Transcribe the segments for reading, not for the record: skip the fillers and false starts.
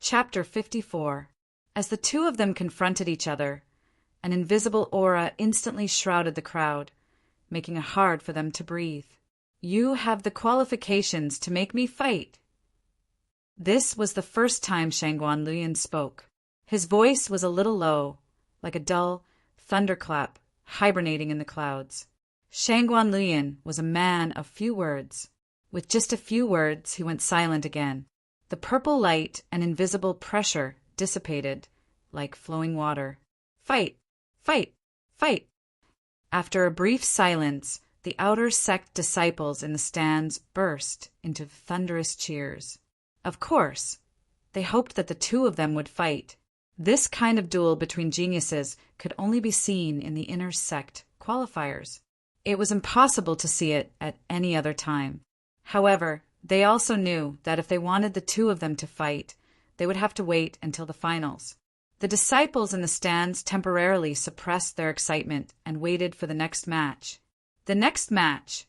Chapter 54. As the two of them confronted each other, an invisible aura instantly shrouded the crowd, making it hard for them to breathe. You have the qualifications to make me fight. This was the first time Shangguan Luyan spoke. His voice was a little low, like a dull thunderclap hibernating in the clouds. Shangguan Luyan was a man of few words. With just a few words, he went silent again. The purple light and invisible pressure dissipated, like flowing water. Fight! Fight! Fight! After a brief silence, the outer sect disciples in the stands burst into thunderous cheers. Of course, they hoped that the two of them would fight. This kind of duel between geniuses could only be seen in the inner sect qualifiers. It was impossible to see it at any other time. However, they also knew that if they wanted the two of them to fight, they would have to wait until the finals. The disciples in the stands temporarily suppressed their excitement and waited for the next match. The next match,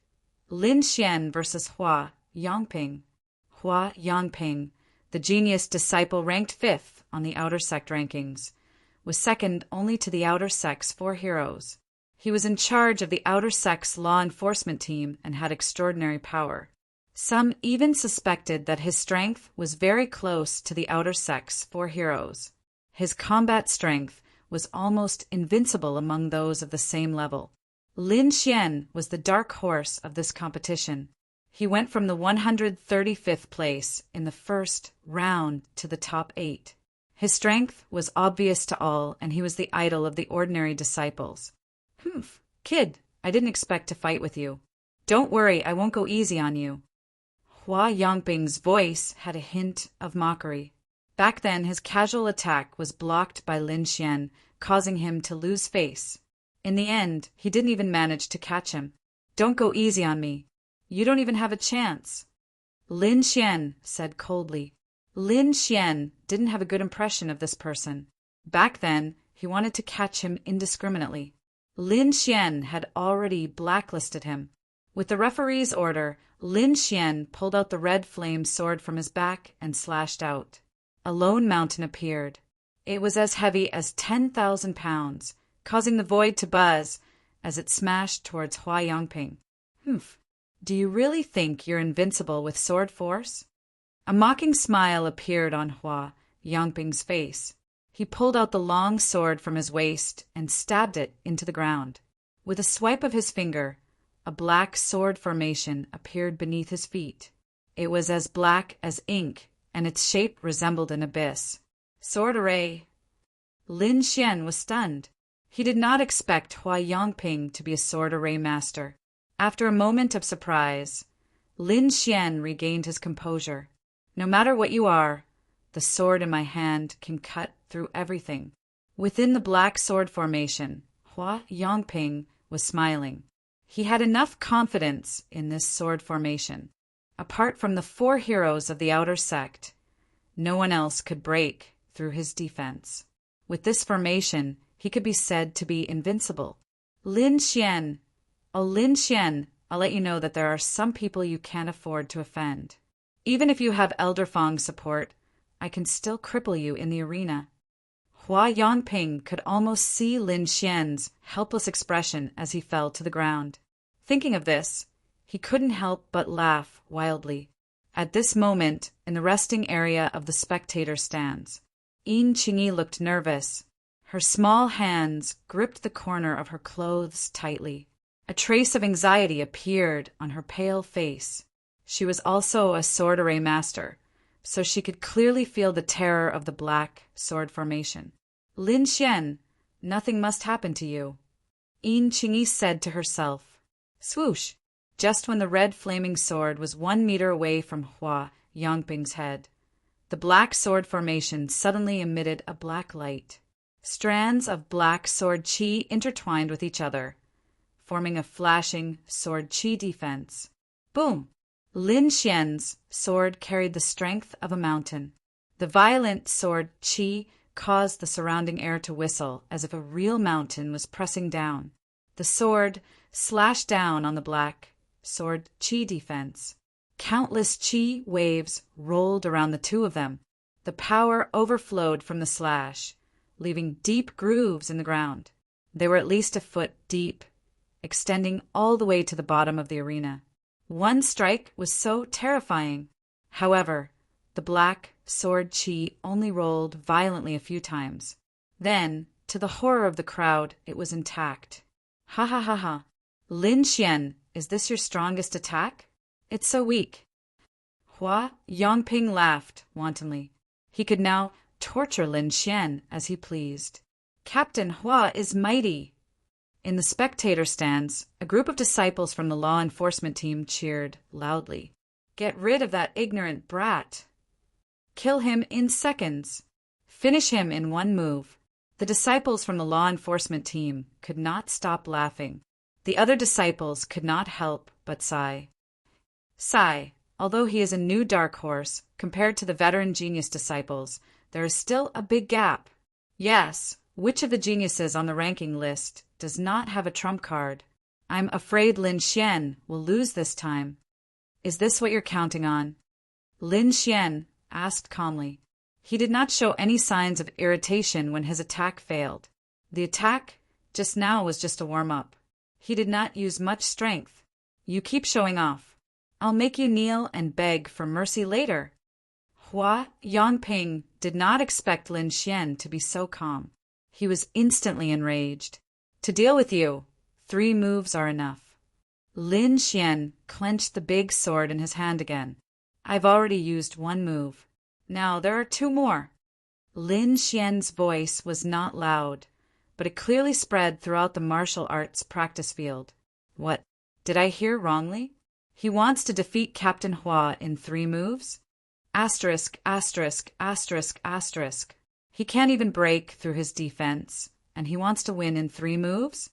Lin Xian versus Hua Yongping. Hua Yongping, the genius disciple ranked 5th on the outer sect rankings, was second only to the outer sect's 4 heroes. He was in charge of the outer sect's law enforcement team and had extraordinary power. Some even suspected that his strength was very close to the outer sect's 4 heroes. His combat strength was almost invincible among those of the same level. Lin Xian was the dark horse of this competition. He went from the 135th place in the first round to the top 8. His strength was obvious to all, and he was the idol of the ordinary disciples. Kid, I didn't expect to fight with you. Don't worry, I won't go easy on you. Hua Yongping's voice had a hint of mockery. Back then, his casual attack was blocked by Lin Xian, causing him to lose face. In the end, he didn't even manage to catch him. Don't go easy on me. You don't even have a chance. Lin Xian said coldly. Lin Xian didn't have a good impression of this person. Back then, he wanted to catch him indiscriminately. Lin Xian had already blacklisted him. With the referee's order, Lin Xian pulled out the red flame sword from his back and slashed out. A lone mountain appeared. It was as heavy as 10,000 pounds, causing the void to buzz as it smashed towards Hua Yongping. Do you really think you're invincible with sword force? A mocking smile appeared on Hua Yongping's face. He pulled out the long sword from his waist and stabbed it into the ground. With a swipe of his finger, a black sword formation appeared beneath his feet. It was as black as ink, and its shape resembled an abyss. Sword array. Lin Xian was stunned. He did not expect Hua Yongping to be a sword array master. After a moment of surprise, Lin Xian regained his composure. No matter what you are, the sword in my hand can cut through everything. Within the black sword formation, Hua Yongping was smiling. He had enough confidence in this sword formation. Apart from the 4 heroes of the outer sect, no one else could break through his defense. With this formation, he could be said to be invincible. Lin Xian, Lin Xian, I'll let you know that there are some people you can't afford to offend. Even if you have Elder Fong's support, I can still cripple you in the arena. Hua Yongping could almost see Lin Xian's helpless expression as he fell to the ground. Thinking of this, he couldn't help but laugh wildly. At this moment, in the resting area of the spectator stands, Yin Qingyi looked nervous. Her small hands gripped the corner of her clothes tightly. A trace of anxiety appeared on her pale face. She was also a sword array master, so she could clearly feel the terror of the black sword formation. Lin Xian, nothing must happen to you, Yin Qingyi said to herself. Swoosh! Just when the red flaming sword was 1 meter away from Hua Yongping's head, the black sword formation suddenly emitted a black light. Strands of black sword qi intertwined with each other, forming a flashing sword qi defense. Boom! Lin Xian's sword carried the strength of a mountain. The violent sword qi caused the surrounding air to whistle as if a real mountain was pressing down. The sword slashed down on the black sword qi defense. Countless qi waves rolled around the two of them. The power overflowed from the slash, leaving deep grooves in the ground. They were at least a foot deep, extending all the way to the bottom of the arena. One strike was so terrifying. However, the black sword chi only rolled violently a few times. Then, to the horror of the crowd, it was intact. Ha ha ha ha. Lin Xian, is this your strongest attack? It's so weak. Hua Yongping laughed wantonly. He could now torture Lin Xian as he pleased. Captain Hua is mighty. In the spectator stands, a group of disciples from the law enforcement team cheered loudly. Get rid of that ignorant brat. Kill him in seconds. Finish him in one move. The disciples from the law enforcement team could not stop laughing. The other disciples could not help but sigh. Sigh, although he is a new dark horse, compared to the veteran genius disciples, there is still a big gap. Yes, which of the geniuses on the ranking list does not have a trump card? I'm afraid Lin Xian will lose this time. Is this what you're counting on? Lin Xian asked calmly. He did not show any signs of irritation when his attack failed. The attack just now was just a warm-up. He did not use much strength. You keep showing off. I'll make you kneel and beg for mercy later. Hua Yongping did not expect Lin Xian to be so calm. He was instantly enraged. To deal with you, 3 moves are enough. Lin Xian clenched the big sword in his hand again. I've already used 1 move. Now there are 2 more. Lin Xian's voice was not loud, but it clearly spread throughout the martial arts practice field. What? Did I hear wrongly? He wants to defeat Captain Hua in 3 moves? Asterisk, asterisk, asterisk, asterisk. He can't even break through his defense, and he wants to win in 3 moves?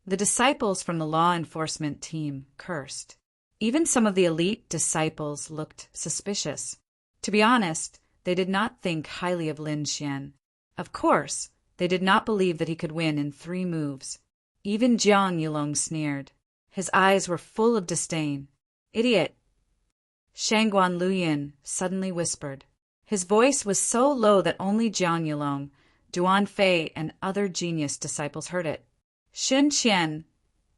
The disciples from the law enforcement team cursed. Even some of the elite disciples looked suspicious. To be honest, they did not think highly of Lin Xian. Of course, they did not believe that he could win in 3 moves. Even Jiang Yulong sneered. His eyes were full of disdain. Idiot! Shangguan Luyin suddenly whispered. His voice was so low that only Jiang Yulong, Duan Fei, and other genius disciples heard it. Xin Qian,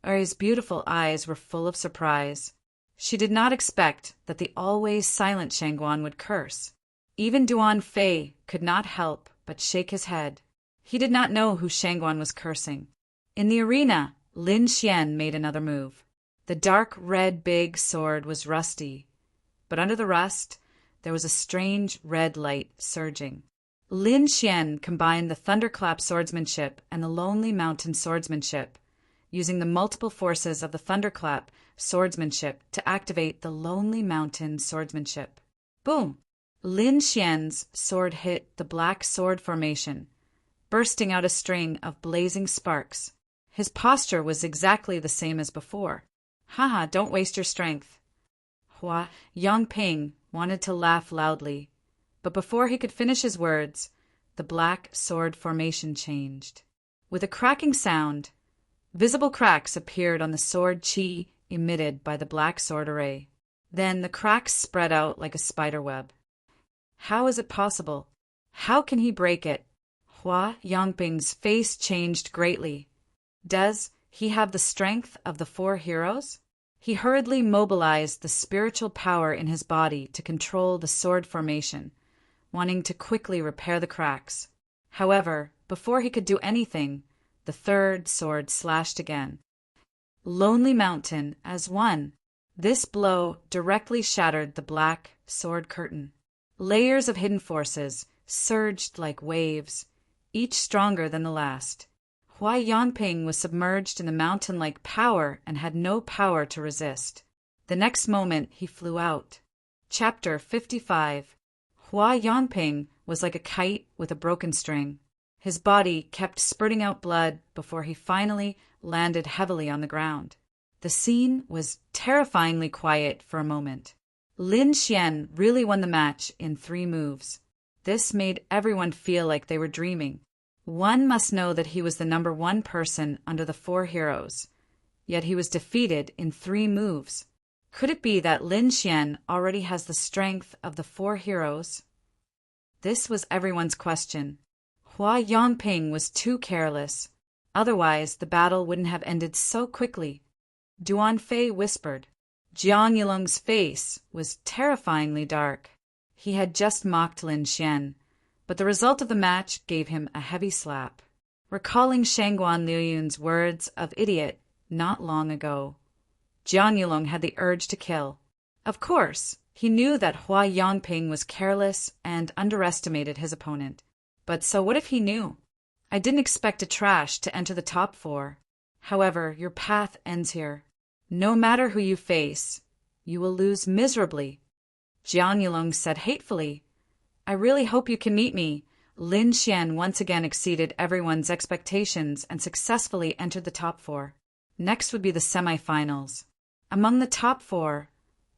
his beautiful eyes were full of surprise. She did not expect that the always silent Shangguan would curse. Even Duan Fei could not help but shake his head. He did not know who Shangguan was cursing. In the arena, Lin Xian made another move. The dark red big sword was rusty, but under the rust, there was a strange red light surging. Lin Xian combined the thunderclap swordsmanship and the lonely mountain swordsmanship, using the multiple forces of the thunderclap swordsmanship to activate the lonely mountain swordsmanship. Boom! Lin Xian's sword hit the black sword formation, bursting out a string of blazing sparks. His posture was exactly the same as before. Haha, don't waste your strength. Hua Yongping wanted to laugh loudly, but before he could finish his words, the black sword formation changed. With a cracking sound, visible cracks appeared on the sword chi emitted by the black sword array. Then the cracks spread out like a spider web. How is it possible? How can he break it? Hua Yongping's face changed greatly. Does he have the strength of the 4 heroes? He hurriedly mobilized the spiritual power in his body to control the sword formation, wanting to quickly repair the cracks. However, before he could do anything, the 3rd sword slashed again. Lonely Mountain as one. This blow directly shattered the black sword curtain. Layers of hidden forces surged like waves, each stronger than the last. Hua Yongping was submerged in the mountain-like power and had no power to resist. The next moment he flew out. Chapter 55. Hua Yongping was like a kite with a broken string. His body kept spurting out blood before he finally landed heavily on the ground. The scene was terrifyingly quiet for a moment. Lin Xian really won the match in 3 moves. This made everyone feel like they were dreaming. One must know that he was the number 1 person under the 4 heroes, yet he was defeated in 3 moves. Could it be that Lin Xian already has the strength of the 4 heroes? This was everyone's question. Hua Yongping was too careless. Otherwise, the battle wouldn't have ended so quickly. Duan Fei whispered. Jiang Yilong's face was terrifyingly dark. He had just mocked Lin Xian, but the result of the match gave him a heavy slap. Recalling Shangguan Liuyun's words of idiot not long ago, Jiang Yilong had the urge to kill. Of course, he knew that Hua Yongping was careless and underestimated his opponent. But so what if he knew? I didn't expect a trash to enter the top 4. However, your path ends here. No matter who you face, you will lose miserably. Jiang Yilong said hatefully, I really hope you can meet me. Lin Xian once again exceeded everyone's expectations and successfully entered the top 4. Next would be the semi-finals. Among the top 4,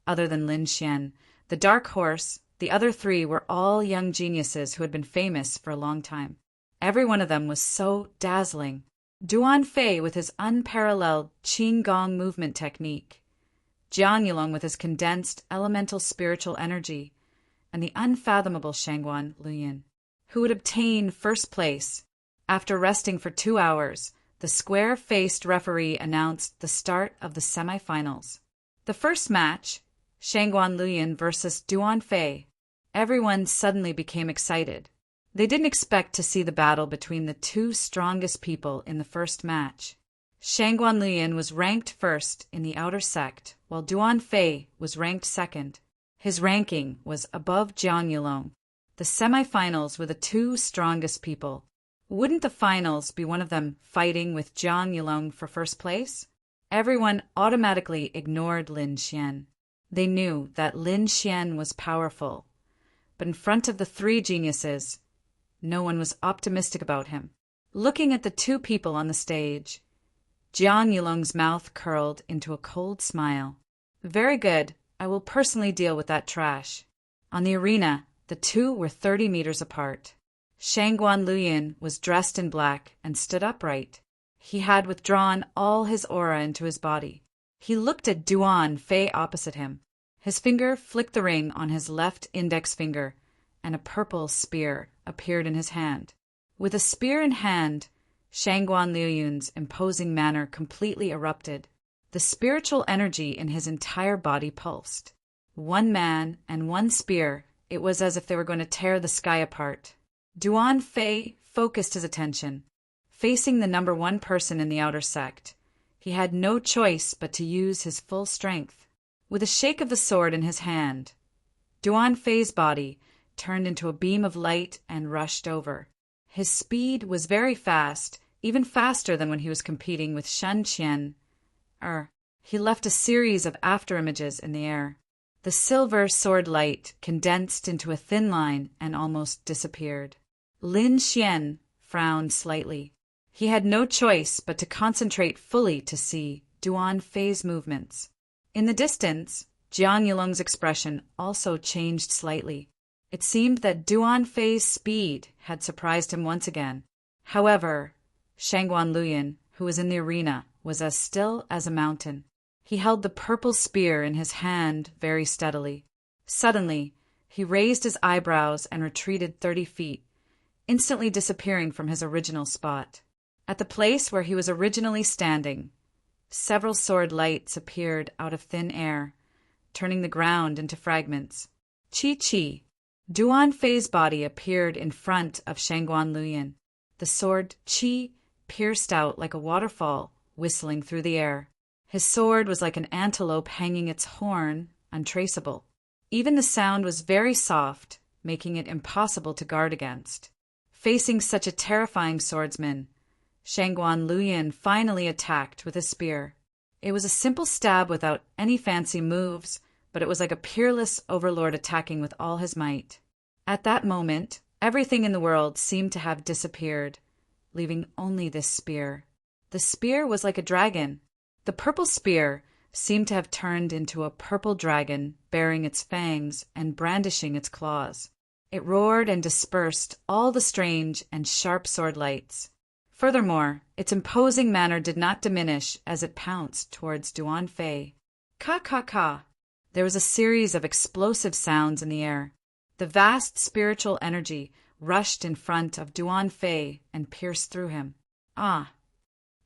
other than Lin Xian, the dark horse, the other 3 were all young geniuses who had been famous for a long time. Every one of them was so dazzling. Duan Fei with his unparalleled Qigong movement technique, Jiang Yilong with his condensed elemental spiritual energy, and the unfathomable Shangguan Liuyun, who would obtain first place. After resting for 2 hours, the square-faced referee announced the start of the semi-finals. The first match, Shangguan Liuyun versus Duan Fei. Everyone suddenly became excited. They didn't expect to see the battle between the 2 strongest people in the first match. Shangguan Liuyun was ranked first in the outer sect, while Duan Fei was ranked second. His ranking was above Jiang Yilong. The semifinals were the 2 strongest people. Wouldn't the finals be one of them fighting with Jiang Yilong for first place? Everyone automatically ignored Lin Xian. They knew that Lin Xian was powerful, but in front of the 3 geniuses, no one was optimistic about him. Looking at the 2 people on the stage, Jiang Yilong's mouth curled into a cold smile. Very good, I will personally deal with that trash. On the arena, the 2 were 30 meters apart. Shangguan Liuyun was dressed in black and stood upright. He had withdrawn all his aura into his body. He looked at Duan Fei opposite him. His finger flicked the ring on his left index finger, and a purple spear appeared in his hand. With a spear in hand, Shangguan Liuyun's imposing manner completely erupted. The spiritual energy in his entire body pulsed. 1 man and 1 spear, it was as if they were going to tear the sky apart. Duan Fei focused his attention. Facing the number 1 person in the outer sect, he had no choice but to use his full strength. With a shake of the sword in his hand, Duan Fei's body turned into a beam of light and rushed over. His speed was very fast, even faster than when he was competing with Shan Qian. He left a series of afterimages in the air. The silver sword light condensed into a thin line and almost disappeared. Lin Xian frowned slightly. He had no choice but to concentrate fully to see Duan Fei's movements. In the distance, Jiang Yilong's expression also changed slightly. It seemed that Duan Fei's speed had surprised him once again. However, Shangguan Liuyun, who was in the arena, was as still as a mountain. He held the purple spear in his hand very steadily. Suddenly, he raised his eyebrows and retreated 30 feet, instantly disappearing from his original spot. At the place where he was originally standing, several sword lights appeared out of thin air, turning the ground into fragments. Chi. Duan Fei's body appeared in front of Shangguan Liuyun. The sword Qi pierced out like a waterfall, whistling through the air. His sword was like an antelope hanging its horn, untraceable. Even the sound was very soft, making it impossible to guard against. Facing such a terrifying swordsman, Shangguan Liuyun finally attacked with a spear. It was a simple stab without any fancy moves, but it was like a peerless overlord attacking with all his might. At that moment, everything in the world seemed to have disappeared, leaving only this spear. The spear was like a dragon. The purple spear seemed to have turned into a purple dragon, bearing its fangs and brandishing its claws. It roared and dispersed all the strange and sharp sword lights. Furthermore, its imposing manner did not diminish as it pounced towards Duan Fei. Ka. There was a series of explosive sounds in the air. The vast spiritual energy rushed in front of Duan Fei and pierced through him. Ah!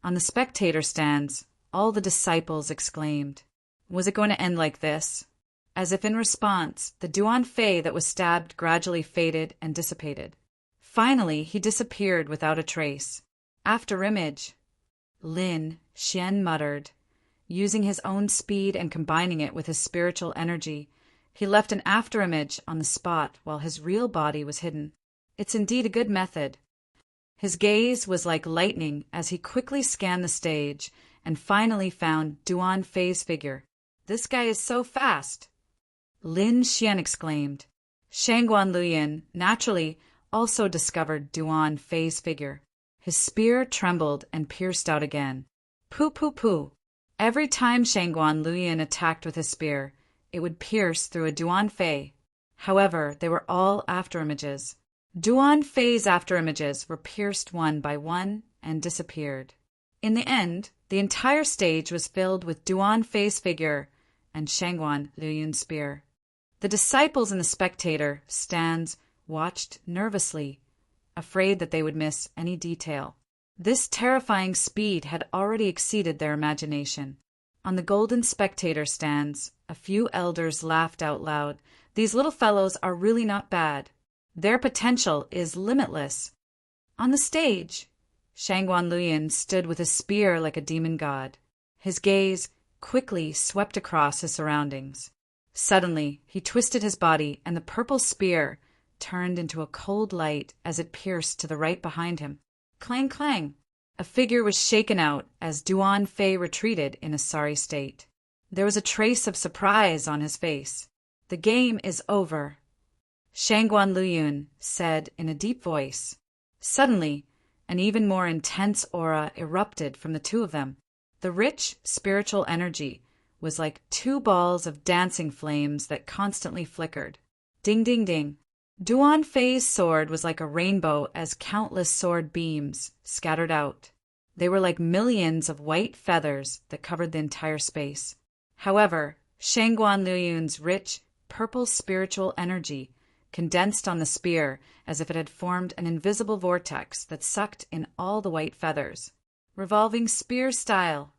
On the spectator stands, all the disciples exclaimed. Was it going to end like this? As if in response, the Duan Fei that was stabbed gradually faded and dissipated. Finally, he disappeared without a trace. After image. Lin Xian muttered. Using his own speed and combining it with his spiritual energy, he left an afterimage on the spot while his real body was hidden. It's indeed a good method. His gaze was like lightning as he quickly scanned the stage and finally found Duan Fei's figure. This guy is so fast! Lin Xian exclaimed. Shangguan Luyin naturally also discovered Duan Fei's figure. His spear trembled and pierced out again. Pooh, pooh, pooh. Every time Shangguan Luyin attacked with his spear, it would pierce through a Duan Fei. However, they were all afterimages. Duan Fei's afterimages were pierced one by one and disappeared. In the end, the entire stage was filled with Duan Fei's figure and Shangguan Luyin's spear. The disciples and the spectator stands watched nervously, afraid that they would miss any detail. This terrifying speed had already exceeded their imagination. On the golden spectator stands, a few elders laughed out loud. These little fellows are really not bad. Their potential is limitless. On the stage, Shangguan Luyin stood with his spear like a demon god. His gaze quickly swept across his surroundings. Suddenly, he twisted his body, and the purple spear turned into a cold light as it pierced to the right behind him. Clang, clang! A figure was shaken out as Duan Fei retreated in a sorry state. There was a trace of surprise on his face. The game is over, Shangguan Luyin said in a deep voice. Suddenly, an even more intense aura erupted from the two of them. The rich spiritual energy was like two balls of dancing flames that constantly flickered. Ding, ding, ding. Duan Fei's sword was like a rainbow as countless sword beams scattered out. They were like millions of white feathers that covered the entire space. However, Shangguan Luyin's rich, purple spiritual energy condensed on the spear as if it had formed an invisible vortex that sucked in all the white feathers. Revolving spear style,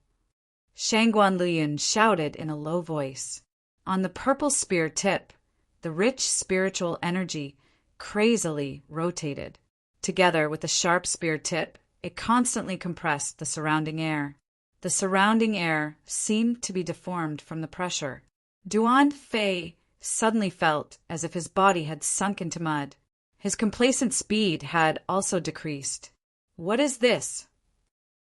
Shangguan Luyin shouted in a low voice. On the purple spear tip, the rich spiritual energy crazily rotated. Together with the sharp spear tip, it constantly compressed the surrounding air. The surrounding air seemed to be deformed from the pressure. Duan Fei suddenly felt as if his body had sunk into mud. His complacent speed had also decreased. What is this?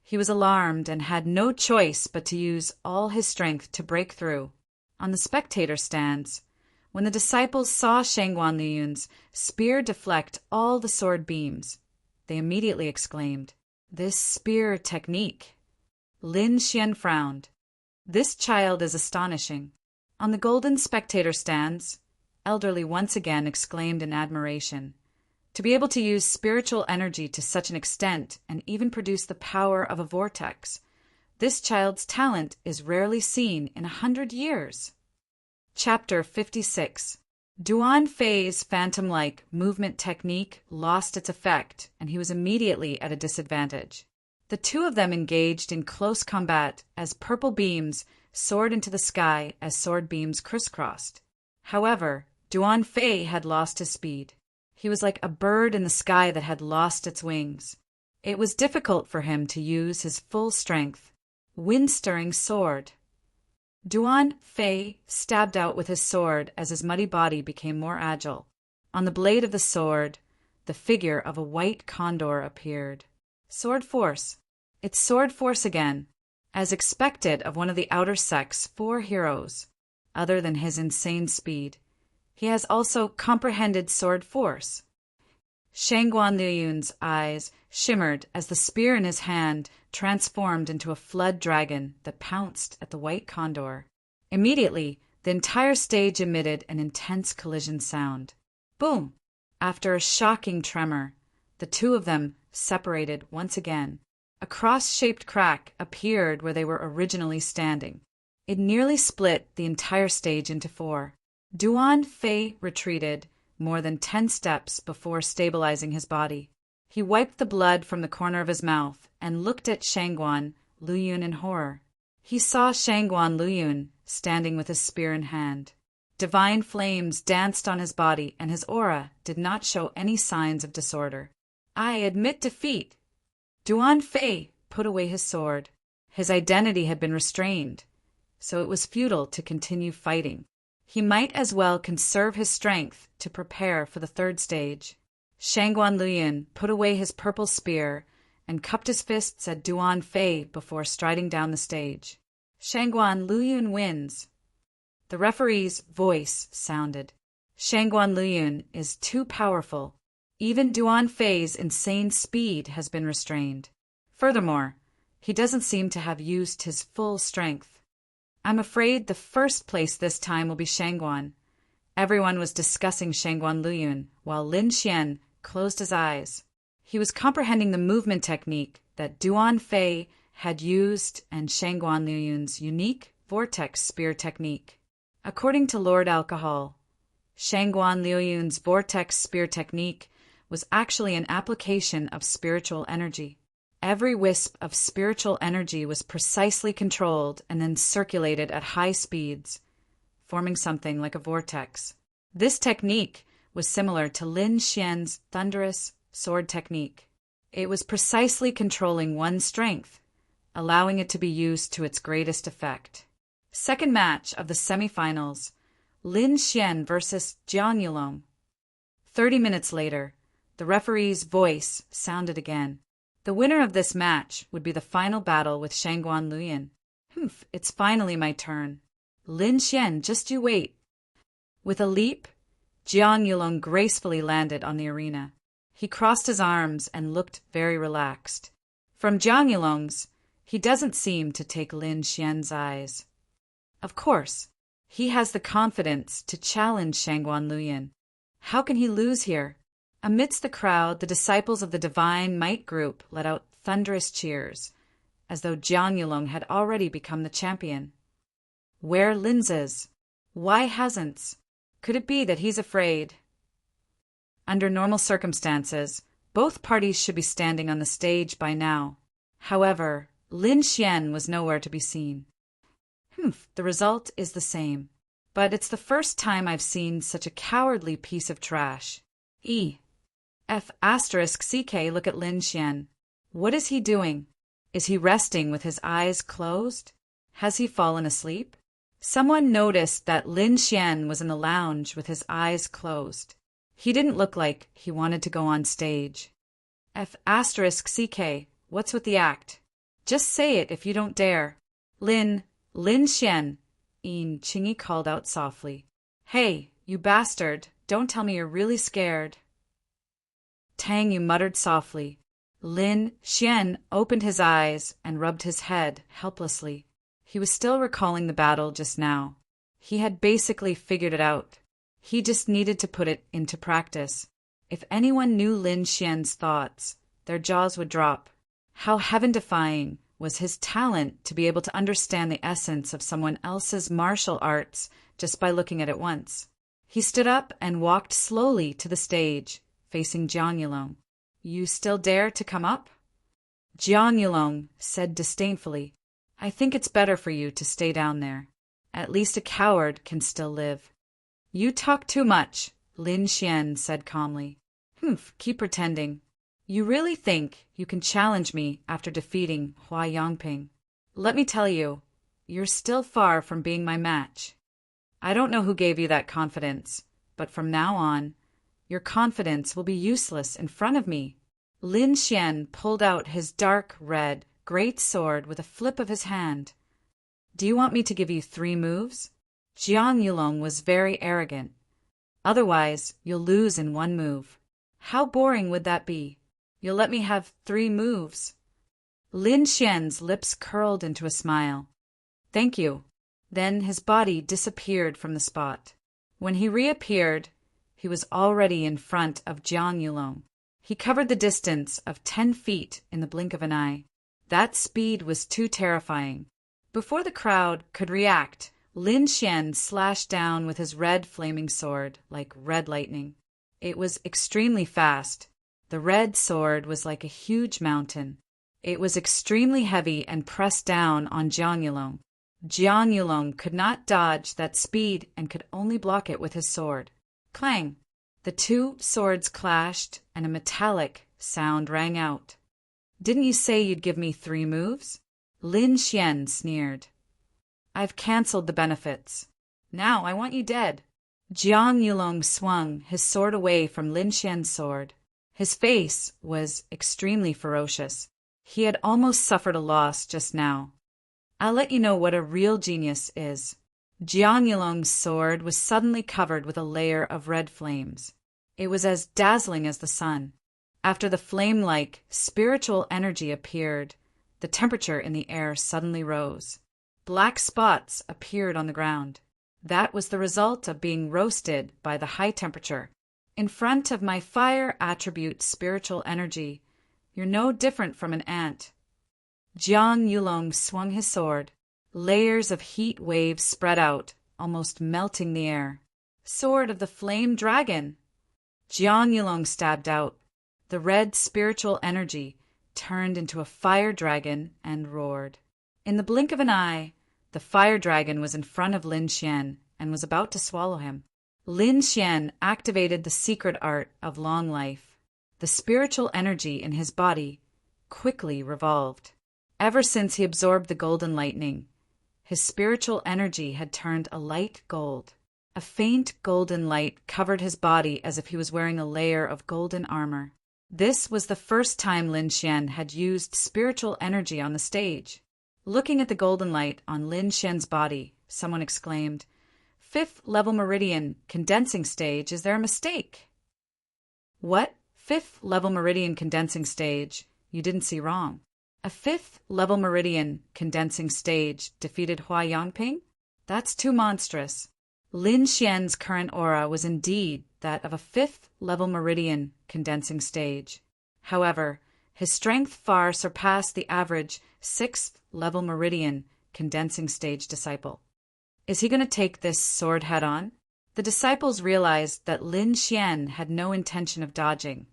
He was alarmed and had no choice but to use all his strength to break through. On the spectator stands, when the disciples saw Shangguan Luyin's spear deflect all the sword beams, they immediately exclaimed, "This spear technique!" Lin Xian frowned. This child is astonishing. On the golden spectator stands, elderly once again exclaimed in admiration. To be able to use spiritual energy to such an extent and even produce the power of a vortex, this child's talent is rarely seen in 100 years. Chapter 56. Duan Fei's phantom-like movement technique lost its effect, and he was immediately at a disadvantage. The two of them engaged in close combat as purple beams soared into the sky as sword beams crisscrossed. However, Duan Fei had lost his speed. He was like a bird in the sky that had lost its wings. It was difficult for him to use his full strength. Wind-stirring sword. Duan Fei stabbed out with his sword as his muddy body became more agile. On the blade of the sword, the figure of a white condor appeared. Sword force. It's sword force again. As expected of one of the outer sect's 4 heroes, other than his insane speed, he has also comprehended sword force. Shangguan Luyin's eyes shimmered as the spear in his hand transformed into a flood dragon that pounced at the white condor. Immediately, the entire stage emitted an intense collision sound. Boom! After a shocking tremor, the two of them separated once again. A cross-shaped crack appeared where they were originally standing. It nearly split the entire stage into 4. Duan Fei retreated, more than 10 steps before stabilizing his body. He wiped the blood from the corner of his mouth and looked at Shangguan Luyun in horror. He saw Shangguan Luyun standing with his spear in hand. Divine flames danced on his body, and his aura did not show any signs of disorder. "I admit defeat." Duan Fei put away his sword. His identity had been restrained, so it was futile to continue fighting. He might as well conserve his strength to prepare for the third stage. Shangguan Luyun put away his purple spear and cupped his fists at Duan Fei before striding down the stage. "Shangguan Luyun wins." The referee's voice sounded. "Shangguan Luyun is too powerful. Even Duan Fei's insane speed has been restrained. Furthermore, he doesn't seem to have used his full strength. I'm afraid the first place this time will be Shangguan." Everyone was discussing Shangguan Luyun, while Lin Xian closed his eyes. He was comprehending the movement technique that Duan Fei had used and Shangguan Luyun's unique vortex spear technique. According to Lord Alcohol, Shangguan Luyun's vortex spear technique was actually an application of spiritual energy. Every wisp of spiritual energy was precisely controlled and then circulated at high speeds, forming something like a vortex. This technique was similar to Lin Xian's thunderous sword technique. It was precisely controlling one's strength, allowing it to be used to its greatest effect. Second match of the semifinals, Lin Xian versus Jiang Yulong. 30 minutes later, the referee's voice sounded again. The winner of this match would be the final battle with Shangguan Luyun. It's finally my turn. Lin Xian, just you wait. With a leap, Jiang Yulong gracefully landed on the arena. He crossed his arms and looked very relaxed. From Jiang Yulong's, he doesn't seem to take Lin Xian's eyes. Of course, he has the confidence to challenge Shangguan Luyun. How can he lose here? Amidst the crowd, the disciples of the Divine Might Group let out thunderous cheers, as though Jiang Yulong had already become the champion. Wear lenses. Why hasn't? Could it be that he's afraid? Under normal circumstances, both parties should be standing on the stage by now. However, Lin Xian was nowhere to be seen. The result is the same. But it's the first time I've seen such a cowardly piece of trash. F***CK, look at Lin Xian. What is he doing? Is he resting with his eyes closed? Has he fallen asleep? Someone noticed that Lin Xian was in the lounge with his eyes closed. He didn't look like he wanted to go on stage. F***CK, what's with the act? Just say it if you don't dare. Lin Xian, Qingyi called out softly. Hey, you bastard, don't tell me you're really scared. Tang Yu muttered softly. Lin Xian opened his eyes and rubbed his head helplessly. He was still recalling the battle just now. He had basically figured it out. He just needed to put it into practice. If anyone knew Lin Xian's thoughts, their jaws would drop. How heaven-defying was his talent to be able to understand the essence of someone else's martial arts just by looking at it once. He stood up and walked slowly to the stage, facing Jiang Yulong. You still dare to come up? Jiang Yulong said disdainfully, I think it's better for you to stay down there. At least a coward can still live. You talk too much, Lin Xian said calmly. Keep pretending. You really think you can challenge me after defeating Hua Yongping? Let me tell you, you're still far from being my match. I don't know who gave you that confidence, but from now on, your confidence will be useless in front of me. Lin Xian pulled out his dark red, great sword with a flip of his hand. Do you want me to give you 3 moves? Jiang Yulong was very arrogant. Otherwise, you'll lose in 1 move. How boring would that be? You'll let me have 3 moves. Lin Xian's lips curled into a smile. Thank you. Then his body disappeared from the spot. When he reappeared, he was already in front of Jiang Yulong. He covered the distance of 10 feet in the blink of an eye. That speed was too terrifying. Before the crowd could react, Lin Xian slashed down with his red flaming sword like red lightning. It was extremely fast. The red sword was like a huge mountain. It was extremely heavy and pressed down on Jiang Yulong. Jiang Yulong could not dodge that speed and could only block it with his sword. Clang! The two swords clashed and a metallic sound rang out. "Didn't you say you'd give me 3 moves?" Lin Xian sneered. "I've cancelled the benefits. Now I want you dead." Jiang Yulong swung his sword away from Lin Xian's sword. His face was extremely ferocious. He had almost suffered a loss just now. "I'll let you know what a real genius is." Jiang Yulong's sword was suddenly covered with a layer of red flames. It was as dazzling as the sun. After the flame-like spiritual energy appeared, the temperature in the air suddenly rose. Black spots appeared on the ground. That was the result of being roasted by the high temperature. In front of my fire attribute spiritual energy, you're no different from an ant. Jiang Yulong swung his sword. Layers of heat waves spread out, almost melting the air. "Sword of the Flame Dragon!" Jiang Yulong stabbed out. The red spiritual energy turned into a fire dragon and roared. In the blink of an eye, the fire dragon was in front of Lin Xian and was about to swallow him. Lin Xian activated the secret art of long life. The spiritual energy in his body quickly revolved. Ever since he absorbed the golden lightning, his spiritual energy had turned a light gold. A faint golden light covered his body as if he was wearing a layer of golden armor. This was the first time Lin Xian had used spiritual energy on the stage. Looking at the golden light on Lin Xian's body, someone exclaimed, "5th level meridian condensing stage, is there a mistake?" "What? 5th level meridian condensing stage? You didn't see wrong. A 5th level meridian condensing stage defeated Hua Yangping? That's too monstrous." Lin Xian's current aura was indeed that of a 5th level meridian condensing stage. However, his strength far surpassed the average 6th level meridian condensing stage disciple. Is he going to take this sword head on? The disciples realized that Lin Xian had no intention of dodging.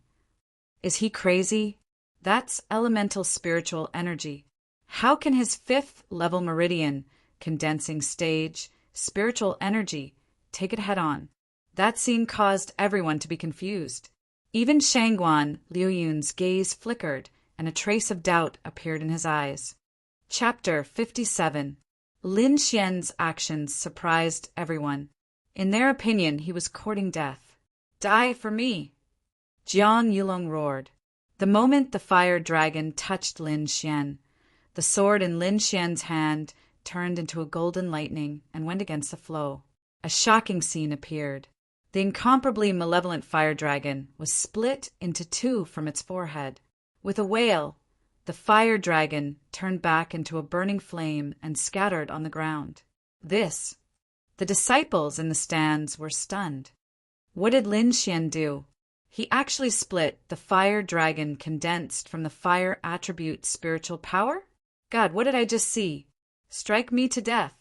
Is he crazy? That's elemental spiritual energy. How can his 5th level meridian condensing stage spiritual energy take it head on? That scene caused everyone to be confused. Even Shangguan Liu Yun's gaze flickered, and a trace of doubt appeared in his eyes. Chapter 57. Lin Xian's actions surprised everyone. In their opinion, he was courting death. "Die for me!" Jiang Yulong roared. The moment the fire dragon touched Lin Xian, the sword in Lin Xian's hand turned into a golden lightning and went against the flow. A shocking scene appeared. The incomparably malevolent fire dragon was split into 2 from its forehead. With a wail, the fire dragon turned back into a burning flame and scattered on the ground. The disciples in the stands were stunned. What did Lin Xian do? He actually split the fire dragon condensed from the fire attribute spiritual power? God, what did I just see? Strike me to death.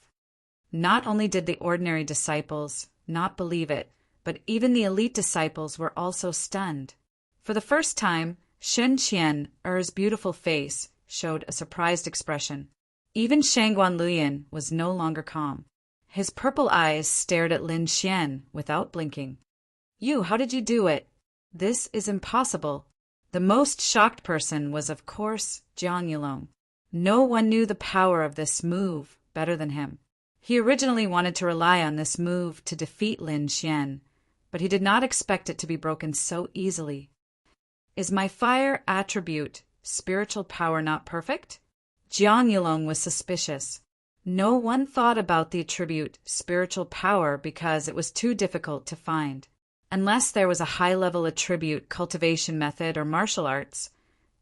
Not only did the ordinary disciples not believe it, but even the elite disciples were also stunned. For the first time, Shen Qian Er's beautiful face showed a surprised expression. Even Shangguan Luyan was no longer calm. His purple eyes stared at Lin Xian without blinking. "You, how did you do it? This is impossible." The most shocked person was, of course, Jiang Yulong. No one knew the power of this move better than him. He originally wanted to rely on this move to defeat Lin Xian, but he did not expect it to be broken so easily. "Is my fire attribute spiritual power not perfect?" Jiang Yulong was suspicious. No one thought about the attribute spiritual power because it was too difficult to find. Unless there was a high-level attribute cultivation method or martial arts,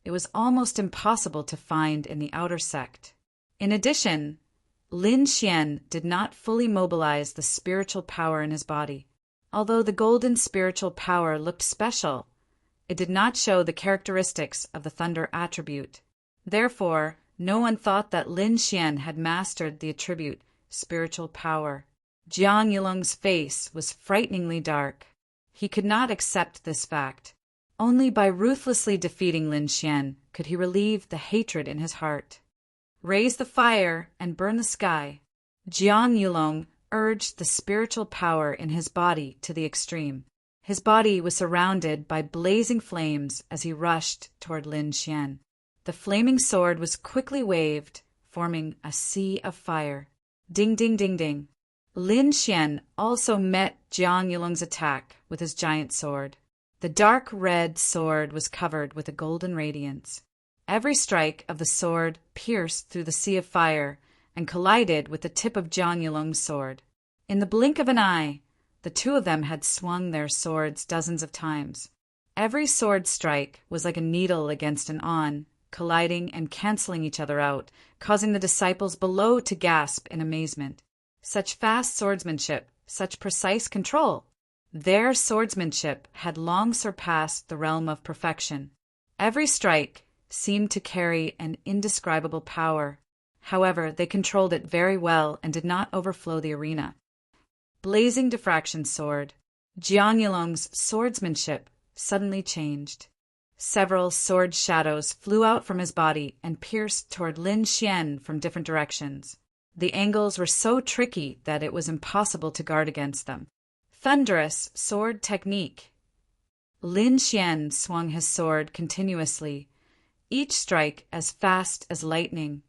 it was almost impossible to find in the outer sect. In addition, Lin Xian did not fully mobilize the spiritual power in his body. Although the golden spiritual power looked special, it did not show the characteristics of the thunder attribute. Therefore, no one thought that Lin Xian had mastered the attribute spiritual power. Jiang Yulong's face was frighteningly dark. He could not accept this fact. Only by ruthlessly defeating Lin Xian could he relieve the hatred in his heart. Raise the fire and burn the sky. Jiang Yulong urged the spiritual power in his body to the extreme. His body was surrounded by blazing flames as he rushed toward Lin Xian. The flaming sword was quickly waved, forming a sea of fire. Ding, ding, ding, ding. Lin Xian also met Jiang Yulong's attack with his giant sword. The dark red sword was covered with a golden radiance. Every strike of the sword pierced through the sea of fire and collided with the tip of Jiang Yulong's sword. In the blink of an eye, the two of them had swung their swords dozens of times. Every sword strike was like a needle against an awn, colliding and canceling each other out, causing the disciples below to gasp in amazement. Such fast swordsmanship, such precise control! Their swordsmanship had long surpassed the realm of perfection. Every strike seemed to carry an indescribable power. However, they controlled it very well and did not overflow the arena. Blazing diffraction sword. Jiang Yulong's swordsmanship suddenly changed. Several sword shadows flew out from his body and pierced toward Lin Xian from different directions. The angles were so tricky that it was impossible to guard against them. Thunderous sword technique. Lin Xian swung his sword continuously, each strike as fast as lightning,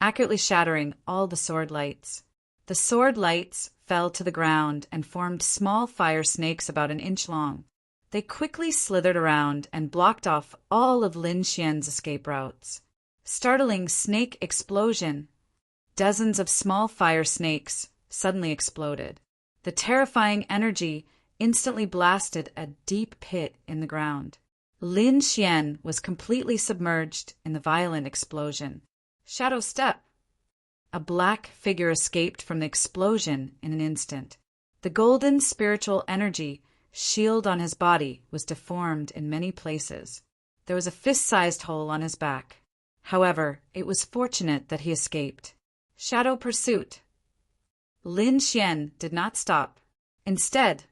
accurately shattering all the sword lights. The sword lights fell to the ground and formed small fire snakes about an inch long. They quickly slithered around and blocked off all of Lin Xian's escape routes. Startling snake explosion. Dozens of small fire snakes suddenly exploded. The terrifying energy instantly blasted a deep pit in the ground. Lin Xian was completely submerged in the violent explosion. Shadow step. A black figure escaped from the explosion in an instant. The golden spiritual energy shield on his body was deformed in many places. There was a fist-sized hole on his back. However, it was fortunate that he escaped. Shadow pursuit. Lin Xian did not stop. Instead,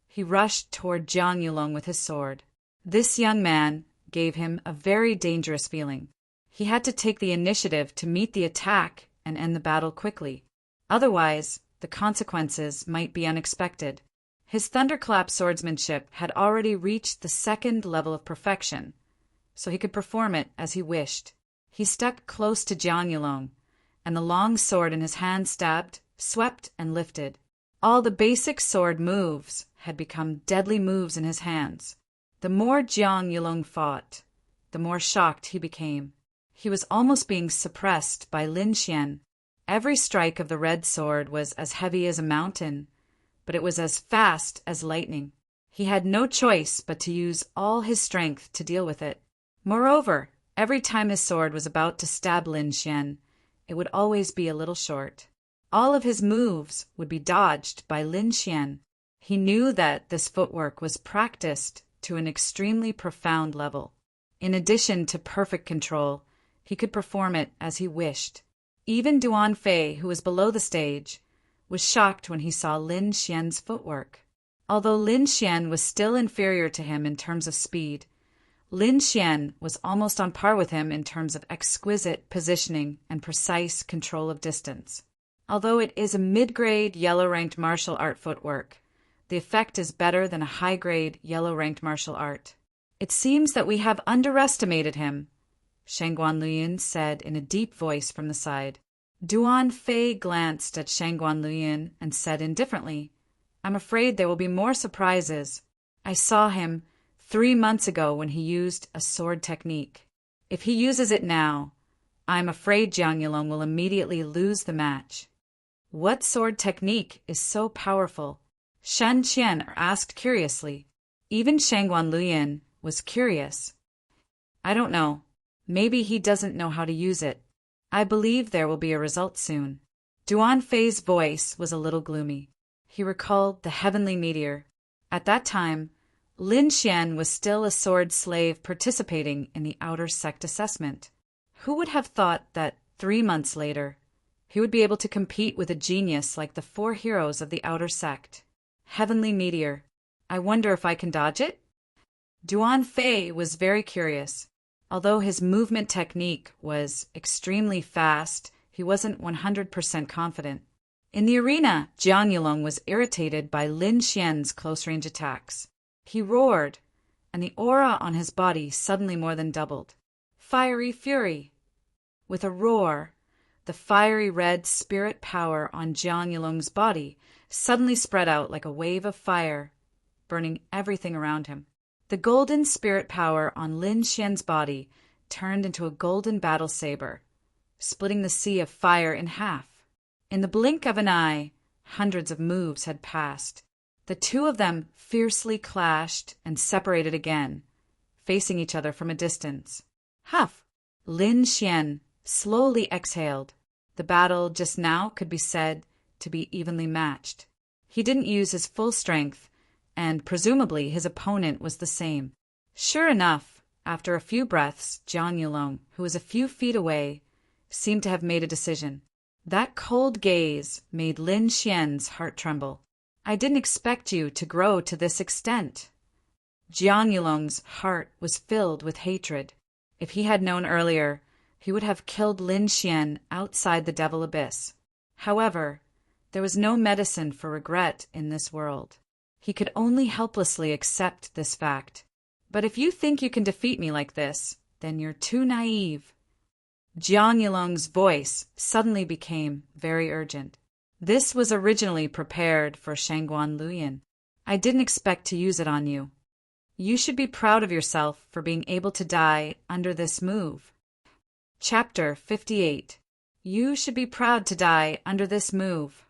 he rushed toward Jiang Yulong with his sword. This young man gave him a very dangerous feeling. He had to take the initiative to meet the attack and end the battle quickly. Otherwise, the consequences might be unexpected. His thunderclap swordsmanship had already reached the second level of perfection, so he could perform it as he wished. He stuck close to Jiang Yulong, and the long sword in his hand stabbed, swept, and lifted. All the basic sword moves had become deadly moves in his hands. The more Jiang Yulong fought, the more shocked he became. He was almost being suppressed by Lin Xian. Every strike of the red sword was as heavy as a mountain, but it was as fast as lightning. He had no choice but to use all his strength to deal with it. Moreover, every time his sword was about to stab Lin Xian, it would always be a little short. All of his moves would be dodged by Lin Xian. He knew that this footwork was practiced to an extremely profound level. In addition to perfect control, he could perform it as he wished. Even Duan Fei, who was below the stage, was shocked when he saw Lin Xian's footwork. Although Lin Xian was still inferior to him in terms of speed, Lin Xian was almost on par with him in terms of exquisite positioning and precise control of distance. Although it is a mid-grade yellow-ranked martial art footwork, the effect is better than a high-grade yellow-ranked martial art. It seems that we have underestimated him, Shangguan Luyin said in a deep voice from the side. Duan Fei glanced at Shangguan Luyin and said indifferently, "I'm afraid there will be more surprises. I saw him 3 months ago when he used a sword technique. If he uses it now, I'm afraid Jiang Yulong will immediately lose the match." "What sword technique is so powerful?" Shan Qian asked curiously. Even Shangguan Luyin was curious. "I don't know. Maybe he doesn't know how to use it. I believe there will be a result soon." Duan Fei's voice was a little gloomy. He recalled the heavenly meteor. At that time, Lin Xian was still a sword slave participating in the outer sect assessment. Who would have thought that 3 months later, he would be able to compete with a genius like the 4 heroes of the outer sect? Heavenly meteor. I wonder if I can dodge it? Duan Fei was very curious. Although his movement technique was extremely fast, he wasn't 100% confident. In the arena, Jiang Yulong was irritated by Lin Xian's close-range attacks. He roared, and the aura on his body suddenly more than doubled. Fiery fury! With a roar, the fiery red spirit power on Jiang Yulong's body suddenly spread out like a wave of fire, burning everything around him. The golden spirit power on Lin Xian's body turned into a golden battle saber, splitting the sea of fire in half. In the blink of an eye, hundreds of moves had passed. The two of them fiercely clashed and separated again, facing each other from a distance. Huff! Lin Xian slowly exhaled. The battle just now could be said to be evenly matched. He didn't use his full strength, and presumably his opponent was the same. Sure enough, after a few breaths, Jiang Yulong, who was a few feet away, seemed to have made a decision. That cold gaze made Lin Xian's heart tremble. I didn't expect you to grow to this extent. Jiang Yulong's heart was filled with hatred. If he had known earlier, he would have killed Lin Xian outside the Devil Abyss. However, there was no medicine for regret in this world. He could only helplessly accept this fact. But if you think you can defeat me like this, then you're too naive. Jiang Yulong's voice suddenly became very urgent. This was originally prepared for Shangguan Luyan. I didn't expect to use it on you. You should be proud of yourself for being able to die under this move. Chapter 58. You should be proud to die under this move.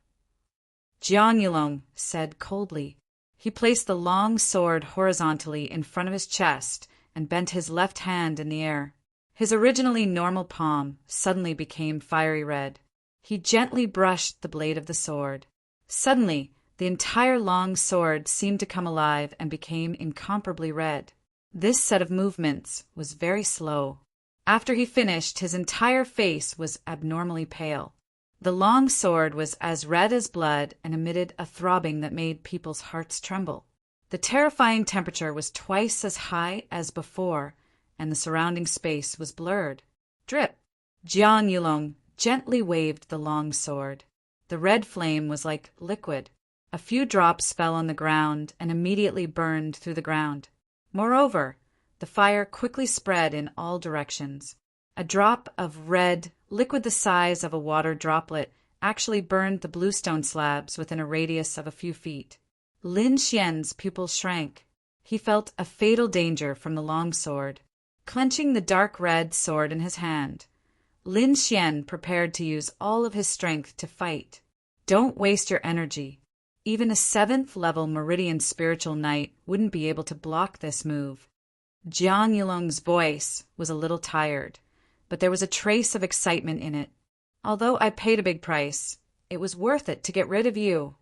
Jiang Yulong said coldly. He placed the long sword horizontally in front of his chest and bent his left hand in the air. His originally normal palm suddenly became fiery red. He gently brushed the blade of the sword. Suddenly, the entire long sword seemed to come alive and became incomparably red. This set of movements was very slow. After he finished, his entire face was abnormally pale. The long sword was as red as blood and emitted a throbbing that made people's hearts tremble. The terrifying temperature was twice as high as before, and the surrounding space was blurred. Drip! Jiang Yulong gently waved the long sword. The red flame was like liquid. A few drops fell on the ground and immediately burned through the ground. Moreover, the fire quickly spread in all directions. A drop of red, liquid the size of a water droplet, actually burned the bluestone slabs within a radius of a few feet. Lin Xian's pupils shrank. He felt a fatal danger from the long sword. Clenching the dark red sword in his hand, Lin Xian prepared to use all of his strength to fight. Don't waste your energy. Even a 7th-level Meridian Spiritual Knight wouldn't be able to block this move. Jiang Yulong's voice was a little tired, but there was a trace of excitement in it. Although I paid a big price, it was worth it to get rid of you.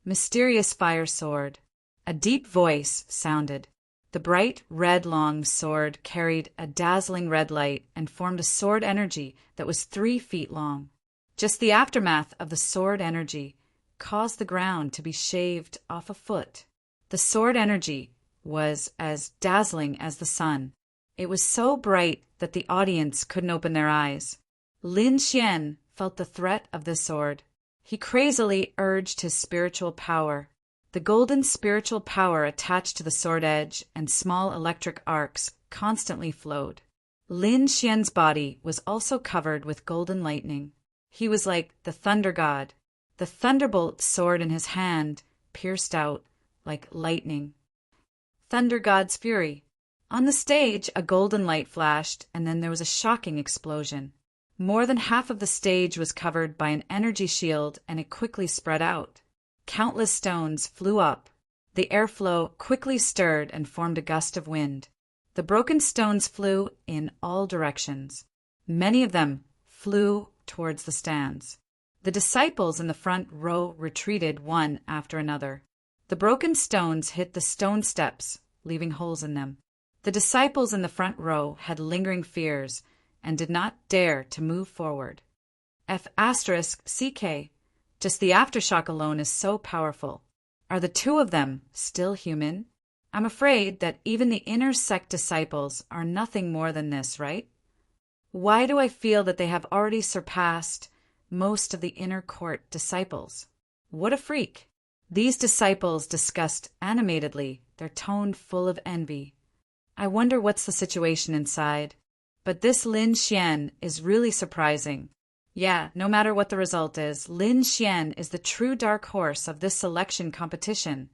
Mysterious fire sword. A deep voice sounded. The bright red long sword carried a dazzling red light and formed a sword energy that was 3 feet long. Just the aftermath of the sword energy caused the ground to be shaved off a foot. The sword energy was as dazzling as the sun. It was so bright that the audience couldn't open their eyes. Lin Xian felt the threat of the sword. He crazily urged his spiritual power. The golden spiritual power attached to the sword edge and small electric arcs constantly flowed. Lin Xian's body was also covered with golden lightning. He was like the thunder god. The thunderbolt sword in his hand pierced out like lightning. Thunder god's fury. On the stage, a golden light flashed, and then there was a shocking explosion. More than half of the stage was covered by an energy shield, and it quickly spread out. Countless stones flew up. The airflow quickly stirred and formed a gust of wind. The broken stones flew in all directions. Many of them flew towards the stands. The disciples in the front row retreated one after another. The broken stones hit the stone steps, leaving holes in them. The disciples in the front row had lingering fears and did not dare to move forward. F***CK. Just the aftershock alone is so powerful. Are the two of them still human? I'm afraid that even the inner sect disciples are nothing more than this, right? Why do I feel that they have already surpassed most of the inner court disciples? What a freak! These disciples discussed animatedly, their tone full of envy. I wonder what's the situation inside. But this Lin Xian is really surprising. Yeah, no matter what the result is, Lin Xian is the true dark horse of this selection competition.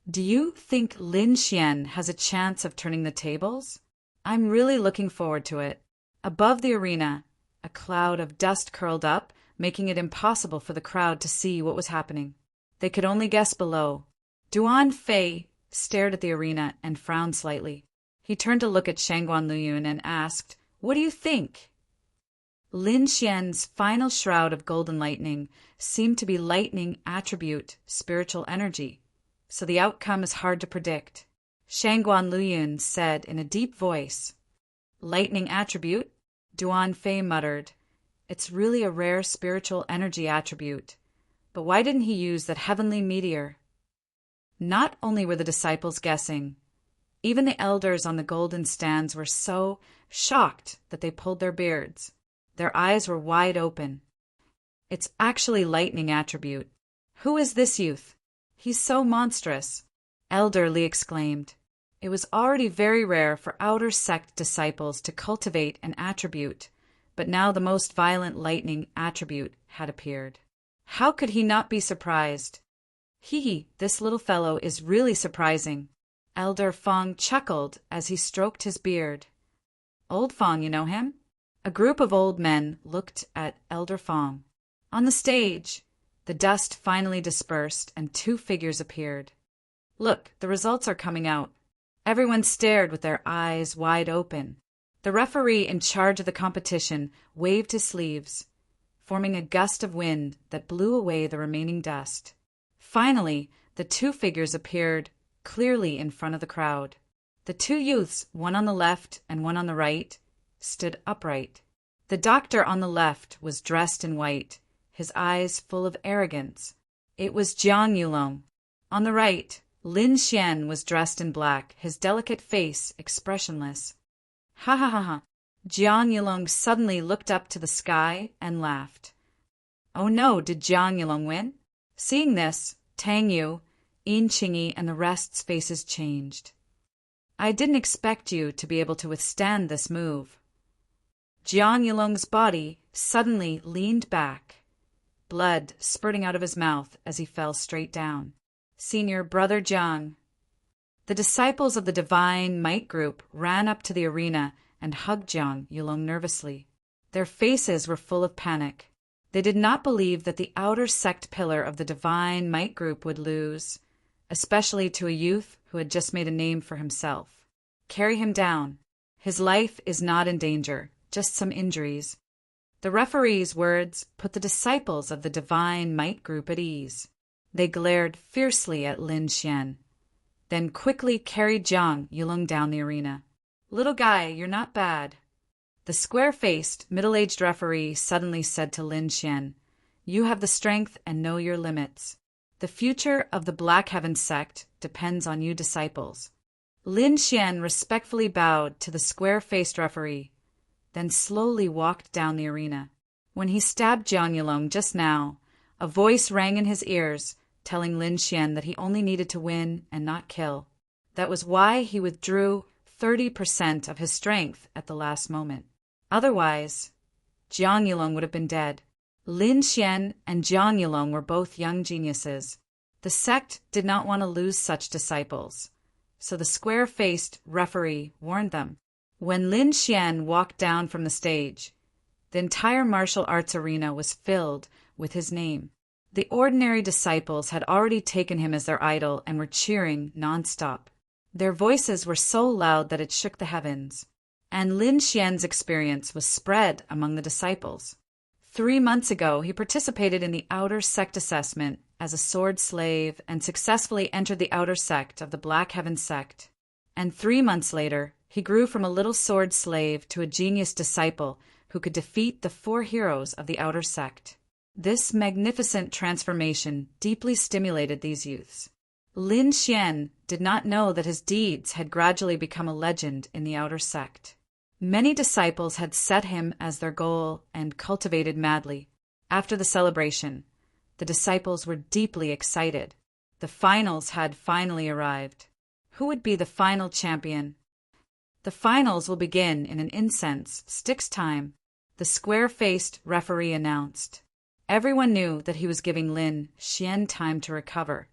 Do you think Lin Xian has a chance of turning the tables? I'm really looking forward to it. Above the arena, a cloud of dust curled up, making it impossible for the crowd to see what was happening. They could only guess below. Duan Fei stared at the arena and frowned slightly. He turned to look at Shangguan Luyun and asked, "What do you think?" Lin Xian's final shroud of golden lightning seemed to be lightning attribute, spiritual energy, so the outcome is hard to predict. Shangguan Luyun said in a deep voice, "Lightning attribute?" Duan Fei muttered, "It's really a rare spiritual energy attribute. But why didn't he use that heavenly meteor?" Not only were the disciples guessing, even the elders on the golden stands were so shocked that they pulled their beards. Their eyes were wide open. "It's actually lightning attribute. Who is this youth? He's so monstrous," Elder Li exclaimed. It was already very rare for outer sect disciples to cultivate an attribute, but now the most violent lightning attribute had appeared. How could he not be surprised? This little fellow is really surprising. Elder Fong chuckled as he stroked his beard. "Old Fong, you know him?" A group of old men looked at Elder Fong. On the stage, the dust finally dispersed and two figures appeared. "Look, the results are coming out." Everyone stared with their eyes wide open. The referee in charge of the competition waved his sleeves, forming a gust of wind that blew away the remaining dust. Finally, the two figures appeared clearly in front of the crowd. The two youths, one on the left and one on the right, stood upright. The doctor on the left was dressed in white, his eyes full of arrogance. It was Jiang Yulong. On the right, Lin Xian was dressed in black, his delicate face expressionless. "Ha ha ha ha." Jiang Yulong suddenly looked up to the sky and laughed. Oh no, did Jiang Yulong win? Seeing this, Tang Yu, Yin Qingyi, and the rest's faces changed. "I didn't expect you to be able to withstand this move." Jiang Yulong's body suddenly leaned back, blood spurting out of his mouth as he fell straight down. "Senior Brother Jiang." The disciples of the Divine Might Group ran up to the arena and hugged Jiang Yulong nervously. Their faces were full of panic. They did not believe that the outer sect pillar of the Divine Might Group would lose, especially to a youth who had just made a name for himself. "Carry him down. His life is not in danger, just some injuries." The referee's words put the disciples of the Divine Might Group at ease. They glared fiercely at Lin Xian, then quickly carried Jiang Yulong down the arena. "Little guy, you're not bad." The square-faced, middle-aged referee suddenly said to Lin Xian, "You have the strength and know your limits. The future of the Black Heaven sect depends on you disciples." Lin Xian respectfully bowed to the square-faced referee, then slowly walked down the arena. When he stabbed Jiang Yulong just now, a voice rang in his ears, telling Lin Xian that he only needed to win and not kill. That was why he withdrew 30% of his strength at the last moment. Otherwise, Jiang Yulong would have been dead. Lin Xian and Jiang Yulong were both young geniuses. The sect did not want to lose such disciples, so the square-faced referee warned them. When Lin Xian walked down from the stage, the entire martial arts arena was filled with his name. The ordinary disciples had already taken him as their idol and were cheering nonstop. Their voices were so loud that it shook the heavens, and Lin Xian's experience was spread among the disciples. 3 months ago, he participated in the outer sect assessment as a sword slave and successfully entered the outer sect of the Black Heaven sect. And 3 months later, he grew from a little sword slave to a genius disciple who could defeat the 4 heroes of the outer sect. This magnificent transformation deeply stimulated these youths. Lin Xian did not know that his deeds had gradually become a legend in the outer sect. Many disciples had set him as their goal and cultivated madly. After the celebration, the disciples were deeply excited. The finals had finally arrived. Who would be the final champion? The finals will begin in an incense sticks time, the square-faced referee announced. Everyone knew that he was giving Lin Xian time to recover,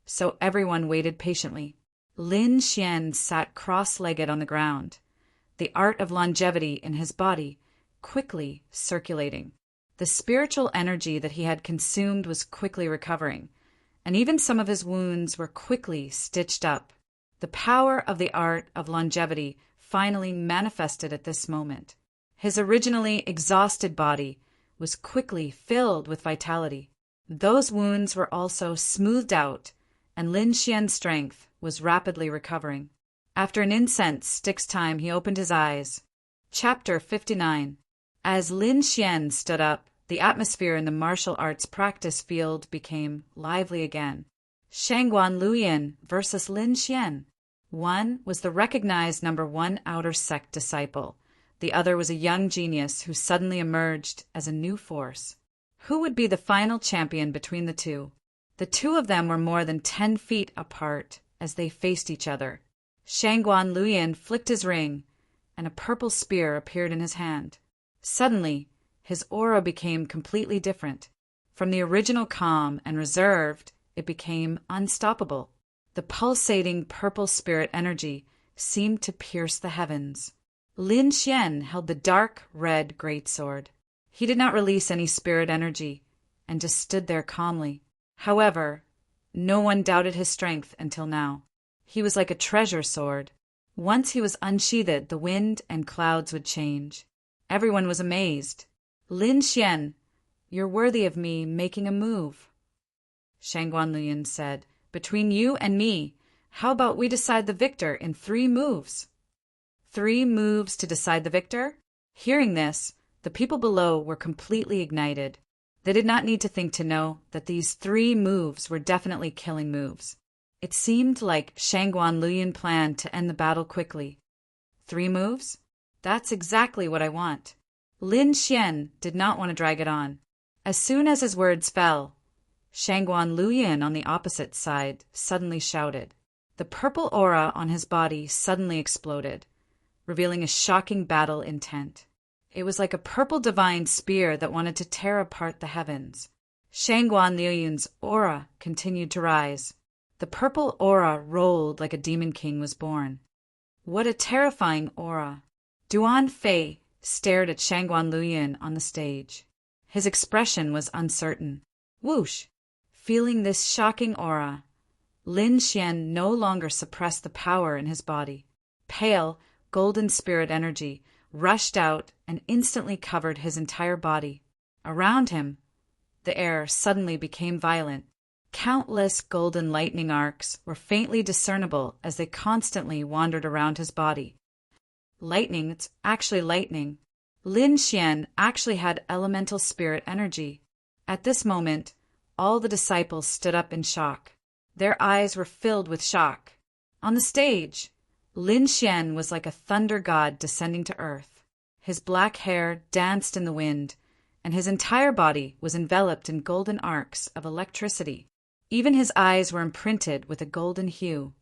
so everyone waited patiently. Lin Xian sat cross-legged on the ground, the art of longevity in his body quickly circulating. The spiritual energy that he had consumed was quickly recovering, and even some of his wounds were quickly stitched up. The power of the art of longevity finally manifested at this moment. His originally exhausted body was quickly filled with vitality. Those wounds were also smoothed out, and Lin Xian's strength was rapidly recovering. After an incense sticks time, he opened his eyes. Chapter 59. As Lin Xian stood up, the atmosphere in the martial arts practice field became lively again. Shangguan Luyin versus Lin Xian. One was the recognized #1 outer sect disciple. The other was a young genius who suddenly emerged as a new force. Who would be the final champion between the two? The two of them were more than 10 feet apart as they faced each other. Shangguan Luyin flicked his ring, and a purple spear appeared in his hand. Suddenly, his aura became completely different. From the original calm and reserved, it became unstoppable. The pulsating purple spirit energy seemed to pierce the heavens. Lin Xian held the dark red greatsword. He did not release any spirit energy, and just stood there calmly. However, no one doubted his strength until now. He was like a treasure sword. Once he was unsheathed, the wind and clouds would change. Everyone was amazed. Lin Xian, you're worthy of me making a move. Shangguan Luyin said, between you and me, how about we decide the victor in 3 moves? 3 moves to decide the victor? Hearing this, the people below were completely ignited. They did not need to think to know that these 3 moves were definitely killing moves. It seemed like Shangguan Luyin planned to end the battle quickly. 3 moves? That's exactly what I want. Lin Xian did not want to drag it on. As soon as his words fell, Shangguan Luyin on the opposite side suddenly shouted. The purple aura on his body suddenly exploded, revealing a shocking battle intent. It was like a purple divine spear that wanted to tear apart the heavens. Shangguan Luyin's aura continued to rise. The purple aura rolled like a demon king was born. What a terrifying aura! Duan Fei stared at Shangguan Luyin on the stage. His expression was uncertain. Whoosh! Feeling this shocking aura, Lin Xian no longer suppressed the power in his body. Pale, golden spirit energy rushed out and instantly covered his entire body. Around him, the air suddenly became violent. Countless golden lightning arcs were faintly discernible as they constantly wandered around his body. Lightning, it's actually lightning. Lin Xian actually had elemental spirit energy. At this moment, all the disciples stood up in shock. Their eyes were filled with shock. On the stage, Lin Xian was like a thunder god descending to earth. His black hair danced in the wind, and his entire body was enveloped in golden arcs of electricity. Even his eyes were imprinted with a golden hue.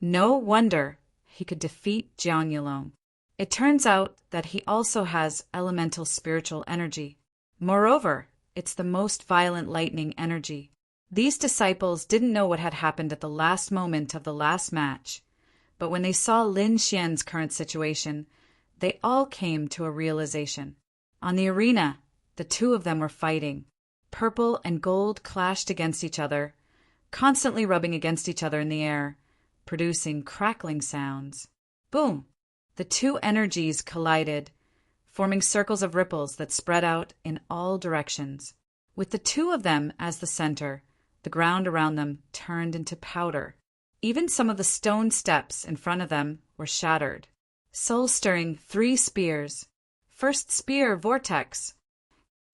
No wonder he could defeat Jiang Yulong. It turns out that he also has elemental spiritual energy. Moreover, it's the most violent lightning energy. These disciples didn't know what had happened at the last moment of the last match, but when they saw Lin Xian's current situation, they all came to a realization. On the arena, the two of them were fighting. Purple and gold clashed against each other, constantly rubbing against each other in the air, producing crackling sounds. Boom! The two energies collided, forming circles of ripples that spread out in all directions. With the two of them as the center, the ground around them turned into powder. Even some of the stone steps in front of them were shattered. Soul-stirring 3 spears. First spear, vortex.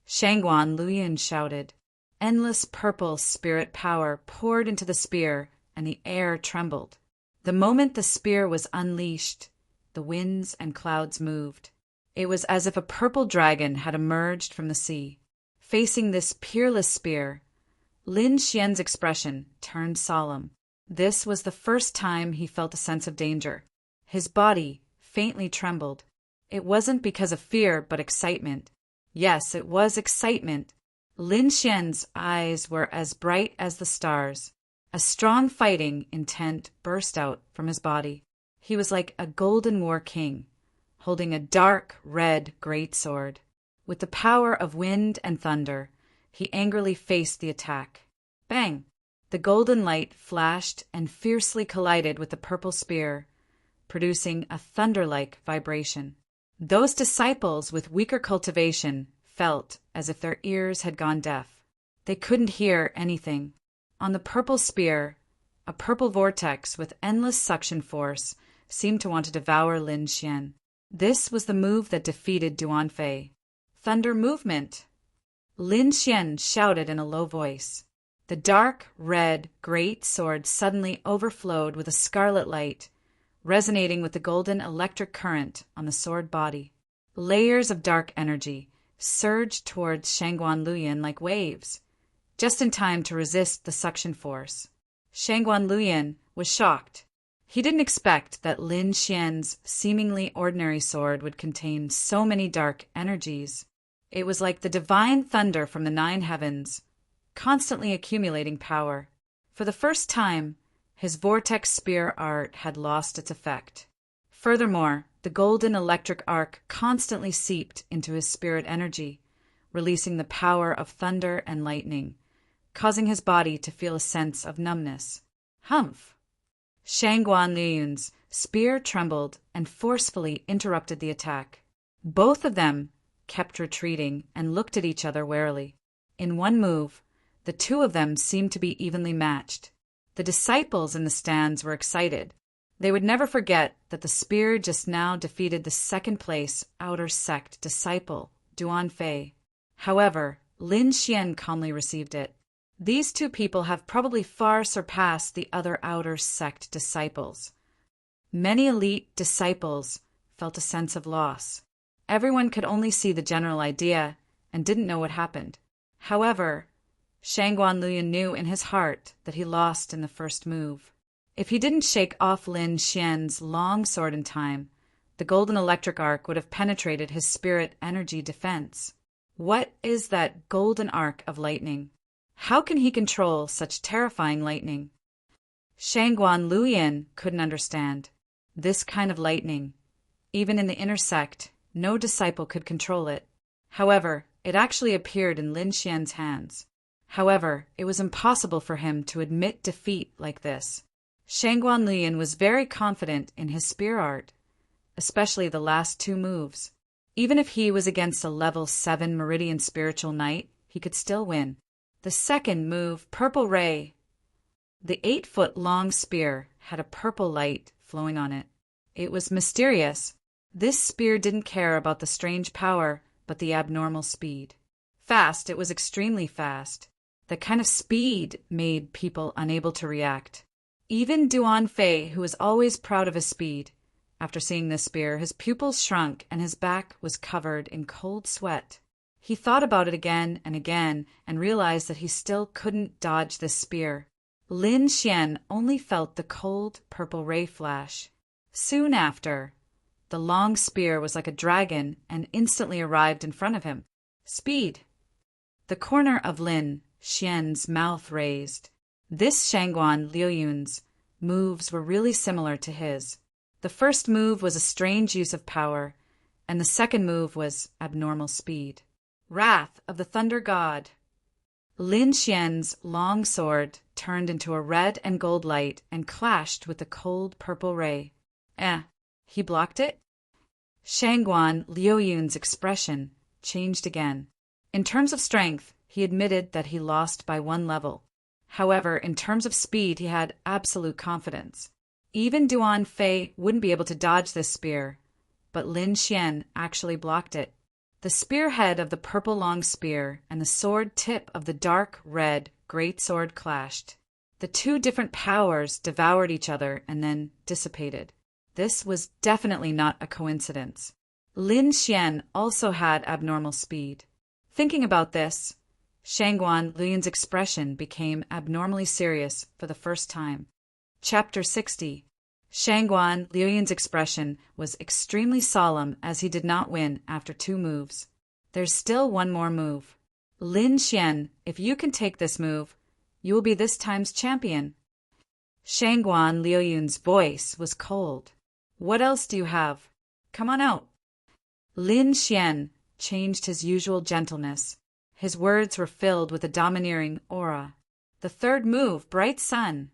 Shangguan Luyin shouted. Endless purple spirit power poured into the spear, and the air trembled. The moment the spear was unleashed, the winds and clouds moved. It was as if a purple dragon had emerged from the sea. Facing this peerless spear, Lin Xian's expression turned solemn. This was the first time he felt a sense of danger. His body faintly trembled. It wasn't because of fear, but excitement. Yes, it was excitement. Lin Xian's eyes were as bright as the stars. A strong fighting intent burst out from his body. He was like a golden war king, holding a dark red greatsword. With the power of wind and thunder, he angrily faced the attack. Bang! The golden light flashed and fiercely collided with the purple spear, producing a thunder-like vibration. Those disciples with weaker cultivation felt as if their ears had gone deaf. They couldn't hear anything. On the purple spear, a purple vortex with endless suction force seemed to want to devour Lin Xian. This was the move that defeated Duanfei. Thunder movement! Lin Xian shouted in a low voice. The dark, red, great sword suddenly overflowed with a scarlet light, resonating with the golden electric current on the sword body. Layers of dark energy surged towards Shangguan Luyin like waves, just in time to resist the suction force. Shangguan Luyin was shocked. He didn't expect that Lin Xian's seemingly ordinary sword would contain so many dark energies. It was like the divine thunder from the 9 heavens, constantly accumulating power. For the first time, his vortex spear art had lost its effect. Furthermore, the golden electric arc constantly seeped into his spirit energy, releasing the power of thunder and lightning, causing his body to feel a sense of numbness. Humph! Shangguan Liyun's spear trembled and forcefully interrupted the attack. Both of them kept retreating and looked at each other warily. In one move, the two of them seemed to be evenly matched. The disciples in the stands were excited. They would never forget that the spear just now defeated the second-place outer sect disciple, Duanfei. However, Lin Xian calmly received it. These two people have probably far surpassed the other outer sect disciples. Many elite disciples felt a sense of loss. Everyone could only see the general idea and didn't know what happened. However, Shangguan Luyin knew in his heart that he lost in the first move. If he didn't shake off Lin Xian's long sword in time, the golden electric arc would have penetrated his spirit energy defense. What is that golden arc of lightning? How can he control such terrifying lightning? Shangguan Luyin couldn't understand. This kind of lightning, even in the inner sect, no disciple could control it. However, it actually appeared in Lin Xian's hands. However, it was impossible for him to admit defeat like this. Shangguan Luyin was very confident in his spear art, especially the last 2 moves. Even if he was against a level 7 Meridian Spiritual Knight, he could still win. The second move, Purple Ray. The 8-foot-long spear had a purple light flowing on it. It was mysterious. This spear didn't care about the strange power, but the abnormal speed. Fast, it was extremely fast. The kind of speed made people unable to react. Even Duanfei, who was always proud of his speed, after seeing this spear, his pupils shrunk and his back was covered in cold sweat. He thought about it again and realized that he still couldn't dodge this spear. Lin Xian only felt the cold purple ray flash. Soon after, the long spear was like a dragon and instantly arrived in front of him. Speed! The corner of Lin Xian's mouth raised. This Shangguan Liuyun's moves were really similar to his. The first move was a strange use of power, and the second move was abnormal speed. Wrath of the Thunder God. Lin Xian's long sword turned into a red and gold light and clashed with the cold purple ray. He blocked it? Shangguan Liuyun's expression changed again. In terms of strength, he admitted that he lost by 1 level. However, in terms of speed, he had absolute confidence. Even Duanfei wouldn't be able to dodge this spear, but Lin Xian actually blocked it. The spearhead of the purple long spear and the sword tip of the dark red great sword clashed. The two different powers devoured each other and then dissipated. This was definitely not a coincidence. Lin Xian also had abnormal speed. Thinking about this, Shangguan Luyun's expression became abnormally serious for the first time. Chapter 60. Shangguan Luyun's expression was extremely solemn as he did not win after 2 moves. There's still one more move. Lin Xian, if you can take this move, you will be this time's champion. Shangguan Luyun's voice was cold. What else do you have? Come on out. Lin Xian changed his usual gentleness. His words were filled with a domineering aura. The third move, Bright Sun.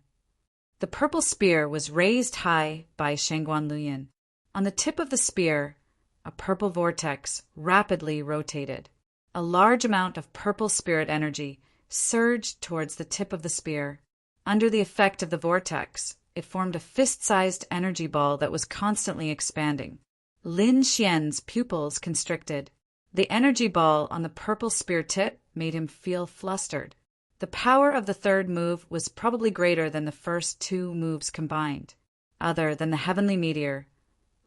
The purple spear was raised high by Shangguan Luyun. On the tip of the spear, a purple vortex rapidly rotated. A large amount of purple spirit energy surged towards the tip of the spear. Under the effect of the vortex, it formed a fist-sized energy ball that was constantly expanding. Lin Xian's pupils constricted. The energy ball on the purple spear tip made him feel flustered. The power of the third move was probably greater than the first 2 moves combined. Other than the heavenly meteor,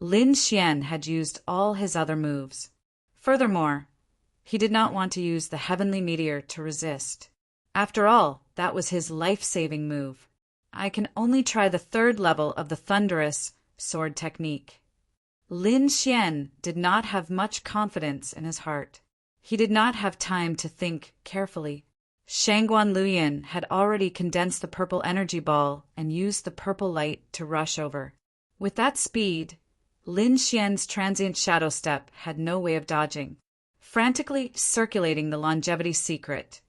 Lin Xian had used all his other moves. Furthermore, he did not want to use the heavenly meteor to resist. After all, that was his life-saving move. I can only try the 3rd level of the thunderous sword technique. Lin Xian did not have much confidence in his heart. He did not have time to think carefully. Shangguan Luyun had already condensed the purple energy ball and used the purple light to rush over. With that speed, Lin Xian's transient shadow step had no way of dodging. Frantically circulating the longevity secret,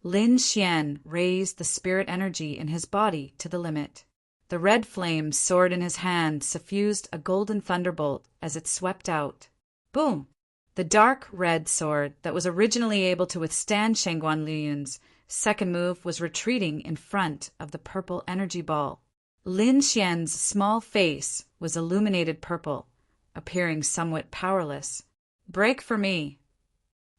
Lin Xian raised the spirit energy in his body to the limit. The red flame sword in his hand suffused a golden thunderbolt as it swept out. Boom! The dark red sword that was originally able to withstand Shangguan Luyun's second move was retreating in front of the purple energy ball. Lin Xian's small face was illuminated purple, appearing somewhat powerless. Break for me.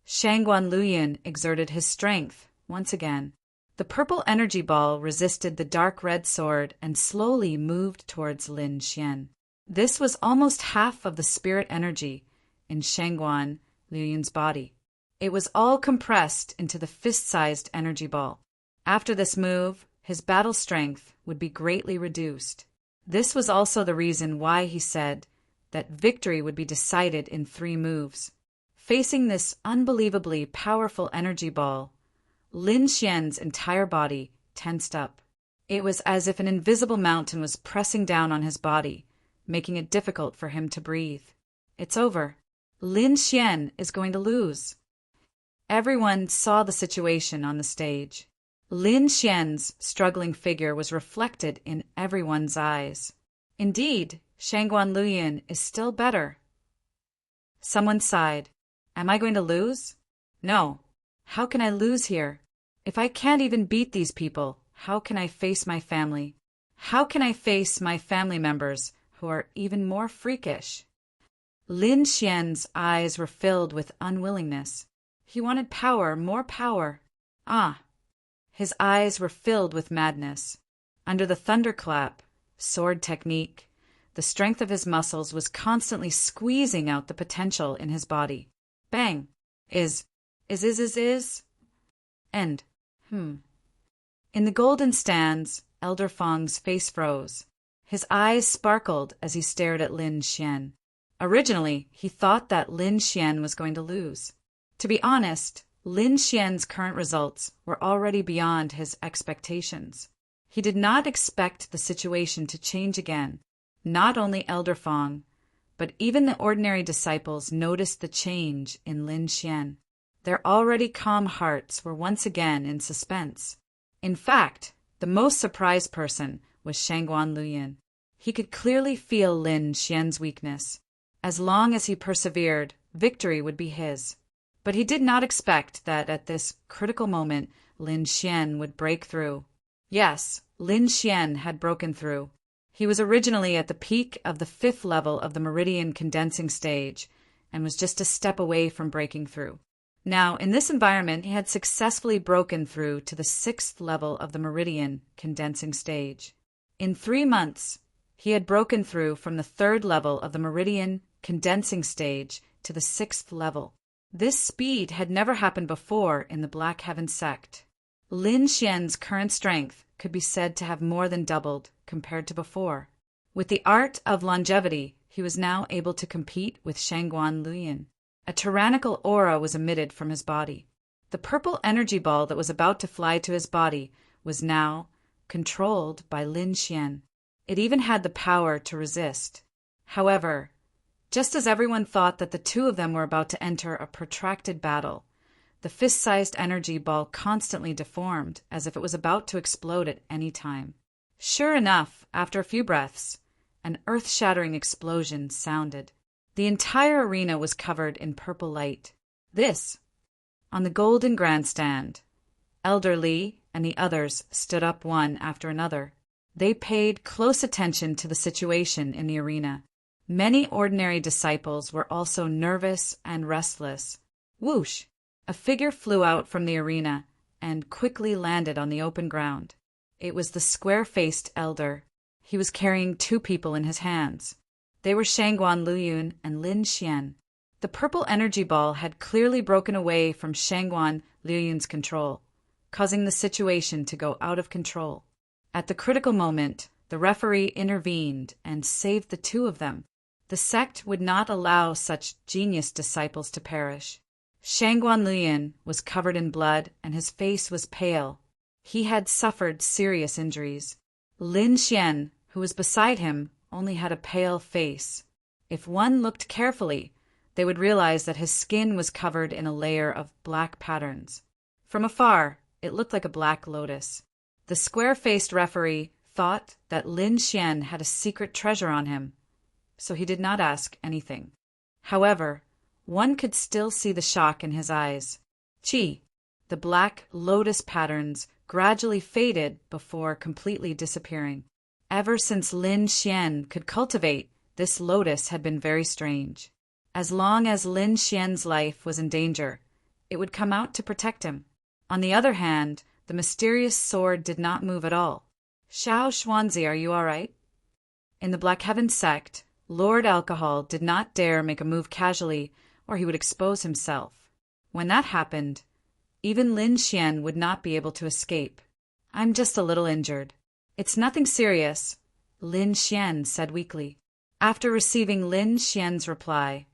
Shangguan Luyun exerted his strength once again. The purple energy ball resisted the dark red sword and slowly moved towards Lin Xian. This was almost half of the spirit energy in Shangguan Luyun's body. It was all compressed into the fist-sized energy ball. After this move, his battle strength would be greatly reduced. This was also the reason why he said that victory would be decided in 3 moves. Facing this unbelievably powerful energy ball, Lin Xian's entire body tensed up. It was as if an invisible mountain was pressing down on his body, making it difficult for him to breathe. It's over. Lin Xian is going to lose. Everyone saw the situation on the stage. Lin Xian's struggling figure was reflected in everyone's eyes. Indeed, Shangguan Luyun is still better. Someone sighed. Am I going to lose? No. How can I lose here? If I can't even beat these people, how can I face my family? How can I face my family members who are even more freakish? Lin Xian's eyes were filled with unwillingness. He wanted power, more power. His eyes were filled with madness. Under the thunderclap, sword technique, the strength of his muscles was constantly squeezing out the potential in his body. Bang! End. In the golden stands, Elder Feng's face froze. His eyes sparkled as he stared at Lin Xian. Originally, he thought that Lin Xian was going to lose. To be honest, Lin Xian's current results were already beyond his expectations. He did not expect the situation to change again. Not only Elder Feng, but even the ordinary disciples noticed the change in Lin Xian. Their already calm hearts were once again in suspense. In fact, the most surprised person was Shangguan Luyun. He could clearly feel Lin Xian's weakness. As long as he persevered, victory would be his. But he did not expect that at this critical moment Lin Xian would break through. Yes, Lin Xian had broken through. He was originally at the peak of the 5th level of the meridian condensing stage, and was just a step away from breaking through. Now, in this environment, he had successfully broken through to the 6th level of the meridian condensing stage. In 3 months, he had broken through from the 3rd level of the meridian condensing stage to the 6th level. This speed had never happened before in the Black Heaven sect. Lin Xian's current strength could be said to have more than doubled compared to before. With the art of longevity, he was now able to compete with Shangguan Luyin. A tyrannical aura was emitted from his body. The purple energy ball that was about to fly to his body was now controlled by Lin Xian. It even had the power to resist. However, just as everyone thought that the two of them were about to enter a protracted battle, the fist-sized energy ball constantly deformed as if it was about to explode at any time. Sure enough, after a few breaths, an earth-shattering explosion sounded. The entire arena was covered in purple light. On the golden grandstand, Elder Li and the others stood up one after another. They paid close attention to the situation in the arena. Many ordinary disciples were also nervous and restless. Whoosh! A figure flew out from the arena and quickly landed on the open ground. It was the square-faced elder. He was carrying 2 people in his hands. They were Shangguan Luyun and Lin Xian. The purple energy ball had clearly broken away from Shangguan Luyun's control, causing the situation to go out of control. At the critical moment, the referee intervened and saved the 2 of them. The sect would not allow such genius disciples to perish. Shangguan Luyun was covered in blood and his face was pale. He had suffered serious injuries. Lin Xian, who was beside him, only had a pale face. If one looked carefully, they would realize that his skin was covered in a layer of black patterns. From afar, it looked like a black lotus. The square-faced referee thought that Lin Xian had a secret treasure on him, so he did not ask anything. However, one could still see the shock in his eyes. The black lotus patterns gradually faded before completely disappearing. Ever since Lin Xian could cultivate, this lotus had been very strange. As long as Lin Xian's life was in danger, it would come out to protect him. On the other hand, the mysterious sword did not move at all. Xiao Xuanzi, are you all right? In the Black Heaven sect, Lord Alcohol did not dare make a move casually, or he would expose himself. When that happened, even Lin Xian would not be able to escape. I'm just a little injured. It's nothing serious, Lin Xian said weakly. After receiving Lin Xian's reply,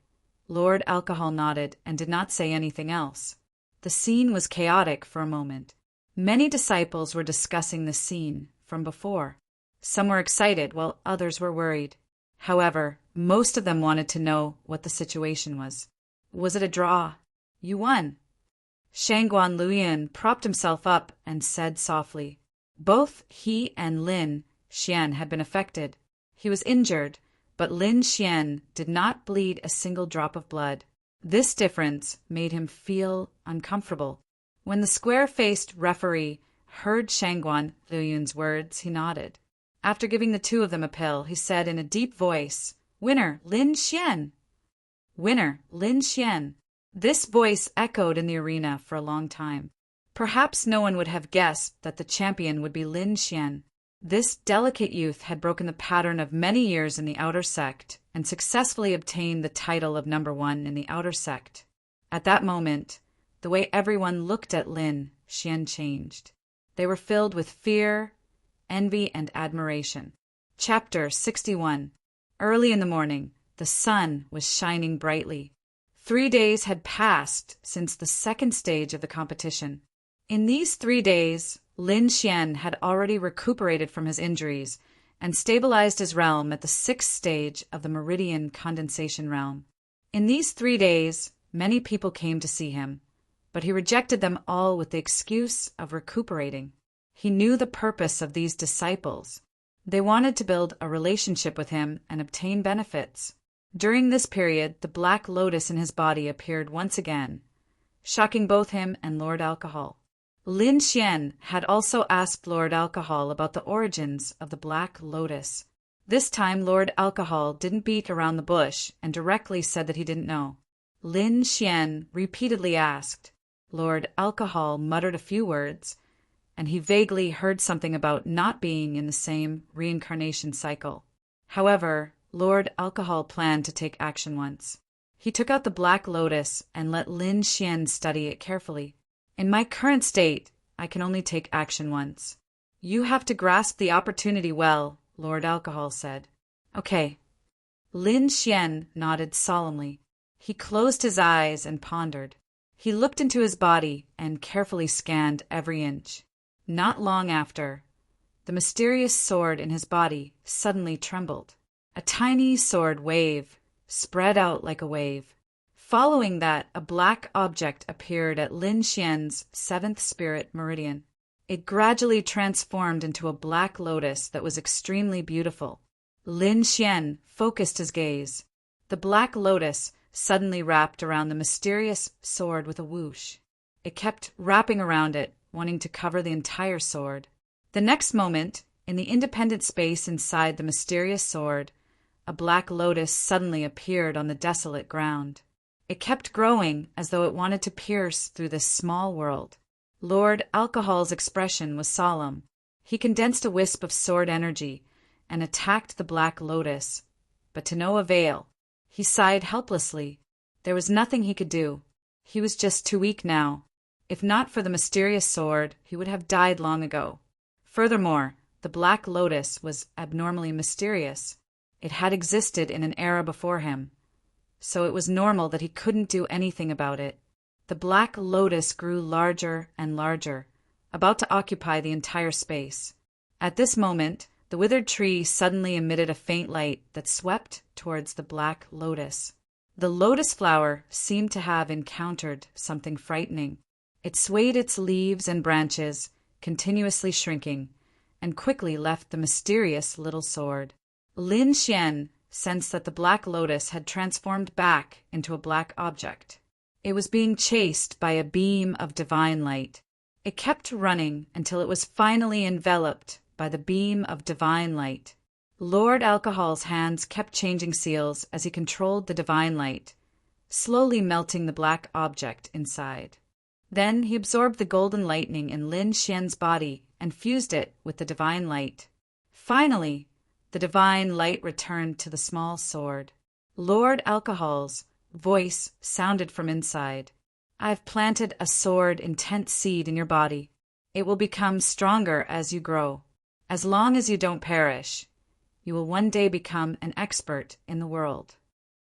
Lord Alcohol nodded and did not say anything else. The scene was chaotic for a moment. Many disciples were discussing the scene from before. Some were excited while others were worried. However, most of them wanted to know what the situation was. Was it a draw? You won. Shangguan Luyin propped himself up and said softly. Both he and Lin Xian had been affected. He was injured, but Lin Xian did not bleed a single drop of blood. This difference made him feel uncomfortable. When the square-faced referee heard Shangguan Luyun's words, he nodded. After giving the 2 of them a pill, he said in a deep voice, "Winner, Lin Xian!" Winner, Lin Xian. This voice echoed in the arena for a long time. Perhaps no one would have guessed that the champion would be Lin Xian. This delicate youth had broken the pattern of many years in the outer sect and successfully obtained the title of number 1 in the outer sect. At that moment, the way everyone looked at Lin Xian changed. They were filled with fear, envy, and admiration. Chapter 61. Early in the morning, the sun was shining brightly. 3 days had passed since the 2nd stage of the competition. In these 3 days, Lin Xian had already recuperated from his injuries and stabilized his realm at the 6th stage of the meridian condensation realm. In these 3 days, many people came to see him, but he rejected them all with the excuse of recuperating. He knew the purpose of these disciples. They wanted to build a relationship with him and obtain benefits. During this period, the black lotus in his body appeared once again, shocking both him and Lord Alcohol. Lin Xian had also asked Lord Alcohol about the origins of the black lotus. This time Lord Alcohol didn't beat around the bush and directly said that he didn't know. Lin Xian repeatedly asked. Lord Alcohol muttered a few words, and he vaguely heard something about not being in the same reincarnation cycle. However, Lord Alcohol planned to take action once. He took out the Black Lotus and let Lin Xian study it carefully. In my current state, I can only take action once. You have to grasp the opportunity well, Lord Alcohol said. Okay. Lin Xian nodded solemnly. He closed his eyes and pondered. He looked into his body and carefully scanned every inch. Not long after, the mysterious sword in his body suddenly trembled. A tiny sword wave spread out like a wave. Following that, a black object appeared at Lin Xian's seventh spirit meridian. It gradually transformed into a black lotus that was extremely beautiful. Lin Xian focused his gaze. The black lotus suddenly wrapped around the mysterious sword with a whoosh. It kept wrapping around it, wanting to cover the entire sword. The next moment, in the independent space inside the mysterious sword, a black lotus suddenly appeared on the desolate ground. It kept growing as though it wanted to pierce through this small world. Lord Alcohol's expression was solemn. He condensed a wisp of sword energy and attacked the black lotus, but to no avail. He sighed helplessly. There was nothing he could do. He was just too weak now. If not for the mysterious sword, he would have died long ago. Furthermore, the black lotus was abnormally mysterious. It had existed in an era before him, so it was normal that he couldn't do anything about it. The black lotus grew larger and larger, about to occupy the entire space. At this moment, the withered tree suddenly emitted a faint light that swept towards the black lotus. The lotus flower seemed to have encountered something frightening. It swayed its leaves and branches, continuously shrinking, and quickly left the mysterious little sword. Lin Xian sensed that the black lotus had transformed back into a black object. It was being chased by a beam of divine light. It kept running until it was finally enveloped by the beam of divine light. Lord Alcohol's hands kept changing seals as he controlled the divine light, slowly melting the black object inside. Then he absorbed the golden lightning in Lin Xian's body and fused it with the divine light. Finally, the divine light returned to the small sword. Lord Alcohol's voice sounded from inside. I've planted a sword intent seed in your body. It will become stronger as you grow. As long as you don't perish, you will one day become an expert in the world.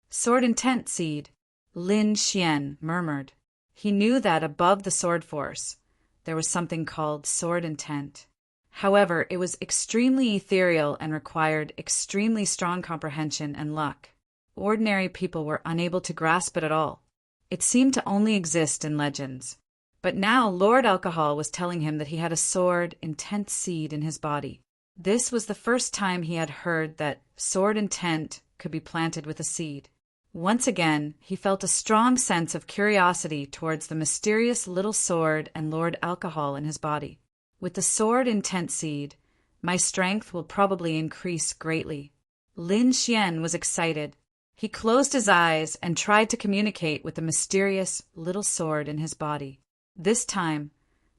Sword intent seed, Lin Xian murmured. He knew that above the sword force, there was something called sword intent. However, it was extremely ethereal and required extremely strong comprehension and luck. Ordinary people were unable to grasp it at all. It seemed to only exist in legends. But now Lord Alcohol was telling him that he had a sword intent seed in his body. This was the first time he had heard that sword intent could be planted with a seed. Once again, he felt a strong sense of curiosity towards the mysterious little sword and Lord Alcohol in his body. With the sword intent seed, my strength will probably increase greatly. Lin Xian was excited. He closed his eyes and tried to communicate with the mysterious little sword in his body. This time,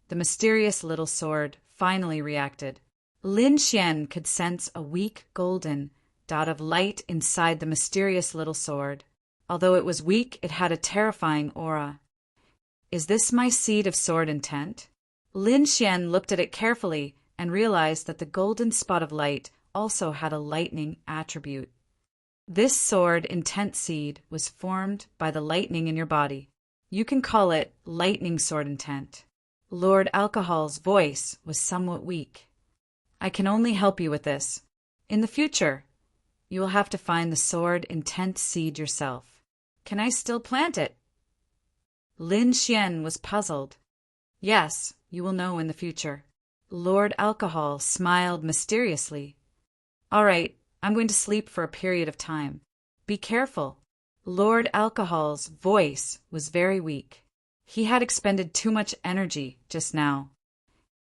the mysterious little sword finally reacted. Lin Xian could sense a weak golden dot of light inside the mysterious little sword. Although it was weak, it had a terrifying aura. Is this my seed of sword intent? Lin Xian looked at it carefully and realized that the golden spot of light also had a lightning attribute. This sword intent seed was formed by the lightning in your body. You can call it lightning sword intent. Lord Alcohol's voice was somewhat weak. I can only help you with this. In the future, you will have to find the sword intent seed yourself. Can I still plant it? Lin Xian was puzzled. Yes, you will know in the future. Lord Alcohol smiled mysteriously. All right, I'm going to sleep for a period of time. Be careful. Lord Alcohol's voice was very weak. He had expended too much energy just now.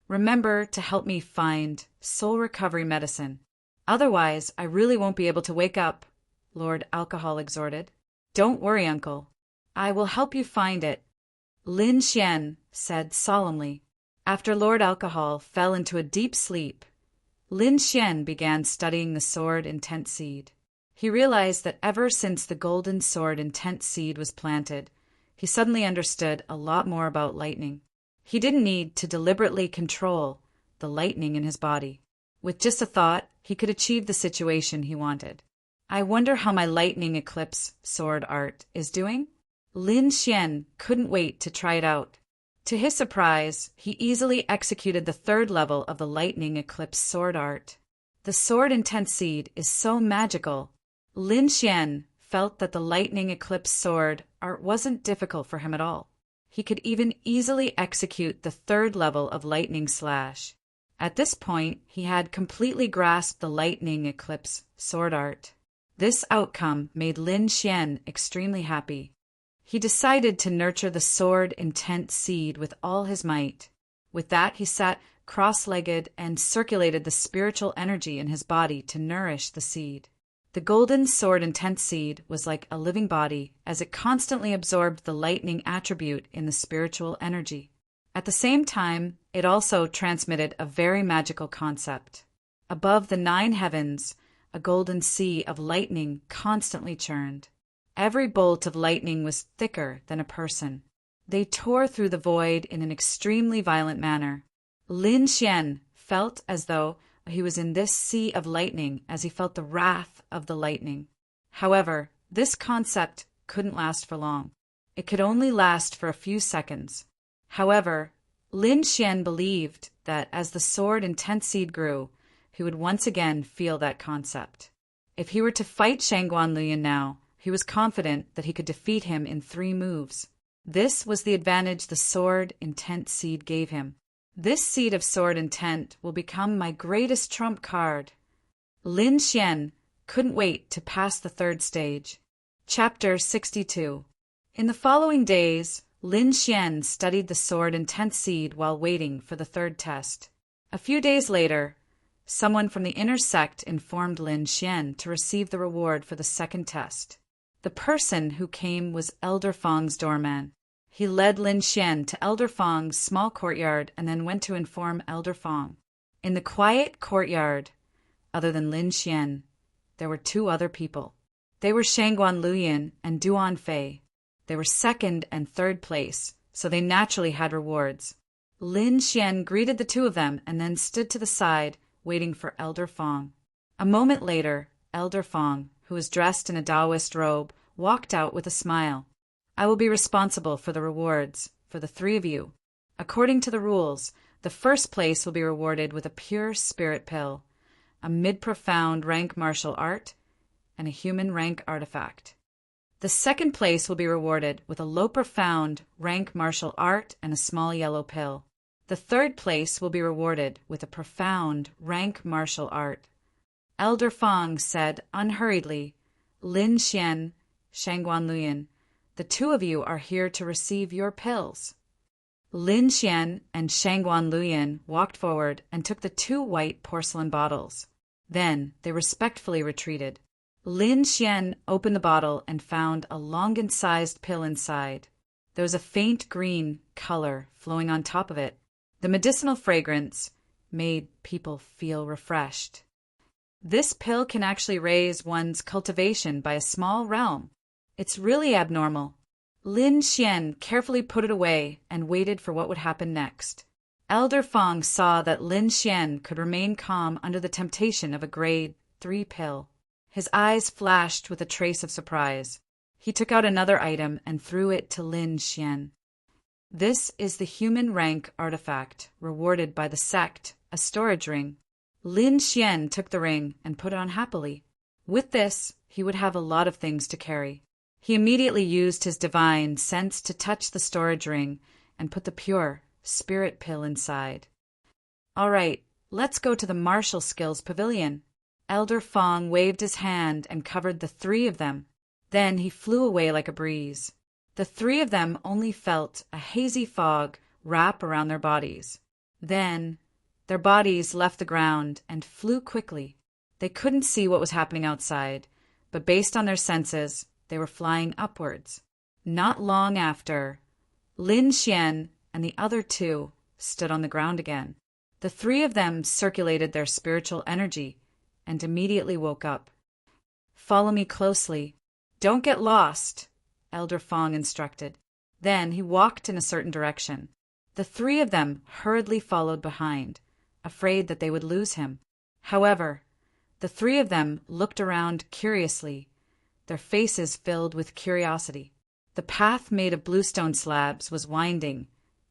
Remember to help me find soul recovery medicine. Otherwise, I really won't be able to wake up, Lord Alcohol exhorted. Don't worry, Uncle. I will help you find it, Lin Xian said solemnly. After Lord Alcohol fell into a deep sleep, Lin Xian began studying the sword intent seed. He realized that ever since the golden sword intent seed was planted, he suddenly understood a lot more about lightning. He didn't need to deliberately control the lightning in his body. With just a thought, he could achieve the situation he wanted. I wonder how my lightning eclipse sword art is doing? Lin Xian couldn't wait to try it out. To his surprise, he easily executed the third level of the lightning eclipse sword art. The sword intent seed is so magical. Lin Xian felt that the lightning eclipse sword art wasn't difficult for him at all. He could even easily execute the third level of lightning slash. At this point, he had completely grasped the lightning eclipse sword art. This outcome made Lin Xian extremely happy. He decided to nurture the sword intent seed with all his might. With that, he sat cross-legged and circulated the spiritual energy in his body to nourish the seed. The golden sword intent seed was like a living body, as it constantly absorbed the lightning attribute in the spiritual energy. At the same time, it also transmitted a very magical concept. Above the 9 heavens, a golden sea of lightning constantly churned. Every bolt of lightning was thicker than a person. They tore through the void in an extremely violent manner. Lin Xian felt as though he was in this sea of lightning as he felt the wrath of the lightning. However, this concept couldn't last for long. It could only last for a few seconds. However, Lin Xian believed that as the sword intent seed grew, he would once again feel that concept. If he were to fight Shangguan Luyan now, he was confident that he could defeat him in 3 moves. This was the advantage the sword intent seed gave him. This seed of sword intent will become my greatest trump card. Lin Xian couldn't wait to pass the 3rd stage. Chapter 62. In the following days, Lin Xian studied the sword intent seed while waiting for the 3rd test. A few days later, someone from the inner sect informed Lin Xian to receive the reward for the 2nd test. The person who came was Elder Fang's doorman. He led Lin Xian to Elder Fang's small courtyard and then went to inform Elder Fang. In the quiet courtyard, other than Lin Xian, there were 2 other people. They were Shangguan Luyan and Duan Fei. They were 2nd and 3rd place, so they naturally had rewards. Lin Xian greeted the 2 of them and then stood to the side, waiting for Elder Fang. A moment later, Elder Fang, who was dressed in a Taoist robe, walked out with a smile. I will be responsible for the rewards, for the 3 of you. According to the rules, the 1st place will be rewarded with a pure spirit pill, a mid-profound rank martial art, and a human rank artifact. The 2nd place will be rewarded with a low-profound rank martial art and a small yellow pill. The 3rd place will be rewarded with a profound rank martial art. Elder Fang said unhurriedly, Lin Xian, Shangguan Luyan, the 2 of you are here to receive your pills. Lin Xian and Shangguan Luyan walked forward and took the 2 white porcelain bottles. Then they respectfully retreated. Lin Xian opened the bottle and found a longan-sized pill inside. There was a faint green color flowing on top of it. The medicinal fragrance made people feel refreshed. This pill can actually raise one's cultivation by a small realm. It's really abnormal. Lin Xian carefully put it away and waited for what would happen next. Elder Fang saw that Lin Xian could remain calm under the temptation of a grade 3 pill. His eyes flashed with a trace of surprise. He took out another item and threw it to Lin Xian. This is the human rank artifact, rewarded by the sect, a storage ring. Lin Xian took the ring and put it on happily. With this, he would have a lot of things to carry. He immediately used his divine sense to touch the storage ring and put the pure spirit pill inside. All right, let's go to the martial skills pavilion. Elder Fang waved his hand and covered the 3 of them. Then he flew away like a breeze. The 3 of them only felt a hazy fog wrap around their bodies. Then their bodies left the ground and flew quickly. They couldn't see what was happening outside, but based on their senses, they were flying upwards. Not long after, Lin Xian and the other two stood on the ground again. The three of them circulated their spiritual energy and immediately woke up. "Follow me closely. Don't get lost," Elder Fong instructed. Then he walked in a certain direction. The three of them hurriedly followed behind, afraid that they would lose him. However, the three of them looked around curiously, their faces filled with curiosity. The path made of bluestone slabs was winding,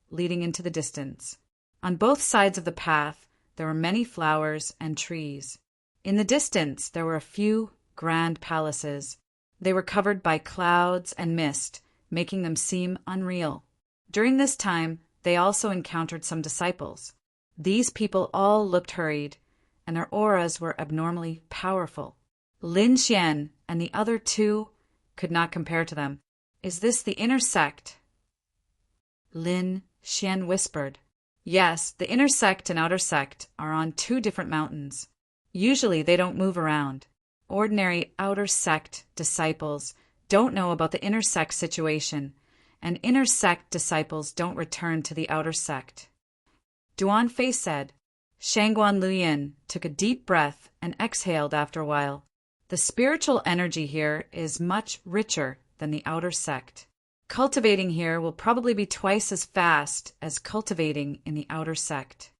leading into the distance. On both sides of the path there were many flowers and trees. In the distance there were a few grand palaces. They were covered by clouds and mist, making them seem unreal. During this time, they also encountered some disciples. These people all looked hurried, and their auras were abnormally powerful. Lin Xian and the other two could not compare to them. "Is this the inner sect?" Lin Xian whispered. "Yes, the inner sect and outer sect are on two different mountains. Usually they don't move around. Ordinary outer sect disciples don't know about the inner sect situation, and inner sect disciples don't return to the outer sect." Duan Fei said. Shangguan Luyin took a deep breath and exhaled after a while. The spiritual energy here is much richer than the outer sect. Cultivating here will probably be twice as fast as cultivating in the outer sect.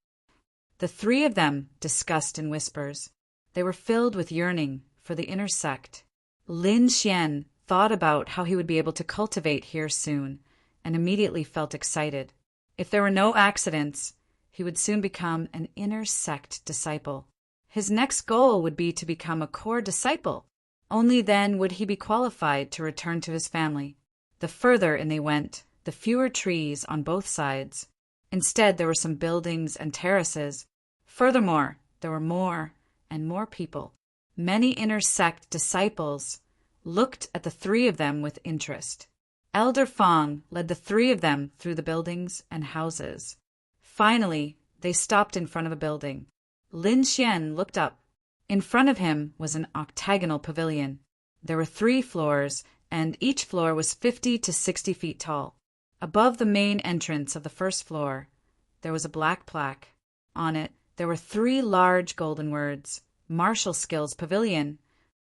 The three of them discussed in whispers. They were filled with yearning for the inner sect. Lin Xian thought about how he would be able to cultivate here soon, and immediately felt excited. If there were no accidents, he would soon become an inner sect disciple. His next goal would be to become a core disciple. Only then would he be qualified to return to his family. The further in they went, the fewer trees on both sides. Instead, there were some buildings and terraces. Furthermore, there were more and more people. Many inner sect disciples looked at the three of them with interest. Elder Fong led the three of them through the buildings and houses. Finally, they stopped in front of a building. Lin Xian looked up. In front of him was an octagonal pavilion. There were 3 floors, and each floor was 50 to 60 feet tall. Above the main entrance of the first floor, there was a black plaque. On it, there were 3 large golden words, "Martial Skills Pavilion."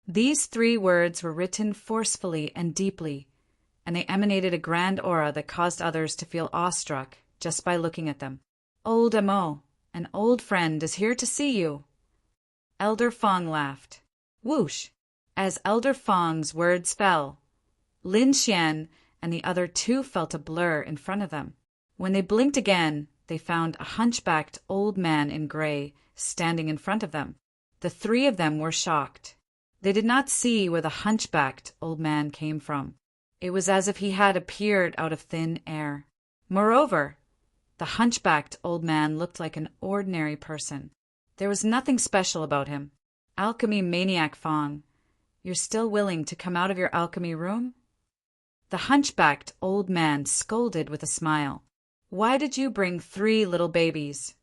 These 3 words were written forcefully and deeply, and they emanated a grand aura that caused others to feel awestruck just by looking at them. "Old Amo, an old friend, is here to see you." Elder Fong laughed. Whoosh! As Elder Fong's words fell, Lin Xian and the other 2 felt a blur in front of them. When they blinked again, they found a hunchbacked old man in gray standing in front of them. The 3 of them were shocked. They did not see where the hunchbacked old man came from. It was as if he had appeared out of thin air. Moreover, the hunchbacked old man looked like an ordinary person. There was nothing special about him. "Alchemy maniac Fong, you're still willing to come out of your alchemy room?" The hunchbacked old man scolded with a smile. "Why did you bring 3 little babies?"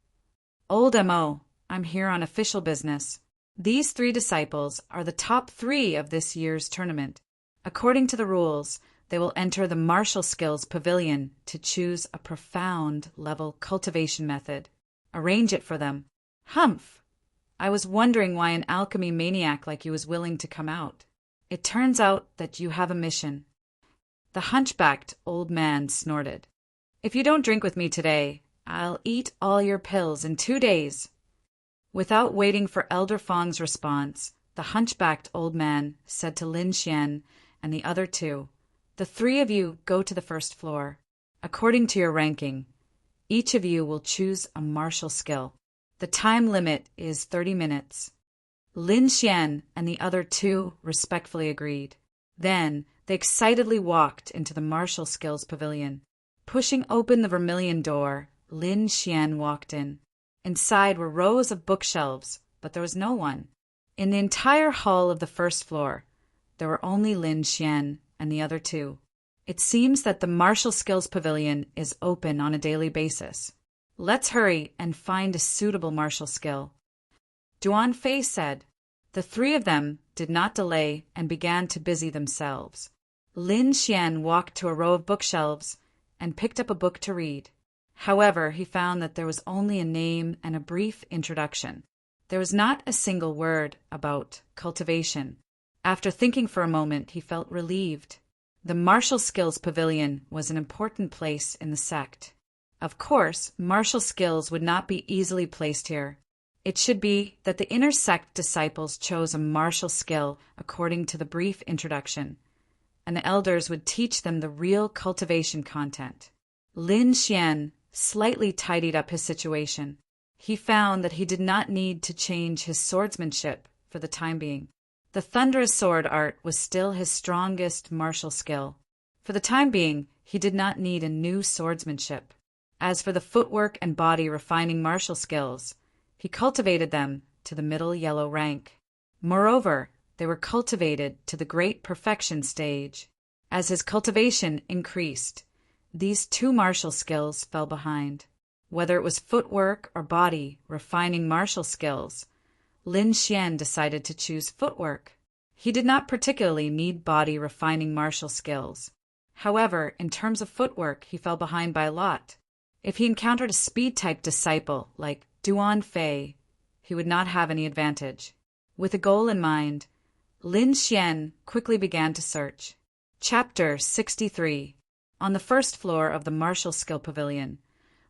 "Old Mo, I'm here on official business. These 3 disciples are the top 3 of this year's tournament. According to the rules, they will enter the Martial Skills Pavilion to choose a profound level cultivation method. Arrange it for them." "Humph! I was wondering why an alchemy maniac like you was willing to come out. It turns out that you have a mission." The hunchbacked old man snorted. "If you don't drink with me today, I'll eat all your pills in 2 days." Without waiting for Elder Fong's response, the hunchbacked old man said to Lin Xian and the other 2, "The 3 of you go to the first floor. According to your ranking, each of you will choose a martial skill. The time limit is 30 minutes. Lin Xian and the other 2 respectfully agreed. Then they excitedly walked into the Martial Skills Pavilion. Pushing open the vermilion door, Lin Xian walked in. Inside were rows of bookshelves, but there was no one. In the entire hall of the first floor, there were only Lin Xian and the other 2. It seems that the Martial Skills Pavilion is open on a daily basis. Let's hurry and find a suitable martial skill." Duan Fei said. The 3 of them did not delay and began to busy themselves. Lin Xian walked to a row of bookshelves and picked up a book to read. However, he found that there was only a name and a brief introduction. There was not a single word about cultivation. After thinking for a moment, he felt relieved. The martial skills pavilion was an important place in the sect. Of course, martial skills would not be easily placed here. It should be that the inner sect disciples chose a martial skill according to the brief introduction, and the elders would teach them the real cultivation content. Lin Xian slightly tidied up his situation. He found that he did not need to change his swordsmanship for the time being. The thunderous sword art was still his strongest martial skill. For the time being, he did not need a new swordsmanship. As for the footwork and body refining martial skills, he cultivated them to the middle yellow rank. Moreover, they were cultivated to the great perfection stage. As his cultivation increased, these two martial skills fell behind. Whether it was footwork or body refining martial skills, Lin Xian decided to choose footwork. He did not particularly need body refining martial skills. However, in terms of footwork, he fell behind by a lot. If he encountered a speed-type disciple like Duan Fei, he would not have any advantage. With a goal in mind, Lin Xian quickly began to search. Chapter 63. On the first floor of the Martial Skill Pavilion,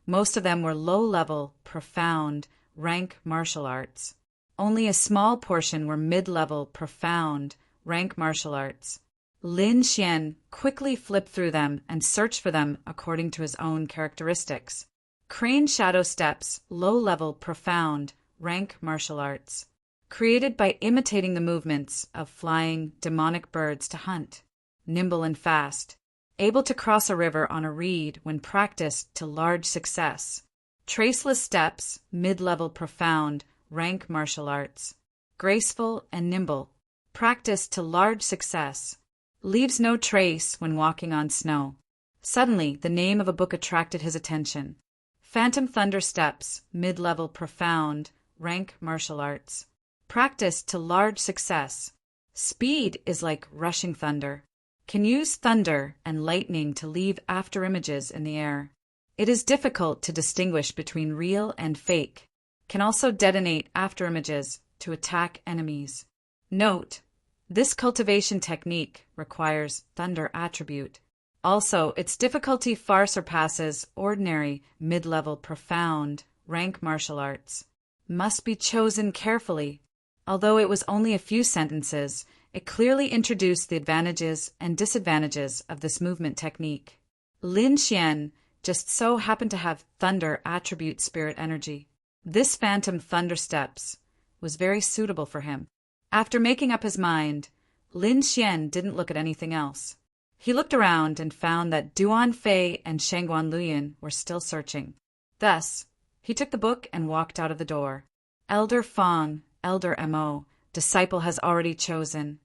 most of them were low-level, profound, rank martial arts. Only a small portion were mid-level, profound, rank martial arts. Lin Xian quickly flipped through them and searched for them according to his own characteristics. Crane Shadow Steps, low-level, profound, rank martial arts. Created by imitating the movements of flying, demonic birds to hunt. Nimble and fast. Able to cross a river on a reed when practiced to large success. Traceless Steps, mid-level, profound, rank martial arts. Graceful and nimble. Practiced to large success. Leaves no trace when walking on snow. Suddenly, the name of a book attracted his attention. Phantom Thunder Steps, mid-level, profound, rank martial arts. Practiced to large success. Speed is like rushing thunder. Can use thunder and lightning to leave afterimages in the air. It is difficult to distinguish between real and fake. Can also detonate afterimages to attack enemies. Note, this cultivation technique requires thunder attribute. Also, its difficulty far surpasses ordinary, mid-level, profound, rank martial arts. Must be chosen carefully. Although it was only a few sentences, it clearly introduced the advantages and disadvantages of this movement technique. Lin Xian just so happened to have thunder attribute spirit energy. This phantom thunder steps was very suitable for him. After making up his mind, Lin Xian didn't look at anything else. He looked around and found that Duan Fei and Shangguan Luyan were still searching. Thus, he took the book and walked out of the door. Elder Fong, Elder Mo, disciple has already chosen.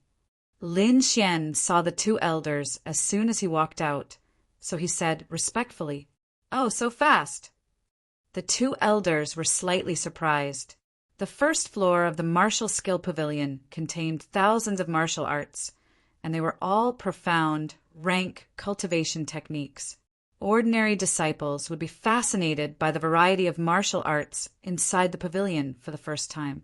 Lin Xian saw the two elders as soon as he walked out, so he said respectfully, "Oh, so fast." The two elders were slightly surprised. The first floor of the Martial Skill Pavilion contained thousands of martial arts, and they were all profound, rank cultivation techniques. Ordinary disciples would be fascinated by the variety of martial arts inside the pavilion for the first time.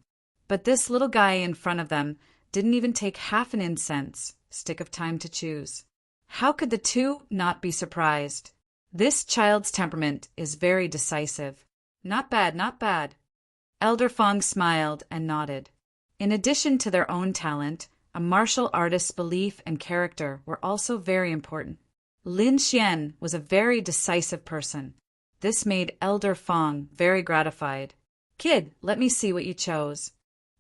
But this little guy in front of them didn't even take half an incense stick of time to choose. How could the two not be surprised? This child's temperament is very decisive. Not bad, not bad. Elder Fong smiled and nodded. In addition to their own talent, a martial artist's belief and character were also very important. Lin Xian was a very decisive person. This made Elder Fong very gratified. "Kid, let me see what you chose."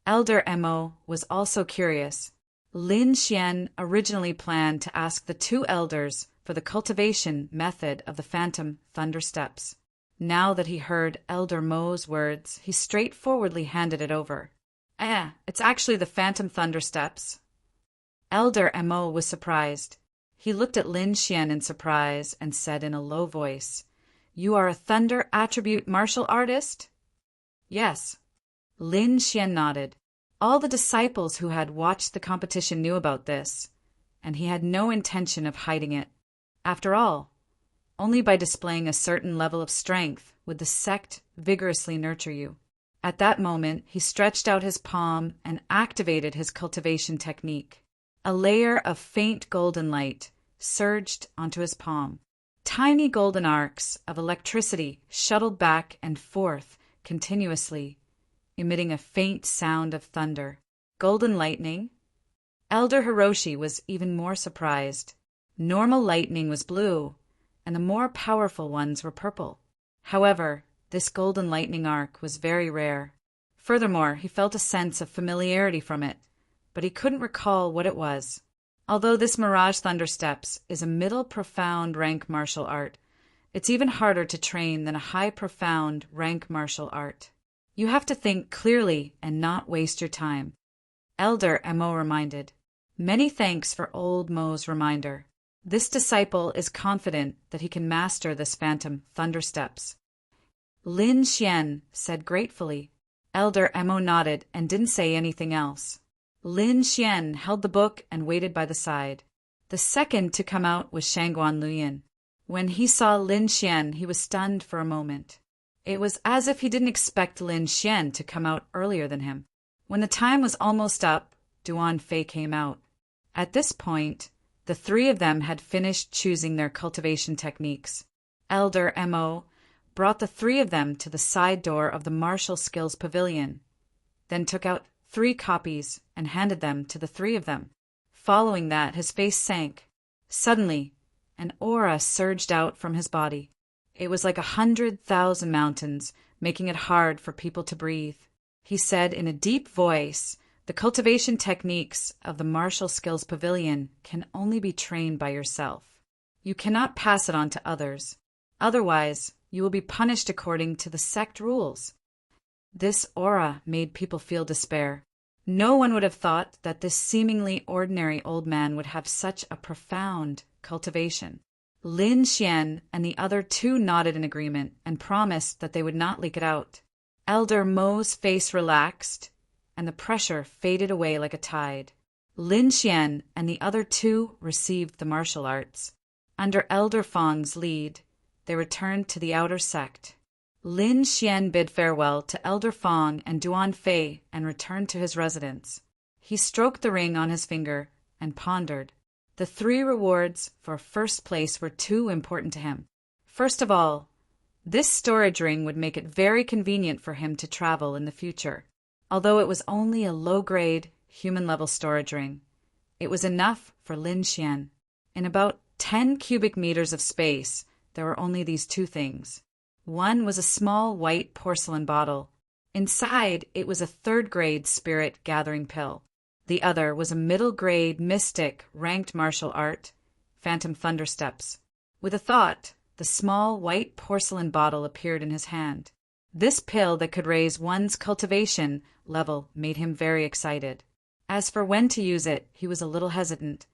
Elder Mo was also curious. Lin Xian originally planned to ask the two elders for the cultivation method of the Phantom Thunder Steps. Now that he heard Elder Mo's words, he straightforwardly handed it over. It's actually the Phantom Thunder Steps." Elder Mo was surprised. He looked at Lin Xian in surprise and said in a low voice, "You are a thunder attribute martial artist?" "Yes." Lin Xian nodded. All the disciples who had watched the competition knew about this, and he had no intention of hiding it. After all, only by displaying a certain level of strength would the sect vigorously nurture you. At that moment, he stretched out his palm and activated his cultivation technique. A layer of faint golden light surged onto his palm. Tiny golden arcs of electricity shuttled back and forth continuously, emitting a faint sound of thunder. Golden lightning? Elder Hiroshi was even more surprised. Normal lightning was blue, and the more powerful ones were purple. However, this golden lightning arc was very rare. Furthermore, he felt a sense of familiarity from it, but he couldn't recall what it was. Although this Mirage Thundersteps is a middle profound rank martial art, it's even harder to train than a high profound rank martial art. You have to think clearly and not waste your time. Elder Mo reminded. Many thanks for old Mo's reminder. This disciple is confident that he can master this phantom Thundersteps. Lin Xian said gratefully. Elder Mo nodded and didn't say anything else. Lin Xian held the book and waited by the side. The second to come out was Shangguan Luyin. When he saw Lin Xian, he was stunned for a moment. It was as if he didn't expect Lin Xian to come out earlier than him. When the time was almost up, Duan Fei came out. At this point, the three of them had finished choosing their cultivation techniques. Elder Mo brought the three of them to the side door of the Martial Skills Pavilion, then took out 3 copies and handed them to the three of them. Following that, his face sank. Suddenly, an aura surged out from his body. It was like 100,000 mountains, making it hard for people to breathe. He said in a deep voice, "The cultivation techniques of the Martial Skills Pavilion can only be trained by yourself. You cannot pass it on to others. Otherwise, you will be punished according to the sect rules." This aura made people feel despair. No one would have thought that this seemingly ordinary old man would have such a profound cultivation. Lin Xian and the other 2 nodded in agreement and promised that they would not leak it out. Elder Mo's face relaxed, and the pressure faded away like a tide. Lin Xian and the other 2 received the martial arts. Under Elder Fang's lead, they returned to the outer sect. Lin Xian bid farewell to Elder Fang and Duan Fei and returned to his residence. He stroked the ring on his finger and pondered. The 3 rewards for first place were too important to him. First of all, this storage ring would make it very convenient for him to travel in the future. Although it was only a low-grade, human-level storage ring, it was enough for Lin Xian. In about 10 cubic meters of space, there were only these 2 things. One was a small white porcelain bottle. Inside, it was a 3rd-grade spirit-gathering pill. The other was a middle-grade mystic ranked martial art, Phantom Thundersteps. With a thought, the small white porcelain bottle appeared in his hand. This pill that could raise one's cultivation level made him very excited. As for when to use it, he was a little hesitant.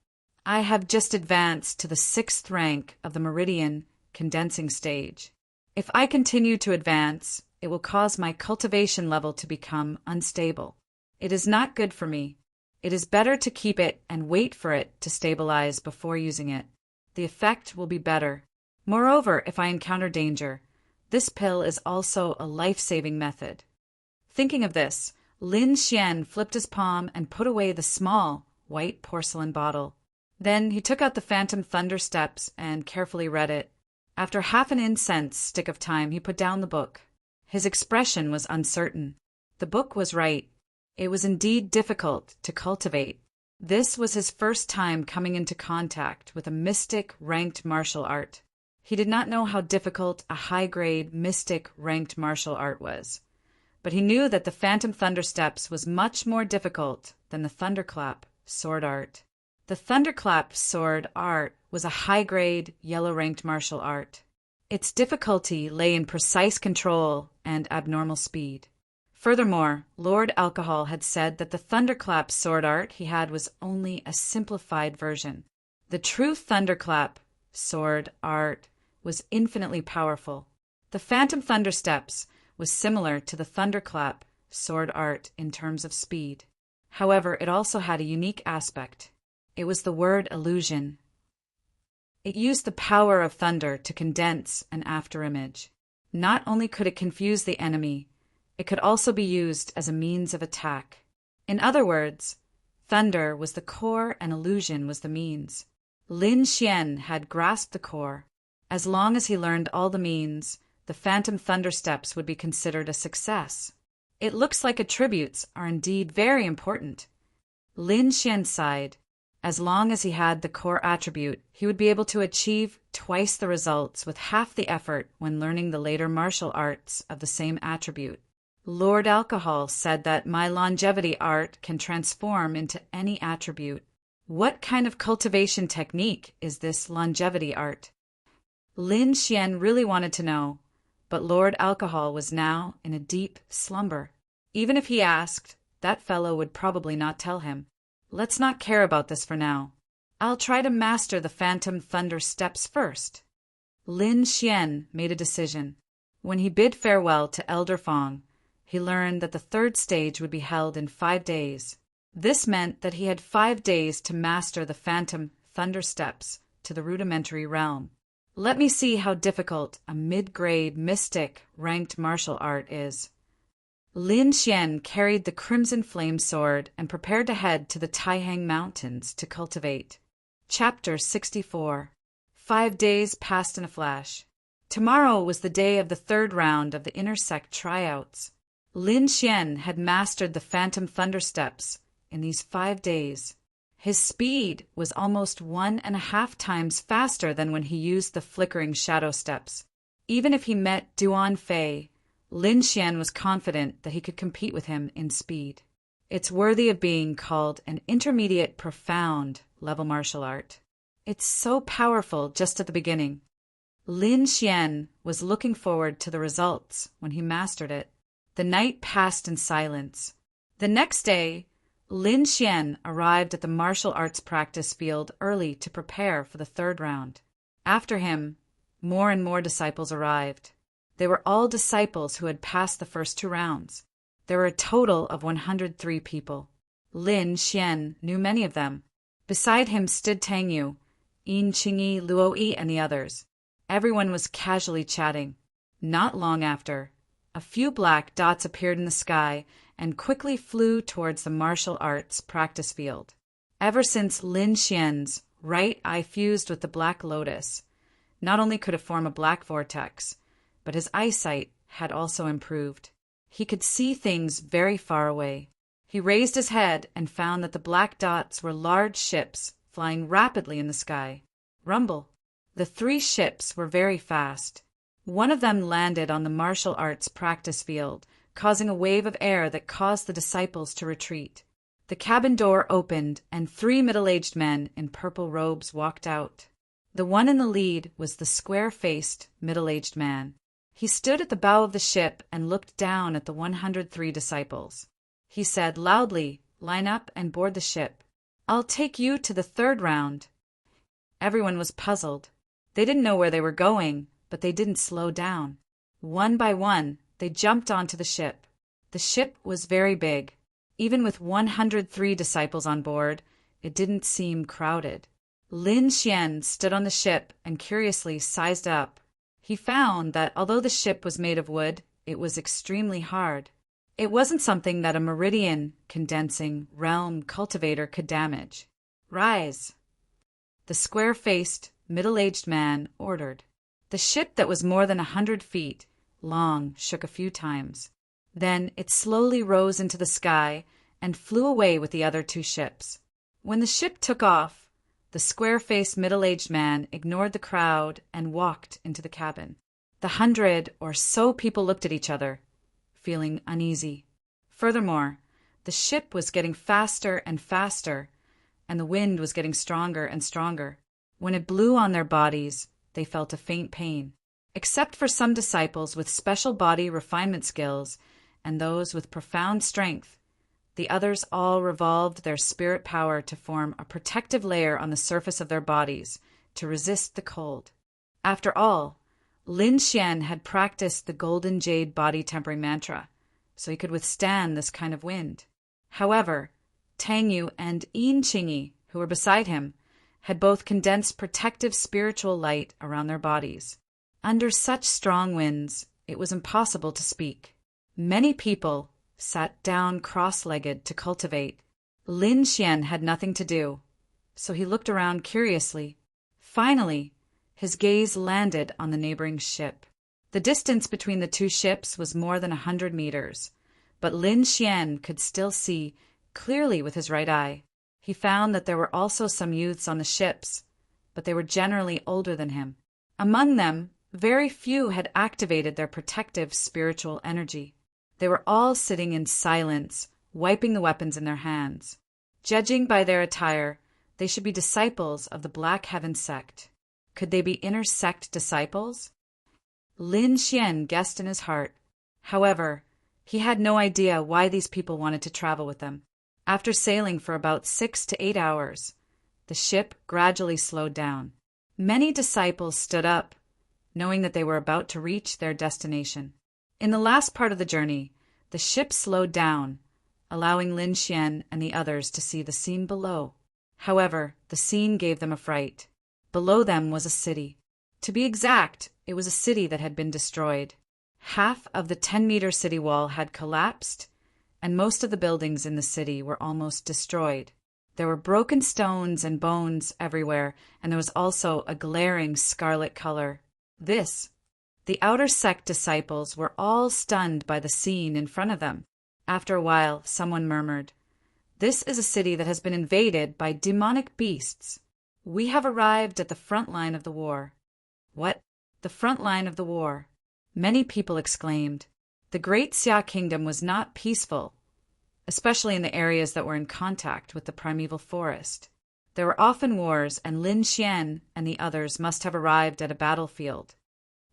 I have just advanced to the 6th rank of the meridian condensing stage. If I continue to advance, it will cause my cultivation level to become unstable. It is not good for me. It is better to keep it and wait for it to stabilize before using it. The effect will be better. Moreover, if I encounter danger, this pill is also a life-saving method. Thinking of this, Lin Xian flipped his palm and put away the small, white porcelain bottle. Then he took out the Phantom Thundersteps and carefully read it. After half an incense stick of time, he put down the book. His expression was uncertain. The book was right. It was indeed difficult to cultivate. This was his first time coming into contact with a mystic ranked martial art. He did not know how difficult a high-grade mystic ranked martial art was, but he knew that the Phantom Thundersteps was much more difficult than the Thunderclap sword art. The Thunderclap sword art was a high-grade, yellow-ranked martial art. Its difficulty lay in precise control and abnormal speed. Furthermore, Lord Alcohol had said that the Thunderclap sword art he had was only a simplified version. The true Thunderclap sword art was infinitely powerful. The Phantom Thundersteps was similar to the Thunderclap sword art in terms of speed. However, it also had a unique aspect. It was the word illusion. It used the power of thunder to condense an afterimage. Not only could it confuse the enemy, it could also be used as a means of attack. In other words, thunder was the core and illusion was the means. Lin Xian had grasped the core. As long as he learned all the means, the phantom thunder steps would be considered a success. It looks like attributes are indeed very important. Lin Xian sighed. As long as he had the core attribute, he would be able to achieve twice the results with half the effort when learning the later martial arts of the same attribute. Lord Alcohol said that my longevity art can transform into any attribute. What kind of cultivation technique is this longevity art? Lin Xian really wanted to know, but Lord Alcohol was now in a deep slumber. Even if he asked, that fellow would probably not tell him. Let's not care about this for now. I'll try to master the phantom thunder steps first. Lin Xian made a decision. When he bid farewell to Elder Fong, he learned that the third stage would be held in 5 days. This meant that he had 5 days to master the phantom thunder steps to the rudimentary realm. Let me see how difficult a mid-grade mystic ranked martial art is. Lin Xian carried the crimson flame sword and prepared to head to the Taihang Mountains to cultivate. Chapter 64. 5 days passed in a flash. Tomorrow was the day of the third round of the intersect tryouts. Lin Xian had mastered the phantom thunder steps in these 5 days. His speed was almost 1.5 times faster than when he used the flickering shadow steps. Even if he met Duan Fei, Lin Xian was confident that he could compete with him in speed. It's worthy of being called an intermediate profound level martial art. It's so powerful just at the beginning. Lin Xian was looking forward to the results when he mastered it. The night passed in silence. The next day, Lin Xian arrived at the martial arts practice field early to prepare for the third round. After him, more and more disciples arrived. They were all disciples who had passed the first 2 rounds. There were a total of 103 people. Lin Xian knew many of them. Beside him stood Tang Yu, Yin Qingyi, Luo Yi, and the others. Everyone was casually chatting. Not long after, a few black dots appeared in the sky and quickly flew towards the martial arts practice field. Ever since Lin Xian's right eye fused with the black lotus, not only could it form a black vortex, but his eyesight had also improved. He could see things very far away. He raised his head and found that the black dots were large ships flying rapidly in the sky. Rumble. The 3 ships were very fast. One of them landed on the martial arts practice field, causing a wave of air that caused the disciples to retreat. The cabin door opened and 3 middle-aged men in purple robes walked out. The one in the lead was the square-faced, middle-aged man. He stood at the bow of the ship and looked down at the 103 disciples. He said loudly, "Line up and board the ship. I'll take you to the third round." Everyone was puzzled. They didn't know where they were going, but they didn't slow down. One by one, they jumped onto the ship. The ship was very big. Even with 103 disciples on board, it didn't seem crowded. Lin Xian stood on the ship and curiously sized up. He found that although the ship was made of wood, it was extremely hard. It wasn't something that a meridian condensing realm cultivator could damage. "Rise," the square-faced, middle-aged man ordered. The ship that was more than 100 feet long shook a few times. Then it slowly rose into the sky and flew away with the other 2 ships. When the ship took off, the square-faced middle-aged man ignored the crowd and walked into the cabin. The 100 or so people looked at each other, feeling uneasy. Furthermore, the ship was getting faster and faster, and the wind was getting stronger and stronger. When it blew on their bodies, they felt a faint pain. Except for some disciples with special body refinement skills and those with profound strength, the others all revolved their spirit power to form a protective layer on the surface of their bodies to resist the cold. After all, Lin Xian had practiced the Golden Jade body tempering mantra, so he could withstand this kind of wind. However, Tang Yu and Yin Qingyi, who were beside him, had both condensed protective spiritual light around their bodies. Under such strong winds, it was impossible to speak. Many people sat down cross-legged to cultivate. Lin Xian had nothing to do, so he looked around curiously. Finally, his gaze landed on the neighboring ship. The distance between the two ships was more than 100 meters, but Lin Xian could still see clearly with his right eye. He found that there were also some youths on the ships, but they were generally older than him. Among them, very few had activated their protective spiritual energy. They were all sitting in silence, wiping the weapons in their hands. Judging by their attire, they should be disciples of the Black Heaven sect. Could they be inner sect disciples? Lin Xian guessed in his heart. However, he had no idea why these people wanted to travel with them. After sailing for about 6 to 8 hours, the ship gradually slowed down. Many disciples stood up, knowing that they were about to reach their destination. In the last part of the journey, the ship slowed down, allowing Lin Xian and the others to see the scene below. However, the scene gave them a fright. Below them was a city. To be exact, it was a city that had been destroyed. Half of the 10-meter city wall had collapsed, and most of the buildings in the city were almost destroyed. There were broken stones and bones everywhere, and there was also a glaring scarlet color. The outer sect disciples were all stunned by the scene in front of them. After a while, someone murmured, "This is a city that has been invaded by demonic beasts. We have arrived at the front line of the war." What? The front line of the war? Many people exclaimed. The Great Xia Kingdom was not peaceful, especially in the areas that were in contact with the primeval forest. There were often wars, and Lin Xian and the others must have arrived at a battlefield.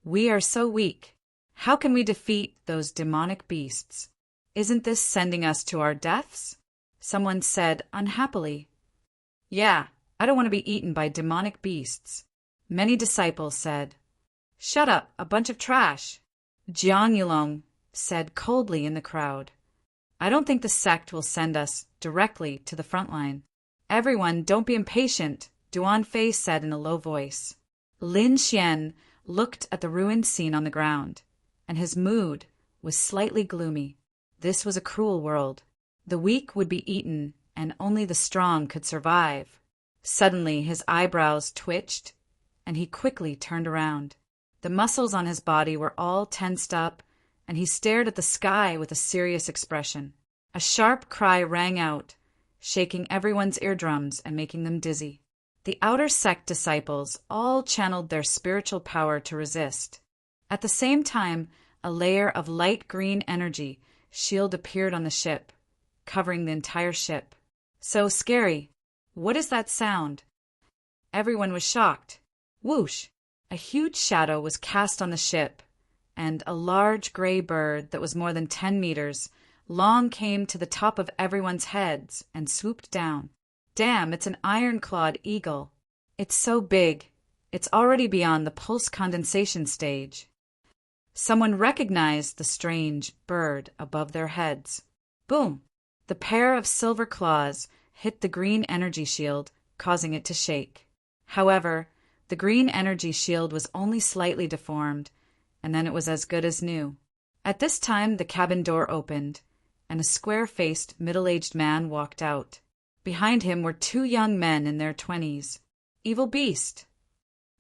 "We are so weak. How can we defeat those demonic beasts? Isn't this sending us to our deaths?" Someone said unhappily. "Yeah, I don't want to be eaten by demonic beasts." Many disciples said, "Shut up, a bunch of trash." Jiang Yulong said coldly in the crowd, "I don't think the sect will send us directly to the front line." "Everyone, don't be impatient," Duan Fei said in a low voice. Lin Xian looked at the ruined scene on the ground, and his mood was slightly gloomy. This was a cruel world. The weak would be eaten, and only the strong could survive. Suddenly his eyebrows twitched, and he quickly turned around. The muscles on his body were all tensed up, and he stared at the sky with a serious expression. A sharp cry rang out, shaking everyone's eardrums and making them dizzy. The outer sect disciples all channeled their spiritual power to resist. At the same time, a layer of light green energy shield appeared on the ship, covering the entire ship. "So scary. What is that sound?" Everyone was shocked. Whoosh! A huge shadow was cast on the ship, and a large gray bird that was more than 10 meters long came to the top of everyone's heads and swooped down. Damn, it's an iron-clawed eagle. It's so big. It's already beyond the pulse condensation stage. Someone recognized the strange bird above their heads. Boom! The pair of silver claws hit the green energy shield, causing it to shake. However, the green energy shield was only slightly deformed, and then it was as good as new. At this time, the cabin door opened, and a square-faced, middle-aged man walked out. Behind him were 2 young men in their 20s. Evil beast!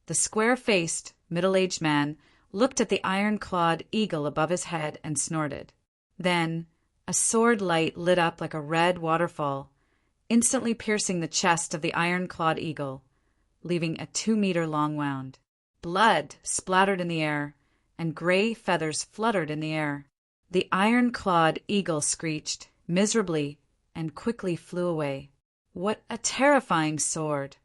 The square-faced, middle-aged man looked at the iron-clawed eagle above his head and snorted. Then, a sword light lit up like a red waterfall, instantly piercing the chest of the iron-clawed eagle, leaving a 2-meter-long wound. Blood splattered in the air, and gray feathers fluttered in the air. The iron-clawed eagle screeched miserably and quickly flew away. What a terrifying sword!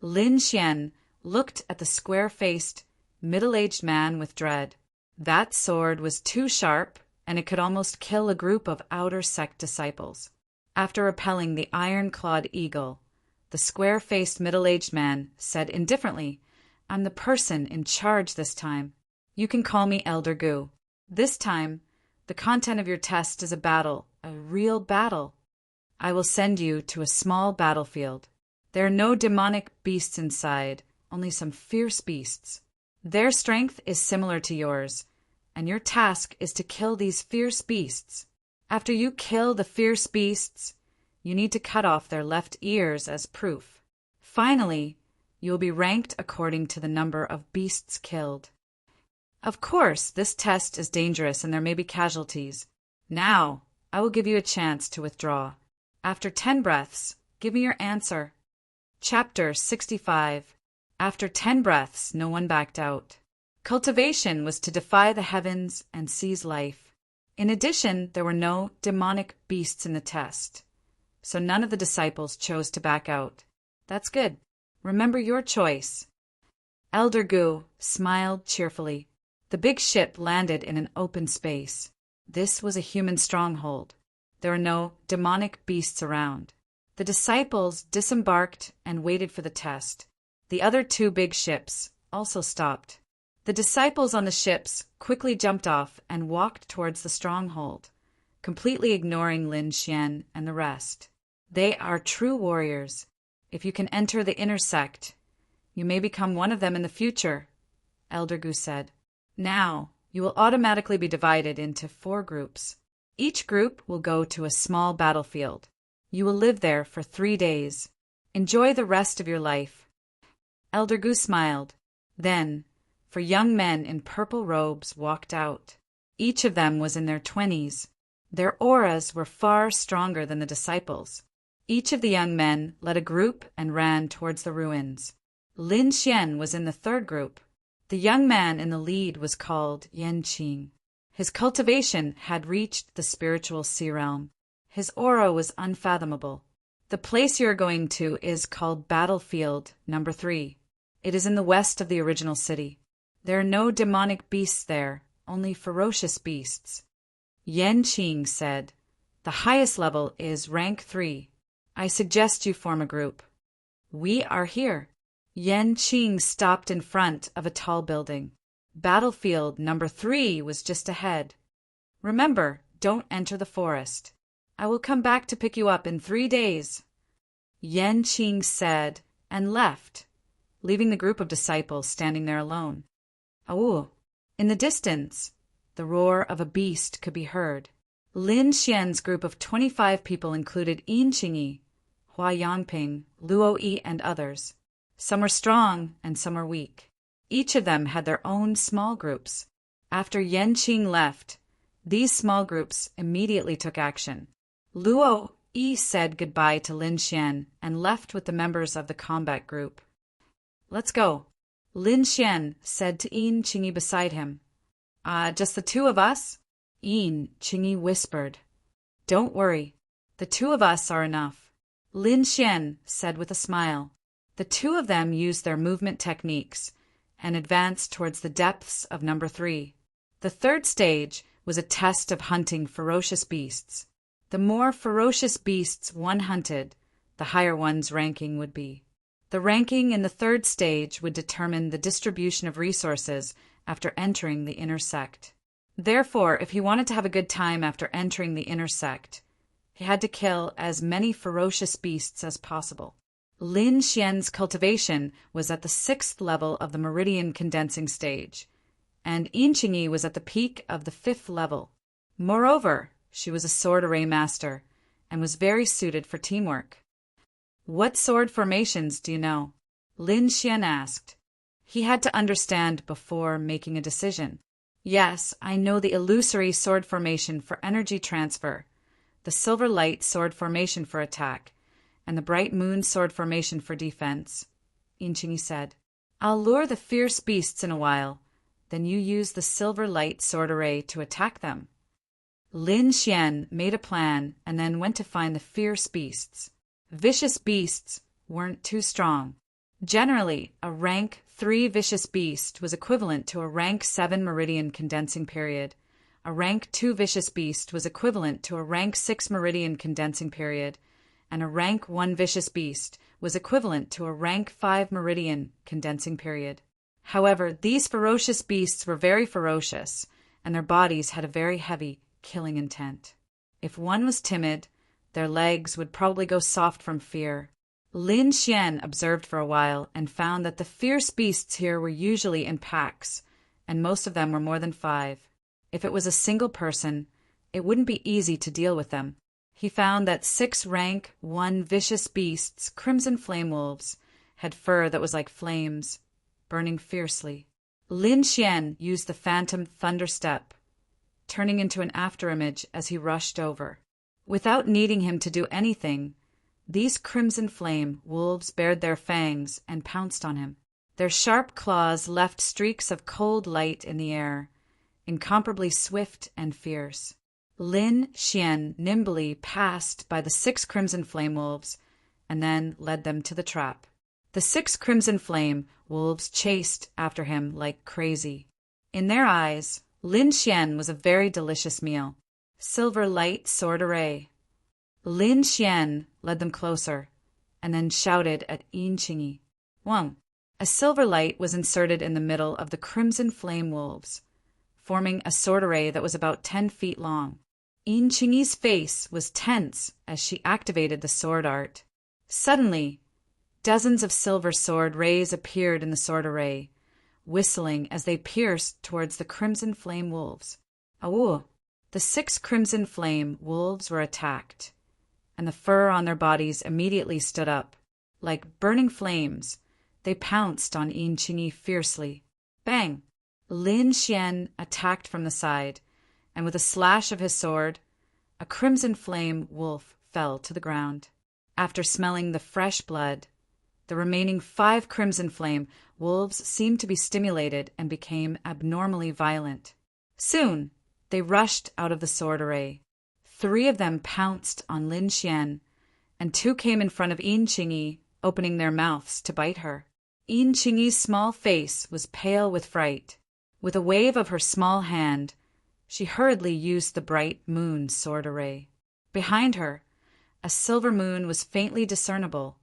Lin Xian looked at the square-faced, middle-aged man with dread. That sword was too sharp, and it could almost kill a group of outer sect disciples. After repelling the iron-clawed eagle, the square-faced middle-aged man said indifferently, "I'm the person in charge this time. You can call me Elder Gu. This time, the content of your test is a battle, a real battle. I will send you to a small battlefield. There are no demonic beasts inside, only some fierce beasts. Their strength is similar to yours, and your task is to kill these fierce beasts. After you kill the fierce beasts, you need to cut off their left ears as proof. Finally, you will be ranked according to the number of beasts killed. Of course, this test is dangerous and there may be casualties. Now, I will give you a chance to withdraw. After 10 breaths, give me your answer. Chapter 65. After 10 breaths, no one backed out. Cultivation was to defy the heavens and seize life. In addition, there were no demonic beasts in the test, so none of the disciples chose to back out. That's good. Remember your choice. Elder Gu smiled cheerfully. The big ship landed in an open space. This was a human stronghold. There were no demonic beasts around. The disciples disembarked and waited for the test. The other 2 big ships also stopped. The disciples on the ships quickly jumped off and walked towards the stronghold, completely ignoring Lin Xian and the rest. They are true warriors. If you can enter the inner sect, you may become one of them in the future, Elder Gu said. Now, you will automatically be divided into 4 groups. Each group will go to a small battlefield. You will live there for 3 days. Enjoy the rest of your life. Elder Gu smiled. Then, 4 young men in purple robes walked out. Each of them was in their 20s. Their auras were far stronger than the disciples. Each of the young men led a group and ran towards the ruins. Lin Xian was in the 3rd group. The young man in the lead was called Yanqing. His cultivation had reached the spiritual sea realm. His aura was unfathomable. The place you are going to is called Battlefield Number 3. It is in the west of the original city. There are no demonic beasts there, only ferocious beasts. Yanqing said, "The highest level is rank 3. I suggest you form a group." "We are here." Yanqing stopped in front of a tall building. Battlefield Number 3 was just ahead. "Remember, don't enter the forest. I will come back to pick you up in 3 days." Yanqing said and left, leaving the group of disciples standing there alone. Oh! In the distance, the roar of a beast could be heard. Lin Xian's group of 25 people included Yin Qingyi, Hua Yangping, Luo Yi, and others. Some were strong and some were weak. Each of them had their own small groups. After Yanqing left, these small groups immediately took action. Luo Yi said goodbye to Lin Xian and left with the members of the combat group. "Let's go," Lin Xian said to Yin Qingyi beside him. Just the 2 of us?" Yin Qingyi whispered. "Don't worry. The 2 of us are enough," Lin Xian said with a smile. The 2 of them used their movement techniques and advanced towards the depths of Number 3. The 3rd stage was a test of hunting ferocious beasts. The more ferocious beasts one hunted, the higher one's ranking would be. The ranking in the 3rd stage would determine the distribution of resources after entering the inner sect. Therefore, if he wanted to have a good time after entering the inner sect, he had to kill as many ferocious beasts as possible. Lin Xian's cultivation was at the 6th level of the meridian condensing stage, and Yin Qingyi was at the peak of the 5th level. Moreover, she was a sword array master and was very suited for teamwork. "What sword formations do you know?" Lin Xian asked. He had to understand before making a decision. "Yes, I know the illusory sword formation for energy transfer, the silver light sword formation for attack, and the bright moon sword formation for defense," Yin Qingyi said. "I'll lure the fierce beasts in a while, then you use the silver light sword array to attack them." Lin Xian made a plan and then went to find the fierce beasts. Vicious beasts weren't too strong. Generally, a rank 3 vicious beast was equivalent to a rank 7 meridian condensing period. A rank 2 vicious beast was equivalent to a rank 6 meridian condensing period, and a rank 1 vicious beast was equivalent to a rank 5 meridian condensing period. However, these ferocious beasts were very ferocious, and their bodies had a very heavy, killing intent. If one was timid, their legs would probably go soft from fear. Lin Xian observed for a while and found that the fierce beasts here were usually in packs, and most of them were more than 5. If it was a single person, it wouldn't be easy to deal with them. He found that 6 rank 1 vicious beasts, crimson flame wolves, had fur that was like flames, burning fiercely. Lin Xian used the phantom thunder step, turning into an afterimage as he rushed over. Without needing him to do anything, these crimson flame wolves bared their fangs and pounced on him. Their sharp claws left streaks of cold light in the air, incomparably swift and fierce. Lin Xian nimbly passed by the 6 crimson flame wolves and then led them to the trap. The 6 crimson flame wolves chased after him like crazy. In their eyes, Lin Xian was a very delicious meal. Silver light sword array. Lin Xian led them closer and then shouted at Yin Qingyi. Wang. A silver light was inserted in the middle of the crimson flame wolves, forming a sword array that was about 10 feet long. Yin Qingyi's face was tense as she activated the sword art. Suddenly, dozens of silver sword rays appeared in the sword array, whistling as they pierced towards the crimson flame wolves. Awoo! The 6 crimson flame wolves were attacked, and the fur on their bodies immediately stood up. Like burning flames, they pounced on Yin Qingyi fiercely. Bang! Lin Xian attacked from the side, and with a slash of his sword, a crimson flame wolf fell to the ground. After smelling the fresh blood, the remaining 5 crimson flame wolves seemed to be stimulated and became abnormally violent. Soon, they rushed out of the sword array. 3 of them pounced on Lin Xian, and 2 came in front of Yin Qingyi, opening their mouths to bite her. Yin Qingyi's small face was pale with fright. With a wave of her small hand, she hurriedly used the bright moon sword array. Behind her, a silver moon was faintly discernible,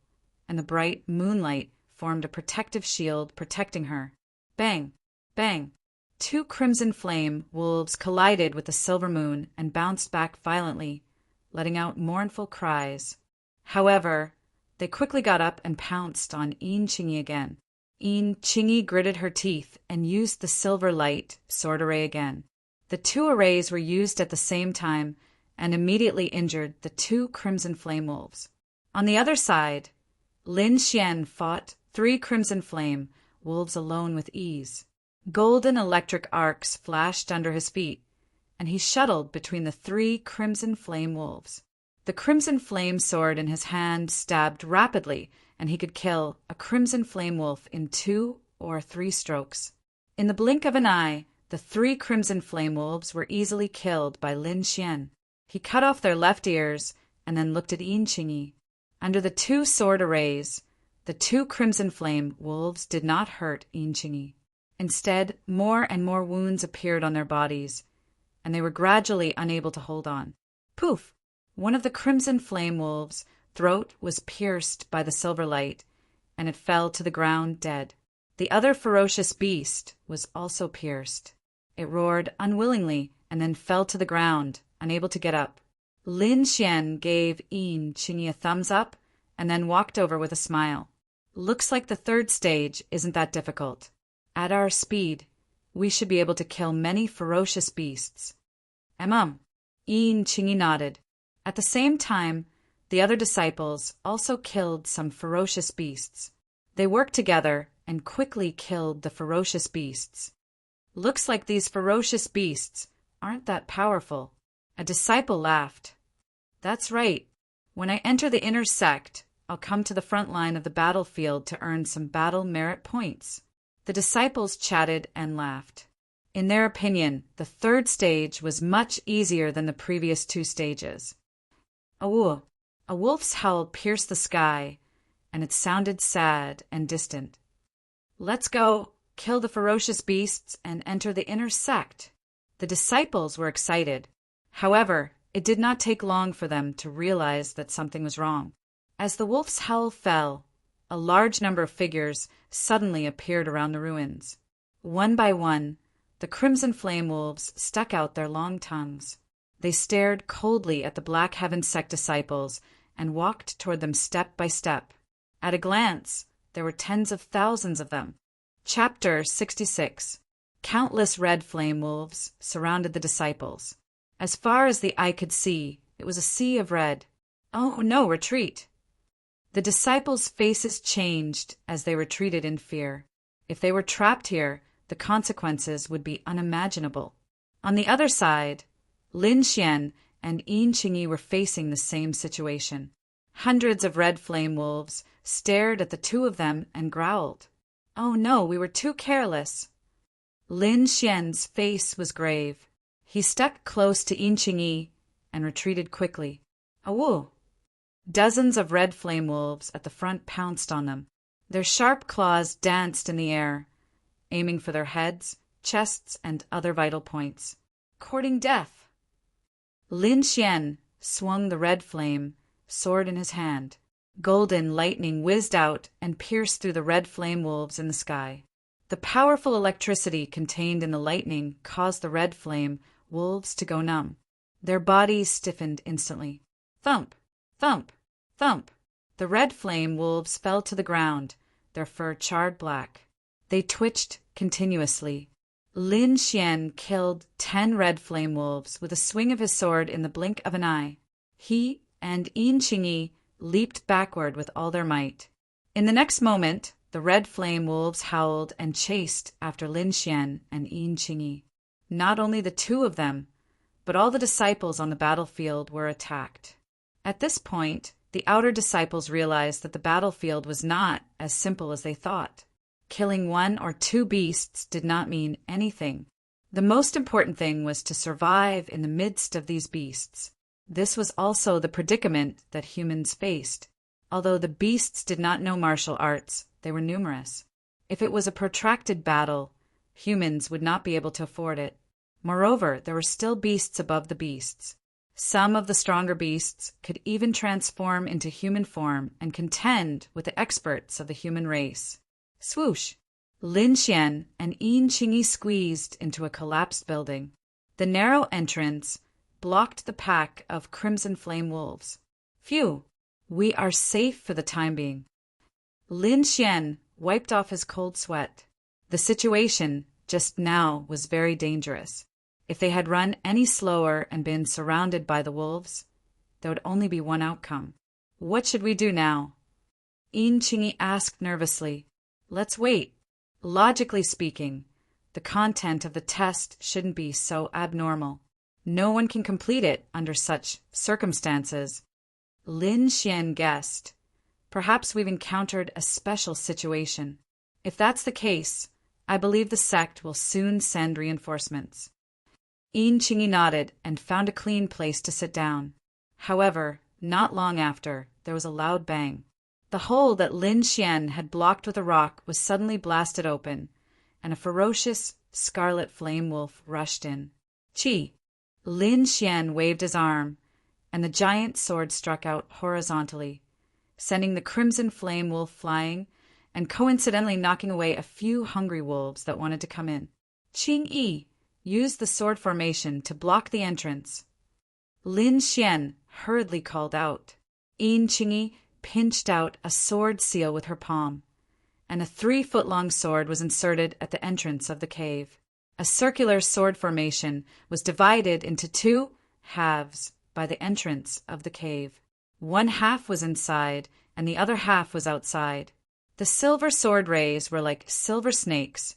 and the bright moonlight formed a protective shield protecting her. Bang! Bang! 2 crimson flame wolves collided with the silver moon and bounced back violently, letting out mournful cries. However, they quickly got up and pounced on Yin Qingyi again. Yin Qingyi gritted her teeth and used the silver light sword array again. The 2 arrays were used at the same time and immediately injured the 2 crimson flame wolves. On the other side, Lin Xian fought 3 crimson flame wolves alone with ease. Golden electric arcs flashed under his feet, and he shuttled between the 3 crimson flame wolves. The crimson flame sword in his hand stabbed rapidly, and he could kill a crimson flame wolf in 2 or 3 strokes. In the blink of an eye, the 3 crimson flame wolves were easily killed by Lin Xian. He cut off their left ears and then looked at Yin Qingyi. Under the 2 sword arrays, the 2 crimson flame wolves did not hurt Yin Qingyi. Instead, more and more wounds appeared on their bodies, and they were gradually unable to hold on. Poof! One of the crimson flame wolves' throat was pierced by the silver light, and it fell to the ground dead. The other ferocious beast was also pierced. It roared unwillingly and then fell to the ground, unable to get up. Lin Xian gave Yin Qingyi a thumbs up and then walked over with a smile. Looks like the 3rd stage isn't that difficult. At our speed, we should be able to kill many ferocious beasts. Yin Qingyi nodded. At the same time, the other disciples also killed some ferocious beasts. They worked together and quickly killed the ferocious beasts. Looks like these ferocious beasts aren't that powerful. A disciple laughed. That's right. When I enter the inner sect, I'll come to the front line of the battlefield to earn some battle merit points. The disciples chatted and laughed. In their opinion, the 3rd stage was much easier than the previous 2 stages. Awoo! A wolf's howl pierced the sky, and it sounded sad and distant. Let's go, kill the ferocious beasts, and enter the inner sect. The disciples were excited. However, it did not take long for them to realize that something was wrong. As the wolf's howl fell, a large number of figures suddenly appeared around the ruins. One by one, the crimson flame wolves stuck out their long tongues. They stared coldly at the Black Heaven sect disciples and walked toward them step by step. At a glance, there were tens of thousands of them. Chapter 66. Countless red flame wolves surrounded the disciples. As far as the eye could see, it was a sea of red. Oh no, retreat! The disciples' faces changed as they retreated in fear. If they were trapped here, the consequences would be unimaginable. On the other side, Lin Xian and Yin Qingyi were facing the same situation. Hundreds of red flame wolves stared at the two of them and growled. Oh no, we were too careless. Lin Xian's face was grave. He stuck close to Yin Qingyi and retreated quickly. Awoo! Dozens of red flame wolves at the front pounced on them. Their sharp claws danced in the air, aiming for their heads, chests, and other vital points. Courting death! Lin Xian swung the red flame, sword in his hand. Golden lightning whizzed out and pierced through the red flame wolves in the sky. The powerful electricity contained in the lightning caused the red flame wolves to go numb. Their bodies stiffened instantly. Thump! Thump! Thump! The red flame wolves fell to the ground, their fur charred black. They twitched continuously. Lin Xian killed 10 red flame wolves with a swing of his sword in the blink of an eye. He and Yin Qingyi leaped backward with all their might. In the next moment, the red flame wolves howled and chased after Lin Xian and Yin Qingyi. Not only the two of them, but all the disciples on the battlefield were attacked. At this point, the outer disciples realized that the battlefield was not as simple as they thought. Killing 1 or 2 beasts did not mean anything. The most important thing was to survive in the midst of these beasts. This was also the predicament that humans faced. Although the beasts did not know martial arts, they were numerous. If it was a protracted battle, humans would not be able to afford it. Moreover, there were still beasts above the beasts. Some of the stronger beasts could even transform into human form and contend with the experts of the human race. Swoosh! Lin Xian and Yin Qingyi squeezed into a collapsed building. The narrow entrance blocked the pack of crimson flame wolves. Phew! We are safe for the time being. Lin Xian wiped off his cold sweat. The situation just now was very dangerous. If they had run any slower and been surrounded by the wolves, there would only be one outcome. What should we do now? Yin Qingyi asked nervously. Let's wait. Logically speaking, the content of the test shouldn't be so abnormal. No one can complete it under such circumstances. Lin Xian guessed. Perhaps we've encountered a special situation. If that's the case, I believe the sect will soon send reinforcements. Yin Qingyi nodded and found a clean place to sit down. However, not long after, there was a loud bang. The hole that Lin Xian had blocked with a rock was suddenly blasted open, and a ferocious scarlet flame wolf rushed in. Chi! Lin Xian waved his arm, and the giant sword struck out horizontally, sending the crimson flame wolf flying and coincidentally knocking away a few hungry wolves that wanted to come in. Qingyi used the sword formation to block the entrance. Lin Xian hurriedly called out. Yin Qingyi pinched out a sword seal with her palm, and a 3-foot-long sword was inserted at the entrance of the cave. A circular sword formation was divided into 2 halves by the entrance of the cave. One half was inside, and the other half was outside. The silver sword rays were like silver snakes,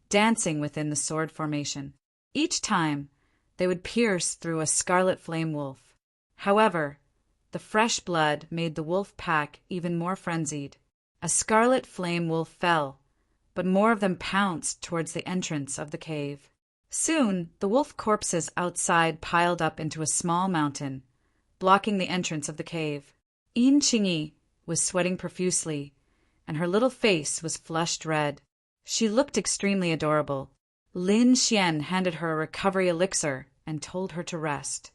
dancing within the sword formation. Each time, they would pierce through a scarlet flame wolf. However, the fresh blood made the wolf pack even more frenzied. A scarlet flame wolf fell, but more of them pounced towards the entrance of the cave. Soon, the wolf corpses outside piled up into a small mountain, blocking the entrance of the cave. Yin Qingyi was sweating profusely, and her little face was flushed red. She looked extremely adorable. Lin Xian handed her a recovery elixir and told her to rest.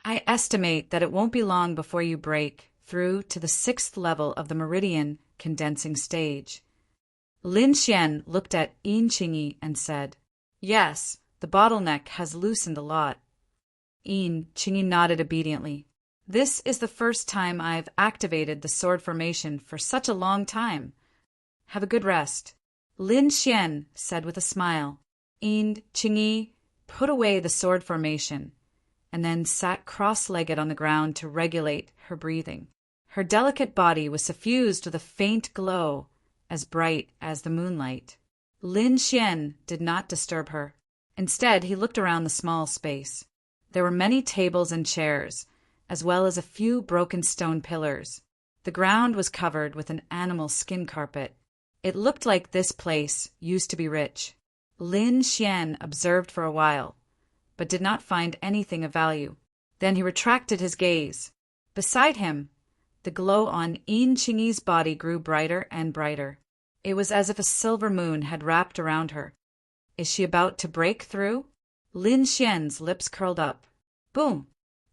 I estimate that it won't be long before you break through to the 6th level of the meridian condensing stage. Lin Xian looked at Yin Qingyi and said, Yes, the bottleneck has loosened a lot. Yin Qingyi nodded obediently. This is the first time I've activated the sword formation for such a long time. Have a good rest." Lin Xian said with a smile. Yin Qingyi put away the sword formation and then sat cross-legged on the ground to regulate her breathing. Her delicate body was suffused with a faint glow as bright as the moonlight. Lin Xian did not disturb her. Instead, he looked around the small space. There were many tables and chairs, as well as a few broken stone pillars. The ground was covered with an animal skin carpet. It looked like this place used to be rich. Lin Xian observed for a while, but did not find anything of value. Then he retracted his gaze. Beside him, the glow on Yin Qingyi's body grew brighter and brighter. It was as if a silver moon had wrapped around her. Is she about to break through? Lin Xian's lips curled up. Boom!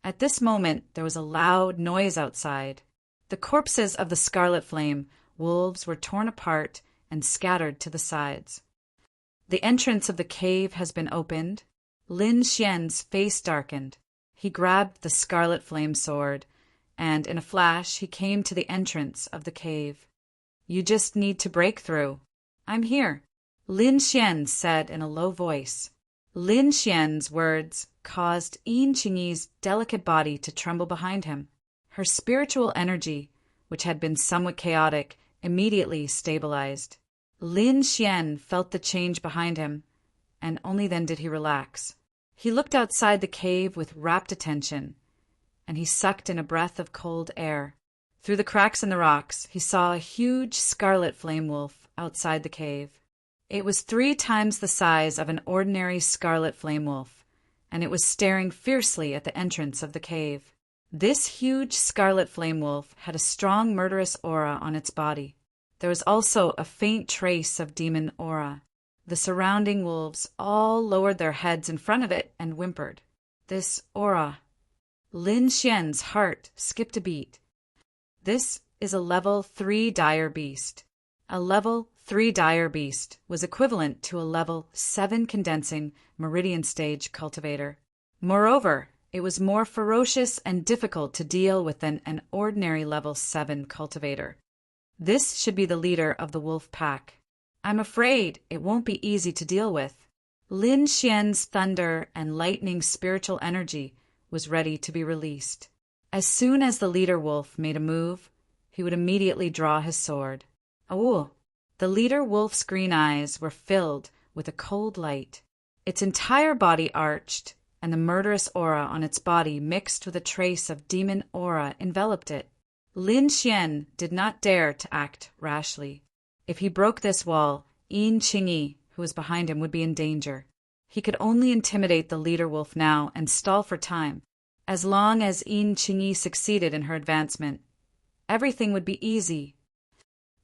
At this moment, there was a loud noise outside. The corpses of the Scarlet Flame wolves were torn apart and scattered to the sides. The entrance of the cave has been opened. Lin Xian's face darkened. He grabbed the Scarlet Flame sword, and in a flash he came to the entrance of the cave. "You just need to break through. I'm here," Lin Xian said in a low voice. Lin Xian's words caused Yin Qingyi's delicate body to tremble behind him. Her spiritual energy, which had been somewhat chaotic, immediately stabilized. Lin Xian felt the change behind him, and only then did he relax. He looked outside the cave with rapt attention, and he sucked in a breath of cold air. Through the cracks in the rocks, he saw a huge scarlet flame wolf outside the cave. It was 3 times the size of an ordinary scarlet flame wolf, and it was staring fiercely at the entrance of the cave. This huge scarlet flame wolf had a strong murderous aura on its body. There was also a faint trace of demon aura. The surrounding wolves all lowered their heads in front of it and whimpered. This aura. Lin Xian's heart skipped a beat. This is a level 3 dire beast. A level 3 dire beast was equivalent to a level 7 condensing meridian stage cultivator. Moreover, it was more ferocious and difficult to deal with than an ordinary level 7 cultivator. This should be the leader of the wolf pack. I'm afraid it won't be easy to deal with. Lin Xian's thunder and lightning spiritual energy was ready to be released. As soon as the leader wolf made a move, he would immediately draw his sword. Oh! The leader wolf's green eyes were filled with a cold light. Its entire body arched, and the murderous aura on its body mixed with a trace of demon aura enveloped it. Lin Xian did not dare to act rashly. If he broke this wall, Yin Qingyi, who was behind him, would be in danger. He could only intimidate the leader wolf now and stall for time. As long as Yin Qingyi succeeded in her advancement, everything would be easy.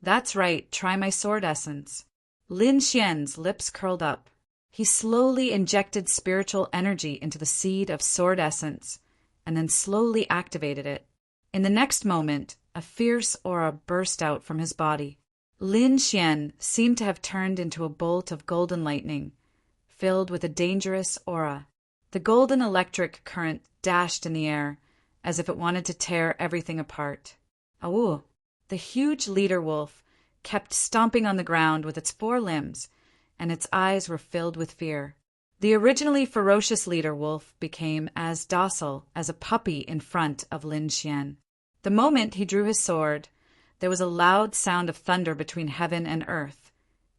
That's right, try my sword essence. Lin Xian's lips curled up. He slowly injected spiritual energy into the seed of sword essence, and then slowly activated it. In the next moment, a fierce aura burst out from his body. Lin Xian seemed to have turned into a bolt of golden lightning, filled with a dangerous aura. The golden electric current dashed in the air, as if it wanted to tear everything apart. Awoo! The huge leader wolf kept stomping on the ground with its 4 limbs, and its eyes were filled with fear. The originally ferocious leader wolf became as docile as a puppy in front of Lin Xian. The moment he drew his sword, there was a loud sound of thunder between heaven and earth,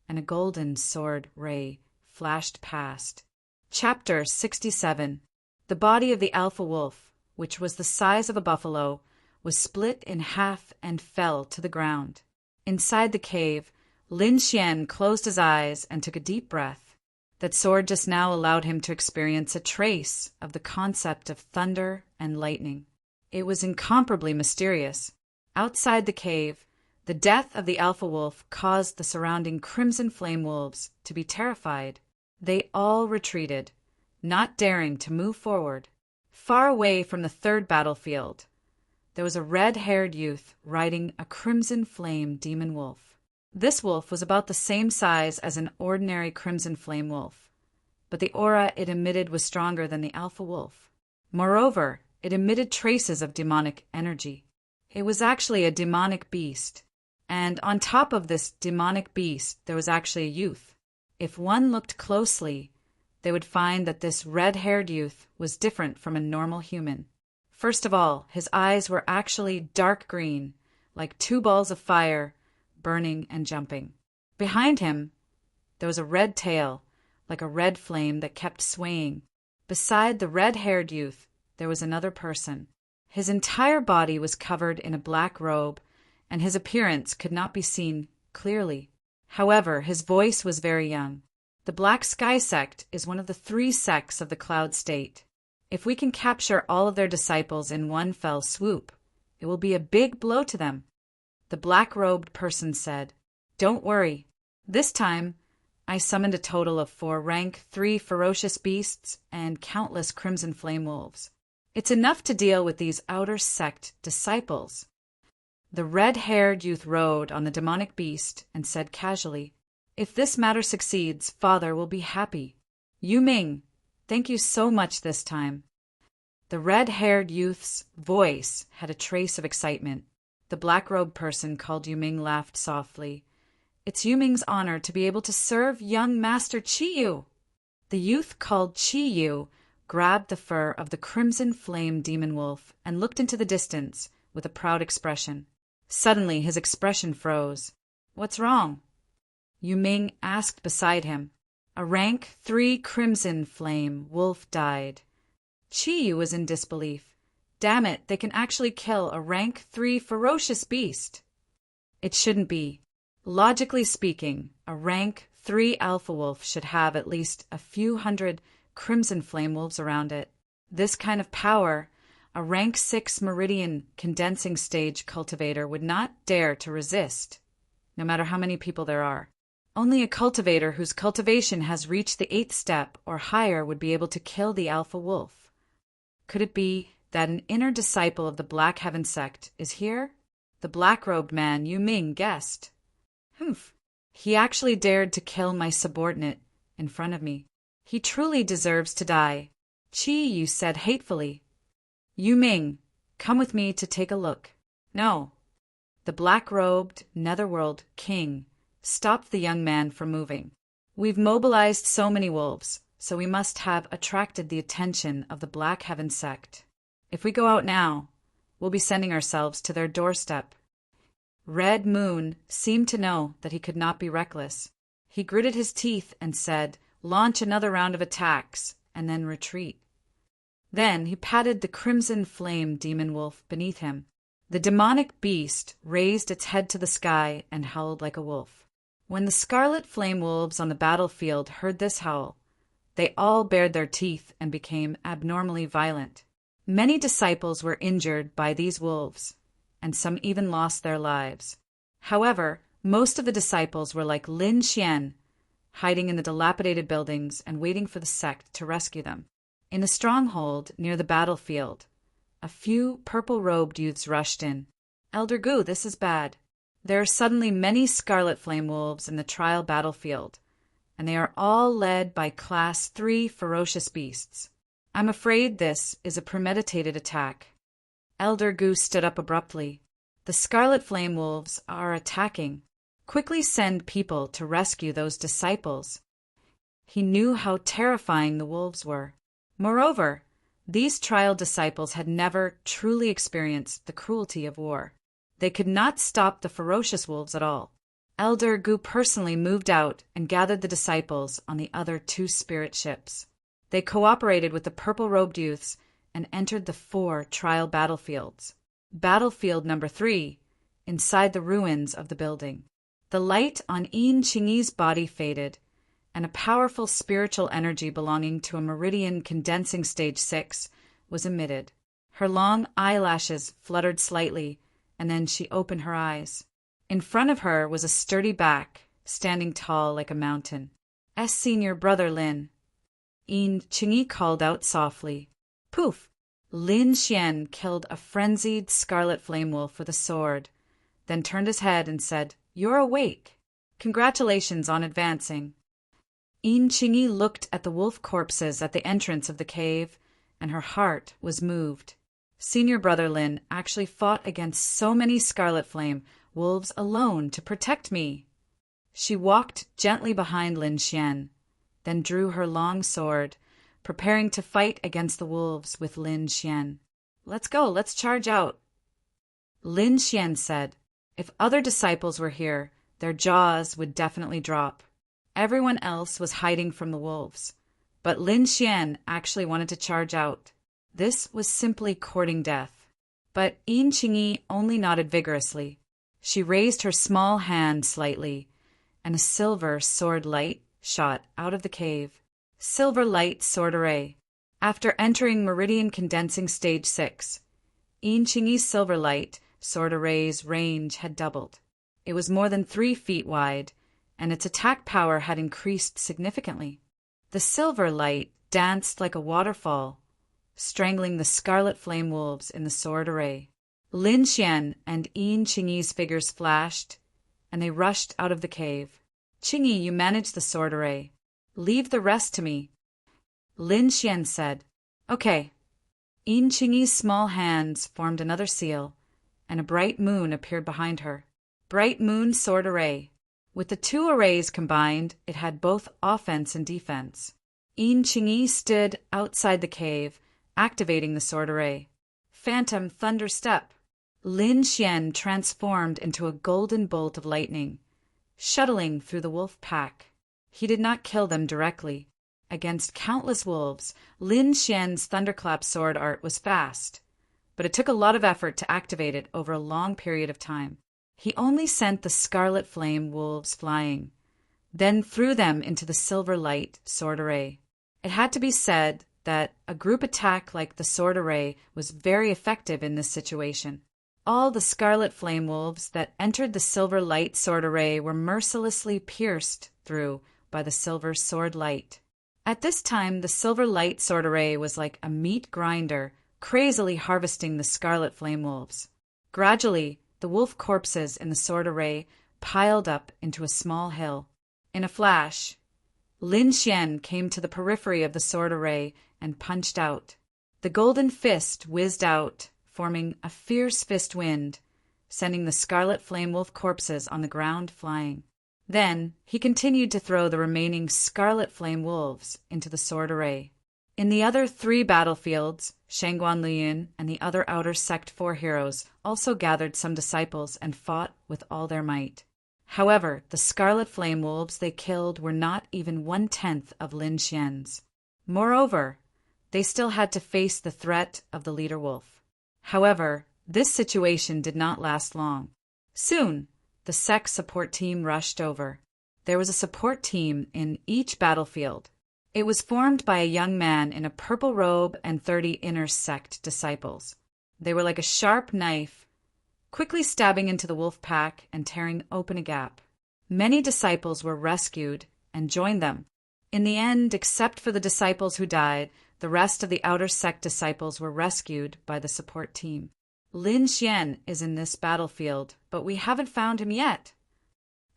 and a golden sword ray flashed past. Chapter 67. The body of the alpha wolf, which was the size of a buffalo, was split in half and fell to the ground. Inside the cave, Lin Xian closed his eyes and took a deep breath. That sword just now allowed him to experience a trace of the concept of thunder and lightning. It was incomparably mysterious. Outside the cave, the death of the alpha wolf caused the surrounding crimson flame wolves to be terrified. They all retreated, not daring to move forward. Far away from the 3rd battlefield, there was a red-haired youth riding a crimson flame demon wolf. This wolf was about the same size as an ordinary crimson flame wolf, but the aura it emitted was stronger than the alpha wolf. Moreover, it emitted traces of demonic energy. It was actually a demonic beast. And on top of this demonic beast, there was actually a youth. If one looked closely, they would find that this red-haired youth was different from a normal human. First of all, his eyes were actually dark green, like two balls of fire, burning and jumping. Behind him, there was a red tail, like a red flame that kept swaying. Beside the red-haired youth, there was another person. His entire body was covered in a black robe, and his appearance could not be seen clearly. However, his voice was very young. The Black Sky Sect is one of the 3 sects of the Cloud State. If we can capture all of their disciples in one fell swoop, it will be a big blow to them. The black-robed person said, "Don't worry. This time, I summoned a total of 4 rank 3 ferocious beasts and countless crimson flame wolves. It's enough to deal with these outer sect disciples." The red-haired youth rode on the demonic beast and said casually, "If this matter succeeds, Father will be happy. Yu Ming, thank you so much this time." The red-haired youth's voice had a trace of excitement. The black-robed person called Yu Ming laughed softly. "It's Yu Ming's honor to be able to serve young Master Chi-Yu." The youth called Chi-Yu grabbed the fur of the crimson flame demon wolf and looked into the distance with a proud expression. Suddenly his expression froze. "What's wrong?" Yu Ming asked beside him. "A rank 3 crimson flame wolf died." Chi-Yu was in disbelief. "Damn it, they can actually kill a rank 3 ferocious beast." "It shouldn't be. Logically speaking, a rank 3 alpha wolf should have at least a few hundred crimson flame wolves around it. This kind of power, a rank 6 meridian condensing stage cultivator would not dare to resist, no matter how many people there are. Only a cultivator whose cultivation has reached the 8th step or higher would be able to kill the alpha wolf. Could it be that an inner disciple of the Black Heaven sect is here?" The black-robed man, Yu Ming, guessed. "Humph. He actually dared to kill my subordinate in front of me. He truly deserves to die," Chi-Yu said hatefully. "Yu Ming, come with me to take a look." "No." The black-robed netherworld king stopped the young man from moving. "We've mobilized so many wolves, so we must have attracted the attention of the Black Heaven sect. If we go out now, we'll be sending ourselves to their doorstep." Red Moon seemed to know that he could not be reckless. He gritted his teeth and said, "Launch another round of attacks, and then retreat." Then he patted the crimson flame demon wolf beneath him. The demonic beast raised its head to the sky and howled like a wolf. When the scarlet flame wolves on the battlefield heard this howl, they all bared their teeth and became abnormally violent. Many disciples were injured by these wolves, and some even lost their lives. However, most of the disciples were like Lin Xian, hiding in the dilapidated buildings and waiting for the sect to rescue them. In the stronghold near the battlefield, a few purple-robed youths rushed in. "Elder Gu, this is bad. There are suddenly many scarlet flame wolves in the trial battlefield, and they are all led by Class 3 ferocious beasts. I'm afraid this is a premeditated attack." Elder Gu stood up abruptly. "The scarlet flame wolves are attacking. Quickly send people to rescue those disciples." He knew how terrifying the wolves were. Moreover, these trial disciples had never truly experienced the cruelty of war. They could not stop the ferocious wolves at all. Elder Gu personally moved out and gathered the disciples on the other 2 spirit ships. They cooperated with the purple-robed youths and entered the 4 trial battlefields. Battlefield number 3, inside the ruins of the building. The light on Yin Qingyi's body faded, and a powerful spiritual energy belonging to a meridian condensing stage 6 was emitted. Her long eyelashes fluttered slightly, and then she opened her eyes. In front of her was a sturdy back, standing tall like a mountain. Senior brother Lin." Yin Qingyi called out softly. Poof! Lin Xian killed a frenzied scarlet flame wolf with a sword, then turned his head and said, "You're awake. Congratulations on advancing." Yin Qingyi looked at the wolf corpses at the entrance of the cave, and her heart was moved. Senior brother Lin actually fought against so many scarlet flame wolves alone to protect me. She walked gently behind Lin Xian, then drew her long sword, preparing to fight against the wolves with Lin Xian. Let's go, let's charge out. Lin Xian said, if other disciples were here, their jaws would definitely drop. Everyone else was hiding from the wolves, but Lin Xian actually wanted to charge out. This was simply courting death. But Yin Qingyi only nodded vigorously. She raised her small hand slightly, and a silver sword light shot out of the cave. Silver light sword array. After entering Meridian Condensing Stage 6, Yin Qingyi's silver light sword array's range had doubled. It was more than 3 feet wide, and its attack power had increased significantly. The silver light danced like a waterfall, strangling the scarlet flame wolves in the sword array. Lin Xian and Yin Qingyi's figures flashed, and they rushed out of the cave. Qingyi, you manage the sword array. Leave the rest to me. Lin Xian said, Okay. Yin Qingyi's small hands formed another seal, and a bright moon appeared behind her. Bright moon sword array. With the 2 arrays combined, it had both offense and defense. Yin Qingyi stood outside the cave, activating the sword array. Phantom thunder step. Lin Xian transformed into a golden bolt of lightning, shuttling through the wolf pack. He did not kill them directly. Against countless wolves, Lin Xian's thunderclap sword art was fast, but it took a lot of effort to activate it over a long period of time. He only sent the scarlet flame wolves flying, then threw them into the silver light sword array. It had to be said that a group attack like the sword array was very effective in this situation. All the scarlet flame wolves that entered the silver light sword array were mercilessly pierced through by the silver sword light. At this time, the silver light sword array was like a meat grinder, crazily harvesting the scarlet flame wolves. Gradually, the wolf corpses in the sword array piled up into a small hill. In a flash, Lin Xian came to the periphery of the sword array and punched out. The golden fist whizzed out, forming a fierce fist wind, sending the scarlet flame wolf corpses on the ground flying. Then he continued to throw the remaining scarlet flame wolves into the sword array. In the other 3 battlefields, Shangguan Liyun and the other Outer Sect 4 heroes also gathered some disciples and fought with all their might. However, the scarlet flame wolves they killed were not even 1/10 of Lin Xian's. Moreover, they still had to face the threat of the leader wolf. However, this situation did not last long. Soon, the sect support team rushed over. There was a support team in each battlefield. It was formed by a young man in a purple robe and 30 inner sect disciples. They were like a sharp knife, quickly stabbing into the wolf pack and tearing open a gap. Many disciples were rescued and joined them. In the end, except for the disciples who died, the rest of the outer sect disciples were rescued by the support team. Lin Xian is in this battlefield, but we haven't found him yet.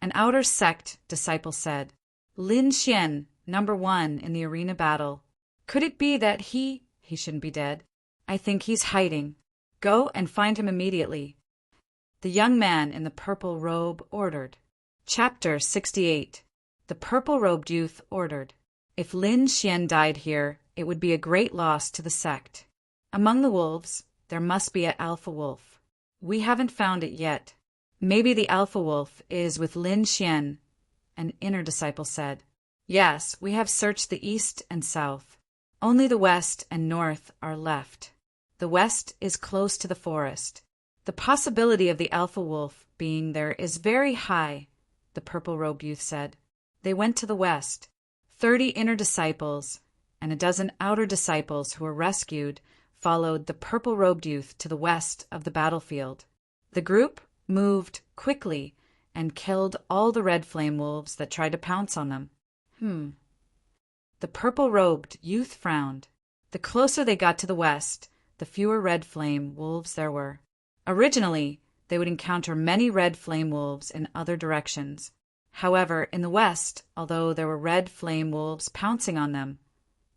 An outer sect disciple said, Lin Xian, number 1 in the arena battle. Could it be that he shouldn't be dead? I think he's hiding. Go and find him immediately. The young man in the purple robe ordered. Chapter 68. The purple-robed youth ordered. If Lin Xian died here, it would be a great loss to the sect. Among the wolves, there must be an alpha wolf. We haven't found it yet. Maybe the alpha wolf is with Lin Xian, an inner disciple said. Yes, we have searched the east and south. Only the west and north are left. The west is close to the forest. The possibility of the alpha wolf being there is very high, the purple-robed youth said. They went to the west. 30 inner disciples and a dozen outer disciples who were rescued followed the purple-robed youth to the west of the battlefield. The group moved quickly and killed all the red flame wolves that tried to pounce on them. The purple-robed youth frowned. The closer they got to the west, the fewer red flame wolves there were. Originally, they would encounter many red flame wolves in other directions. However, in the west, although there were red flame wolves pouncing on them,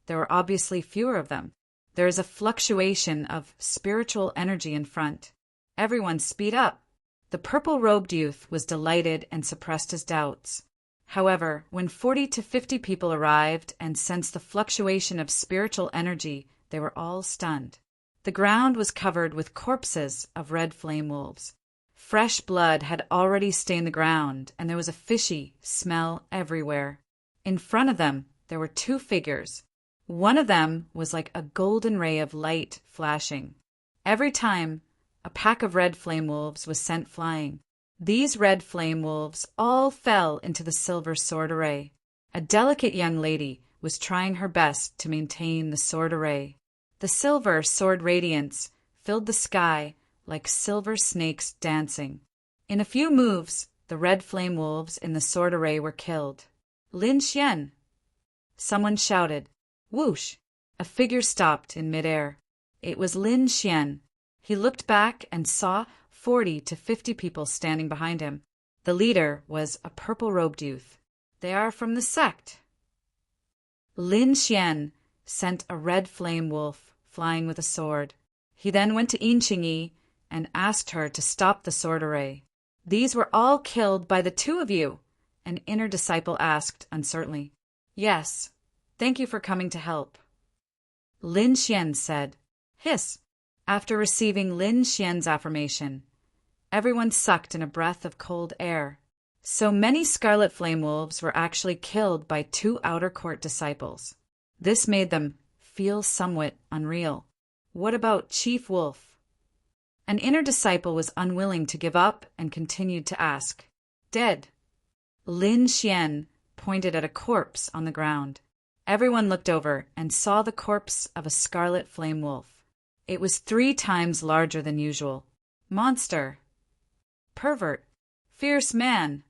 there were obviously fewer of them. There is a fluctuation of spiritual energy in front. Everyone speed up. The purple-robed youth was delighted and suppressed his doubts. However, when 40 to 50 people arrived and sensed the fluctuation of spiritual energy, they were all stunned. The ground was covered with corpses of red flame wolves. Fresh blood had already stained the ground, and there was a fishy smell everywhere. In front of them, there were two figures. One of them was like a golden ray of light flashing. Every time, a pack of red flame wolves was sent flying. These red flame wolves all fell into the silver sword array. A delicate young lady was trying her best to maintain the sword array. The silver sword radiance filled the sky like silver snakes dancing. In a few moves, the red flame wolves in the sword array were killed. Lin Xian! Someone shouted. Whoosh! A figure stopped in midair. It was Lin Xian. He looked back and saw 40 to 50 people standing behind him. The leader was a purple-robed youth. They are from the sect. Lin Xian sent a red flame wolf flying with a sword. He then went to Yin Qingyi and asked her to stop the sword array. These were all killed by the two of you, an inner disciple asked uncertainly. Yes, thank you for coming to help. Lin Xian said. Hiss. After receiving Lin Xian's affirmation, everyone sucked in a breath of cold air. So many scarlet flame wolves were actually killed by two outer court disciples. This made them feel somewhat unreal. What about Chief Wolf? An inner disciple was unwilling to give up and continued to ask. Dead. Lin Xian pointed at a corpse on the ground. Everyone looked over and saw the corpse of a scarlet flame wolf. It was 3 times larger than usual. Monster. Pervert. Fierce man.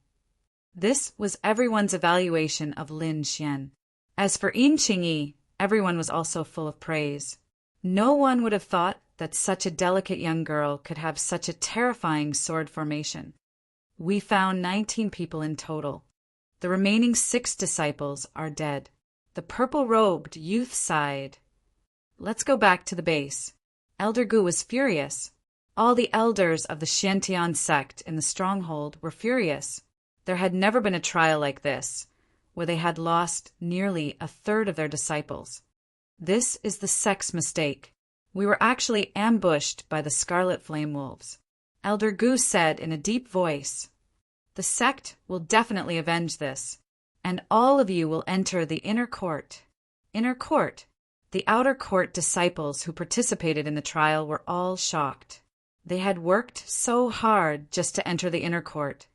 This was everyone's evaluation of Lin Xian. As for Yin Qingyi, everyone was also full of praise. No one would have thought that such a delicate young girl could have such a terrifying sword formation. We found 19 people in total. The remaining 6 disciples are dead. The purple-robed youth sighed. Let's go back to the base. Elder Gu was furious. All the elders of the Xiantian sect in the stronghold were furious. There had never been a trial like this, where they had lost nearly a third of their disciples. This is the sect's mistake. We were actually ambushed by the scarlet flame wolves. Elder Gu said in a deep voice, The sect will definitely avenge this, and all of you will enter the inner court. Inner court. The outer court disciples who participated in the trial were all shocked. They had worked so hard just to enter the inner court.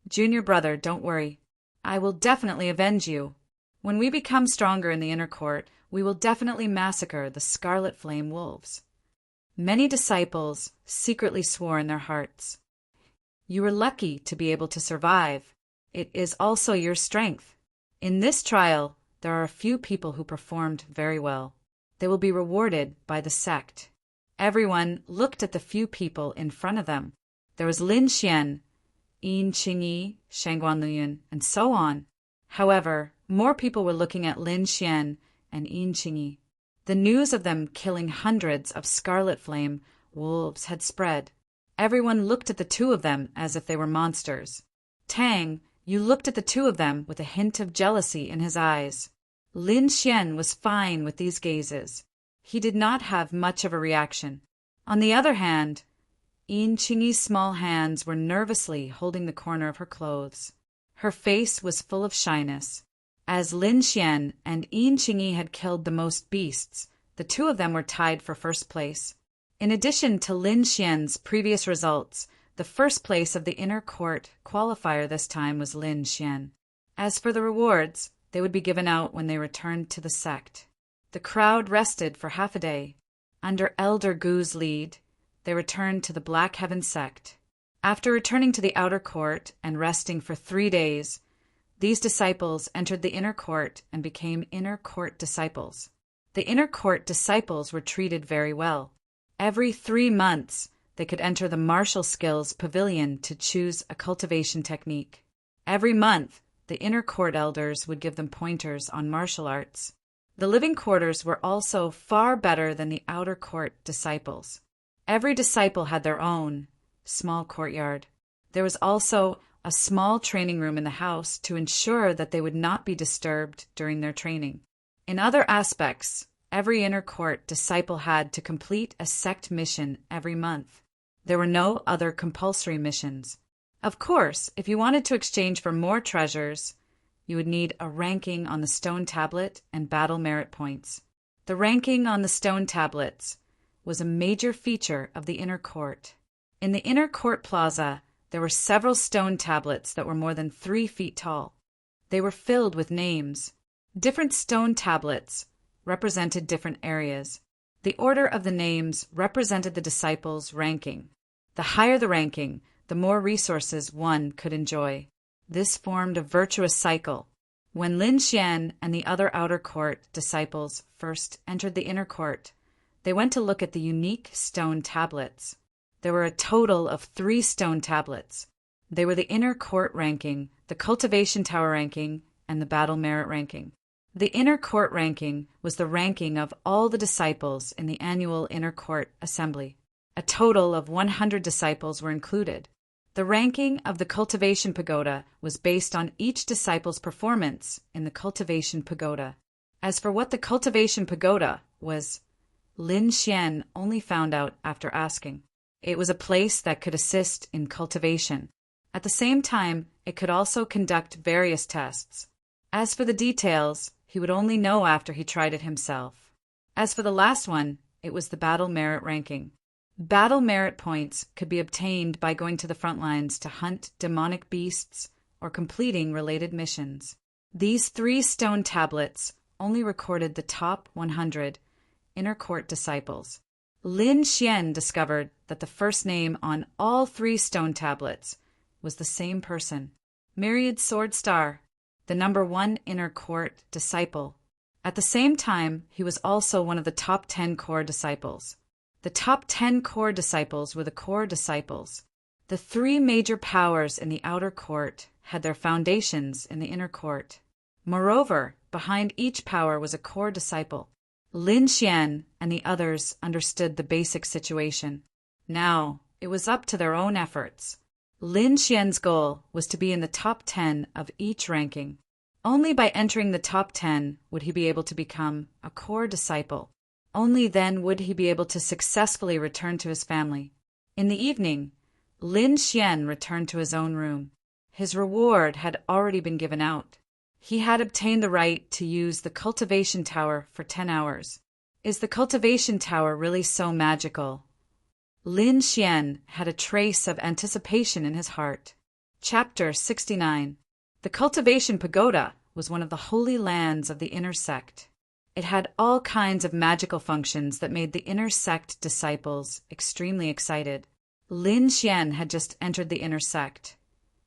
Junior brother, don't worry. I will definitely avenge you. When we become stronger in the inner court, we will definitely massacre the scarlet flame wolves. Many disciples secretly swore in their hearts. You were lucky to be able to survive. It is also your strength. In this trial, there are a few people who performed very well. They will be rewarded by the sect. Everyone looked at the few people in front of them. There was Lin Xian, Yin Qingyi, Shangguan Liyun, and so on. However, more people were looking at Lin Xian and Yin Qingyi. The news of them killing hundreds of scarlet flame wolves had spread. Everyone looked at the two of them as if they were monsters. Tang, you looked at the two of them with a hint of jealousy in his eyes. Lin Xian was fine with these gazes. He did not have much of a reaction. On the other hand, Yin Qingyi's small hands were nervously holding the corner of her clothes. Her face was full of shyness. As Lin Xian and Yin Qingyi had killed the most beasts, the two of them were tied for first place. In addition to Lin Xian's previous results, the first place of the inner court qualifier this time was Lin Xian. As for the rewards, they would be given out when they returned to the sect. The crowd rested for half a day. Under Elder Gu's lead, they returned to the Black Heaven sect. After returning to the outer court and resting for 3 days, these disciples entered the inner court and became inner court disciples. The inner court disciples were treated very well. Every 3 months, they could enter the martial skills pavilion to choose a cultivation technique. Every month, the inner court elders would give them pointers on martial arts. The living quarters were also far better than the outer court disciples. Every disciple had their own small courtyard. There was also a small training room in the house to ensure that they would not be disturbed during their training. In other aspects, every inner court disciple had to complete a sect mission every month. There were no other compulsory missions. Of course, if you wanted to exchange for more treasures, you would need a ranking on the stone tablet and battle merit points. The ranking on the stone tablets was a major feature of the inner court. In the inner court plaza, there were several stone tablets that were more than 3 feet tall. They were filled with names. Different stone tablets represented different areas. The order of the names represented the disciples' ranking. The higher the ranking, the more resources one could enjoy. This formed a virtuous cycle. When Lin Xian and the other outer court disciples first entered the inner court, they went to look at the unique stone tablets. There were a total of 3 stone tablets. They were the inner court ranking, the cultivation tower ranking, and the battle merit ranking. The inner court ranking was the ranking of all the disciples in the annual inner court assembly. A total of 100 disciples were included. The ranking of the cultivation pagoda was based on each disciple's performance in the cultivation pagoda. As for what the cultivation pagoda was, Lin Xian only found out after asking. It was a place that could assist in cultivation. At the same time, it could also conduct various tests. As for the details, he would only know after he tried it himself. As for the last one, it was the battle merit ranking. Battle merit points could be obtained by going to the front lines to hunt demonic beasts or completing related missions. These 3 stone tablets only recorded the top 100 inner court disciples. Lin Xian discovered that the first name on all 3 stone tablets was the same person, Myriad Sword Star, the number 1 inner court disciple. At the same time, he was also one of the top 10 core disciples. The top 10 core disciples were the core disciples. The 3 major powers in the outer court had their foundations in the inner court. Moreover, behind each power was a core disciple. Lin Xian and the others understood the basic situation. Now, it was up to their own efforts. Lin Xian's goal was to be in the top 10 of each ranking. Only by entering the top 10 would he be able to become a core disciple. Only then would he be able to successfully return to his family. In the evening, Lin Xian returned to his own room. His reward had already been given out. He had obtained the right to use the cultivation tower for 10 hours. Is the cultivation tower really so magical? Lin Xian had a trace of anticipation in his heart. Chapter 69. The cultivation pagoda was one of the holy lands of the inner sect. It had all kinds of magical functions that made the inner sect disciples extremely excited. Lin Xian had just entered the inner sect,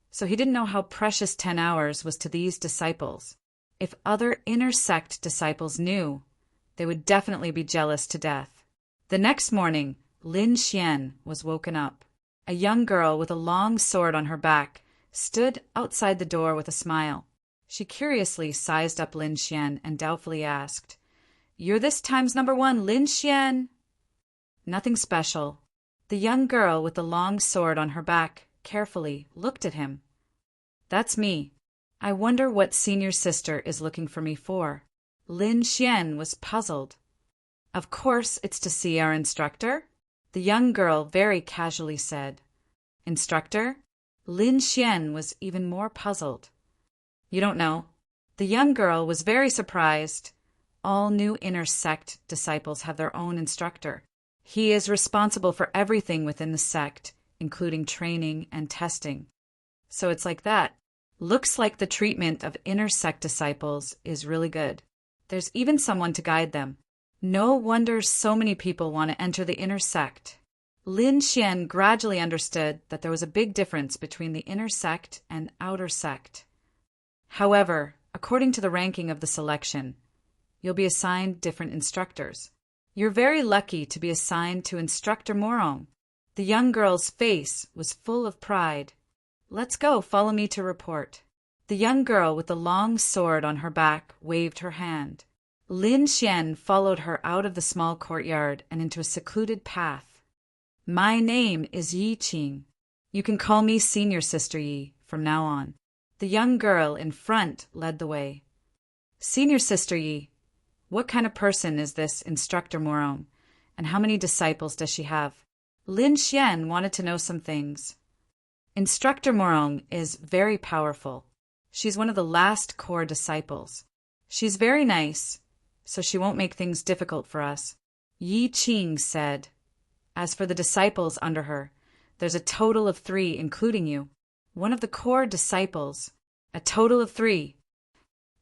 so he didn't know how precious 10 hours was to these disciples. If other inner sect disciples knew, they would definitely be jealous to death. The next morning, Lin Xian was woken up. A young girl with a long sword on her back stood outside the door with a smile. She curiously sized up Lin Xian and doubtfully asked, "You're this time's number 1, Lin Xian?" "Nothing special." The young girl with the long sword on her back carefully looked at him. "That's me. I wonder what senior sister is looking for me for." Lin Xian was puzzled. "Of course it's to see our instructor," the young girl very casually said. "Instructor?" Lin Xian was even more puzzled. "You don't know." The young girl was very surprised. All new inner sect disciples have their own instructor. He is responsible for everything within the sect, including training and testing. So it's like that. Looks like the treatment of inner sect disciples is really good. There's even someone to guide them. No wonder so many people want to enter the inner sect. Lin Xian gradually understood that there was a big difference between the inner sect and outer sect. However, according to the ranking of the selection, you'll be assigned different instructors. You're very lucky to be assigned to Instructor Morong. The young girl's face was full of pride. "Let's go, follow me to report." The young girl with the long sword on her back waved her hand. Lin Xian followed her out of the small courtyard and into a secluded path. My name is Yi Qing. You can call me Senior Sister Yi from now on. The young girl in front led the way. Senior Sister Yi, what kind of person is this Instructor Morong, and how many disciples does she have? Lin Xian wanted to know some things. Instructor Morong is very powerful. She's one of the last core disciples. She's very nice, so she won't make things difficult for us. Yi Qing said. As for the disciples under her, there's a total of 3, including you. One of the core disciples. A total of 3.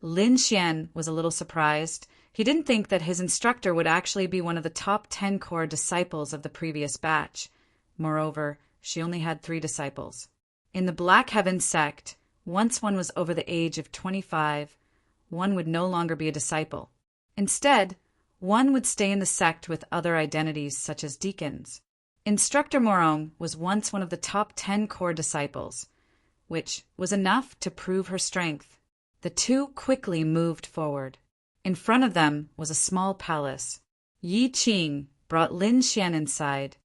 Lin Xian was a little surprised. He didn't think that his instructor would actually be one of the top 10 core disciples of the previous batch. Moreover, she only had 3 disciples. In the Black Heaven sect, once one was over the age of 25, one would no longer be a disciple. Instead, one would stay in the sect with other identities such as deacons. Instructor Morong was once one of the top 10 core disciples, which was enough to prove her strength. The two quickly moved forward. In front of them was a small palace. Yi Qing brought Lin Xian inside.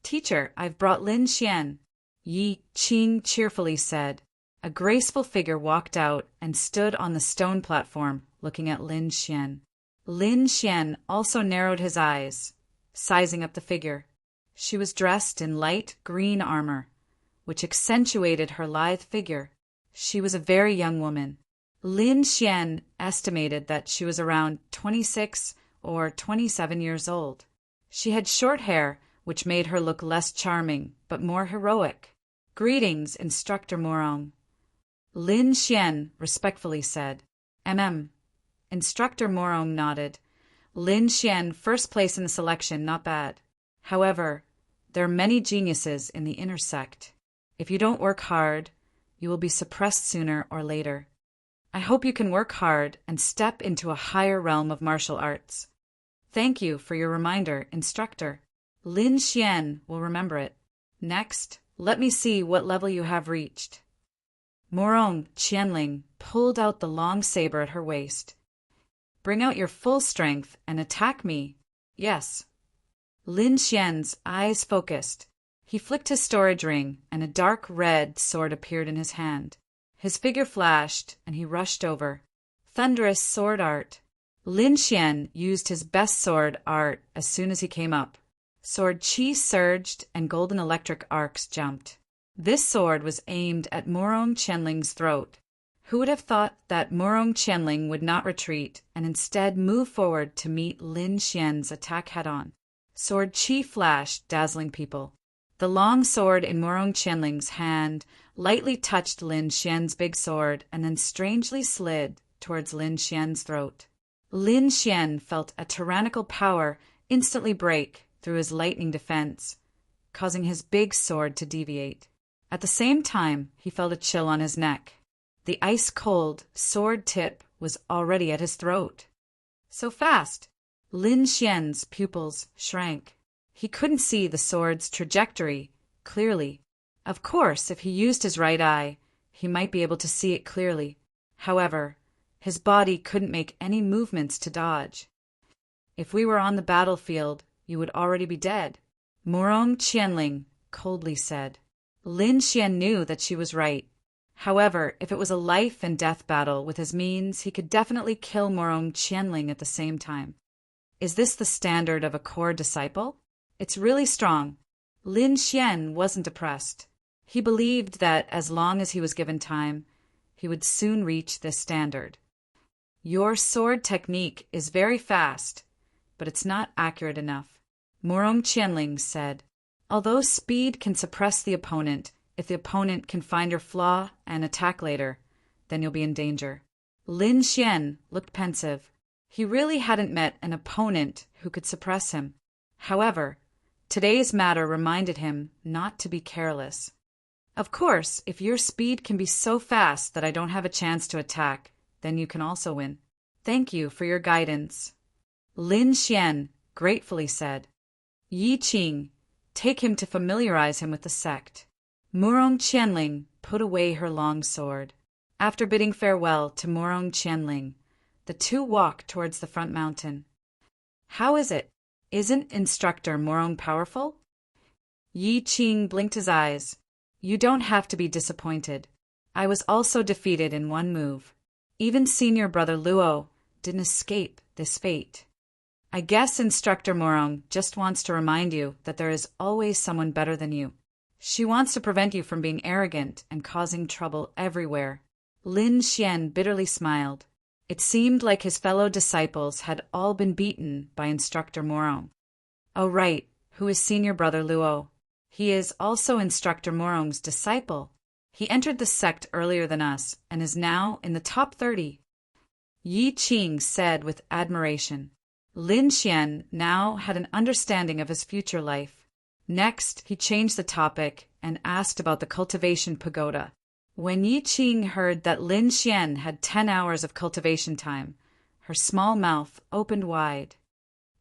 Teacher, I've brought Lin Xian, Yi Qing cheerfully said. A graceful figure walked out and stood on the stone platform, looking at Lin Xian. Lin Xian also narrowed his eyes, sizing up the figure. She was dressed in light green armor, which accentuated her lithe figure. She was a very young woman. Lin Xian estimated that she was around 26 or 27 years old. She had short hair, which made her look less charming, but more heroic. Greetings, Instructor Morong. Lin Xian respectfully said. Instructor Morong nodded. Lin Xian, first place in the selection, not bad. However, there are many geniuses in the inner sect. If you don't work hard, you will be suppressed sooner or later. I hope you can work hard and step into a higher realm of martial arts. Thank you for your reminder, Instructor. Lin Xian will remember it. Next, let me see what level you have reached. Morong Qianling pulled out the long saber at her waist. Bring out your full strength and attack me. Yes. Lin Xian's eyes focused. He flicked his storage ring, and a dark red sword appeared in his hand. His figure flashed, and he rushed over. Thunderous sword art. Lin Xian used his best sword art as soon as he came up. Sword chi surged, and golden electric arcs jumped. This sword was aimed at Morong Qianling's throat. Who would have thought that Morong Qianling would not retreat and instead move forward to meet Lin Xian's attack head-on? Sword chi flashed, dazzling people. The long sword in Morong Qianling's hand lightly touched Lin Xian's big sword and then strangely slid towards Lin Xian's throat. Lin Xian felt a tyrannical power instantly break through his lightning defense, causing his big sword to deviate. At the same time, he felt a chill on his neck. The ice-cold sword tip was already at his throat. So fast! Lin Xian's pupils shrank. He couldn't see the sword's trajectory clearly. Of course, if he used his right eye, he might be able to see it clearly. However, his body couldn't make any movements to dodge. If we were on the battlefield, you would already be dead, Morong Qianling coldly said. Lin Xian knew that she was right. However, if it was a life-and-death battle with his means, he could definitely kill Morong Qianling at the same time. Is this the standard of a core disciple? It's really strong. Lin Xian wasn't depressed. He believed that as long as he was given time, he would soon reach this standard. Your sword technique is very fast, but it's not accurate enough, Morong Qianling said. Although speed can suppress the opponent, if the opponent can find your flaw and attack later, then you'll be in danger. Lin Xian looked pensive. He really hadn't met an opponent who could suppress him. However, today's matter reminded him not to be careless. Of course, if your speed can be so fast that I don't have a chance to attack, then you can also win. Thank you for your guidance, Lin Xian gratefully said. Yi Qing, take him to familiarize him with the sect. Morong Qianling put away her long sword. After bidding farewell to Morong Qianling, The two walked towards the front mountain. How is it? Isn't Instructor Morong powerful? Yi Qing blinked his eyes. You don't have to be disappointed. I was also defeated in one move. Even senior brother Luo didn't escape this fate. I guess Instructor Morong just wants to remind you that there is always someone better than you. She wants to prevent you from being arrogant and causing trouble everywhere. Lin Xian bitterly smiled. It seemed like his fellow disciples had all been beaten by Instructor Morong. Oh right, who is senior brother Luo? He is also Instructor Morong's disciple. He entered the sect earlier than us and is now in the top 30. Yi Qing said with admiration. Lin Xian now had an understanding of his future life. Next, he changed the topic and asked about the cultivation pagoda. When Yi Qing heard that Lin Xian had 10 hours of cultivation time, her small mouth opened wide.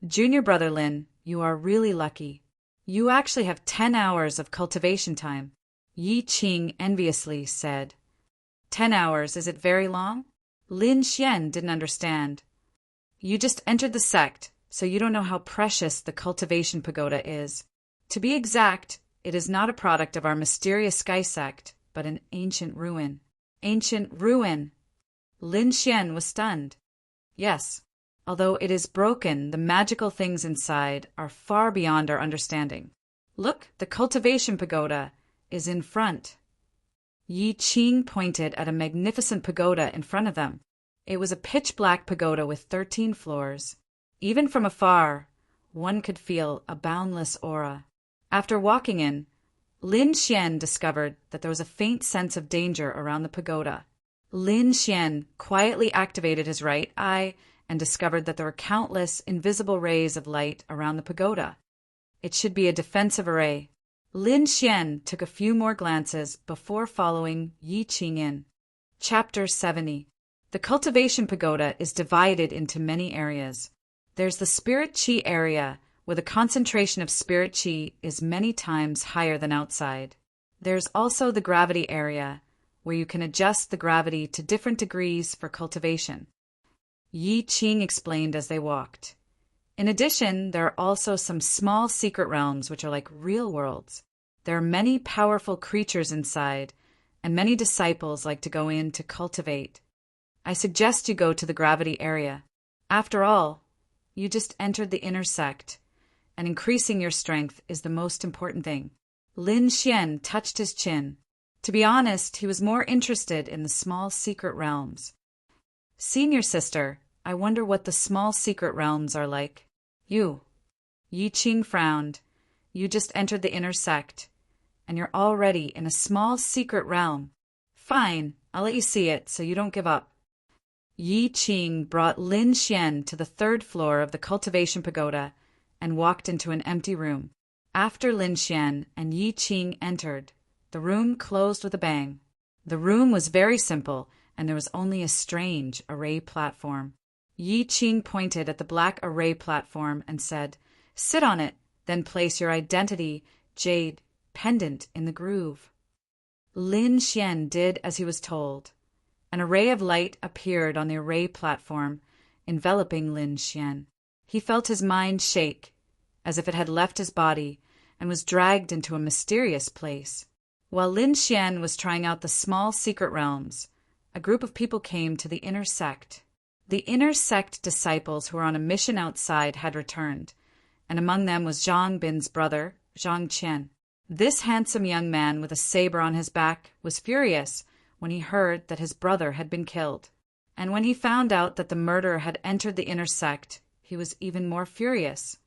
Junior brother Lin, you are really lucky. You actually have 10 hours of cultivation time, Yi Qing enviously said. 10 hours, is it very long? Lin Xian didn't understand. You just entered the sect, so you don't know how precious the cultivation pagoda is. To be exact, it is not a product of our mysterious sky sect, but an ancient ruin. Ancient ruin! Lin Xian was stunned. Yes, although it is broken, the magical things inside are far beyond our understanding. Look, the cultivation pagoda is in front. Yi Qing pointed at a magnificent pagoda in front of them. It was a pitch-black pagoda with 13 floors. Even from afar, one could feel a boundless aura. After walking in, Lin Xian discovered that there was a faint sense of danger around the pagoda. Lin Xian quietly activated his right eye and discovered that there were countless invisible rays of light around the pagoda. It should be a defensive array. Lin Xian took a few more glances before following Yi Qing in. Chapter 70. The cultivation pagoda is divided into many areas. There's the spirit qi area, where the concentration of spirit qi is many times higher than outside. There's also the gravity area, where you can adjust the gravity to different degrees for cultivation. Yi Qing explained as they walked. In addition, there are also some small secret realms which are like real worlds. There are many powerful creatures inside, and many disciples like to go in to cultivate. I suggest you go to the gravity area. After all, you just entered the inner sect, and increasing your strength is the most important thing. Lin Xian touched his chin. To be honest, he was more interested in the small secret realms. Senior sister, I wonder what the small secret realms are like. You. Yi Qing frowned. You just entered the inner sect, and you're already in a small secret realm. Fine, I'll let you see it so you don't give up. Yi Qing brought Lin Xian to the 3rd floor of the cultivation pagoda and walked into an empty room. After Lin Xian and Yi Qing entered, the room closed with a bang. The room was very simple, and there was only a strange array platform. Yi Qing pointed at the black array platform and said, "Sit on it, then place your identity, jade, pendant in the groove." Lin Xian did as he was told. An array of light appeared on the array platform, enveloping Lin Xian. He felt his mind shake, as if it had left his body, and was dragged into a mysterious place. While Lin Xian was trying out the small secret realms, a group of people came to the inner sect. The inner sect disciples who were on a mission outside had returned, and among them was Zhang Bin's brother, Zhang Qian. This handsome young man with a saber on his back was furious when he heard that his brother had been killed. And when he found out that the murderer had entered the inner sect, he was even more furious.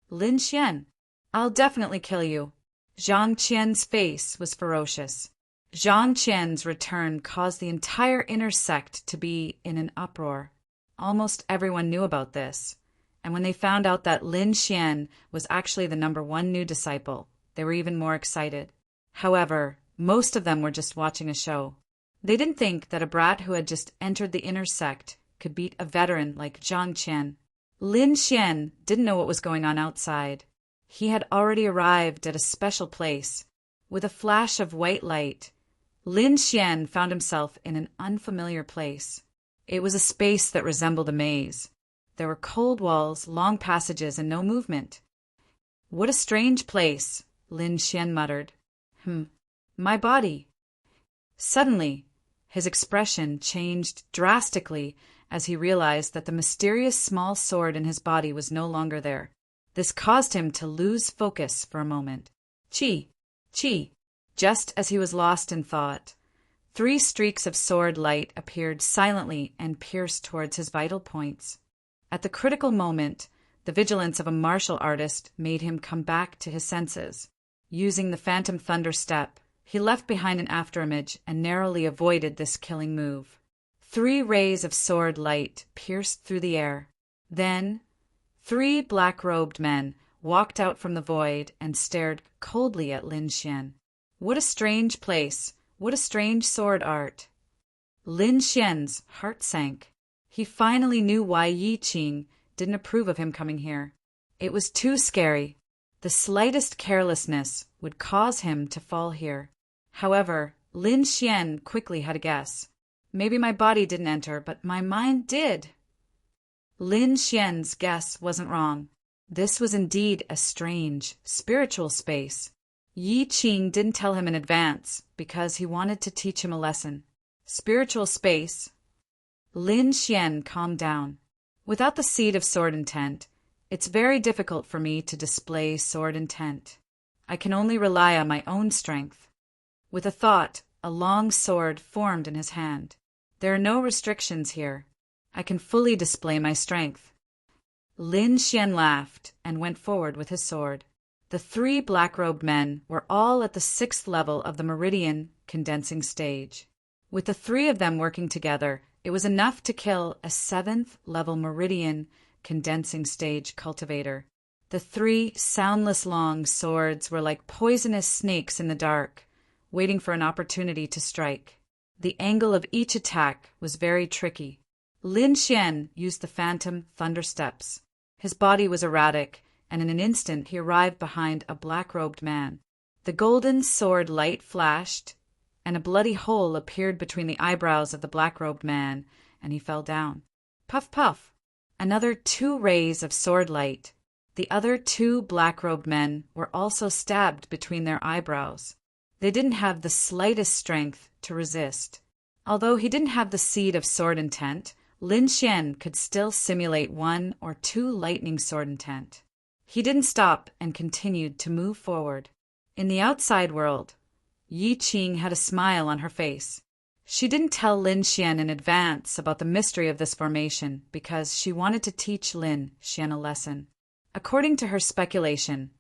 "Lin Xian, I'll definitely kill you." Zhang Qian's face was ferocious. Zhang Qian's return caused the entire inner sect to be in an uproar. Almost everyone knew about this, and when they found out that Lin Xian was actually the #1 new disciple, they were even more excited. However, most of them were just watching a show. They didn't think that a brat who had just entered the inner sect could beat a veteran like Zhang Qian. Lin Xian didn't know what was going on outside. He had already arrived at a special place. With a flash of white light, Lin Xian found himself in an unfamiliar place. It was a space that resembled a maze. There were cold walls, long passages, and no movement. "What a strange place," Lin Xian muttered. My body." Suddenly, his expression changed drastically as he realized that the mysterious small sword in his body was no longer there. This caused him to lose focus for a moment. Chi! Chi! Just as he was lost in thought, 3 streaks of sword light appeared silently and pierced towards his vital points. At the critical moment, the vigilance of a martial artist made him come back to his senses. Using the phantom thunder step, he left behind an afterimage and narrowly avoided this killing move. 3 rays of sword light pierced through the air. Then, 3 black-robed men walked out from the void and stared coldly at Lin Xian. What a strange place! What a strange sword art! Lin Xian's heart sank. He finally knew why Yi Qing didn't approve of him coming here. It was too scary. The slightest carelessness would cause him to fall here. However, Lin Xian quickly had a guess. Maybe my body didn't enter, but my mind did. Lin Xian's guess wasn't wrong. This was indeed a strange, spiritual space. Yi Qing didn't tell him in advance because he wanted to teach him a lesson. Spiritual space. Lin Xian calmed down. Without the seed of sword intent, it's very difficult for me to display sword intent. I can only rely on my own strength. With a thought, a long sword formed in his hand. There are no restrictions here. I can fully display my strength. Lin Xian laughed and went forward with his sword. The 3 black-robed men were all at the 6th level of the meridian condensing stage. With the 3 of them working together, it was enough to kill a 7th level meridian condensing stage cultivator. The 3 soundless long swords were like poisonous snakes in the dark, waiting for an opportunity to strike. The angle of each attack was very tricky. Lin Xian used the phantom thunder steps. His body was erratic, and in an instant he arrived behind a black-robed man. The golden sword light flashed, and a bloody hole appeared between the eyebrows of the black-robed man, and he fell down. Puff, puff! Another 2 rays of sword light. The other 2 black-robed men were also stabbed between their eyebrows. They didn't have the slightest strength to resist. Although he didn't have the seed of sword intent, Lin Xian could still simulate 1 or 2 lightning sword intent. He didn't stop and continued to move forward. In the outside world, Yi Qing had a smile on her face. She didn't tell Lin Xian in advance about the mystery of this formation because she wanted to teach Lin Xian a lesson. According to her speculation,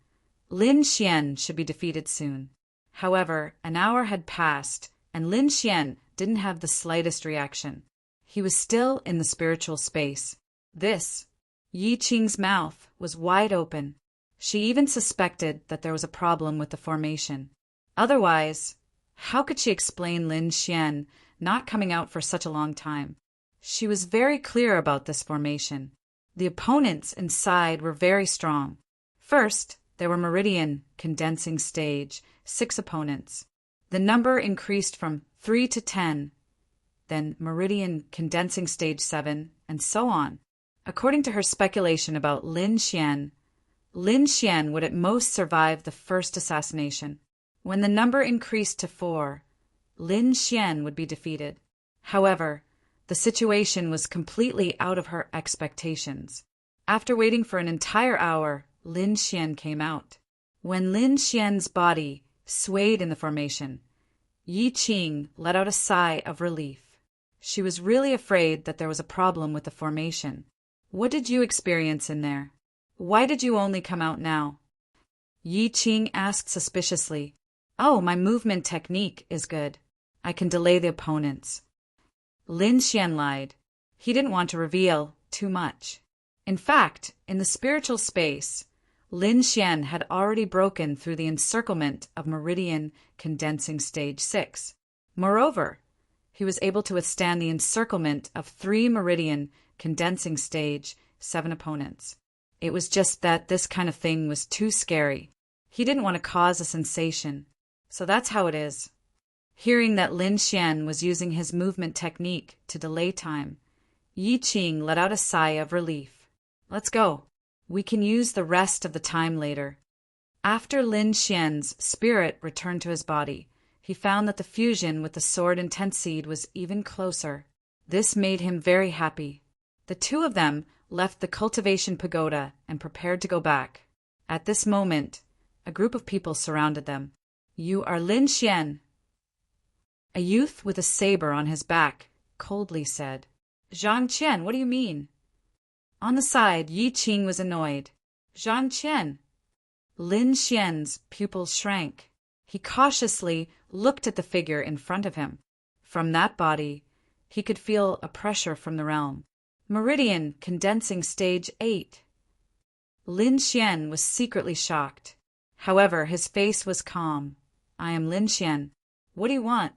Lin Xian should be defeated soon. However, an hour had passed, and Lin Xian didn't have the slightest reaction. He was still in the spiritual space. Yi Qing's mouth was wide open. She even suspected that there was a problem with the formation. Otherwise, how could she explain Lin Xian not coming out for such a long time? She was very clear about this formation. The opponents inside were very strong. First, there were Meridian Condensing Stage, 6 opponents. The number increased from 3 to 10, then Meridian Condensing Stage 7, and so on. According to her speculation about Lin Xian would at most survive the first assassination. When the number increased to 4, Lin Xian would be defeated. However, the situation was completely out of her expectations. After waiting for an entire hour, Lin Xian came out. When Lin Xian's body swayed in the formation, Yi Qing let out a sigh of relief. She was really afraid that there was a problem with the formation. What did you experience in there? Why did you only come out now? Yi Qing asked suspiciously. Oh, my movement technique is good. I can delay the opponents. Lin Xian lied. He didn't want to reveal too much. In fact, in the spiritual space, Lin Xian had already broken through the encirclement of Meridian Condensing Stage 6. Moreover, he was able to withstand the encirclement of 3 Meridian Condensing Stage 7 opponents. It was just that this kind of thing was too scary. He didn't want to cause a sensation. So that's how it is. Hearing that Lin Xian was using his movement technique to delay time, Yi Qing let out a sigh of relief. Let's go. We can use the rest of the time later. After Lin Xian's spirit returned to his body, he found that the fusion with the sword and tent seed was even closer. This made him very happy. The two of them left the cultivation pagoda and prepared to go back. At this moment, a group of people surrounded them. You are Lin Xian. A youth with a saber on his back coldly said. Zhang Qian, what do you mean? On the side, Yi Qing was annoyed. Zhang Qian. Lin Xian's pupils shrank. He cautiously looked at the figure in front of him. From that body, he could feel a pressure from the realm. Meridian condensing stage 8. Lin Xian was secretly shocked. However, his face was calm. I am Lin Xian. What do you want?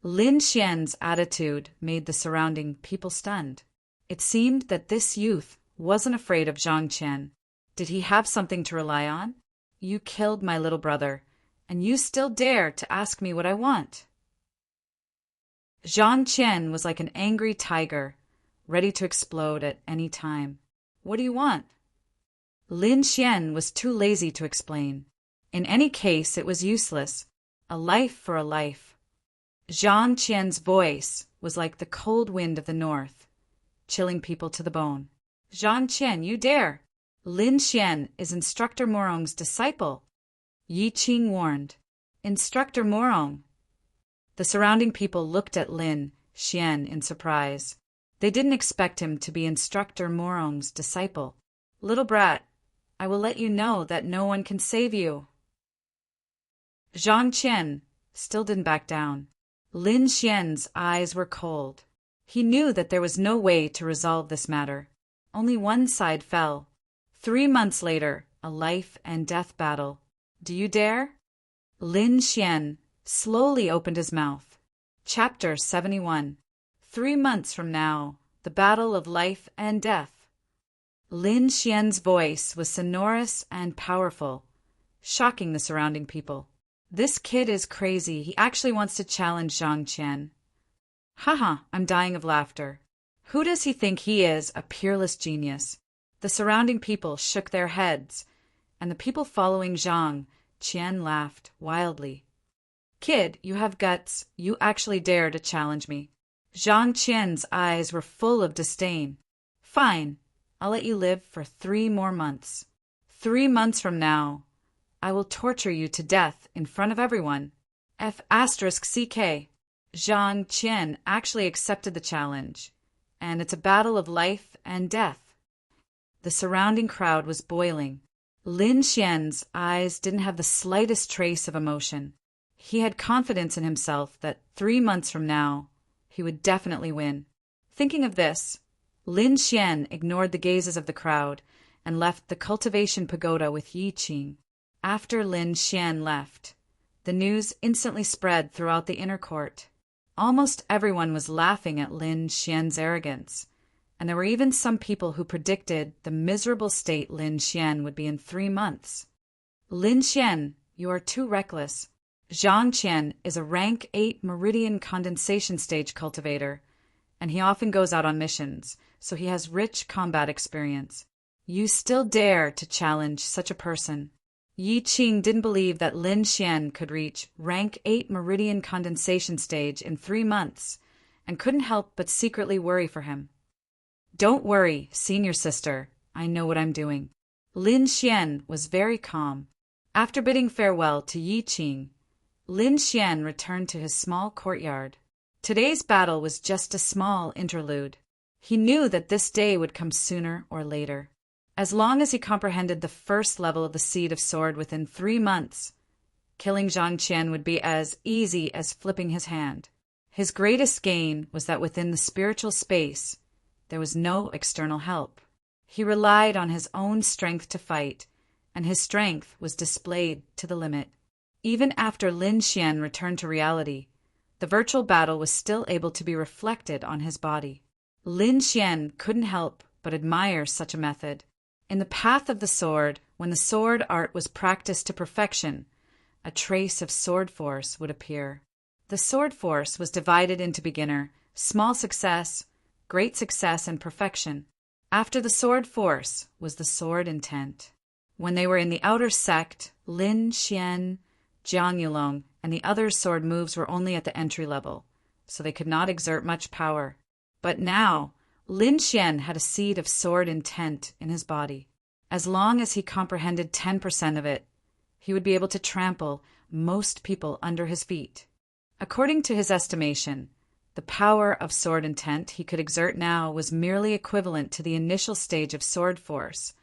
Lin Xian's attitude made the surrounding people stunned. It seemed that this youth wasn't afraid of Zhang Qian. Did he have something to rely on? You killed my little brother, and you still dare to ask me what I want. Zhang Qian was like an angry tiger, ready to explode at any time. What do you want? Lin Xian was too lazy to explain. In any case, it was useless. A life for a life. Zhang Qian's voice was like the cold wind of the north, chilling people to the bone. Zhang Qian, you dare! Lin Xian is Instructor Morong's disciple. Yi Qing warned. Instructor Morong. The surrounding people looked at Lin Xian in surprise. They didn't expect him to be Instructor Morong's disciple. Little brat, I will let you know that no one can save you. Zhang Qian still didn't back down. Lin Xian's eyes were cold. He knew that there was no way to resolve this matter. Only one side fell. 3 months later, a life and death battle. Do you dare? Lin Xian slowly opened his mouth. Chapter 71. 3 months from now, the battle of life and death. Lin Xian's voice was sonorous and powerful, shocking the surrounding people. This kid is crazy. He actually wants to challenge Zhang Qian. Haha, I'm dying of laughter. Who does he think he is, a peerless genius? The surrounding people shook their heads, and the people following Zhang Qian laughed wildly. Kid, you have guts. You actually dare to challenge me. Zhang Qian's eyes were full of disdain. Fine, I'll let you live for 3 more months. 3 months from now, I will torture you to death in front of everyone. F***CK. Zhang Qian actually accepted the challenge, and it's a battle of life and death. The surrounding crowd was boiling. Lin Xian's eyes didn't have the slightest trace of emotion. He had confidence in himself that 3 months from now, he would definitely win. Thinking of this, Lin Xian ignored the gazes of the crowd and left the cultivation pagoda with Yi Qing. After Lin Xian left, the news instantly spread throughout the inner court. Almost everyone was laughing at Lin Xian's arrogance, and there were even some people who predicted the miserable state Lin Xian would be in 3 months. Lin Xian, you are too reckless. Zhang Qian is a rank 8 meridian condensation stage cultivator, and he often goes out on missions, so he has rich combat experience. You still dare to challenge such a person. Yi Qing didn't believe that Lin Xian could reach rank 8 meridian condensation stage in 3 months, and couldn't help but secretly worry for him. Don't worry, senior sister, I know what I'm doing. Lin Xian was very calm. After bidding farewell to Yi Qing, Lin Xian returned to his small courtyard. Today's battle was just a small interlude. He knew that this day would come sooner or later. As long as he comprehended the first level of the Seed of Sword within 3 months, killing Zhang Qian would be as easy as flipping his hand. His greatest gain was that within the spiritual space, there was no external help. He relied on his own strength to fight, and his strength was displayed to the limit. Even after Lin Xian returned to reality, the virtual battle was still able to be reflected on his body. Lin Xian couldn't help but admire such a method. In the path of the sword, when the sword art was practiced to perfection, a trace of sword force would appear. The sword force was divided into beginner, small success, great success and perfection. After the sword force was the sword intent. When they were in the outer sect, Lin Xian, Jiang Yulong, and the others' sword moves were only at the entry level, so they could not exert much power. But now, Lin Xian had a seed of sword intent in his body. As long as he comprehended 10% of it, he would be able to trample most people under his feet. According to his estimation, the power of sword intent he could exert now was merely equivalent to the initial stage of sword force,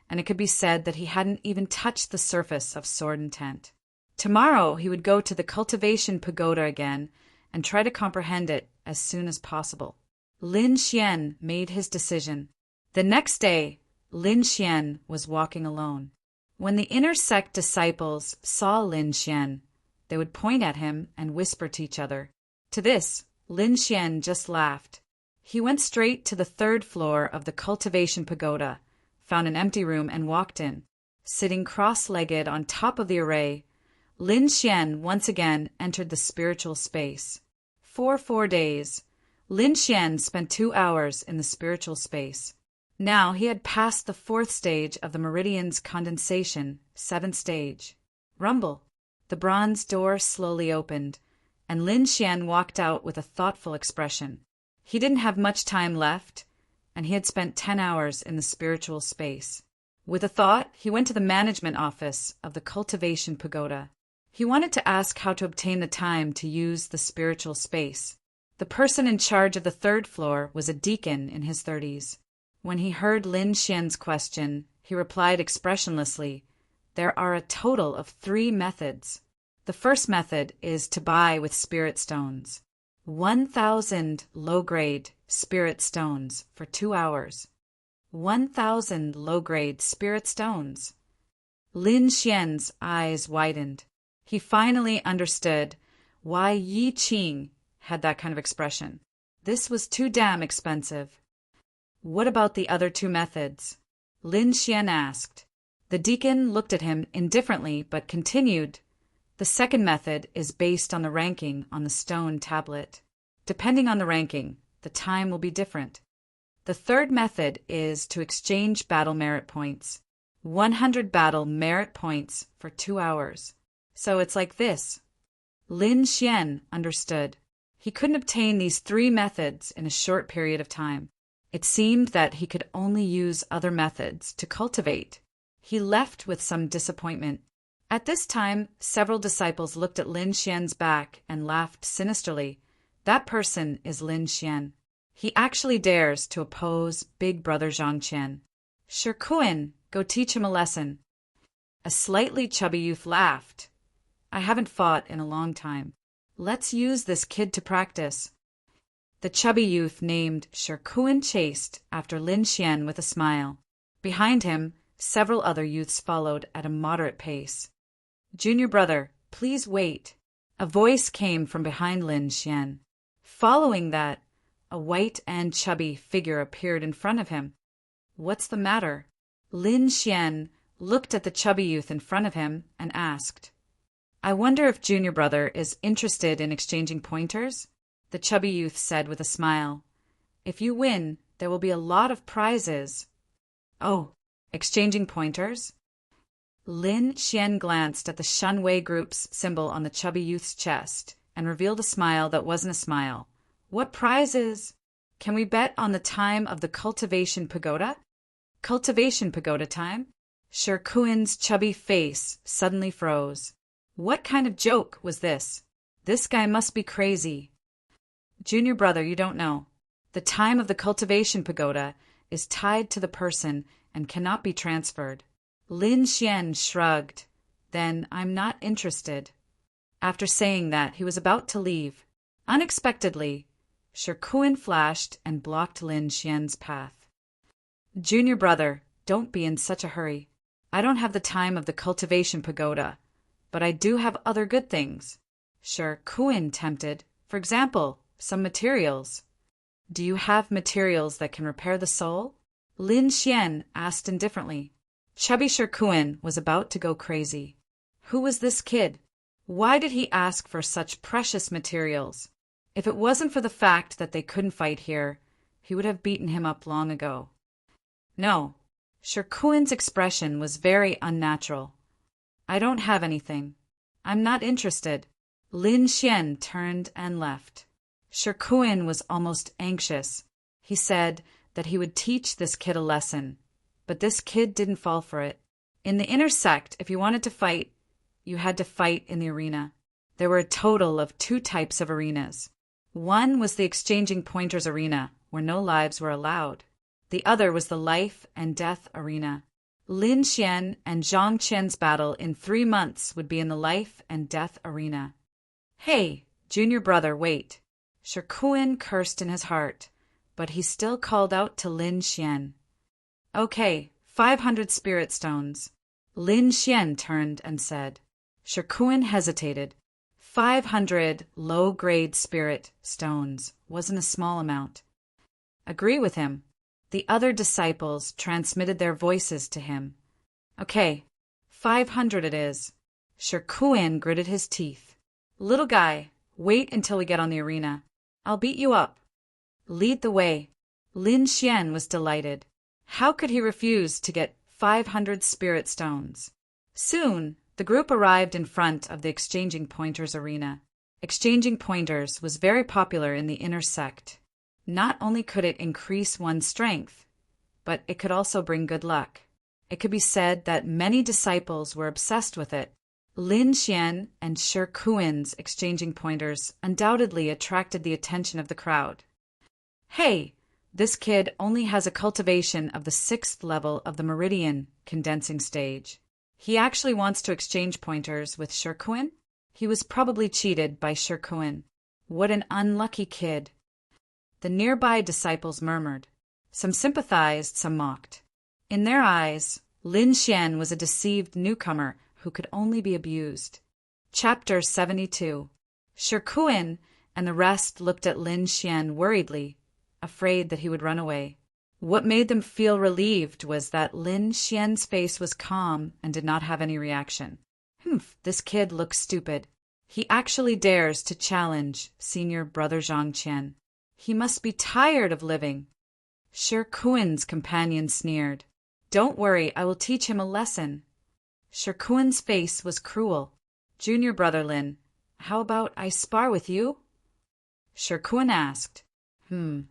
and it could be said that he hadn't even touched the surface of sword intent. Tomorrow he would go to the cultivation pagoda again and try to comprehend it as soon as possible. Lin Xian made his decision. The next day, Lin Xian was walking alone. When the inner sect disciples saw Lin Xian, they would point at him and whisper to each other. To this, Lin Xian just laughed. He went straight to the 3rd floor of the cultivation pagoda, found an empty room, and walked in. Sitting cross-legged on top of the array, Lin Xian once again entered the spiritual space. For 4 days, Lin Xian spent 2 hours in the spiritual space. Now he had passed the 4th stage of the meridian's condensation, 7th stage. Rumble. The bronze door slowly opened, and Lin Xian walked out with a thoughtful expression. He didn't have much time left, and he had spent 10 hours in the spiritual space. With a thought, he went to the management office of the cultivation pagoda. He wanted to ask how to obtain the time to use the spiritual space. The person in charge of the 3rd floor was a deacon in his 30s. When he heard Lin Xian's question, he replied expressionlessly, "There are a total of 3 methods. The first method is to buy with spirit stones. 1,000 low-grade spirit stones for 2 hours. 1,000 low-grade spirit stones." Lin Xian's eyes widened. He finally understood why Yi Qing had that kind of expression. This was too damn expensive. "What about the other 2 methods?" Lin Xian asked. The deacon looked at him indifferently but continued, "The second method is based on the ranking on the stone tablet. Depending on the ranking, the time will be different. The third method is to exchange battle merit points. 100 battle merit points for 2 hours. So it's like this." Lin Xian understood. He couldn't obtain these 3 methods in a short period of time. It seemed that he could only use other methods to cultivate. He left with some disappointment. At this time, several disciples looked at Lin Xian's back and laughed sinisterly. That person is Lin Xian. He actually dares to oppose Big Brother Zhangqian. "Shirkuan, go teach him a lesson." A slightly chubby youth laughed. "I haven't fought in a long time. Let's use this kid to practice." The chubby youth named Shirkuan chased after Lin Xian with a smile. Behind him, several other youths followed at a moderate pace. "Junior brother, please wait." A voice came from behind Lin Xian. Following that, a white and chubby figure appeared in front of him. "What's the matter?" Lin Xian looked at the chubby youth in front of him and asked, "I wonder if Junior brother is interested in exchanging pointers?" The chubby youth said with a smile, "If you win, there will be a lot of prizes." "Oh, exchanging pointers?" Lin Xian glanced at the Shunwei Group's symbol on the chubby youth's chest and revealed a smile that wasn't a smile. "What prizes? Can we bet on the time of the cultivation pagoda?" "Cultivation pagoda time?" Shirkuan's chubby face suddenly froze. What kind of joke was this? This guy must be crazy. "Junior brother, you don't know. The time of the cultivation pagoda is tied to the person and cannot be transferred." Lin Xian shrugged. "Then I'm not interested." After saying that, he was about to leave. Unexpectedly, Shirkuan flashed and blocked Lin Xian's path. "Junior brother, don't be in such a hurry. I don't have the time of the cultivation pagoda, but I do have other good things." Shirkuan tempted. "For example, some materials." "Do you have materials that can repair the soul?" Lin Xian asked indifferently. Chubby Shirkuan was about to go crazy. Who was this kid? Why did he ask for such precious materials? If it wasn't for the fact that they couldn't fight here, he would have beaten him up long ago. No, Shirkuin's expression was very unnatural. I don't have anything. I'm not interested. Lin Xian turned and left. Shirkuin was almost anxious. He said that he would teach this kid a lesson, but this kid didn't fall for it. In the inner sect, if you wanted to fight, you had to fight in the arena. There were a total of 2 types of arenas. One was the exchanging pointers arena, where no lives were allowed. The other was the life and death arena. Lin Xian and Zhang Qian's battle in 3 months would be in the life and death arena. Hey, junior brother, wait. Shirkuin cursed in his heart, but he still called out to Lin Xian. Okay, 500 spirit stones. Lin Xian turned and said. Shirkuin hesitated. 500 low-grade spirit stones wasn't a small amount. Agree with him. The other disciples transmitted their voices to him. Okay, 500 it is. Shirkuin gritted his teeth. Little guy, wait until we get on the arena. I'll beat you up. Lead the way. Lin Xian was delighted. How could he refuse to get 500 spirit stones? Soon, the group arrived in front of the exchanging pointers arena. Exchanging pointers was very popular in the inner sect. Not only could it increase one's strength, but it could also bring good luck. It could be said that many disciples were obsessed with it. Lin Xian and Shirkuin's exchanging pointers undoubtedly attracted the attention of the crowd. Hey, this kid only has a cultivation of the 6th level of the meridian condensing stage. He actually wants to exchange pointers with Shirkuin? He was probably cheated by Shirkuin. What an unlucky kid. The nearby disciples murmured. Some sympathized, some mocked. In their eyes, Lin Xian was a deceived newcomer who could only be abused. Chapter 72. Shirkuin and the rest looked at Lin Xian worriedly, afraid that he would run away. What made them feel relieved was that Lin Xian's face was calm and did not have any reaction. This kid looks stupid. He actually dares to challenge senior brother Zhang Qian. He must be tired of living. Shirkuin's companion sneered. Don't worry, I will teach him a lesson. Shirkuin's face was cruel. Junior brother Lin, how about I spar with you? Shirkuin asked. Lin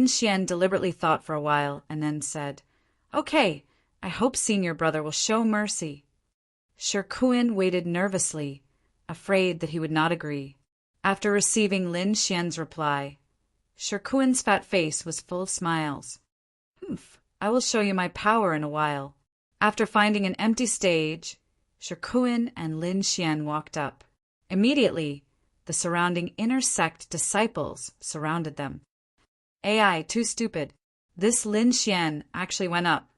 Xian deliberately thought for a while and then said, Okay, I hope senior brother will show mercy. Shirkuin waited nervously, afraid that he would not agree. After receiving Lin Xian's reply, Shirkuin's fat face was full of smiles. I will show you my power in a while. After finding an empty stage, Shirkuin and Lin Xian walked up. Immediately, the surrounding inner sect disciples surrounded them. AI, too stupid. This Lin Xian actually went up.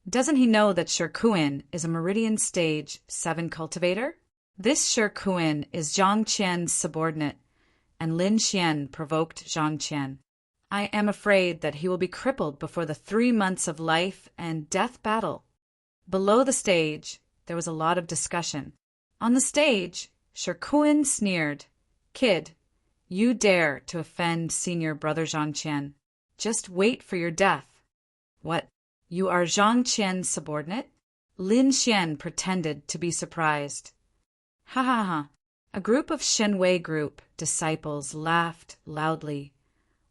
Doesn't he know that Shirkuin is a Meridian Stage 7 cultivator? This Shirkuin is Zhang Qian's subordinate, and Lin Xian provoked Zhang Qian. I am afraid that he will be crippled before the 3 months of life and death battle. Below the stage, there was a lot of discussion. On the stage, Shirkuin sneered, Kid, you dare to offend senior brother Zhang Qian. Just wait for your death. What? You are Zhang Qian's subordinate? Lin Xian pretended to be surprised. Ha ha ha. A group of Shenwei group disciples laughed loudly,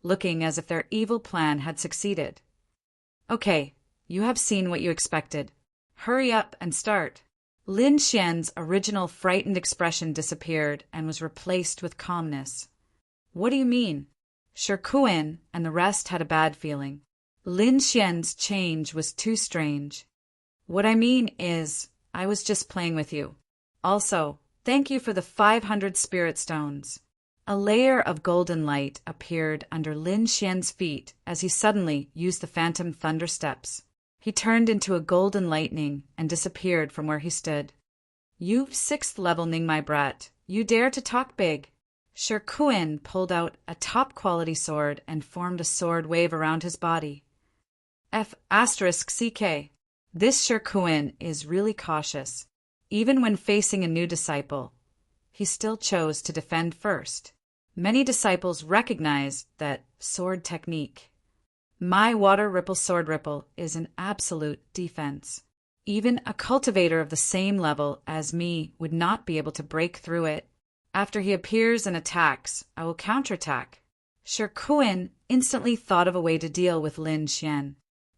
looking as if their evil plan had succeeded. Okay, you have seen what you expected. Hurry up and start. Lin Xian's original frightened expression disappeared and was replaced with calmness. What do you mean? Shirkuin and the rest had a bad feeling. Lin Xian's change was too strange. What I mean is, I was just playing with you. Also, thank you for the 500 spirit stones. A layer of golden light appeared under Lin Xian's feet as he suddenly used the phantom thunder steps. He turned into a golden lightning and disappeared from where he stood. You've 6th level, Ning, my brat. You dare to talk big. Shirkuin pulled out a top-quality sword and formed a sword wave around his body. F***CK. This Shirkuin is really cautious. Even when facing a new disciple, he still chose to defend first. Many disciples recognized that sword technique. My water ripple sword ripple is an absolute defense. Even a cultivator of the same level as me would not be able to break through it. After he appears and attacks, I will counterattack. Shirkuin instantly thought of a way to deal with Lin Xian.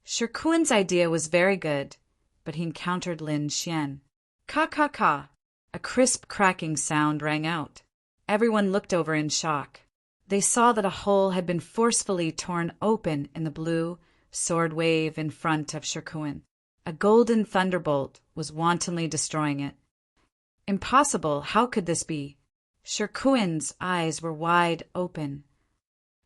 Shirkuin's idea was very good, but he encountered Lin Xian. Ka ka ka! A crisp cracking sound rang out. Everyone looked over in shock. They saw that a hole had been forcefully torn open in the blue sword wave in front of Shirkuin. A golden thunderbolt was wantonly destroying it. Impossible! How could this be? Shirkuin's eyes were wide open.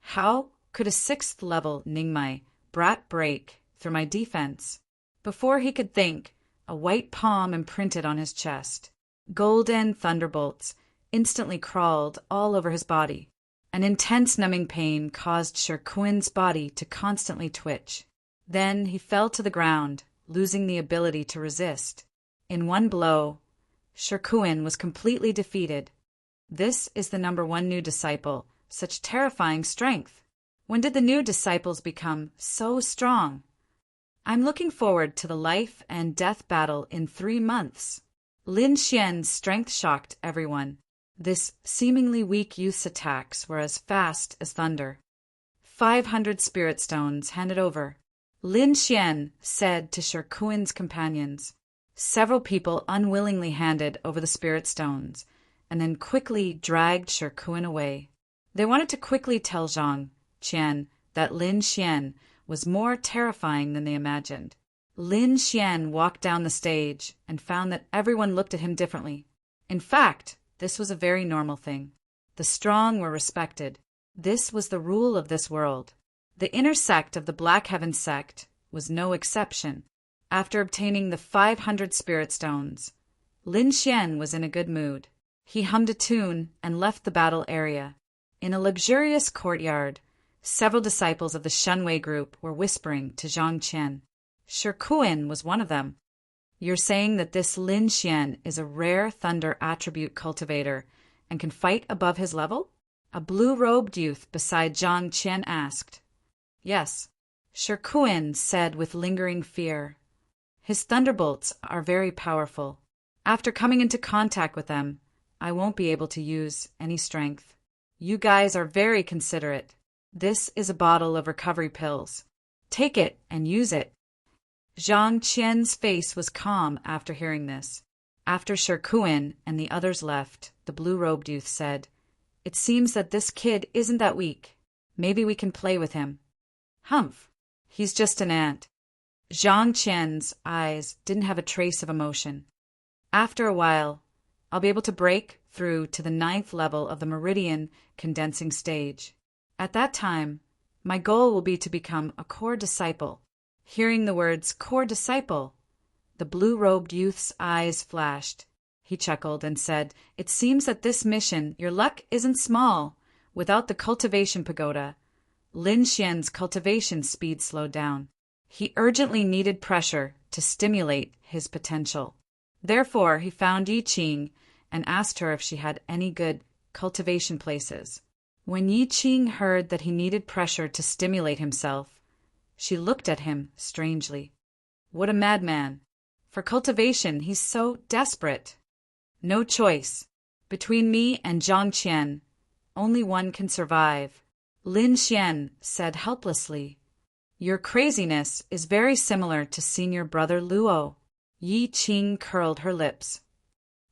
How could a 6th level Ningmai brat break through my defense? Before he could think, a white palm imprinted on his chest. Golden thunderbolts instantly crawled all over his body. An intense numbing pain caused Shirkuin's body to constantly twitch. Then he fell to the ground, losing the ability to resist. In one blow, Shirkuin was completely defeated. This is the #1 new disciple, such terrifying strength. When did the new disciples become so strong? I'm looking forward to the life and death battle in 3 months. Lin Xian's strength shocked everyone. This seemingly weak youth's attacks were as fast as thunder. 500 spirit stones handed over. Lin Xian said to Shirkuin's companions. Several people unwillingly handed over the spirit stones, and then quickly dragged Shirkuin away. They wanted to quickly tell Zhang Qian that Lin Xian was more terrifying than they imagined. Lin Xian walked down the stage and found that everyone looked at him differently. In fact, this was a very normal thing. The strong were respected. This was the rule of this world. The inner sect of the Black Heaven sect was no exception. After obtaining the 500 spirit stones, Lin Xian was in a good mood. He hummed a tune and left the battle area. In a luxurious courtyard, several disciples of the Shunwei group were whispering to Zhang Qian. Shirkuin was one of them. You're saying that this Lin Xian is a rare thunder attribute cultivator and can fight above his level? A blue-robed youth beside Zhang Qian asked. Yes, Shirkuin said with lingering fear. His thunderbolts are very powerful. After coming into contact with them, I won't be able to use any strength. You guys are very considerate. This is a bottle of recovery pills. Take it and use it. Zhang Qian's face was calm after hearing this. After Shirkuin and the others left, the blue-robed youth said, It seems that this kid isn't that weak. Maybe we can play with him. Humph, he's just an ant. Zhang Qian's eyes didn't have a trace of emotion. After a while, I'll be able to break through to the 9th level of the meridian condensing stage. At that time, my goal will be to become a core disciple. Hearing the words core disciple, the blue-robed youth's eyes flashed. He chuckled and said, It seems that this mission, your luck isn't small. Without the cultivation pagoda, Lin Xian's cultivation speed slowed down. He urgently needed pressure to stimulate his potential. Therefore, he found Yi Qing and asked her if she had any good cultivation places. When Yi Qing heard that he needed pressure to stimulate himself, she looked at him strangely. What a madman! For cultivation, he's so desperate. No choice. Between me and Zhang Qian, only one can survive. Lin Xian said helplessly. Your craziness is very similar to Senior Brother Luo. Yi Qing curled her lips.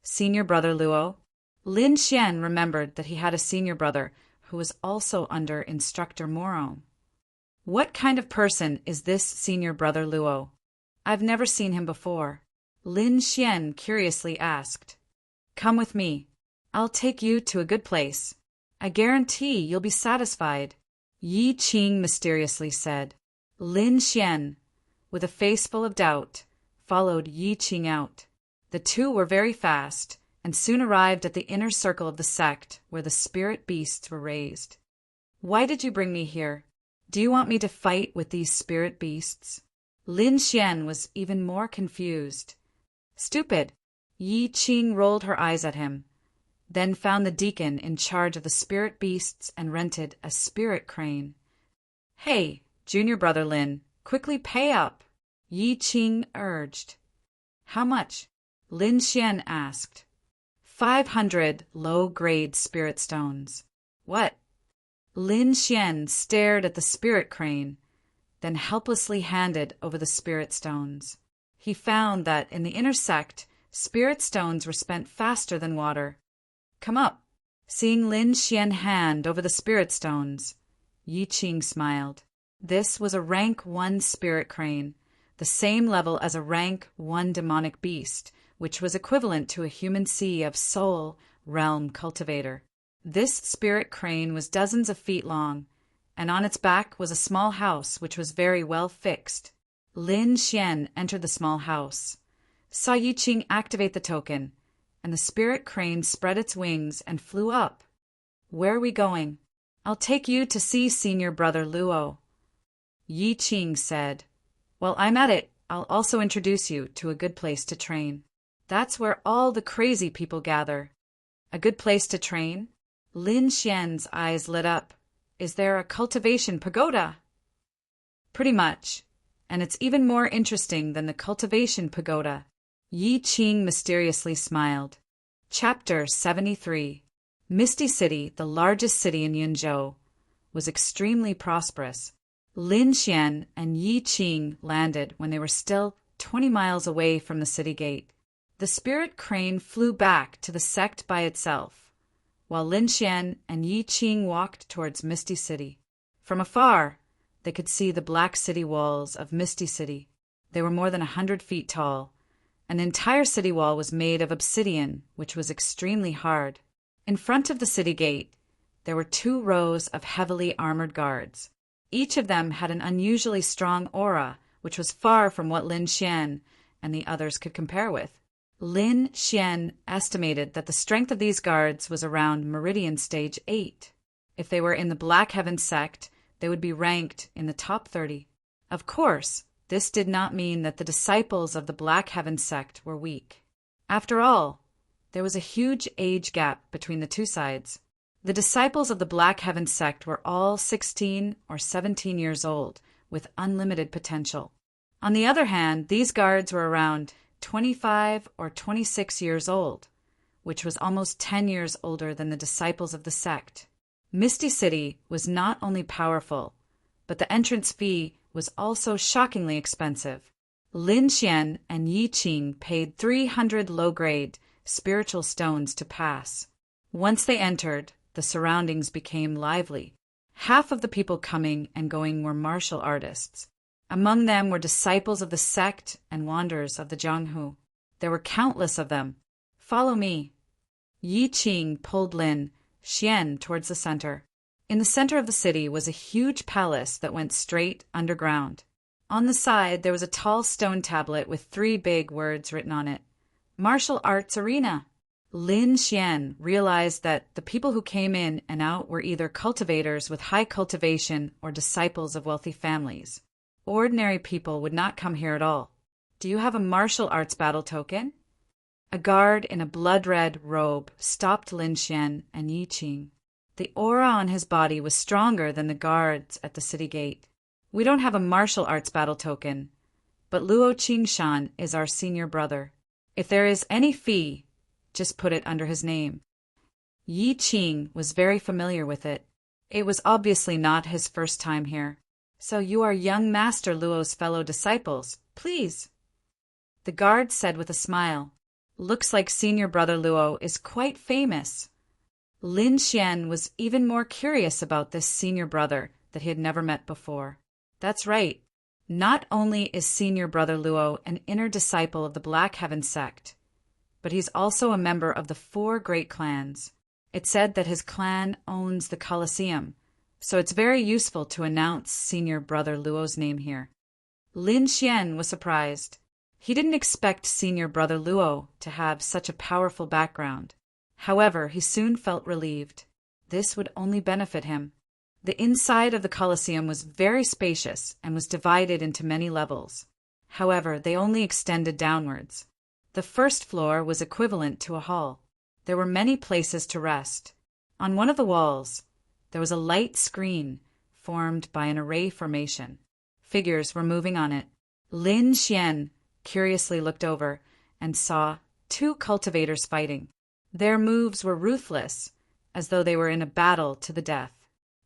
Senior Brother Luo? Lin Xian remembered that he had a senior brother who was also under Instructor Moron. What kind of person is this Senior Brother Luo? I've never seen him before. Lin Xian curiously asked. Come with me. I'll take you to a good place. I guarantee you'll be satisfied, Yi Qing mysteriously said. Lin Xian, with a face full of doubt, followed Yi Qing out. The two were very fast, and soon arrived at the inner circle of the sect where the spirit beasts were raised. Why did you bring me here? Do you want me to fight with these spirit beasts? Lin Xian was even more confused. Stupid! Yi Qing rolled her eyes at him, then found the deacon in charge of the spirit beasts and rented a spirit crane. Hey, Junior brother Lin, quickly pay up, Yi Qing urged. How much? Lin Xian asked. 500 low-grade spirit stones. What? Lin Xian stared at the spirit crane, then helplessly handed over the spirit stones. He found that in the inner sect, spirit stones were spent faster than water. Come up. Seeing Lin Xian hand over the spirit stones, Yi Qing smiled. This was a rank 1 spirit crane, the same level as a rank 1 demonic beast, which was equivalent to a human sea of soul realm cultivator. This spirit crane was dozens of feet long, and on its back was a small house which was very well fixed. Lin Xian entered the small house, saw Yi Qing activate the token, and the spirit crane spread its wings and flew up. Where are we going? I'll take you to see senior brother Luo. Yi Qing said. While I'm at it, I'll also introduce you to a good place to train. That's where all the crazy people gather. A good place to train? Lin Xian's eyes lit up. Is there a cultivation pagoda? Pretty much. And it's even more interesting than the cultivation pagoda. Yi Qing mysteriously smiled. Chapter 73. Misty City, the largest city in Yunzhou, was extremely prosperous. Lin Xian and Yi Qing landed when they were still 20 miles away from the city gate. The spirit crane flew back to the sect by itself, while Lin Xian and Yi Qing walked towards Misty City. From afar, they could see the black city walls of Misty City. They were more than 100 feet tall. An entire city wall was made of obsidian, which was extremely hard. In front of the city gate, there were 2 rows of heavily armored guards. Each of them had an unusually strong aura, which was far from what Lin Xian and the others could compare with. Lin Xian estimated that the strength of these guards was around Meridian Stage 8. If they were in the Black Heaven sect, they would be ranked in the top 30. Of course, this did not mean that the disciples of the Black Heaven sect were weak. After all, there was a huge age gap between the 2 sides. The disciples of the Black Heaven sect were all 16 or 17 years old, with unlimited potential. On the other hand, these guards were around 25 or 26 years old, which was almost 10 years older than the disciples of the sect. Misty City was not only powerful, but the entrance fee was also shockingly expensive. Lin Xian and Yi Qing paid 300 low-grade spiritual stones to pass. Once they entered, the surroundings became lively. Half of the people coming and going were martial artists. Among them were disciples of the sect and wanderers of the Jianghu. There were countless of them. Follow me. Yi Qing pulled Lin Xian towards the center. In the center of the city was a huge palace that went straight underground. On the side, there was a tall stone tablet with 3 big words written on it. Martial Arts Arena. Lin Xian realized that the people who came in and out were either cultivators with high cultivation or disciples of wealthy families. Ordinary people would not come here at all. Do you have a martial arts battle token? A guard in a blood-red robe stopped Lin Xian and Yi Qing. The aura on his body was stronger than the guards at the city gate. We don't have a martial arts battle token, but Luo Qingshan is our senior brother. If there is any fee, just put it under his name. Yi Qing was very familiar with it. It was obviously not his first time here. So you are young Master Luo's fellow disciples, please. The guard said with a smile. Looks like senior brother Luo is quite famous. Lin Xian was even more curious about this senior brother that he had never met before. That's right. Not only is senior brother Luo an inner disciple of the Black Heaven sect, but he's also a member of the 4 great clans. It said that his clan owns the Colosseum, so it's very useful to announce senior brother Luo's name here. Lin Xian was surprised. He didn't expect senior brother Luo to have such a powerful background. However, he soon felt relieved. This would only benefit him. The inside of the Colosseum was very spacious and was divided into many levels. However, they only extended downwards. The first floor was equivalent to a hall. There were many places to rest. On one of the walls, there was a light screen formed by an array formation. Figures were moving on it. Lin Xian curiously looked over and saw 2 cultivators fighting. Their moves were ruthless, as though they were in a battle to the death.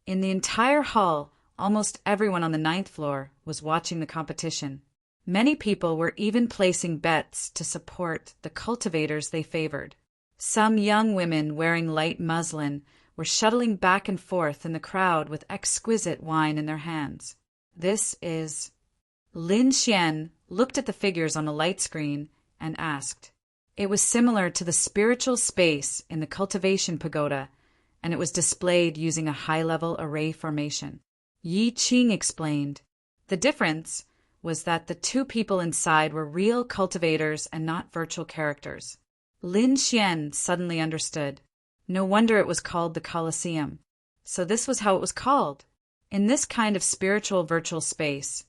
In the entire hall, almost everyone on the 9th floor was watching the competition. Many people were even placing bets to support the cultivators they favored. Some young women wearing light muslin were shuttling back and forth in the crowd with exquisite wine in their hands. This is... Lin Xian looked at the figures on a light screen and asked. It was similar to the spiritual space in the cultivation pagoda, and it was displayed using a high-level array formation. Yi Qing explained. The difference was that the 2 people inside were real cultivators and not virtual characters. Lin Xian suddenly understood. No wonder it was called the Colosseum. So this was how it was called. In this kind of spiritual virtual space,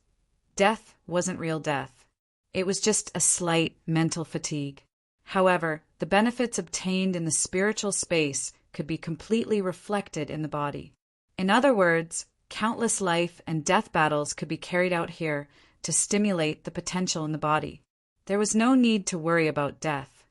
death wasn't real death. It was just a slight mental fatigue. However, the benefits obtained in the spiritual space could be completely reflected in the body. In other words, countless life and death battles could be carried out here to stimulate the potential in the body. There was no need to worry about death.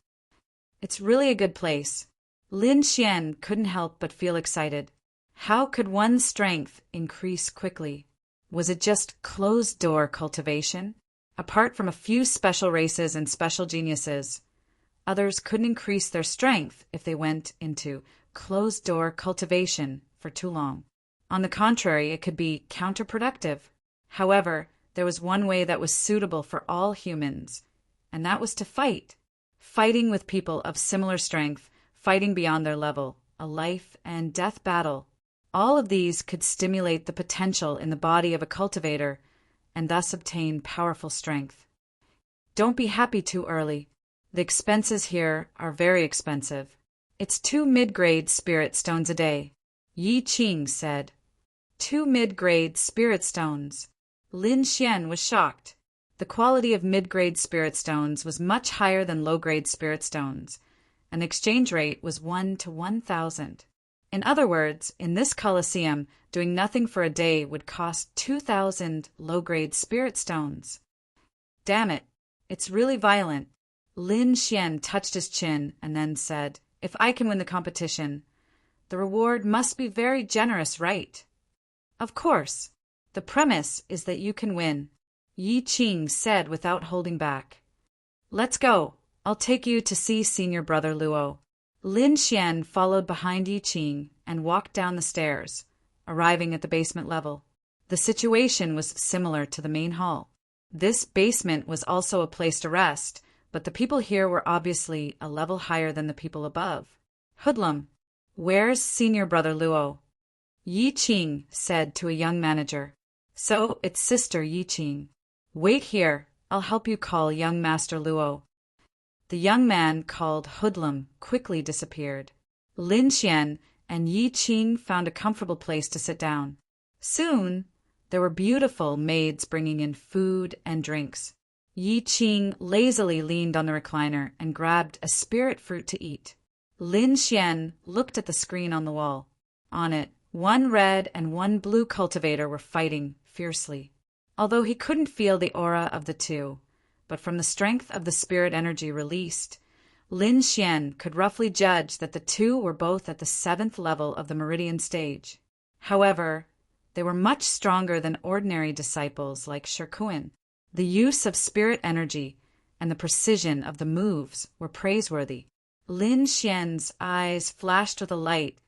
It's really a good place. Lin Xian couldn't help but feel excited. How could one's strength increase quickly? Was it just closed-door cultivation? Apart from a few special races and special geniuses, others couldn't increase their strength if they went into closed-door cultivation for too long. On the contrary, it could be counterproductive. However, there was one way that was suitable for all humans, and that was to fight. Fighting with people of similar strength, fighting beyond their level, a life and death battle. All of these could stimulate the potential in the body of a cultivator and thus obtain powerful strength. Don't be happy too early. The expenses here are very expensive. It's 2 mid-grade spirit stones a day, Yi Qing said. 2 mid-grade spirit stones. Lin Xian was shocked. The quality of mid-grade spirit stones was much higher than low-grade spirit stones. An exchange rate was 1 to 1,000. In other words, in this Colosseum, doing nothing for a day would cost 2,000 low-grade spirit stones. Damn it, it's really violent. Lin Xian touched his chin and then said, If I can win the competition, the reward must be very generous, right? Of course. The premise is that you can win, Yi Qing said without holding back. Let's go. I'll take you to see senior brother Luo. Lin Xian followed behind Yi Qing and walked down the stairs, arriving at the basement level. The situation was similar to the main hall. This basement was also a place to rest, but the people here were obviously a level higher than the people above. Hoodlum, where's senior brother Luo? Yi Qing said to a young manager. So it's sister Yi Qing. Wait here, I'll help you call young master Luo. The young man called Hoodlum quickly disappeared. Lin Xian and Yi Qing found a comfortable place to sit down. Soon, there were beautiful maids bringing in food and drinks. Yi Qing lazily leaned on the recliner and grabbed a spirit fruit to eat. Lin Xian looked at the screen on the wall. On it, 1 red and 1 blue cultivator were fighting fiercely. Although he couldn't feel the aura of the 2, but from the strength of the spirit energy released, Lin Xian could roughly judge that the 2 were both at the 7th level of the meridian stage. However, they were much stronger than ordinary disciples like Shirkuan. The use of spirit energy and the precision of the moves were praiseworthy. Lin Xian's eyes flashed with a light,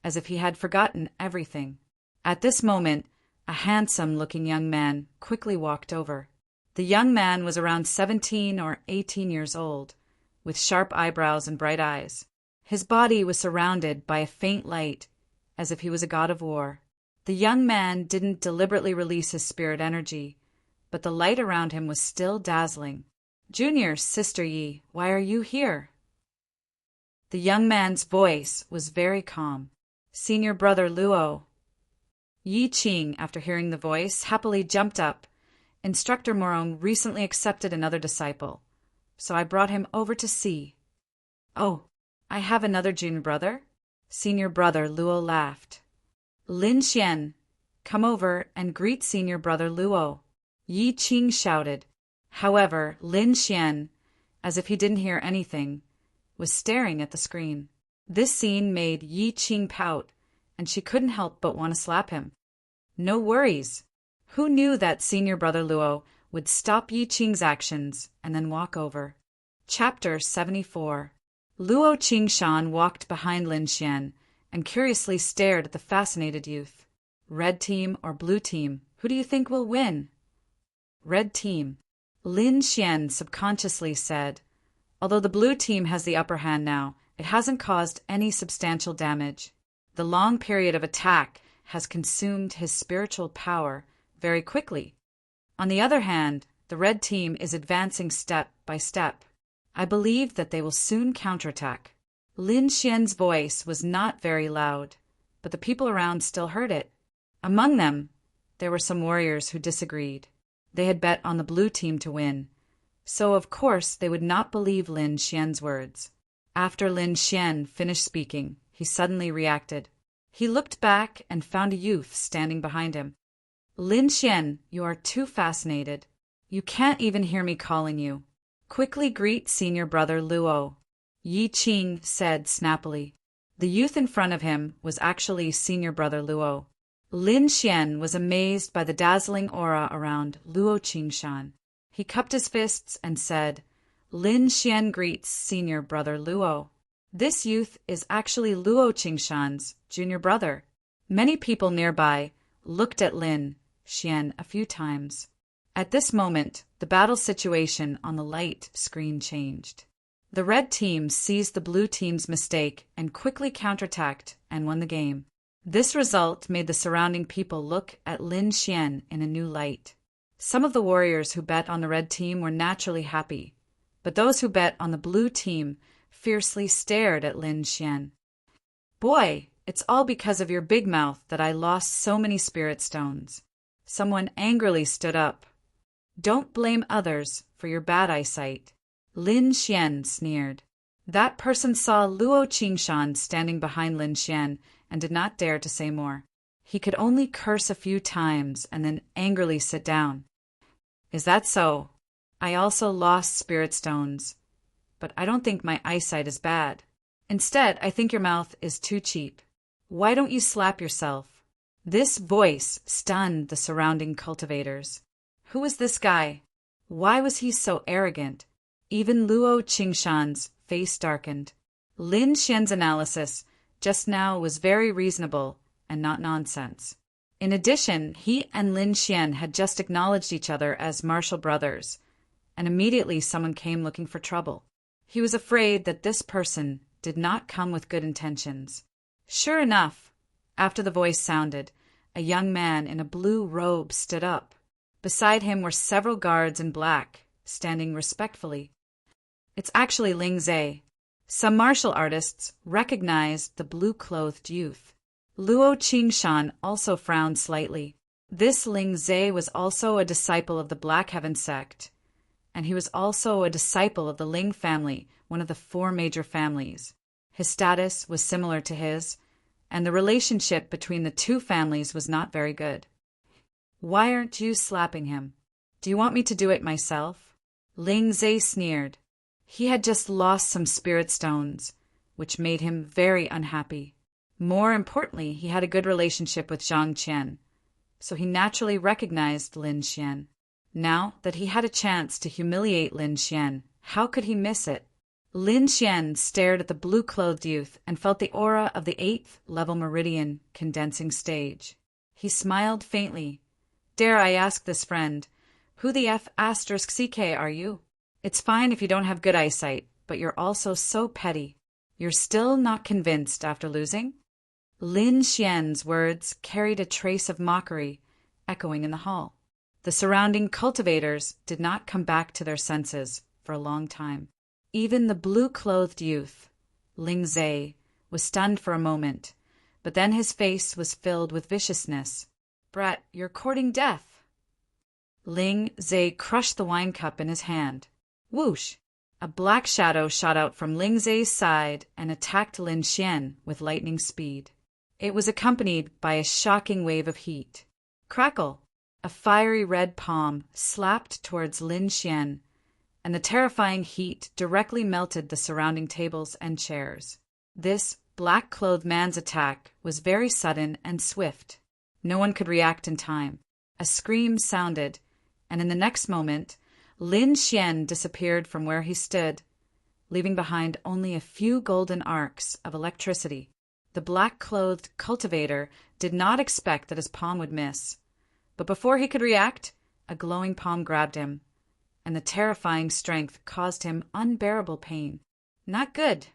as if he had forgotten everything. At this moment, a handsome-looking young man quickly walked over. The young man was around 17 or 18 years old, with sharp eyebrows and bright eyes. His body was surrounded by a faint light, as if he was a god of war. The young man didn't deliberately release his spirit energy, but the light around him was still dazzling. Junior, Sister Yi, why are you here? The young man's voice was very calm. Senior brother Luo. Yi Qing, after hearing the voice, happily jumped up. Instructor Morong recently accepted another disciple, so I brought him over to see. Oh, I have another junior brother? Senior brother Luo laughed. Lin Xian, come over and greet senior brother Luo," Yi Qing shouted. However, Lin Xian, as if he didn't hear anything, was staring at the screen. This scene made Yi Qing pout, and she couldn't help but want to slap him. No worries. Who knew that senior brother Luo would stop Yi Qing's actions and then walk over? Chapter 74. Luo Qingshan walked behind Lin Xian and curiously stared at the fascinated youth. Red team or blue team, who do you think will win? Red team. Lin Xian subconsciously said. Although the blue team has the upper hand now, it hasn't caused any substantial damage. The long period of attack has consumed his spiritual power very quickly. On the other hand, the red team is advancing step by step. I believe that they will soon counterattack. Lin Xian's voice was not very loud, but the people around still heard it. Among them, there were some warriors who disagreed. They had bet on the blue team to win, so of course they would not believe Lin Xian's words. After Lin Xian finished speaking, he suddenly reacted. He looked back and found a youth standing behind him. "Lin Xian, you are too fascinated. You can't even hear me calling you. Quickly greet senior brother Luo," Yi Qing said snappily. The youth in front of him was actually senior brother Luo. Lin Xian was amazed by the dazzling aura around Luo Qingshan. He cupped his fists and said, "Lin Xian greets senior brother Luo." This youth is actually Luo Qingshan's junior brother. Many people nearby looked at Lin Xian a few times. At this moment, the battle situation on the light screen changed. The red team seized the blue team's mistake and quickly counterattacked and won the game. This result made the surrounding people look at Lin Xian in a new light. Some of the warriors who bet on the red team were naturally happy, but those who bet on the blue team fiercely stared at Lin Xian. "Boy, it's all because of your big mouth that I lost so many spirit stones." Someone angrily stood up. "Don't blame others for your bad eyesight," Lin Xian sneered. That person saw Luo Qingshan standing behind Lin Xian and did not dare to say more. He could only curse a few times and then angrily sit down. "Is that so? I also lost spirit stones, but I don't think my eyesight is bad. Instead, I think your mouth is too cheap. Why don't you slap yourself?" This voice stunned the surrounding cultivators. Who was this guy? Why was he so arrogant? Even Luo Qingshan's face darkened. Lin Xian's analysis just now was very reasonable and not nonsense. In addition, he and Lin Xian had just acknowledged each other as martial brothers, and immediately someone came looking for trouble. He was afraid that this person did not come with good intentions. Sure enough, after the voice sounded, a young man in a blue robe stood up. Beside him were several guards in black, standing respectfully. It's actually Ling Zhe. Some martial artists recognized the blue-clothed youth. Luo Qingshan also frowned slightly. This Ling Zhe was also a disciple of the Black Heaven sect, and he was also a disciple of the Ling family, one of the 4 major families. His status was similar to his, and the relationship between the 2 families was not very good. "Why aren't you slapping him? Do you want me to do it myself?" Ling Zhe sneered. He had just lost some spirit stones, which made him very unhappy. More importantly, he had a good relationship with Zhang Qian, so he naturally recognized Lin Xian. Now that he had a chance to humiliate Lin Xian, how could he miss it? Lin Xian stared at the blue-clothed youth and felt the aura of the 8th level meridian condensing stage. He smiled faintly. "Dare I ask this friend, who the F***CK are you? It's fine if you don't have good eyesight, but you're also so petty. You're still not convinced after losing?" Lin Xian's words carried a trace of mockery, echoing in the hall. The surrounding cultivators did not come back to their senses for a long time. Even the blue-clothed youth, Ling Zhe, was stunned for a moment, but then his face was filled with viciousness. "Brat, you're courting death." Ling Zhe crushed the wine cup in his hand. Whoosh! A black shadow shot out from Ling Zhe's side and attacked Lin Xian with lightning speed. It was accompanied by a shocking wave of heat. Crackle! A fiery red palm slapped towards Lin Xian, and the terrifying heat directly melted the surrounding tables and chairs. This black-clothed man's attack was very sudden and swift. No one could react in time. A scream sounded, and in the next moment, Lin Xian disappeared from where he stood, leaving behind only a few golden arcs of electricity. The black-clothed cultivator did not expect that his palm would miss, but before he could react, a glowing palm grabbed him, and the terrifying strength caused him unbearable pain. Not good.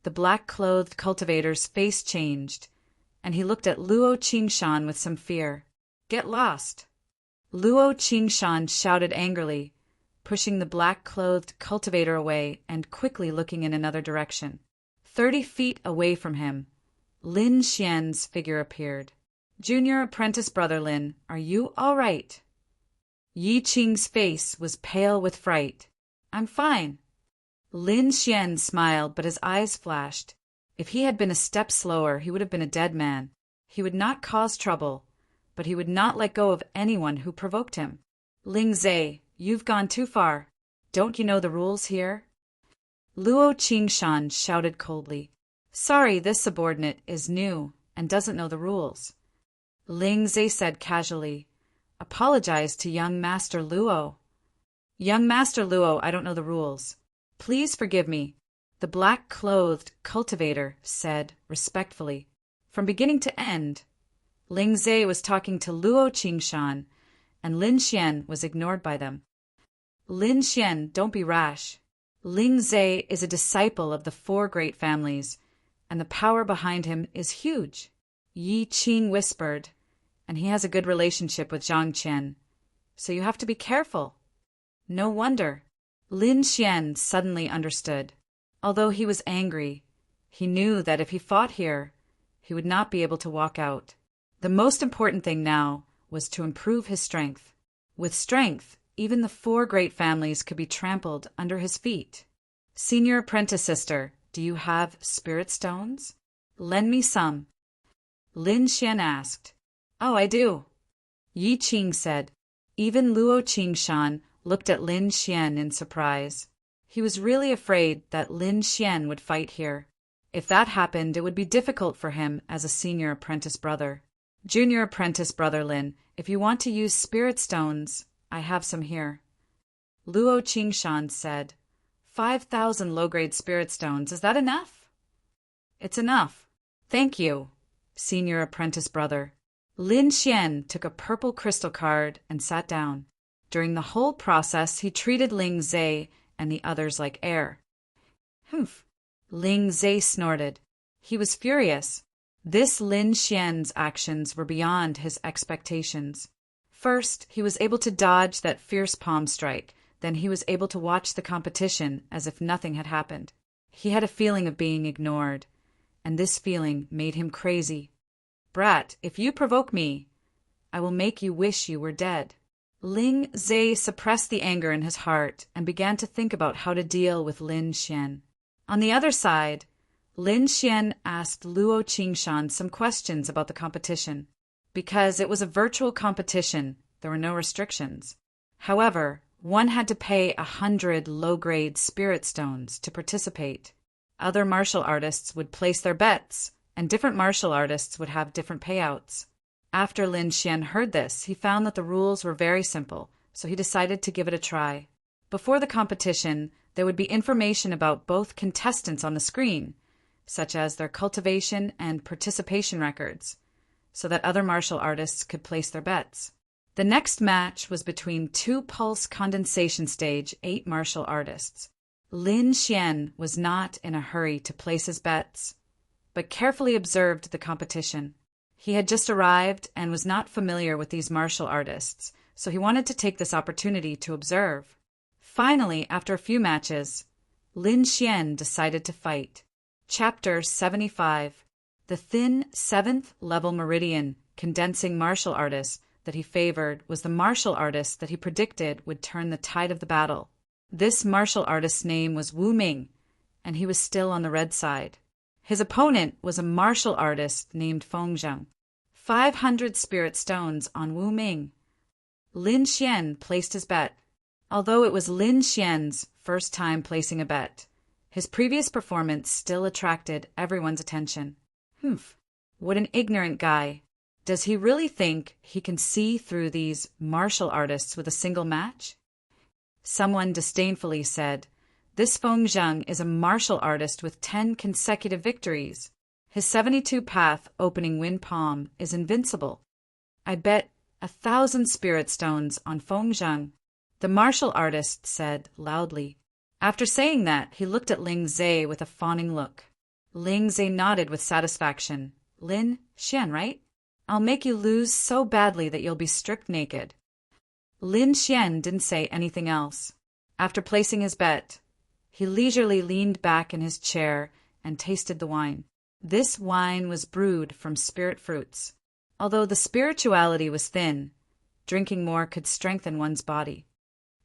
The black-clothed cultivator's face changed, and he looked at Luo Qingshan with some fear. Get lost! Luo Qingshan shouted angrily, pushing the black-clothed cultivator away and quickly looking in another direction. 30 feet away from him, Lin Xian's figure appeared. Junior apprentice brother Lin, are you all right? Yi Qing's face was pale with fright. I'm fine. Lin Xian smiled, but his eyes flashed. If he had been a step slower, he would have been a dead man. He would not cause trouble, but he would not let go of anyone who provoked him. Ling Zhe, you've gone too far. Don't you know the rules here? Luo Qingshan shouted coldly. Sorry, this subordinate is new and doesn't know the rules. Ling Zhe said casually. Apologize to young Master Luo. Young Master Luo, I don't know the rules. Please forgive me, the black-clothed cultivator said respectfully. From beginning to end, Ling Zhe was talking to Luo Qingshan, and Lin Xian was ignored by them. Lin Xian, don't be rash. Ling Zhe is a disciple of the 4 great families, and the power behind him is huge. Yi Qing whispered, and he has a good relationship with Zhang Qian, so you have to be careful. No wonder. Lin Xian suddenly understood. Although he was angry, he knew that if he fought here, he would not be able to walk out. The most important thing now was to improve his strength. With strength, even the 4 great families could be trampled under his feet. Senior apprentice sister, do you have spirit stones? Lend me some. Lin Xian asked. Oh, I do. Yi Qing said. Even Luo Qingshan looked at Lin Xian in surprise. He was really afraid that Lin Xian would fight here. If that happened, it would be difficult for him as a senior apprentice brother. Junior apprentice brother Lin, if you want to use spirit stones, I have some here. Luo Qingshan said, 5,000 low-grade spirit stones, is that enough? It's enough. Thank you, senior apprentice brother. Lin Xian took a purple crystal card and sat down. During the whole process, he treated Ling Zhe and the others like air. Humph. Ling Zhe snorted. He was furious. This Lin Xian's actions were beyond his expectations. First, he was able to dodge that fierce palm strike. Then he was able to watch the competition as if nothing had happened. He had a feeling of being ignored, and this feeling made him crazy. Brat, if you provoke me, I will make you wish you were dead. Ling Zhe suppressed the anger in his heart and began to think about how to deal with Lin Xian. On the other side, Lin Xian asked Luo Qingshan some questions about the competition. Because it was a virtual competition, there were no restrictions. However, one had to pay 100 low-grade spirit stones to participate. Other martial artists would place their bets, and different martial artists would have different payouts. After Lin Xian heard this, he found that the rules were very simple, so he decided to give it a try. Before the competition, there would be information about both contestants on the screen, such as their cultivation and participation records, so that other martial artists could place their bets. The next match was between 2 pulse condensation stage 8 martial artists. Lin Xian was not in a hurry to place his bets, but carefully observed the competition. He had just arrived and was not familiar with these martial artists, so he wanted to take this opportunity to observe. Finally, after a few matches, Lin Xian decided to fight. Chapter 75. The thin 7th level meridian condensing martial artist that he favored was the martial artist that he predicted would turn the tide of the battle. This martial artist's name was Wu Ming, and he was still on the red side. His opponent was a martial artist named Feng Zheng. 500 spirit stones on Wu Ming. Lin Xian placed his bet. Although it was Lin Xian's first time placing a bet, his previous performance still attracted everyone's attention. Humph, what an ignorant guy. Does he really think he can see through these martial artists with a single match? Someone disdainfully said, "This Feng Zheng is a martial artist with 10 consecutive victories. His 72-path opening wind palm is invincible. I bet 1,000 spirit stones on Feng Zheng," the martial artist said loudly. After saying that, he looked at Ling Zhe with a fawning look. Ling Zhe nodded with satisfaction. "Lin Xian, right? I'll make you lose so badly that you'll be stripped naked." Lin Xian didn't say anything else. After placing his bet, he leisurely leaned back in his chair and tasted the wine. This wine was brewed from spirit fruits. Although the spirituality was thin, drinking more could strengthen one's body.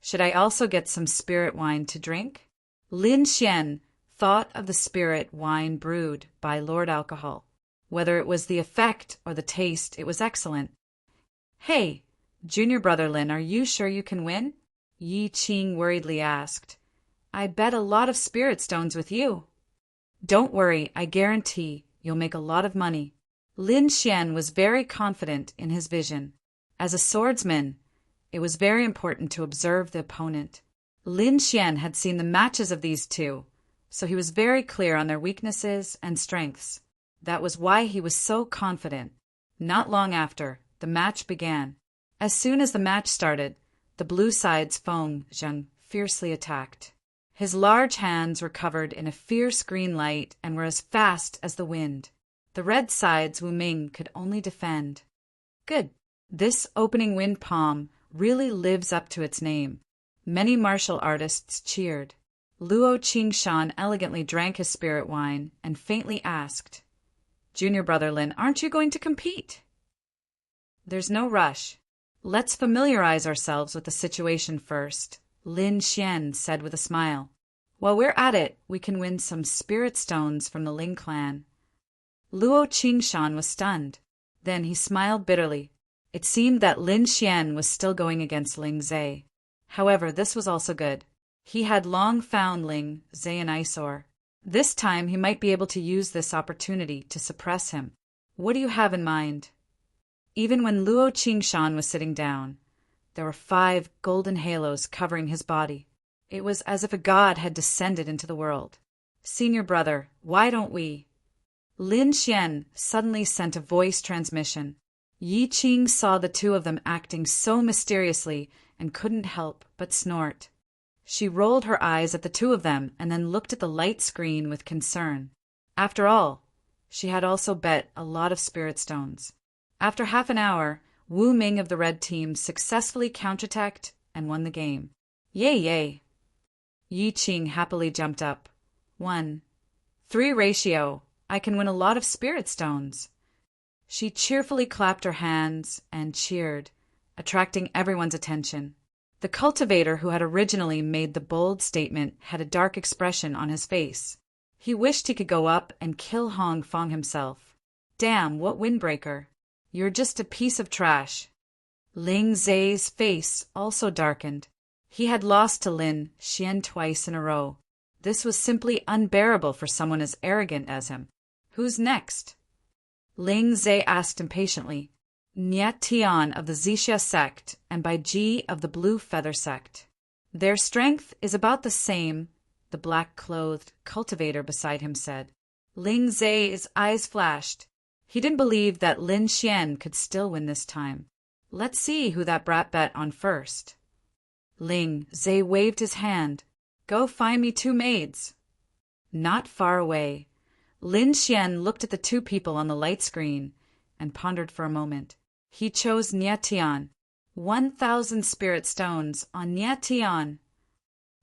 Should I also get some spirit wine to drink? Lin Xian thought of the spirit wine brewed by Lord Alcohol. Whether it was the effect or the taste, it was excellent. "Hey, junior brother Lin, are you sure you can win?" Yi Qing worriedly asked. "I bet a lot of spirit stones with you." "Don't worry, I guarantee you'll make a lot of money." Lin Xian was very confident in his vision. As a swordsman, it was very important to observe the opponent. Lin Xian had seen the matches of these two, so he was very clear on their weaknesses and strengths. That was why he was so confident. Not long after, the match began. As soon as the match started, the blue side's Feng Zheng fiercely attacked. His large hands were covered in a fierce green light and were as fast as the wind. The red side's Wu Ming could only defend. Good. This opening wind palm really lives up to its name. Many martial artists cheered. Luo Qingshan elegantly drank his spirit wine and faintly asked, "Junior brother Lin, aren't you going to compete?" "There's no rush. Let's familiarize ourselves with the situation first," Lin Xian said with a smile. "While we're at it, we can win some spirit stones from the Ling clan." Luo Qingshan was stunned. Then he smiled bitterly. It seemed that Lin Xian was still going against Ling Zhe. However, this was also good. He had long found Ling Zhe an eyesore. This time he might be able to use this opportunity to suppress him. "What do you have in mind?" Even when Luo Qingshan was sitting down, there were 5 golden halos covering his body. It was as if a god had descended into the world. "Senior brother, why don't we—" Lin Xian suddenly sent a voice transmission. Yi Qing saw the two of them acting so mysteriously and couldn't help but snort. She rolled her eyes at the two of them and then looked at the light screen with concern. After all, she had also bet a lot of spirit stones. After half an hour, Wu Ming of the red team successfully counterattacked and won the game. "Yay, yay!" Yi Qing happily jumped up. 1:3 ratio. I can win a lot of spirit stones. She cheerfully clapped her hands and cheered, attracting everyone's attention. The cultivator who had originally made the bold statement had a dark expression on his face. He wished he could go up and kill Hong Fong himself. "Damn, what windbreaker. You're just a piece of trash." Ling Zhe's face also darkened. He had lost to Lin Xian twice in a row. This was simply unbearable for someone as arrogant as him. "Who's next?" Ling Zhe asked impatiently. "Niet Tian of the Zixia sect and Bai Ji of the Blue Feather sect. Their strength is about the same," the black-clothed cultivator beside him said. Ling Zhe's eyes flashed. He didn't believe that Lin Xian could still win this time. "Let's see who that brat bet on first." Ling Zhe waved his hand. "Go find me 2 maids." Not far away, Lin Xian looked at the 2 people on the light screen and pondered for a moment. He chose Niet Tian. 1,000 spirit stones on Niet Tian.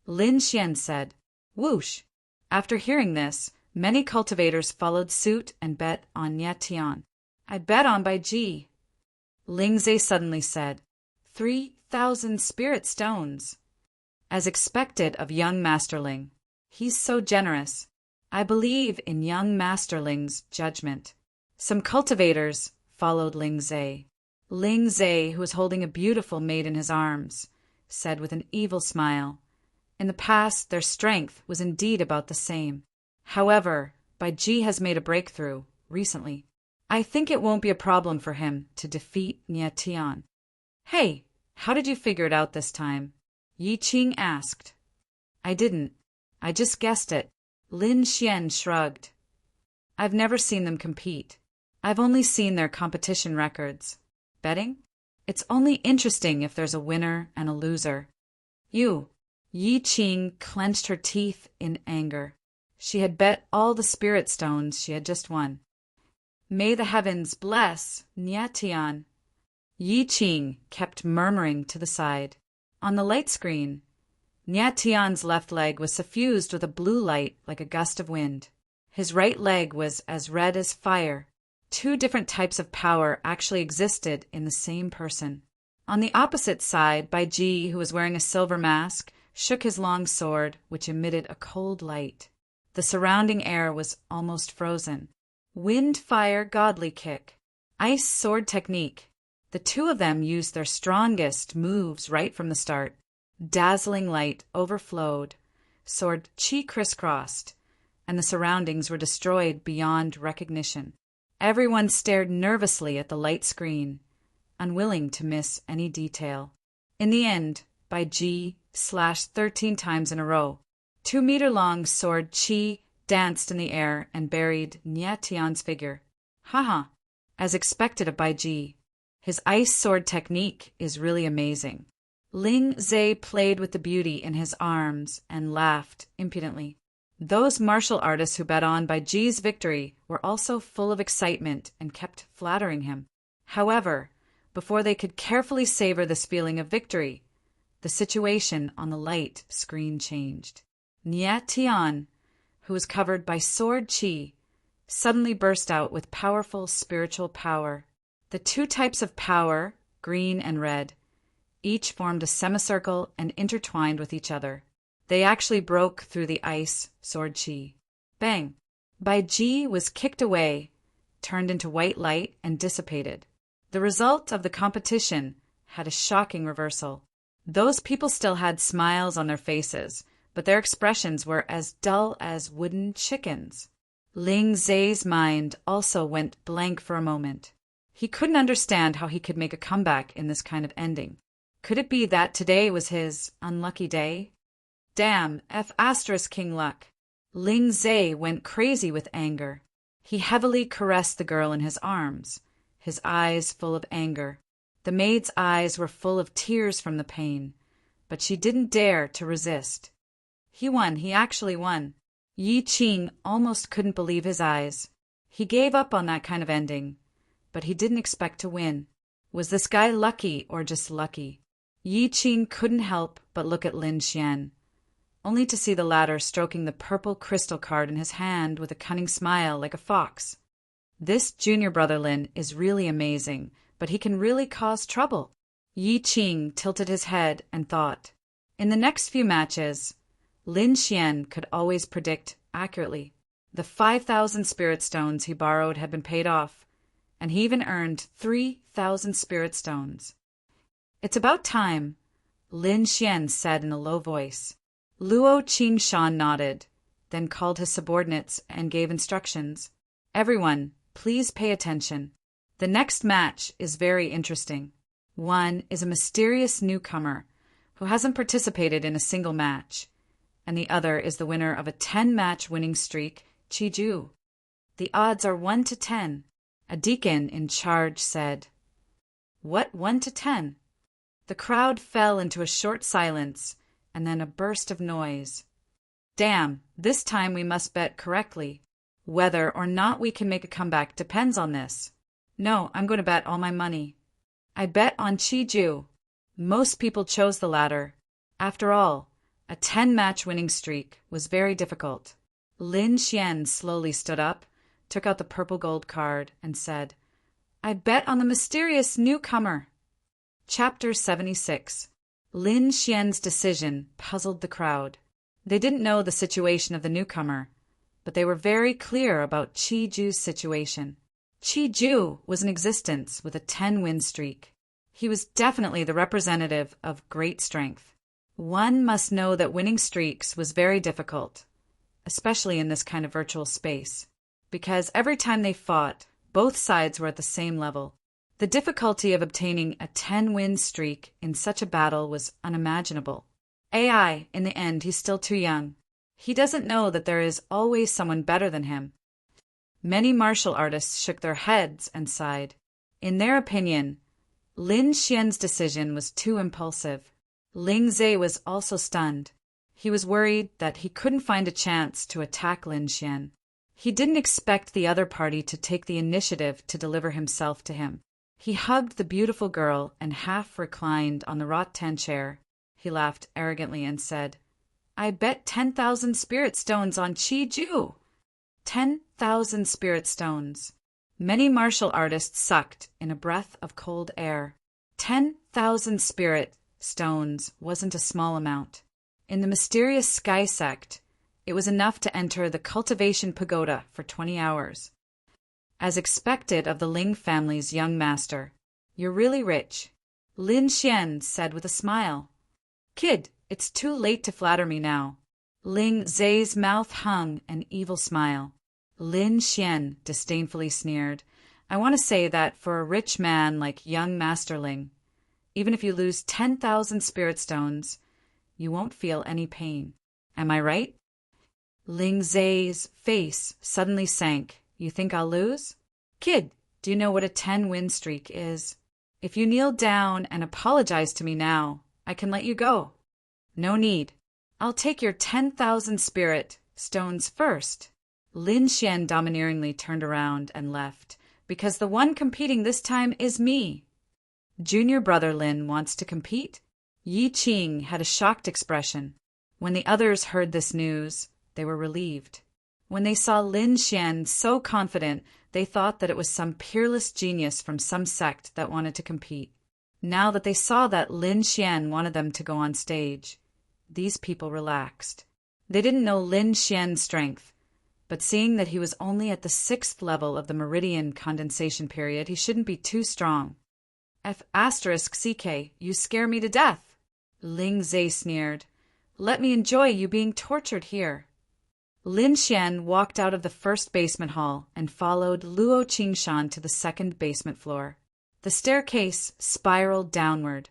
Lin Xian said, "Whoosh." After hearing this, many cultivators followed suit and bet on Niet Tian. "I bet on Bai Ji." Ling Zhe suddenly said, 3,000 spirit stones. As expected of young Masterling. He's so generous. I believe in young Masterling's judgment. Some cultivators followed Ling Zhe. Ling Zhe, who was holding a beautiful maid in his arms, said with an evil smile, "In the past, their strength was indeed about the same. However, Bai Ji has made a breakthrough recently. I think it won't be a problem for him to defeat Nie Tian." "Hey, how did you figure it out this time?" Yi Qing asked. "I didn't. I just guessed it." Lin Xian shrugged. "I've never seen them compete. I've only seen their competition records. Betting? It's only interesting if there's a winner and a loser." "You." Yi Qing clenched her teeth in anger. She had bet all the spirit stones she had just won. "May the heavens bless Nie Tian." Yi Qing kept murmuring to the side. On the light screen, Nie Tian's left leg was suffused with a blue light like a gust of wind. His right leg was as red as fire. Two different types of power actually existed in the same person. On the opposite side, Bai Ji, who was wearing a silver mask, shook his long sword, which emitted a cold light. The surrounding air was almost frozen. Wind, fire, godly kick. Ice sword technique. The two of them used their strongest moves right from the start. Dazzling light overflowed, sword chi crisscrossed, and the surroundings were destroyed beyond recognition. Everyone stared nervously at the light screen, unwilling to miss any detail. In the end, Bai Ji slashed 13 times in a row. 2-meter-long sword chi danced in the air and buried Nie Tian's figure. Haha, as expected of Bai Ji. His ice sword technique is really amazing. Ling Zhe played with the beauty in his arms and laughed impudently. Those martial artists who bet on Bai Ji's victory were also full of excitement and kept flattering him. However, before they could carefully savor this feeling of victory, the situation on the light screen changed. Nie Tian, who was covered by sword chi, suddenly burst out with powerful spiritual power. The two types of power, green and red, each formed a semicircle and intertwined with each other. They actually broke through the ice sword chi. Bang! Bai Ji was kicked away, turned into white light, and dissipated. The result of the competition had a shocking reversal. Those people still had smiles on their faces, but their expressions were as dull as wooden chickens. Ling Zhe's mind also went blank for a moment. He couldn't understand how he could make a comeback in this kind of ending. Could it be that today was his unlucky day? Damn, King Luck. Ling Zhe went crazy with anger. He heavily caressed the girl in his arms, his eyes full of anger. The maid's eyes were full of tears from the pain, but she didn't dare to resist. He won, he actually won. Yi Qing almost couldn't believe his eyes. He gave up on that kind of ending, but he didn't expect to win. Was this guy lucky or just lucky? Yi Qing couldn't help but look at Lin Xian, only to see the latter stroking the purple crystal card in his hand with a cunning smile like a fox. This junior brother Lin is really amazing, but he can really cause trouble. Yi Qing tilted his head and thought. In the next few matches, Lin Xian could always predict accurately. The 5,000 spirit stones he borrowed had been paid off, and he even earned 3,000 spirit stones. It's about time, Lin Xian said in a low voice. Luo Qingshan nodded, then called his subordinates and gave instructions. Everyone, please pay attention. The next match is very interesting. One is a mysterious newcomer who hasn't participated in a single match, and the other is the winner of a 10-match winning streak, Qiju. The odds are 1 to 10. A deacon in charge said. What 1 to 10? The crowd fell into a short silence and then a burst of noise. Damn, this time we must bet correctly. Whether or not we can make a comeback depends on this. No, I'm going to bet all my money. I bet on Qiju. Most people chose the latter. After all, a 10-match winning streak was very difficult. Lin Xian slowly stood up, took out the purple gold card, and said, I bet on the mysterious newcomer. Chapter 76. Lin Xian's decision puzzled the crowd. They didn't know the situation of the newcomer, but they were very clear about Qiju's situation. Qi Ju was in existence with a 10-win streak. He was definitely the representative of great strength. One must know that winning streaks was very difficult, especially in this kind of virtual space, because every time they fought, both sides were at the same level. The difficulty of obtaining a 10-win streak in such a battle was unimaginable. AI, in the end, he's still too young. He doesn't know that there is always someone better than him. Many martial artists shook their heads and sighed. In their opinion, Lin Xian's decision was too impulsive. Ling Zhe was also stunned. He was worried that he couldn't find a chance to attack Lin Xian. He didn't expect the other party to take the initiative to deliver himself to him. He hugged the beautiful girl and half reclined on the rattan chair. He laughed arrogantly and said, "I bet 10,000 spirit stones on Qi Ju." 10,000 spirit stones. Many martial artists sucked in a breath of cold air. 10,000 spirit stones wasn't a small amount. In the mysterious Sky Sect, it was enough to enter the cultivation pagoda for 20 hours. As expected of the Ling family's young master, "You're really rich," Lin Xian said with a smile. "Kid, it's too late to flatter me now." Ling Zhe's mouth hung an evil smile. Lin Xian disdainfully sneered, "I want to say that for a rich man like young Master Ling, even if you lose 10,000 spirit stones, you won't feel any pain. Am I right?" Ling Zhe's face suddenly sank. "You think I'll lose? Kid, do you know what a 10-win streak is? If you kneel down and apologize to me now, I can let you go." "No need. I'll take your 10,000 spirit stones first." Lin Xian domineeringly turned around and left, "because the one competing this time is me." "Junior brother Lin wants to compete?" Yi Qing had a shocked expression. When the others heard this news, they were relieved. When they saw Lin Xian so confident, they thought that it was some peerless genius from some sect that wanted to compete. Now that they saw that Lin Xian wanted them to go on stage, these people relaxed. They didn't know Lin Xian's strength, but seeing that he was only at the 6th level of the meridian condensation period, he shouldn't be too strong. F*CK, you scare me to death. Ling Zhe sneered. "Let me enjoy you being tortured here." Lin Xian walked out of the first basement hall and followed Luo Qingshan to the second basement floor. The staircase spiraled downward,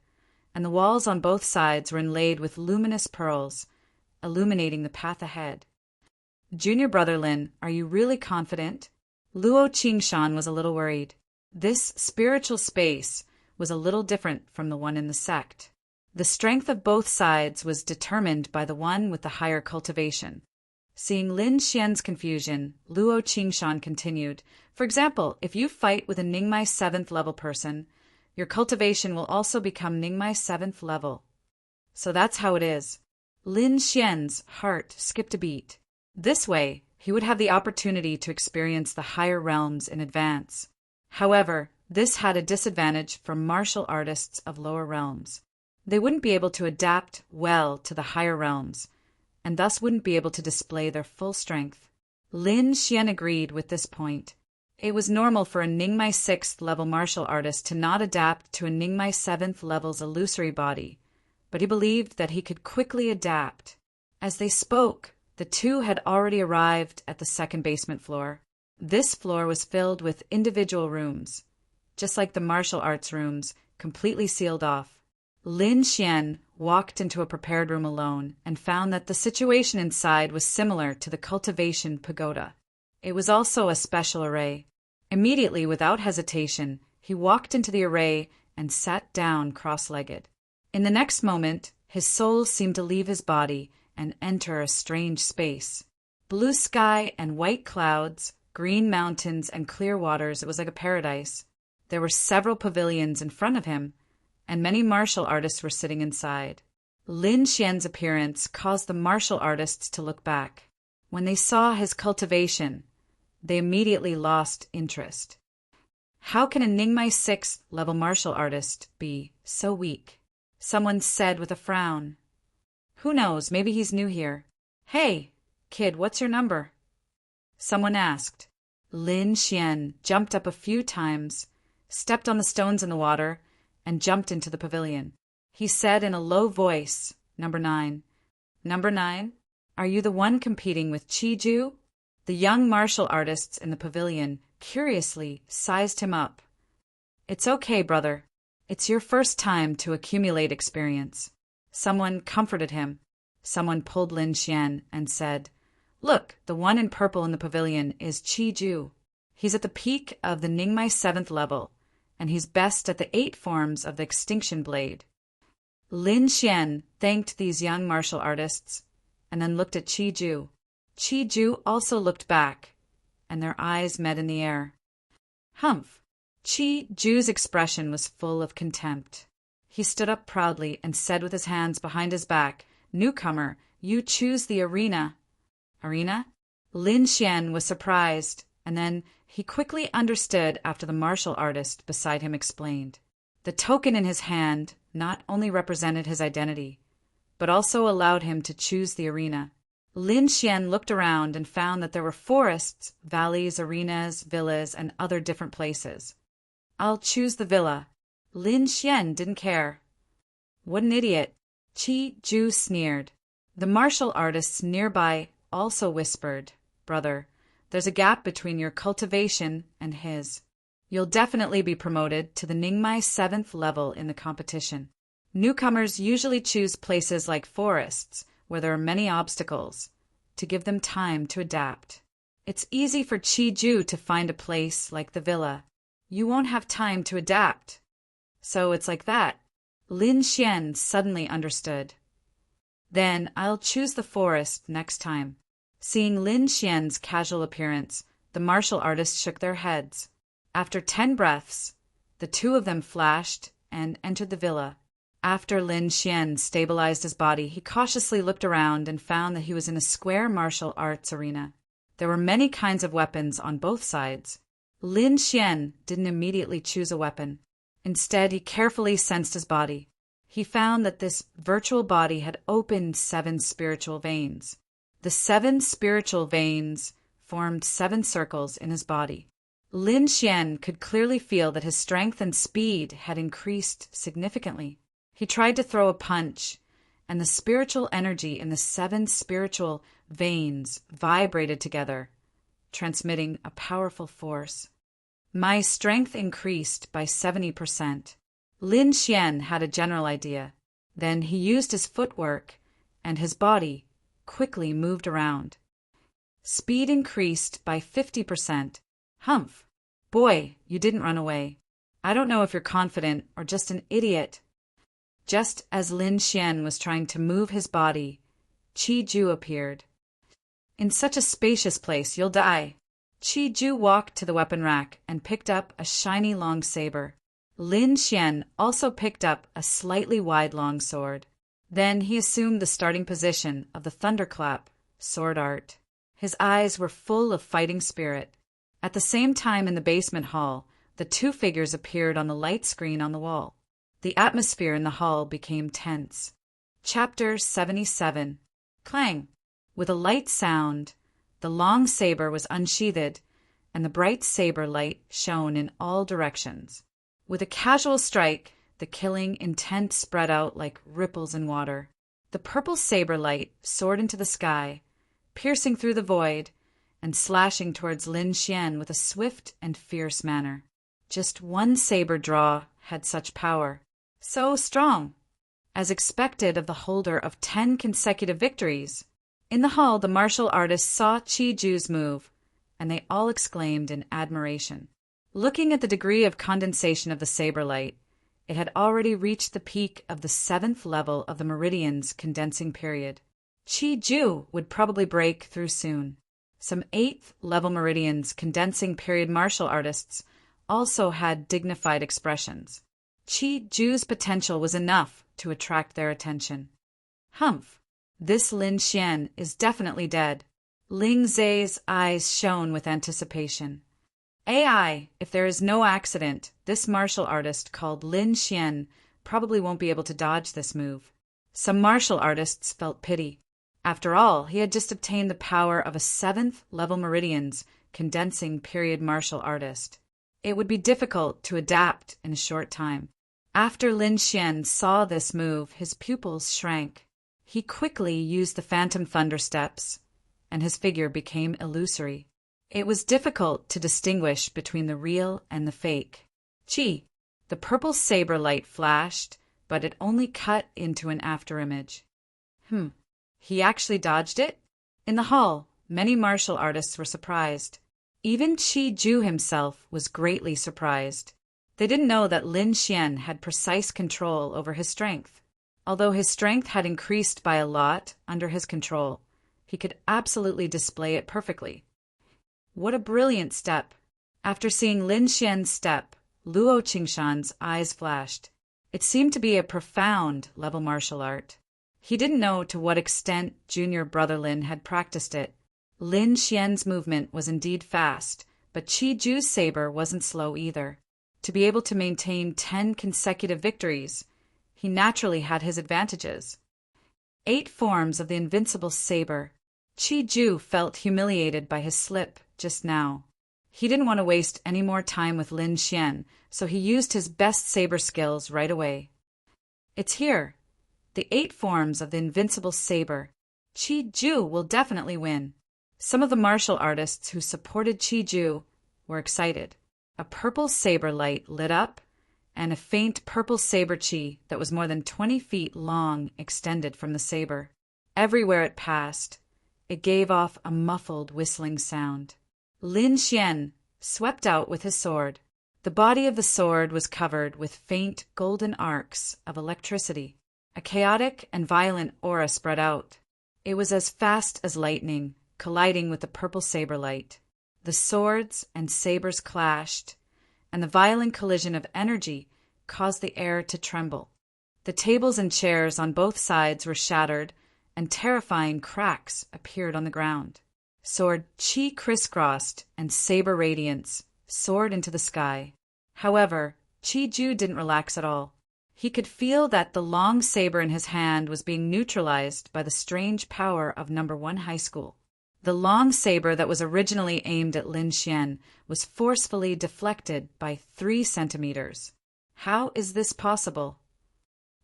and the walls on both sides were inlaid with luminous pearls, illuminating the path ahead. "Junior brother Lin, are you really confident?" Luo Qingshan was a little worried. This spiritual space was a little different from the one in the sect. The strength of both sides was determined by the one with the higher cultivation. Seeing Lin Xian's confusion, Luo Qingshan continued, "For example, if you fight with a Ningmai 7th level person, your cultivation will also become Ningmai 7th level. So that's how it is." Lin Xian's heart skipped a beat. This way, he would have the opportunity to experience the higher realms in advance. However, this had a disadvantage for martial artists of lower realms. They wouldn't be able to adapt well to the higher realms, and thus wouldn't be able to display their full strength. Lin Xian agreed with this point. It was normal for a Ningmai 6th level martial artist to not adapt to a Ningmai 7th level's illusory body, but he believed that he could quickly adapt. As they spoke, the two had already arrived at the second basement floor. This floor was filled with individual rooms, just like the martial arts rooms, completely sealed off. Lin Xian walked into a prepared room alone and found that the situation inside was similar to the cultivation pagoda. It was also a special array. Immediately, without hesitation, he walked into the array and sat down cross-legged. In the next moment, his soul seemed to leave his body and enter a strange space. Blue sky and white clouds, green mountains and clear waters, it was like a paradise. There were several pavilions in front of him, and many martial artists were sitting inside. Lin Xian's appearance caused the martial artists to look back. When they saw his cultivation, they immediately lost interest. How can a Ningmai 6th level martial artist be so weak? Someone said with a frown. Who knows, maybe he's new here. Hey, kid, what's your number? Someone asked. Lin Xian jumped up a few times, stepped on the stones in the water, and jumped into the pavilion. He said in a low voice, "Number 9. Number 9, are you the one competing with Chi-Ju?" The young martial artists in the pavilion curiously sized him up. "It's okay, brother. It's your first time to accumulate experience." Someone comforted him. Someone pulled Lin Xian and said, "Look, the one in purple in the pavilion is Chi-Ju. He's at the peak of the Ningmai 7th level, and he's best at the 8 forms of the Extinction Blade." Lin Xian thanked these young martial artists, and then looked at Chi-Ju. Chi-Ju also looked back, and their eyes met in the air. Humph! Chi-Ju's expression was full of contempt. He stood up proudly and said with his hands behind his back, "Newcomer, you choose the arena." Arena? Lin Xian was surprised, and then he quickly understood after the martial artist beside him explained. The token in his hand not only represented his identity, but also allowed him to choose the arena. Lin Xian looked around and found that there were forests, valleys, arenas, villas, and other different places. "I'll choose the villa." Lin Xian didn't care. "What an idiot!" Chi-Ju sneered. The martial artists nearby also whispered, "Brother, there's a gap between your cultivation and his. You'll definitely be promoted to the Ningmai 7th level in the competition." Newcomers usually choose places like forests, where there are many obstacles, to give them time to adapt. It's easy for Chi-Ju to find a place like the villa. You won't have time to adapt. So it's like that. Lin Xian suddenly understood. "Then I'll choose the forest next time." Seeing Lin Xian's casual appearance, the martial artists shook their heads. After 10 breaths, the two of them flashed and entered the villa. After Lin Xian stabilized his body, he cautiously looked around and found that he was in a square martial arts arena. There were many kinds of weapons on both sides. Lin Xian didn't immediately choose a weapon. Instead, he carefully sensed his body. He found that this virtual body had opened 7 spiritual veins. The 7 spiritual veins formed 7 circles in his body. Lin Xian could clearly feel that his strength and speed had increased significantly. He tried to throw a punch, and the spiritual energy in the 7 spiritual veins vibrated together, transmitting a powerful force. My strength increased by 70%. Lin Xian had a general idea. Then he used his footwork, and his body quickly moved around. Speed increased by 50%. Humph! Boy, you didn't run away. I don't know if you're confident or just an idiot. Just as Lin Xian was trying to move his body, Chi-Ju appeared. "In such a spacious place, you'll die." Chi-Ju walked to the weapon rack and picked up a shiny long saber. Lin Xian also picked up a slightly wide long sword. Then he assumed the starting position of the thunderclap sword art. His eyes were full of fighting spirit. At the same time in the basement hall, the 2 figures appeared on the light screen on the wall. The atmosphere in the hall became tense. Chapter 77. Clang! With a light sound, the long saber was unsheathed, and the bright saber light shone in all directions. With a casual strike, the killing intent spread out like ripples in water. The purple saber light soared into the sky, piercing through the void, and slashing towards Lin Xian with a swift and fierce manner. Just one saber draw had such power. So strong, as expected of the holder of 10 consecutive victories. In the hall, the martial artists saw Chi-Ju's move, and they all exclaimed in admiration. Looking at the degree of condensation of the saber light, it had already reached the peak of the 7th level of the meridian's condensing period. Chi-Ju would probably break through soon. Some 8th level meridian's condensing period martial artists also had dignified expressions. Chi-Ju's potential was enough to attract their attention. Humph! This Lin Xian is definitely dead. Ling Zhe's eyes shone with anticipation. AI, if there is no accident, this martial artist called Lin Xian probably won't be able to dodge this move. Some martial artists felt pity. After all, he had just obtained the power of a 7th level meridian's condensing period martial artist. It would be difficult to adapt in a short time. After Lin Xian saw this move, his pupils shrank. He quickly used the phantom thunder steps, and his figure became illusory. It was difficult to distinguish between the real and the fake. Chi! The purple saber light flashed, but it only cut into an afterimage. He actually dodged it? In the hall, many martial artists were surprised. Even Chi Ju himself was greatly surprised. They didn't know that Lin Xian had precise control over his strength. Although his strength had increased by a lot under his control, he could absolutely display it perfectly. What a brilliant step! After seeing Lin Xian's step, Luo Qingshan's eyes flashed. It seemed to be a profound level martial art. He didn't know to what extent junior brother Lin had practiced it. Lin Xian's movement was indeed fast, but Chi Ju's saber wasn't slow either. To be able to maintain 10 consecutive victories, he naturally had his advantages. 8 forms of the invincible saber. Chi Ju felt humiliated by his slip just now. He didn't want to waste any more time with Lin Xian, so he used his best saber skills right away. It's here. The 8 forms of the invincible saber. Chi Ju will definitely win. Some of the martial artists who supported Chi Ju were excited. A purple saber light lit up, and a faint purple saber chi that was more than 20 feet long extended from the saber. Everywhere it passed, it gave off a muffled whistling sound. Lin Xian swept out with his sword. The body of the sword was covered with faint golden arcs of electricity. A chaotic and violent aura spread out. It was as fast as lightning, colliding with the purple saber light. The swords and sabers clashed, and the violent collision of energy caused the air to tremble. The tables and chairs on both sides were shattered, and terrifying cracks appeared on the ground. Sword chi crisscrossed, and saber radiance soared into the sky. However, Chi Ju didn't relax at all. He could feel that the long saber in his hand was being neutralized by the strange power of No. 1 High School. The long saber that was originally aimed at Lin Xian was forcefully deflected by 3 centimeters. How is this possible?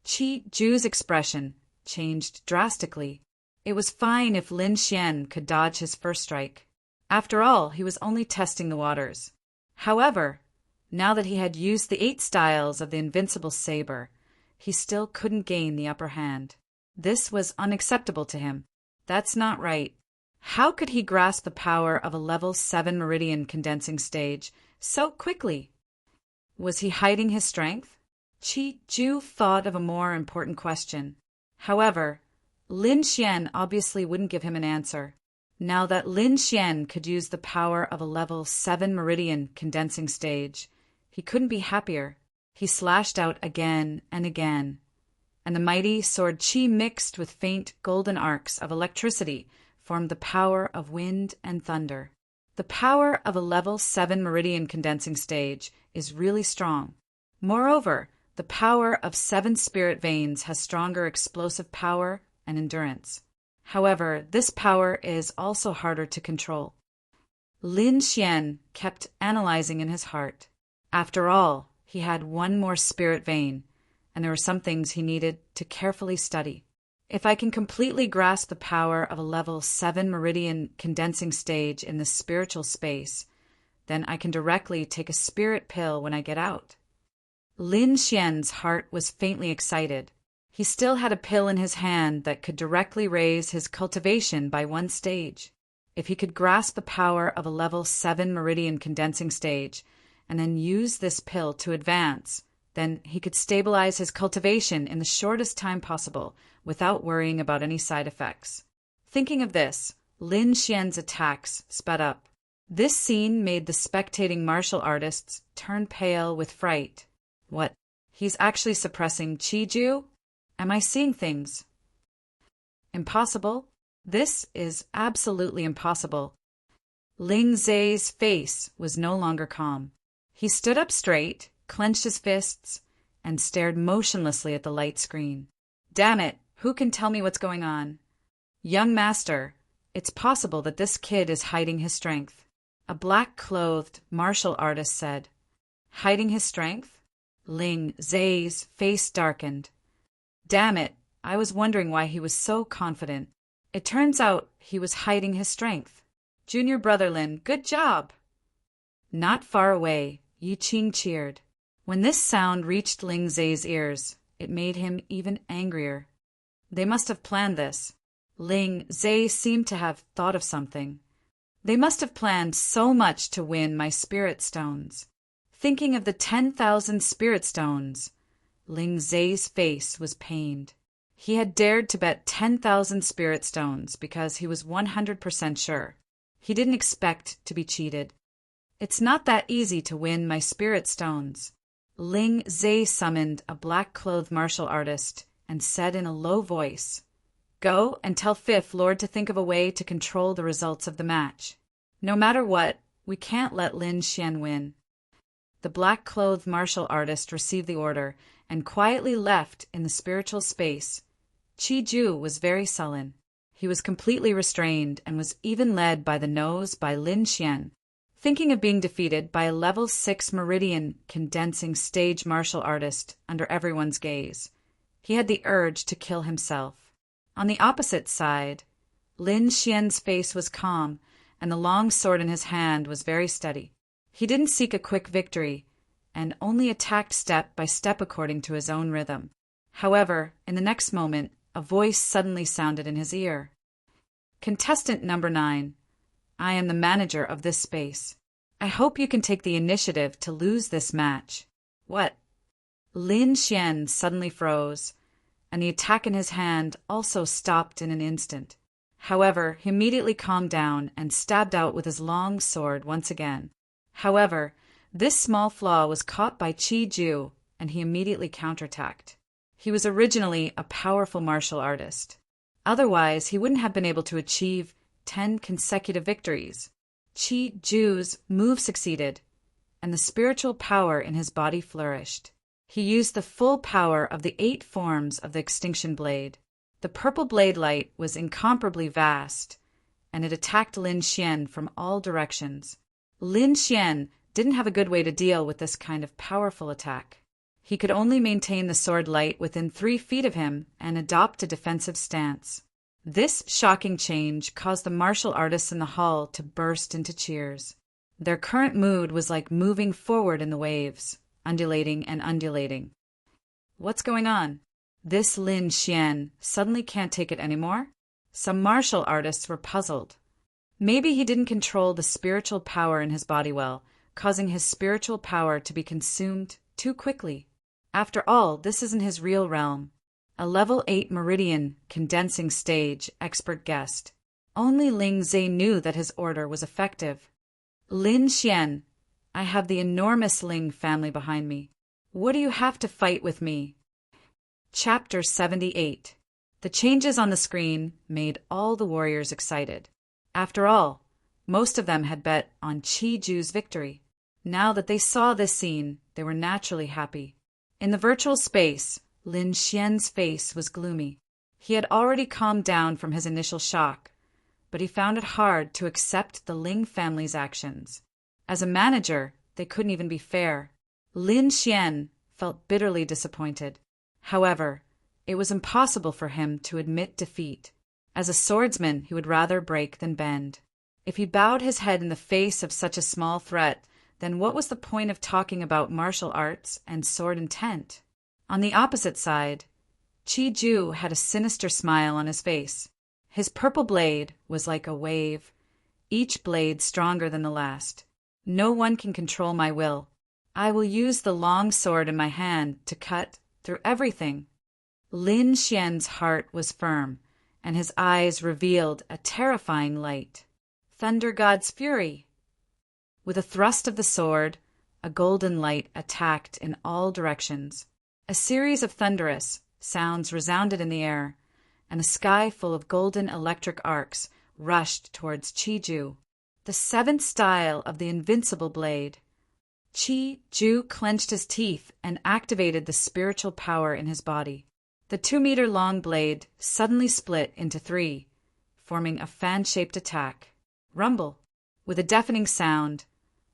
Chi Ju's expression changed drastically. It was fine if Lin Xian could dodge his first strike. After all, he was only testing the waters. However, now that he had used the 8 styles of the invincible saber, he still couldn't gain the upper hand. This was unacceptable to him. That's not right. How could he grasp the power of a level 7 meridian condensing stage so quickly? Was he hiding his strength? Chi Ju thought of a more important question. However, Lin Xian obviously wouldn't give him an answer. Now that Lin Xian could use the power of a level 7 meridian condensing stage, he couldn't be happier. He slashed out again and again, and the mighty sword chi mixed with faint golden arcs of electricity formed the power of wind and thunder. The power of a level 7 meridian condensing stage is really strong. Moreover, the power of 7 spirit veins has stronger explosive power and endurance. However, this power is also harder to control. Lin Xian kept analyzing in his heart. After all, he had 1 more spirit vein, and there were some things he needed to carefully study. If I can completely grasp the power of a level 7 meridian condensing stage in the spiritual space, then I can directly take a spirit pill when I get out. Lin Xian's heart was faintly excited. He still had a pill in his hand that could directly raise his cultivation by 1 stage. If he could grasp the power of a level 7 meridian condensing stage and then use this pill to advance, then he could stabilize his cultivation in the shortest time possible without worrying about any side effects. Thinking of this, Lin Xian's attacks sped up. This scene made the spectating martial artists turn pale with fright. What? He's actually suppressing Chi Ju? Am I seeing things? Impossible? This is absolutely impossible. Ling Zhe's face was no longer calm. He stood up straight, clenched his fists, and stared motionlessly at the light screen. Damn it, who can tell me what's going on? Young master, it's possible that this kid is hiding his strength. A black-clothed martial artist said. Hiding his strength? Ling Zai's face darkened. Damn it, I was wondering why he was so confident. It turns out he was hiding his strength. Junior brother Lin, good job! Not far away, Yi Qing cheered. When this sound reached Ling Zai's ears, it made him even angrier. They must have planned this. Ling Zai seemed to have thought of something. They must have planned so much to win my spirit stones. Thinking of the 10,000 spirit stones, Ling Zai's face was pained. He had dared to bet 10,000 spirit stones because he was 100% sure. He didn't expect to be cheated. It's not that easy to win my spirit stones. Ling Zai summoned a black-clothed martial artist and said in a low voice, Go and tell Fifth Lord to think of a way to control the results of the match. No matter what, we can't let Lin Xian win. The black-clothed martial artist received the order and quietly left in the spiritual space. Qi Ju was very sullen. He was completely restrained and was even led by the nose by Lin Xian. Thinking of being defeated by a level 6 meridian condensing stage martial artist under everyone's gaze, he had the urge to kill himself. On the opposite side, Lin Xian's face was calm, and the long sword in his hand was very steady. He didn't seek a quick victory, and only attacked step by step according to his own rhythm. However, in the next moment, a voice suddenly sounded in his ear. Contestant number 9, I am the manager of this space. I hope you can take the initiative to lose this match. What? Lin Xian suddenly froze, and the attack in his hand also stopped in an instant. However, he immediately calmed down and stabbed out with his long sword once again. However, this small flaw was caught by Qi Ju, and he immediately counterattacked. He was originally a powerful martial artist. Otherwise, he wouldn't have been able to achieve 10 consecutive victories. Qi Ju's move succeeded, and the spiritual power in his body flourished. He used the full power of the 8 forms of the extinction blade. The purple blade light was incomparably vast, and it attacked Lin Xian from all directions. Lin Xian didn't have a good way to deal with this kind of powerful attack. He could only maintain the sword light within 3 feet of him and adopt a defensive stance. This shocking change caused the martial artists in the hall to burst into cheers. Their current mood was like moving forward in the waves, undulating and undulating. What's going on? This Lin Xian suddenly can't take it anymore? Some martial artists were puzzled. Maybe he didn't control the spiritual power in his body well, causing his spiritual power to be consumed too quickly. After all, this isn't his real realm. A level 8 meridian condensing stage expert guest. Only Ling Zai knew that his order was effective. Lin Xian, I have the enormous Ling family behind me. What do you have to fight with me? Chapter 78. The changes on the screen made all the warriors excited. After all, most of them had bet on Qi Ju's victory. Now that they saw this scene, they were naturally happy. In the virtual space, Lin Xian's face was gloomy. He had already calmed down from his initial shock, but he found it hard to accept the Ling family's actions. As a manager, they couldn't even be fair. Lin Xian felt bitterly disappointed. However, it was impossible for him to admit defeat. As a swordsman, he would rather break than bend. If he bowed his head in the face of such a small threat, then what was the point of talking about martial arts and sword intent? On the opposite side, Qi Ju had a sinister smile on his face. His purple blade was like a wave, each blade stronger than the last. No one can control my will. I will use the long sword in my hand to cut through everything. Lin Xian's heart was firm, and his eyes revealed a terrifying light. Thunder God's fury! With a thrust of the sword, a golden light attacked in all directions. A series of thunderous sounds resounded in the air, and a sky full of golden electric arcs rushed towards Qi Ju. The 7th style of the invincible blade. Qi Ju clenched his teeth and activated the spiritual power in his body. The 2-meter-long blade suddenly split into 3, forming a fan-shaped attack. Rumble! With a deafening sound,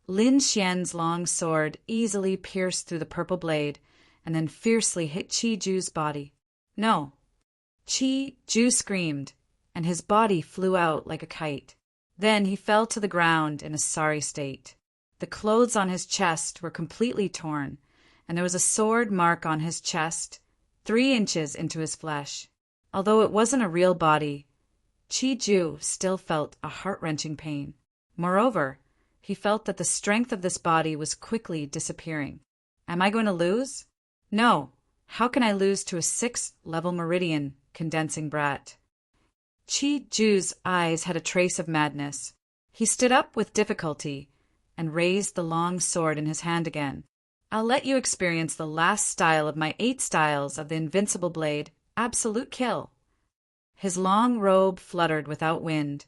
Lin Xian's long sword easily pierced through the purple blade and then fiercely hit Qi Ju's body. No! Qi Ju screamed, and his body flew out like a kite. Then he fell to the ground in a sorry state. The clothes on his chest were completely torn, and there was a sword mark on his chest, 3 inches into his flesh. Although it wasn't a real body, Qi Ju still felt a heart-wrenching pain. Moreover, he felt that the strength of this body was quickly disappearing. Am I going to lose? No. How can I lose to a 6th-level meridian condensing brat? Qi Ju's eyes had a trace of madness. He stood up with difficulty and raised the long sword in his hand again. I'll let you experience the last style of my 8 styles of the invincible blade, absolute kill. His long robe fluttered without wind,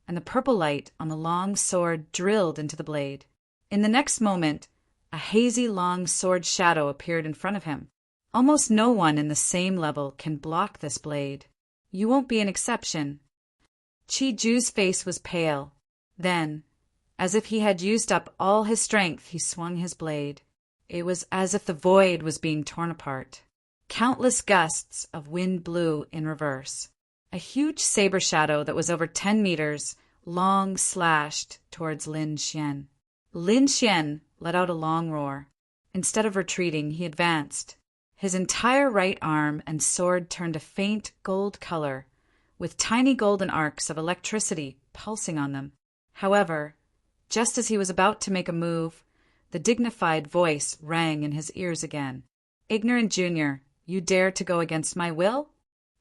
and the purple light on the long sword drilled into the blade. In the next moment, a hazy long sword shadow appeared in front of him. Almost no one in the same level can block this blade. You won't be an exception. Qi Ju's face was pale. Then, as if he had used up all his strength, he swung his blade. It was as if the void was being torn apart. Countless gusts of wind blew in reverse. A huge saber shadow that was over 10 meters long slashed towards Lin Xian. Lin Xian let out a long roar. Instead of retreating, he advanced. His entire right arm and sword turned a faint gold color, with tiny golden arcs of electricity pulsing on them. However, just as he was about to make a move, the dignified voice rang in his ears again. Ignorant junior, you dare to go against my will?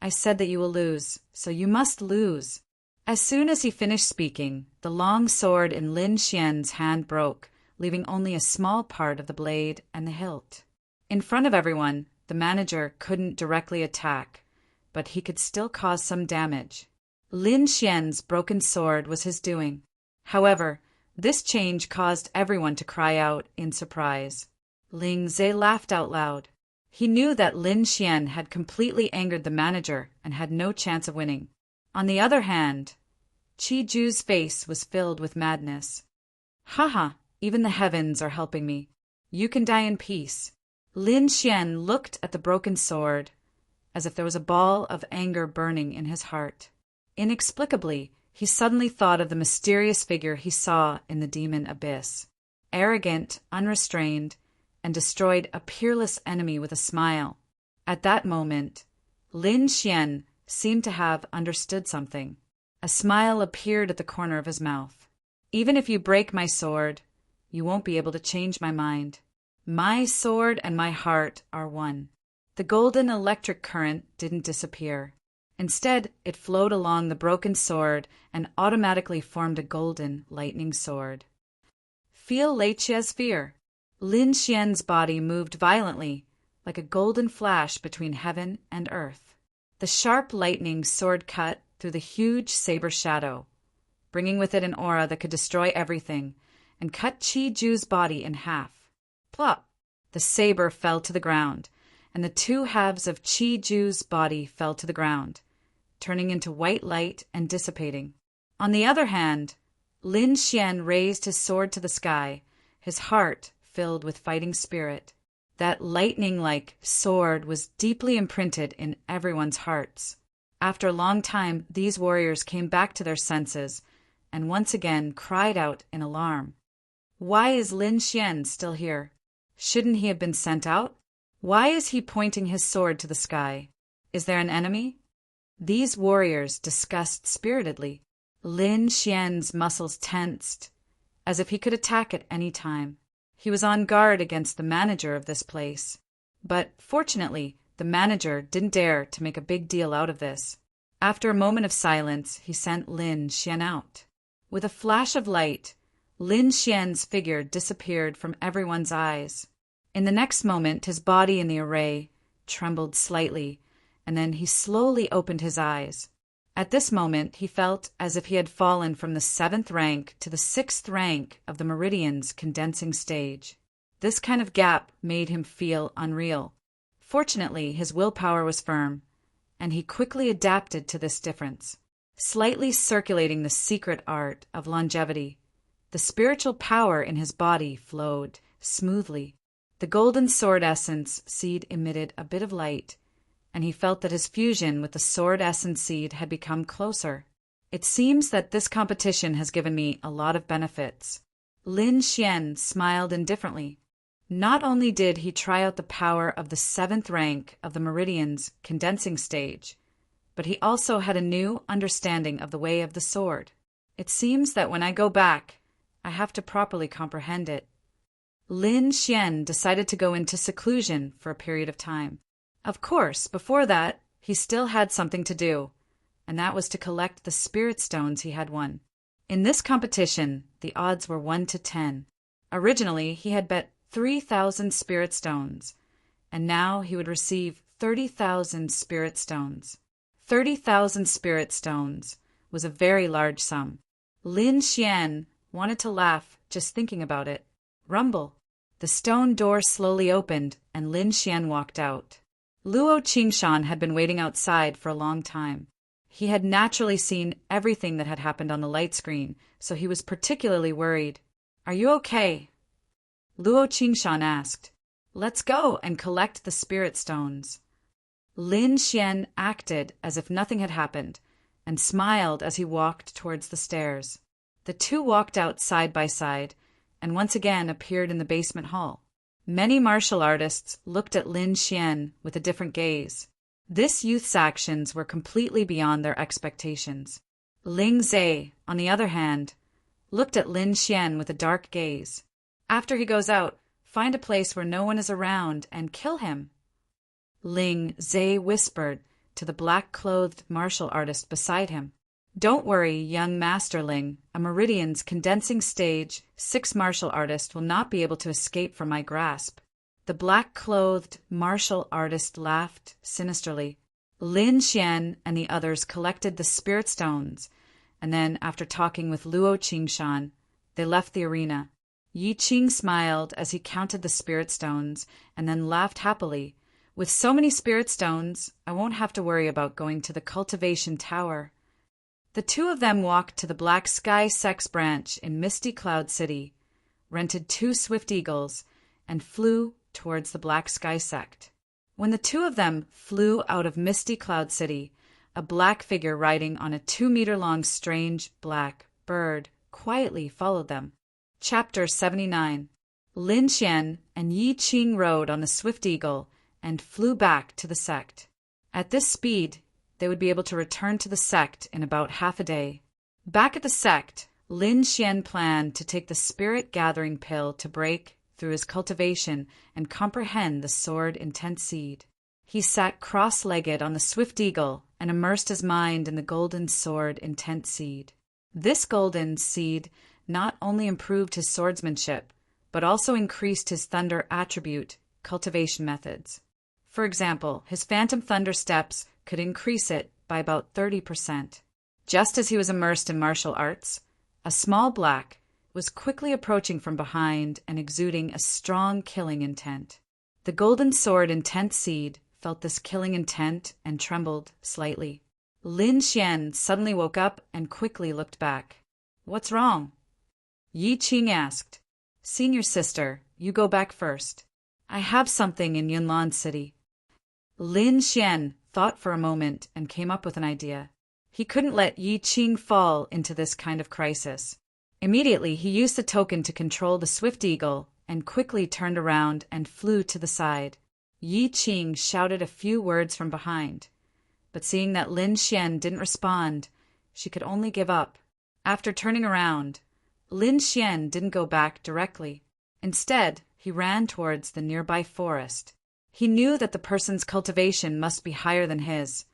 I said that you will lose, so you must lose. As soon as he finished speaking, the long sword in Lin Xian's hand broke, leaving only a small part of the blade and the hilt. In front of everyone, the manager couldn't directly attack, but he could still cause some damage. Lin Xian's broken sword was his doing. However, this change caused everyone to cry out in surprise. Ling Zhe laughed out loud. He knew that Lin Xian had completely angered the manager and had no chance of winning. On the other hand, Qi Ju's face was filled with madness. Haha, even the heavens are helping me. You can die in peace. Lin Xian looked at the broken sword as if there was a ball of anger burning in his heart. Inexplicably, he suddenly thought of the mysterious figure he saw in the demon abyss. Arrogant, unrestrained, and destroyed a peerless enemy with a smile. At that moment, Lin Xian seemed to have understood something. A smile appeared at the corner of his mouth. Even if you break my sword, you won't be able to change my mind. My sword and my heart are one. The golden electric current didn't disappear. Instead, it flowed along the broken sword and automatically formed a golden lightning sword. Feel Lei Qia's fear. Lin Xian's body moved violently, like a golden flash between heaven and earth. The sharp lightning sword cut through the huge saber shadow, bringing with it an aura that could destroy everything, and cut Qi Ju's body in half. Plop! The saber fell to the ground, and the 2 halves of Qi Ju's body fell to the ground, turning into white light and dissipating. On the other hand, Lin Xian raised his sword to the sky, his heart filled with fighting spirit. That lightning-like sword was deeply imprinted in everyone's hearts. After a long time, these warriors came back to their senses and once again cried out in alarm. Why is Lin Xian still here? Shouldn't he have been sent out? Why is he pointing his sword to the sky? Is there an enemy? These warriors discussed spiritedly. Lin Xian's muscles tensed, as if he could attack at any time. He was on guard against the manager of this place. But, fortunately, the manager didn't dare to make a big deal out of this. After a moment of silence, he sent Lin Xian out. With a flash of light, Lin Xian's figure disappeared from everyone's eyes. In the next moment, his body in the array trembled slightly, and then he slowly opened his eyes. At this moment, he felt as if he had fallen from the 7th rank to the 6th rank of the Meridian's condensing stage. This kind of gap made him feel unreal. Fortunately, his willpower was firm, and he quickly adapted to this difference, slightly circulating the secret art of longevity. The spiritual power in his body flowed smoothly. The golden sword essence seed emitted a bit of light, and he felt that his fusion with the sword essence seed had become closer. It seems that this competition has given me a lot of benefits. Lin Xian smiled indifferently. Not only did he try out the power of the 7th rank of the Meridian's condensing stage, but he also had a new understanding of the way of the sword. It seems that when I go back, I have to properly comprehend it. Lin Xian decided to go into seclusion for a period of time. Of course, before that, he still had something to do, and that was to collect the spirit stones he had won. In this competition, the odds were 1 to 10. Originally, he had bet 3,000 spirit stones, and now he would receive 30,000 spirit stones. 30,000 spirit stones was a very large sum. Lin Xian wanted to laugh just thinking about it. Rumble. The stone door slowly opened, and Lin Xian walked out. Luo Qingshan had been waiting outside for a long time. He had naturally seen everything that had happened on the light screen, so he was particularly worried. "Are you okay?" Luo Qingshan asked. "Let's go and collect the spirit stones." Lin Xian acted as if nothing had happened, and smiled as he walked towards the stairs. The two walked out side by side, and once again appeared in the basement hall. Many martial artists looked at Lin Xian with a different gaze. This youth's actions were completely beyond their expectations. Ling Zhe, on the other hand, looked at Lin Xian with a dark gaze. "After he goes out, find a place where no one is around and kill him," Ling Zhe whispered to the black-clothed martial artist beside him. "Don't worry, young Master Ling. A Meridian's condensing stage 6 martial artist will not be able to escape from my grasp." The black-clothed martial artist laughed sinisterly. Lin Xian and the others collected the spirit stones, and then, after talking with Luo Qingshan, they left the arena. Yi Qing smiled as he counted the spirit stones, and then laughed happily. "With so many spirit stones, I won't have to worry about going to the cultivation tower." The two of them walked to the Black Sky Sex branch in Misty Cloud City, rented 2 Swift Eagles, and flew towards the Black Sky Sect. When the two of them flew out of Misty Cloud City, a black figure riding on a 2-meter-long strange black bird quietly followed them. Chapter 79. Lin Xian and Yi Qing rode on the Swift Eagle and flew back to the sect. At this speed, they would be able to return to the sect in about half a day. Back at the sect, Lin Xian planned to take the spirit gathering pill to break through his cultivation and comprehend the sword intent seed. He sat cross-legged on the Swift Eagle and immersed his mind in the golden sword intent seed. This golden seed not only improved his swordsmanship, but also increased his thunder attribute cultivation methods. For example, his phantom thunder steps could increase it by about 30%. Just as he was immersed in martial arts, a small black was quickly approaching from behind and exuding a strong killing intent. The golden sword intent seed felt this killing intent and trembled slightly. Lin Xian suddenly woke up and quickly looked back. "What's wrong?" Yi Qing asked. "Senior sister, you go back first. I have something in Yunlan City." Lin Xian thought for a moment and came up with an idea. He couldn't let Yi Qing fall into this kind of crisis. Immediately, he used the token to control the Swift Eagle and quickly turned around and flew to the side. Yi Qing shouted a few words from behind, but seeing that Lin Xian didn't respond, she could only give up. After turning around, Lin Xian didn't go back directly. Instead, he ran towards the nearby forest. He knew that the person's cultivation must be higher than his,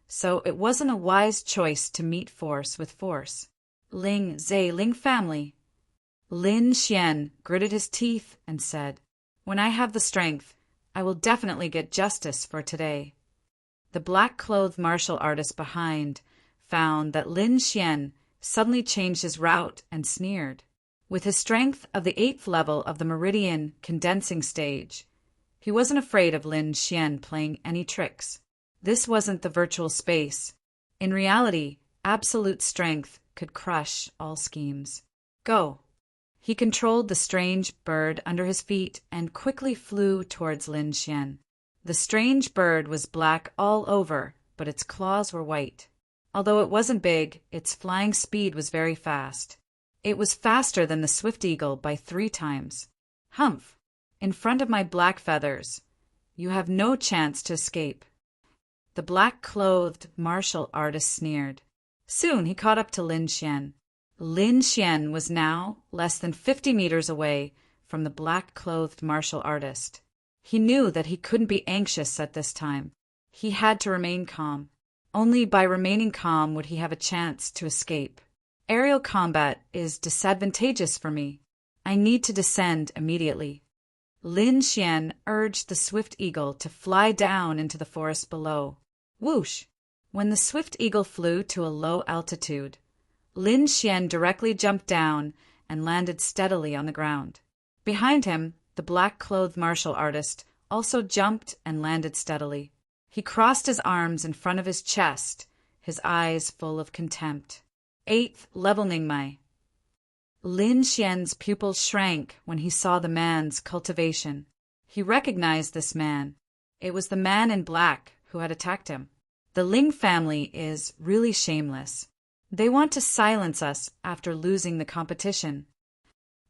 so it wasn't a wise choice to meet force with force. "Ling Zhe, Ling family." Lin Xian gritted his teeth and said, "When I have the strength, I will definitely get justice for today." The black-clothed martial artist behind found that Lin Xian suddenly changed his route and sneered. With his strength of the 8th level of the Meridian condensing stage, he wasn't afraid of Lin Xian playing any tricks. This wasn't the virtual space. In reality, absolute strength could crush all schemes. "Go." He controlled the strange bird under his feet and quickly flew towards Lin Xian. The strange bird was black all over, but its claws were white. Although it wasn't big, its flying speed was very fast. It was faster than the swift eagle by 3 times. Humph! In front of my black feathers, you have no chance to escape. The black-clothed martial artist sneered. Soon he caught up to Lin Xian. Lin Xian was now less than 50 meters away from the black-clothed martial artist. He knew that he couldn't be anxious at this time. He had to remain calm. Only by remaining calm would he have a chance to escape. Aerial combat is disadvantageous for me. I need to descend immediately. Lin Xian urged the swift eagle to fly down into the forest below. Whoosh! When the swift eagle flew to a low altitude, Lin Xian directly jumped down and landed steadily on the ground. Behind him, the black-clothed martial artist also jumped and landed steadily. He crossed his arms in front of his chest, his eyes full of contempt. 8th level Ningmai. Lin Xian's pupils shrank when he saw the man's cultivation. He recognized this man. It was the man in black who had attacked him. The Ling family is really shameless. They want to silence us after losing the competition.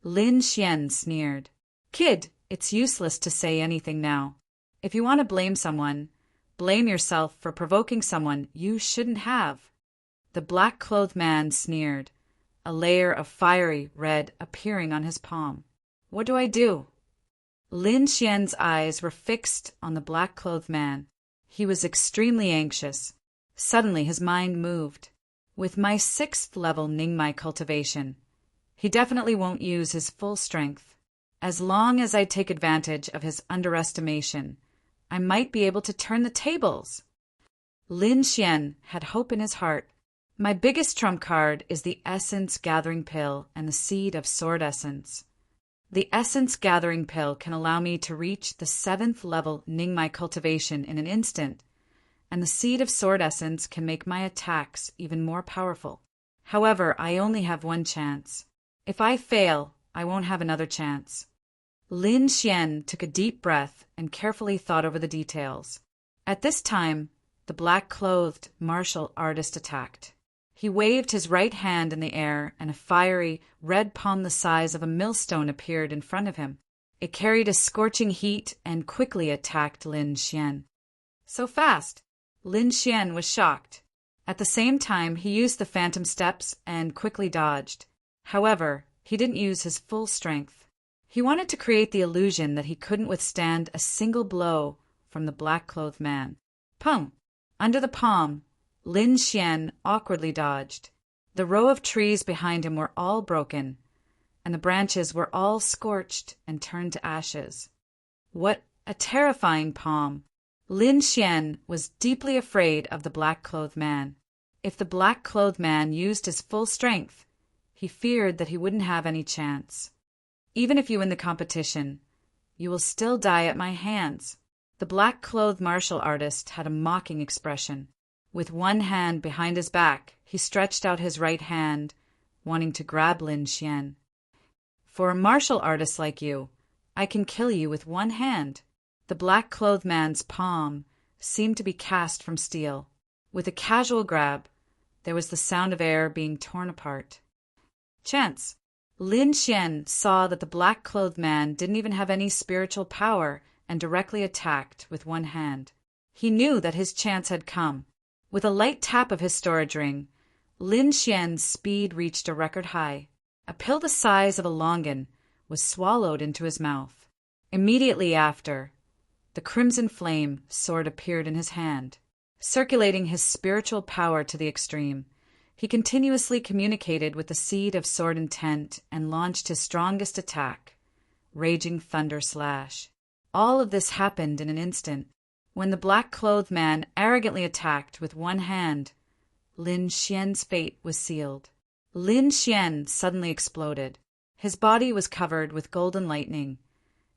Lin Xian sneered. Kid, it's useless to say anything now. If you want to blame someone, blame yourself for provoking someone you shouldn't have. The black-clothed man sneered, a layer of fiery red appearing on his palm. What do I do? Lin Xian's eyes were fixed on the black-clothed man. He was extremely anxious. Suddenly his mind moved. With my 6th level Ningmai cultivation, he definitely won't use his full strength. As long as I take advantage of his underestimation, I might be able to turn the tables. Lin Xian had hope in his heart. My biggest trump card is the Essence Gathering Pill and the Seed of Sword Essence. The Essence Gathering Pill can allow me to reach the 7th level Ningmai cultivation in an instant, and the Seed of Sword Essence can make my attacks even more powerful. However, I only have one chance. If I fail, I won't have another chance. Lin Xian took a deep breath and carefully thought over the details. At this time, the black-clothed martial artist attacked. He waved his right hand in the air, and a fiery, red palm the size of a millstone appeared in front of him. It carried a scorching heat and quickly attacked Lin Xian. So fast! Lin Xian was shocked. At the same time, he used the phantom steps and quickly dodged. However, he didn't use his full strength. He wanted to create the illusion that he couldn't withstand a single blow from the black-clothed man. Pum! Under the palm, Lin Xian awkwardly dodged. The row of trees behind him were all broken, and the branches were all scorched and turned to ashes. What a terrifying palm! Lin Xian was deeply afraid of the black-clothed man. If the black-clothed man used his full strength, he feared that he wouldn't have any chance. Even if you win the competition, you will still die at my hands. The black-clothed martial artist had a mocking expression. With one hand behind his back, he stretched out his right hand, wanting to grab Lin Xian. For a martial artist like you, I can kill you with one hand. The black-clothed man's palm seemed to be cast from steel. With a casual grab, there was the sound of air being torn apart. Chance! Lin Xian saw that the black-clothed man didn't even have any spiritual power and directly attacked with one hand. He knew that his chance had come. With a light tap of his storage ring, Lin Xian's speed reached a record high. A pill the size of a longan was swallowed into his mouth. Immediately after, the crimson flame sword appeared in his hand. Circulating his spiritual power to the extreme, he continuously communicated with the Seed of Sword Intent and launched his strongest attack, Raging Thunder Slash. All of this happened in an instant. When the black-clothed man arrogantly attacked with one hand, Lin Xian's fate was sealed. Lin Xian suddenly exploded. His body was covered with golden lightning,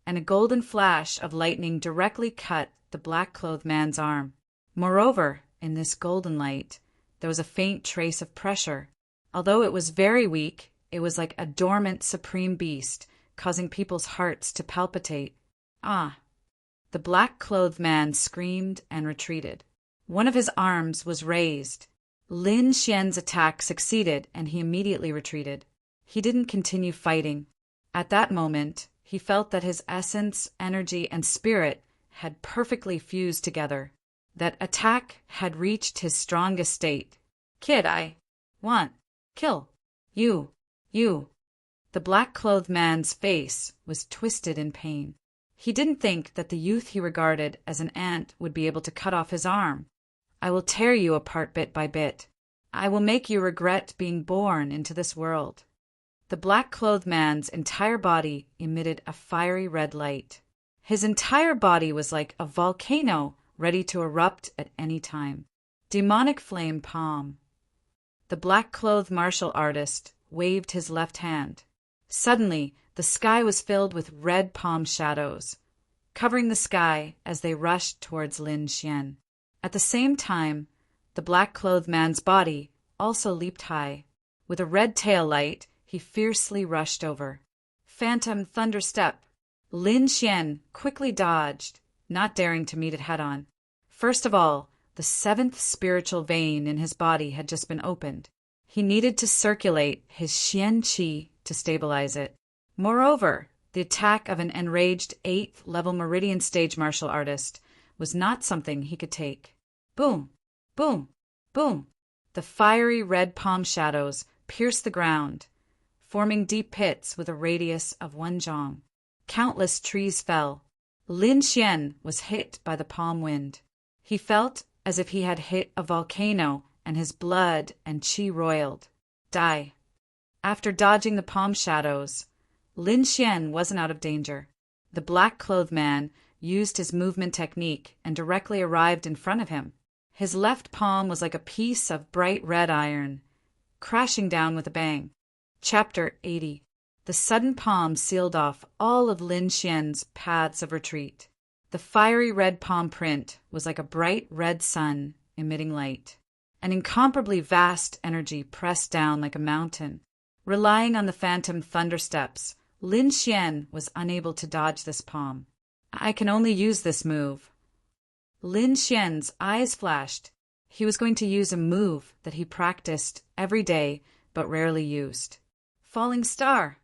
and a golden flash of lightning directly cut the black-clothed man's arm. Moreover, in this golden light, there was a faint trace of pressure. Although it was very weak, It was like a dormant supreme beast, causing people's hearts to palpitate. Ah! The black-clothed man screamed and retreated. One of his arms was raised. Lin Xian's attack succeeded, and he immediately retreated. He didn't continue fighting. At that moment, he felt that his essence, energy, and spirit had perfectly fused together. That attack had reached his strongest state. Kid, I want kill you. The black-clothed man's face was twisted in pain. He didn't think that the youth he regarded as an ant would be able to cut off his arm. I will tear you apart bit by bit. I will make you regret being born into this world. The black-clothed man's entire body emitted a fiery red light. His entire body was like a volcano ready to erupt at any time. Demonic flame palm. The black-clothed martial artist waved his left hand. Suddenly, the sky was filled with red palm shadows, covering the sky as they rushed towards Lin Xian. At the same time, the black-clothed man's body also leaped high. With a red tail light, he fiercely rushed over. Phantom thunder step. Lin Xian quickly dodged, not daring to meet it head-on. First of all, the seventh spiritual vein in his body had just been opened. He needed to circulate his Xian Qi to stabilize it. Moreover, the attack of an enraged 8th level meridian stage martial artist was not something he could take. Boom! Boom! Boom! The fiery red palm shadows pierced the ground, forming deep pits with a radius of 1 zhong. Countless trees fell. Lin Xian was hit by the palm wind. He felt as if he had hit a volcano, and his blood and qi roiled. Die. After dodging the palm shadows, Lin Xian wasn't out of danger. The black-clothed man used his movement technique and directly arrived in front of him. His left palm was like a piece of bright red iron, crashing down with a bang. Chapter 80. The sudden palm sealed off all of Lin Xian's paths of retreat. The fiery red palm print was like a bright red sun emitting light. An incomparably vast energy pressed down like a mountain. Relying on the phantom thunder steps, Lin Xian was unable to dodge this palm. I can only use this move. Lin Xian's eyes flashed. He was going to use a move that he practiced every day but rarely used. Falling star.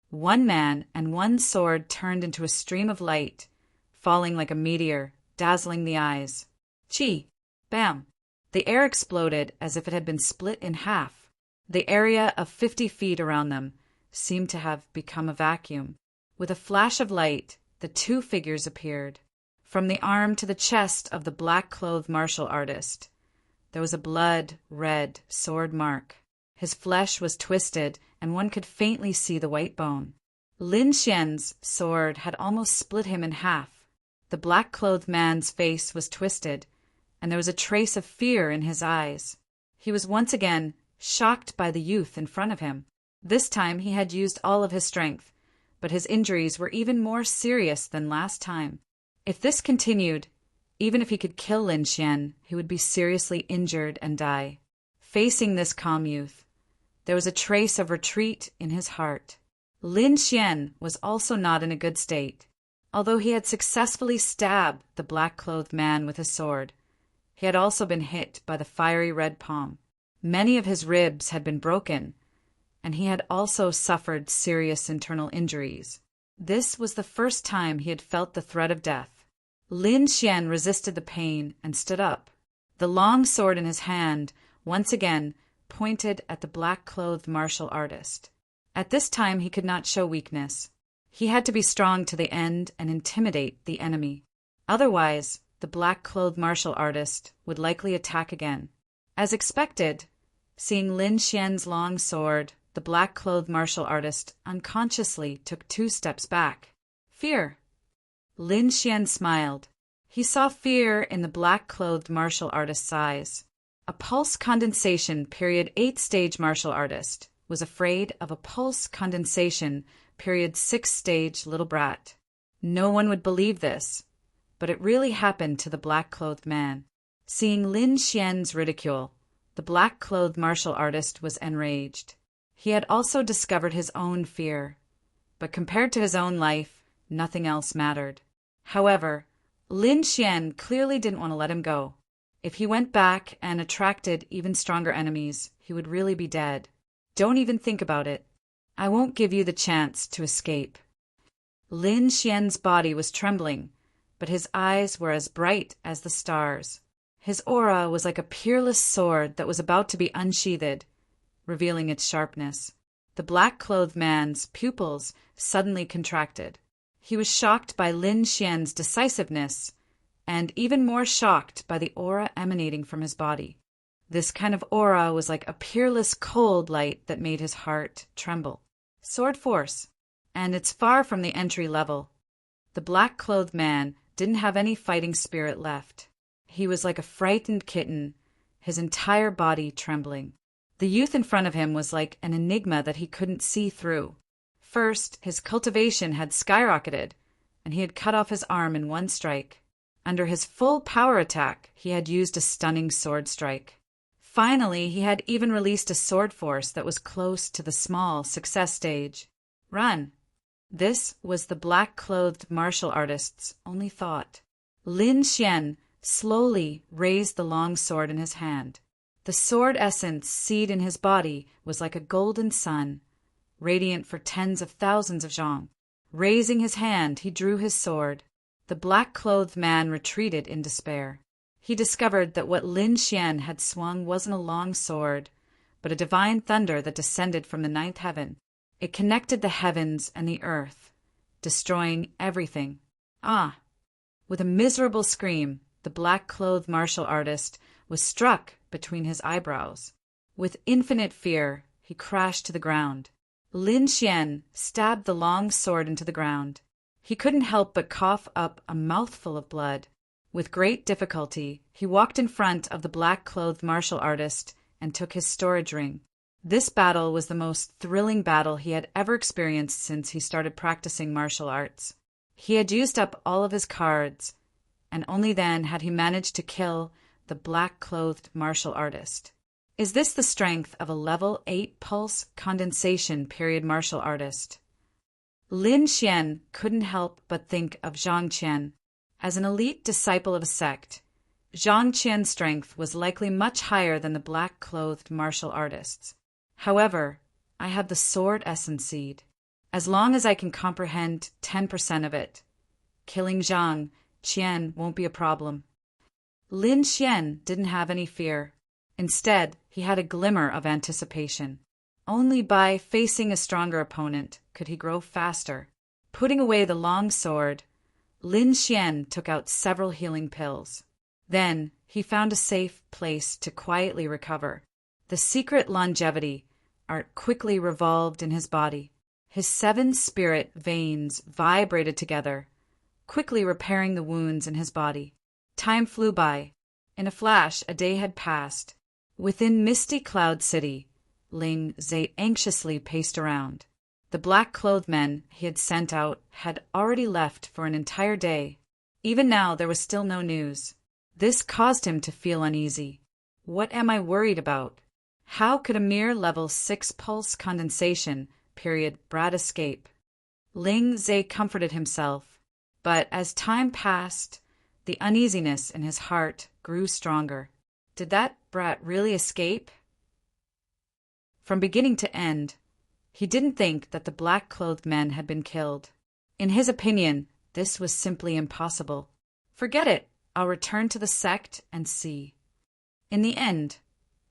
One man and one sword turned into a stream of light, falling like a meteor, dazzling the eyes. Chi! Bam! The air exploded as if it had been split in half. The area of 50 feet around them seemed to have become a vacuum. With a flash of light, the two figures appeared. From the arm to the chest of the black-clothed martial artist, there was a blood-red sword mark. His flesh was twisted, and one could faintly see the white bone. Lin Xian's sword had almost split him in half. The black-clothed man's face was twisted, and there was a trace of fear in his eyes. He was once again shocked by the youth in front of him. This time he had used all of his strength, but his injuries were even more serious than last time. If this continued, even if he could kill Lin Xian, he would be seriously injured and die. Facing this calm youth, there was a trace of retreat in his heart. Lin Xian was also not in a good state. Although he had successfully stabbed the black-clothed man with his sword, he had also been hit by the fiery red palm. Many of his ribs had been broken, and he had also suffered serious internal injuries. This was the first time he had felt the threat of death. Lin Xian resisted the pain and stood up. The long sword in his hand once again pointed at the black-clothed martial artist. At this time he could not show weakness. He had to be strong to the end and intimidate the enemy. Otherwise, the black-clothed martial artist would likely attack again. As expected, seeing Lin Xian's long sword, the black-clothed martial artist unconsciously took 2 steps back. Fear. Lin Xian smiled. He saw fear in the black-clothed martial artist's eyes. A pulse condensation period 8 stage martial artist was afraid of a pulse condensation period 6 stage little brat. No one would believe this, but it really happened to the black-clothed man. Seeing Lin Xian's ridicule, the black-clothed martial artist was enraged. He had also discovered his own fear, but compared to his own life, nothing else mattered. However, Lin Xian clearly didn't want to let him go. If he went back and attracted even stronger enemies, he would really be dead. Don't even think about it. I won't give you the chance to escape. Lin Xian's body was trembling, but his eyes were as bright as the stars. His aura was like a peerless sword that was about to be unsheathed, revealing its sharpness. The black-clothed man's pupils suddenly contracted. He was shocked by Lin Xian's decisiveness, and even more shocked by the aura emanating from his body. This kind of aura was like a peerless cold light that made his heart tremble. Sword force, and it's far from the entry level. The black-clothed man didn't have any fighting spirit left. He was like a frightened kitten, his entire body trembling. The youth in front of him was like an enigma that he couldn't see through. First, his cultivation had skyrocketed, and he had cut off his arm in one strike. Under his full power attack, he had used a stunning sword strike. Finally, he had even released a sword force that was close to the small success stage. Run! This was the black-clothed martial artist's only thought. Lin Xian slowly raised the long sword in his hand. The sword essence seed in his body was like a golden sun, radiant for tens of thousands of zhang. Raising his hand, he drew his sword. The black-clothed man retreated in despair. He discovered that what Lin Xian had swung wasn't a long sword, but a divine thunder that descended from the ninth heaven. It connected the heavens and the earth, destroying everything. Ah! With a miserable scream, the black-clothed martial artist was struck between his eyebrows. With infinite fear, he crashed to the ground. Lin Xian stabbed the long sword into the ground. He couldn't help but cough up a mouthful of blood. With great difficulty, he walked in front of the black-clothed martial artist and took his storage ring. This battle was the most thrilling battle he had ever experienced since he started practicing martial arts. He had used up all of his cards, and only then had he managed to kill the black-clothed martial artist. Is this the strength of a level 8 pulse condensation period martial artist? Lin Xian couldn't help but think of Zhang Qian. As an elite disciple of a sect, Zhang Qian's strength was likely much higher than the black-clothed martial artist's. However, I have the sword essence seed. As long as I can comprehend 10% of it, killing Zhang Qian won't be a problem. Lin Xian didn't have any fear. Instead, he had a glimmer of anticipation. Only by facing a stronger opponent could he grow faster. Putting away the long sword, Lin Xian took out several healing pills. Then he found a safe place to quietly recover. The secret longevity art quickly revolved in his body. His 7 spirit veins vibrated together, quickly repairing the wounds in his body. Time flew by. In a flash, a day had passed. Within Misty Cloud City, Ling Zhe anxiously paced around. The black-clothed men he had sent out had already left for an entire day. Even now, there was still no news. This caused him to feel uneasy. What am I worried about? How could a mere level 6 pulse condensation period brat escape? Ling Zhe comforted himself, but as time passed, the uneasiness in his heart grew stronger. Did that brat really escape? From beginning to end, he didn't think that the black-clothed men had been killed. In his opinion, this was simply impossible. Forget it. I'll return to the sect and see. In the end,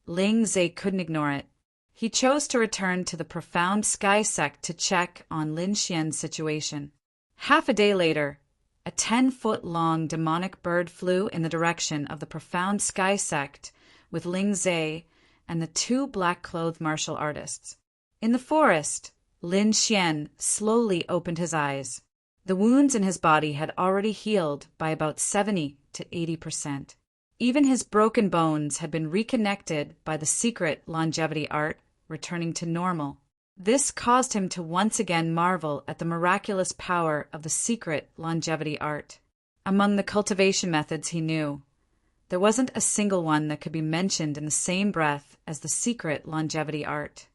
Ling Zhe couldn't ignore it. He chose to return to the Profound Sky sect to check on Lin Xian's situation. Half a day later, a 10-foot-long demonic bird flew in the direction of the Profound Sky sect with Ling Zhe and the 2 black-clothed martial artists. In the forest, Lin Xian slowly opened his eyes. The wounds in his body had already healed by about 70 to 80%. Even his broken bones had been reconnected by the secret longevity art, returning to normal. This caused him to once again marvel at the miraculous power of the secret longevity art. Among the cultivation methods he knew, there wasn't a single one that could be mentioned in the same breath as the secret longevity art.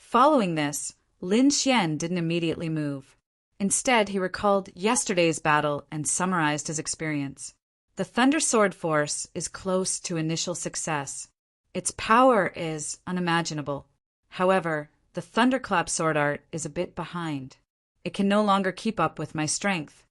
Following this, Lin Xian didn't immediately move. Instead, he recalled yesterday's battle and summarized his experience. The Thunder Sword force is close to initial success. Its power is unimaginable. However, the Thunderclap sword art is a bit behind. It can no longer keep up with my strength.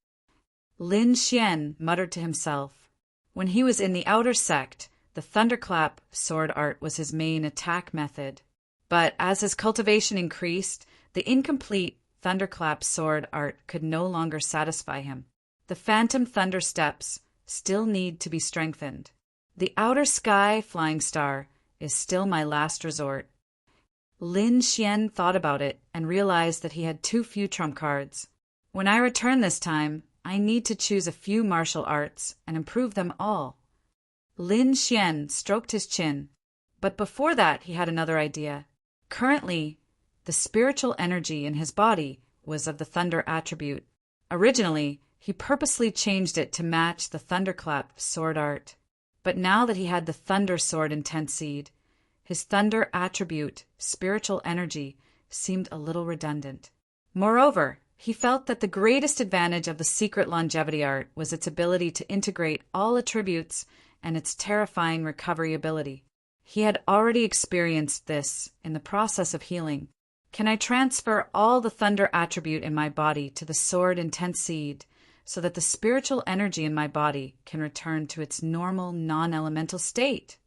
Lin Xian muttered to himself. When he was in the outer sect, the Thunderclap sword art was his main attack method. But as his cultivation increased, the incomplete Thunderclap sword art could no longer satisfy him. The Phantom Thunder Steps still need to be strengthened. The Outer Sky Flying Star is still my last resort. Lin Xian thought about it and realized that he had too few trump cards. When I return this time, I need to choose a few martial arts and improve them all. Lin Xian stroked his chin, but before that he had another idea. Currently, the spiritual energy in his body was of the thunder attribute. Originally, he purposely changed it to match the Thunderclap sword art. But now that he had the Thunder Sword Intense Seed, his thunder attribute, spiritual energy, seemed a little redundant. Moreover, he felt that the greatest advantage of the secret longevity art was its ability to integrate all attributes and its terrifying recovery ability. He had already experienced this in the process of healing. Can I transfer all the thunder attribute in my body to the Sword Intense Seed so that the spiritual energy in my body can return to its normal non-elemental state?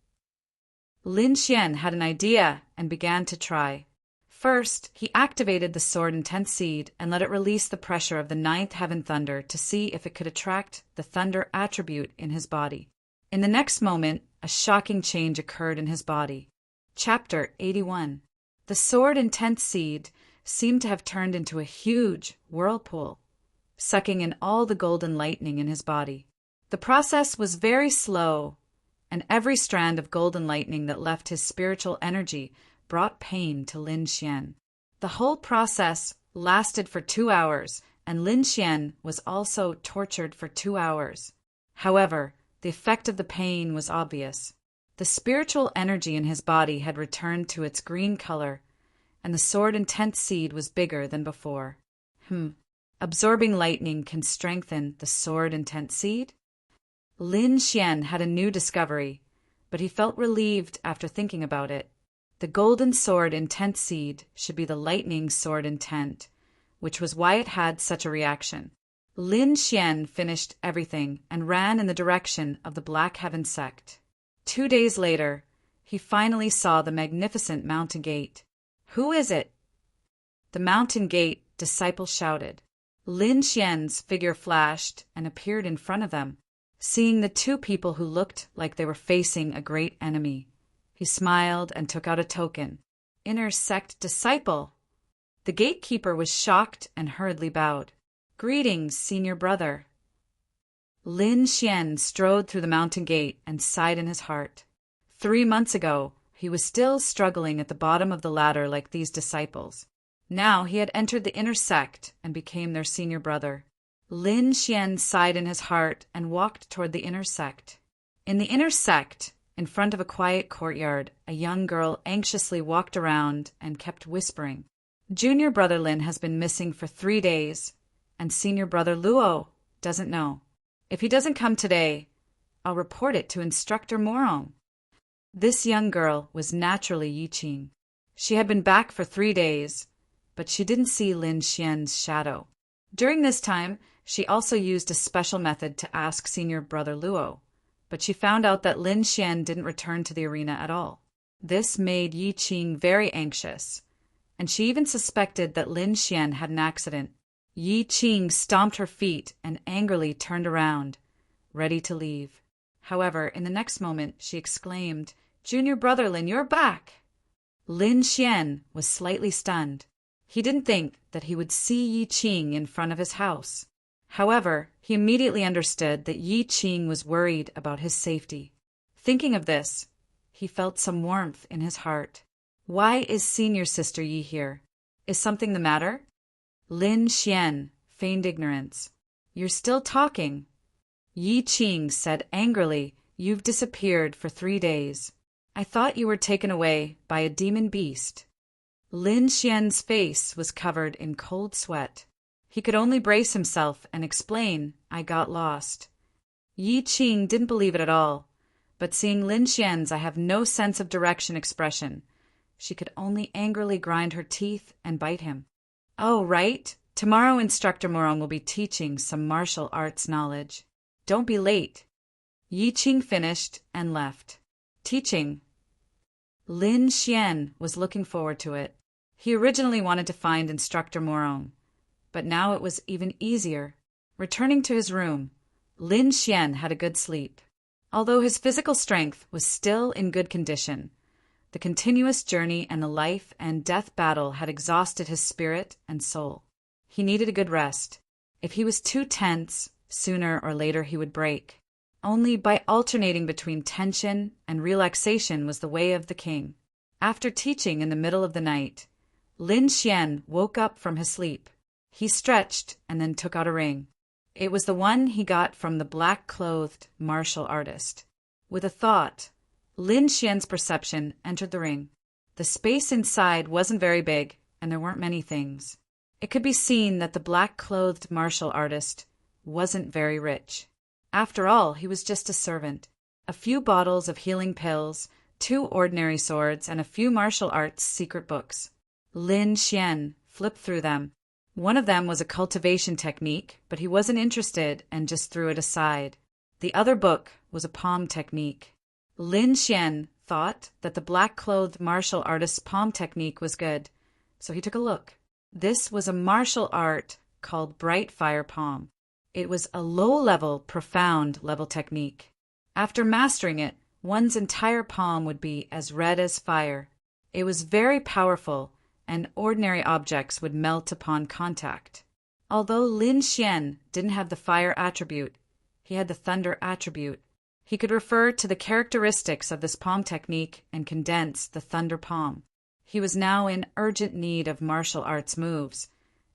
Lin Xian had an idea and began to try. First, he activated the Sword Intense Seed and let it release the pressure of the ninth heaven thunder to see if it could attract the thunder attribute in his body. In the next moment, a shocking change occurred in his body. Chapter 81. The Sword Intense Seed seemed to have turned into a huge whirlpool, sucking in all the golden lightning in his body. The process was very slow, and every strand of golden lightning that left his spiritual energy brought pain to Lin Xian. The whole process lasted for 2 hours, and Lin Xian was also tortured for 2 hours. However, the effect of the pain was obvious. The spiritual energy in his body had returned to its green color, and the Sword Intense Seed was bigger than before. Absorbing lightning can strengthen the Sword Intense Seed? Lin Xian had a new discovery, but he felt relieved after thinking about it. The Golden Sword Intense Seed should be the Lightning Sword Intent, which was why it had such a reaction. Lin Xian finished everything and ran in the direction of the Black Heaven sect. 2 days later, he finally saw the magnificent mountain gate. "Who is it?" The mountain gate disciple shouted. Lin Xian's figure flashed and appeared in front of them. Seeing the two people who looked like they were facing a great enemy, he smiled and took out a token. "Inner sect disciple." The gatekeeper was shocked and hurriedly bowed. "Greetings, senior brother." Lin Xian strode through the mountain gate and sighed in his heart. 3 months ago, he was still struggling at the bottom of the ladder like these disciples. Now he had entered the inner sect and became their senior brother. Lin Xian sighed in his heart and walked toward the inner sect. In the inner sect, in front of a quiet courtyard, a young girl anxiously walked around and kept whispering. "Junior brother Lin has been missing for 3 days, and senior brother Luo doesn't know. If he doesn't come today, I'll report it to Instructor Morong." This young girl was naturally Yi Qing. She had been back for 3 days, but she didn't see Lin Xian's shadow. During this time, she also used a special method to ask senior brother Luo, but she found out that Lin Xian didn't return to the arena at all. This made Yi Qing very anxious, and she even suspected that Lin Xian had an accident. Yi Qing stomped her feet and angrily turned around, ready to leave. However, in the next moment, she exclaimed, "Junior brother Lin, you're back!" Lin Xian was slightly stunned. He didn't think that he would see Yi Qing in front of his house. However, he immediately understood that Yi Qing was worried about his safety. Thinking of this, he felt some warmth in his heart. "Why is senior sister Yi here? Is something the matter?" Lin Xian feigned ignorance. "You're still talking." Yi Qing said angrily, "You've disappeared for 3 days. I thought you were taken away by a demon beast." Lin Xian's face was covered in cold sweat. He could only brace himself and explain, "I got lost." Yi Qing didn't believe it at all, but seeing Lin Xian's "I have no sense of direction" expression, she could only angrily grind her teeth and bite him. "Oh, right. Tomorrow Instructor Morong will be teaching some martial arts knowledge. Don't be late." Yi Qing finished and left. Teaching. Lin Xian was looking forward to it. He originally wanted to find Instructor Morong, but now it was even easier. Returning to his room, Lin Xian had a good sleep. Although his physical strength was still in good condition, the continuous journey and the life and death battle had exhausted his spirit and soul. He needed a good rest. If he was too tense, sooner or later he would break. Only by alternating between tension and relaxation was the way of the king. After teaching in the middle of the night, Lin Xian woke up from his sleep. He stretched and then took out a ring. It was the one he got from the black-clothed martial artist. With a thought, Lin Xian's perception entered the ring. The space inside wasn't very big, and there weren't many things. It could be seen that the black-clothed martial artist wasn't very rich. After all, he was just a servant. A few bottles of healing pills, 2 ordinary swords, and a few martial arts secret books. Lin Xian flipped through them. One of them was a cultivation technique, but he wasn't interested and just threw it aside. The other book was a palm technique. Lin Xian thought that the black-clothed martial artist's palm technique was good, so he took a look. This was a martial art called Bright Fire Palm. It was a low-level, profound-level technique. After mastering it, one's entire palm would be as red as fire. It was very powerful, and ordinary objects would melt upon contact. Although Lin Xian didn't have the fire attribute, he had the thunder attribute. He could refer to the characteristics of this palm technique and condense the thunder palm. He was now in urgent need of martial arts moves,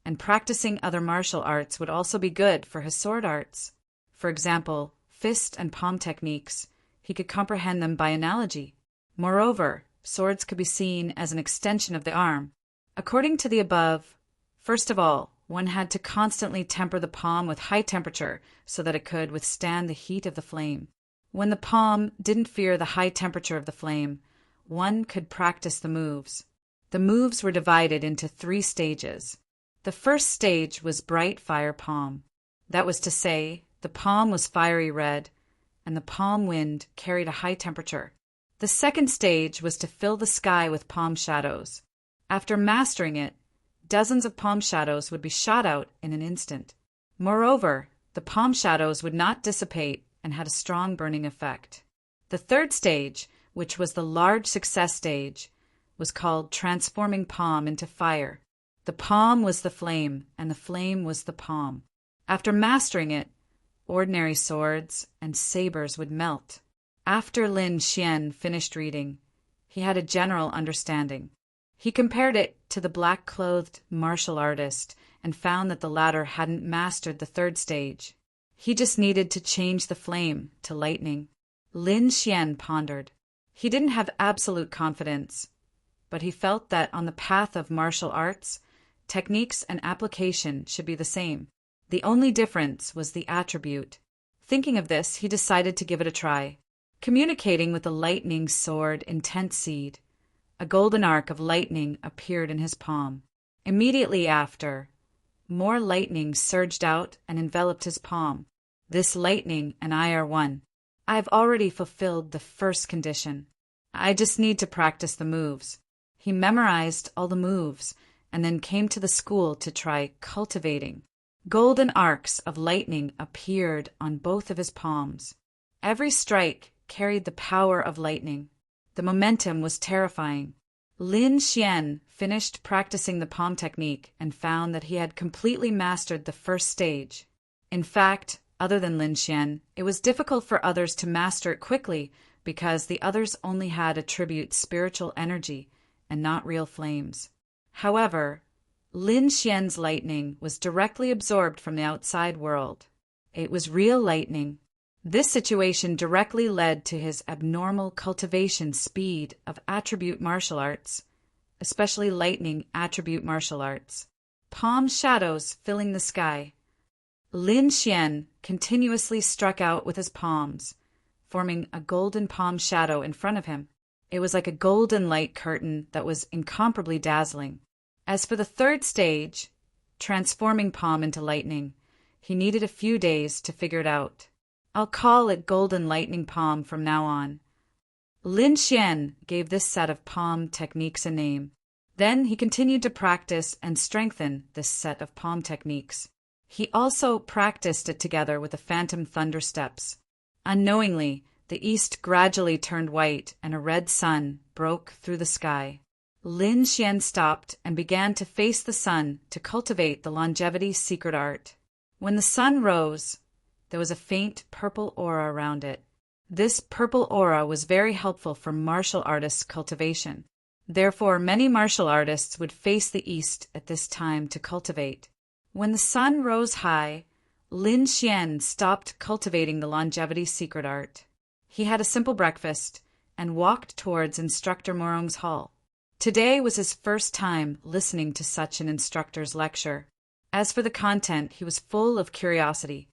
and practicing other martial arts would also be good for his sword arts. For example, fist and palm techniques, he could comprehend them by analogy. Moreover, swords could be seen as an extension of the arm. According to the above, first of all, one had to constantly temper the palm with high temperature so that it could withstand the heat of the flame. When the palm didn't fear the high temperature of the flame, one could practice the moves. The moves were divided into 3 stages. The first stage was bright fire palm. That was to say, the palm was fiery red, and the palm wind carried a high temperature. The second stage was to fill the sky with palm shadows. After mastering it, dozens of palm shadows would be shot out in an instant. Moreover, the palm shadows would not dissipate and had a strong burning effect. The third stage, which was the large success stage, was called transforming palm into fire. The palm was the flame, and the flame was the palm. After mastering it, ordinary swords and sabers would melt. After Lin Xian finished reading, he had a general understanding. He compared it to the black-clothed martial artist and found that the latter hadn't mastered the third stage. He just needed to change the flame to lightning. Lin Xian pondered. He didn't have absolute confidence, but he felt that on the path of martial arts, techniques and application should be the same. The only difference was the attribute. Thinking of this, he decided to give it a try. Communicating with the lightning sword Intense Seed, a golden arc of lightning appeared in his palm. Immediately after, more lightning surged out and enveloped his palm. This lightning and I are one. I have already fulfilled the first condition. I just need to practice the moves. He memorized all the moves and then came to the school to try cultivating. Golden arcs of lightning appeared on both of his palms. Every strike carried the power of lightning. The momentum was terrifying. Lin Xian finished practicing the palm technique and found that he had completely mastered the first stage. In fact, other than Lin Xian, it was difficult for others to master it quickly because the others only had attribute spiritual energy and not real flames. However, Lin Xian's lightning was directly absorbed from the outside world. It was real lightning. This situation directly led to his abnormal cultivation speed of attribute martial arts, especially lightning attribute martial arts. Palm shadows filling the sky. Lin Xian continuously struck out with his palms, forming a golden palm shadow in front of him. It was like a golden light curtain that was incomparably dazzling. As for the third stage, transforming palm into lightning, he needed a few days to figure it out. I'll call it Golden Lightning Palm from now on. Lin Xian gave this set of palm techniques a name. Then he continued to practice and strengthen this set of palm techniques. He also practiced it together with the phantom thunder steps. Unknowingly, the east gradually turned white and a red sun broke through the sky. Lin Xian stopped and began to face the sun to cultivate the longevity secret art. When the sun rose, there was a faint purple aura around it. This purple aura was very helpful for martial artists' cultivation. Therefore, many martial artists would face the east at this time to cultivate. When the sun rose high, Lin Xian stopped cultivating the longevity secret art. He had a simple breakfast and walked towards Instructor Morong's hall. Today was his first time listening to such an instructor's lecture. As for the content, he was full of curiosity.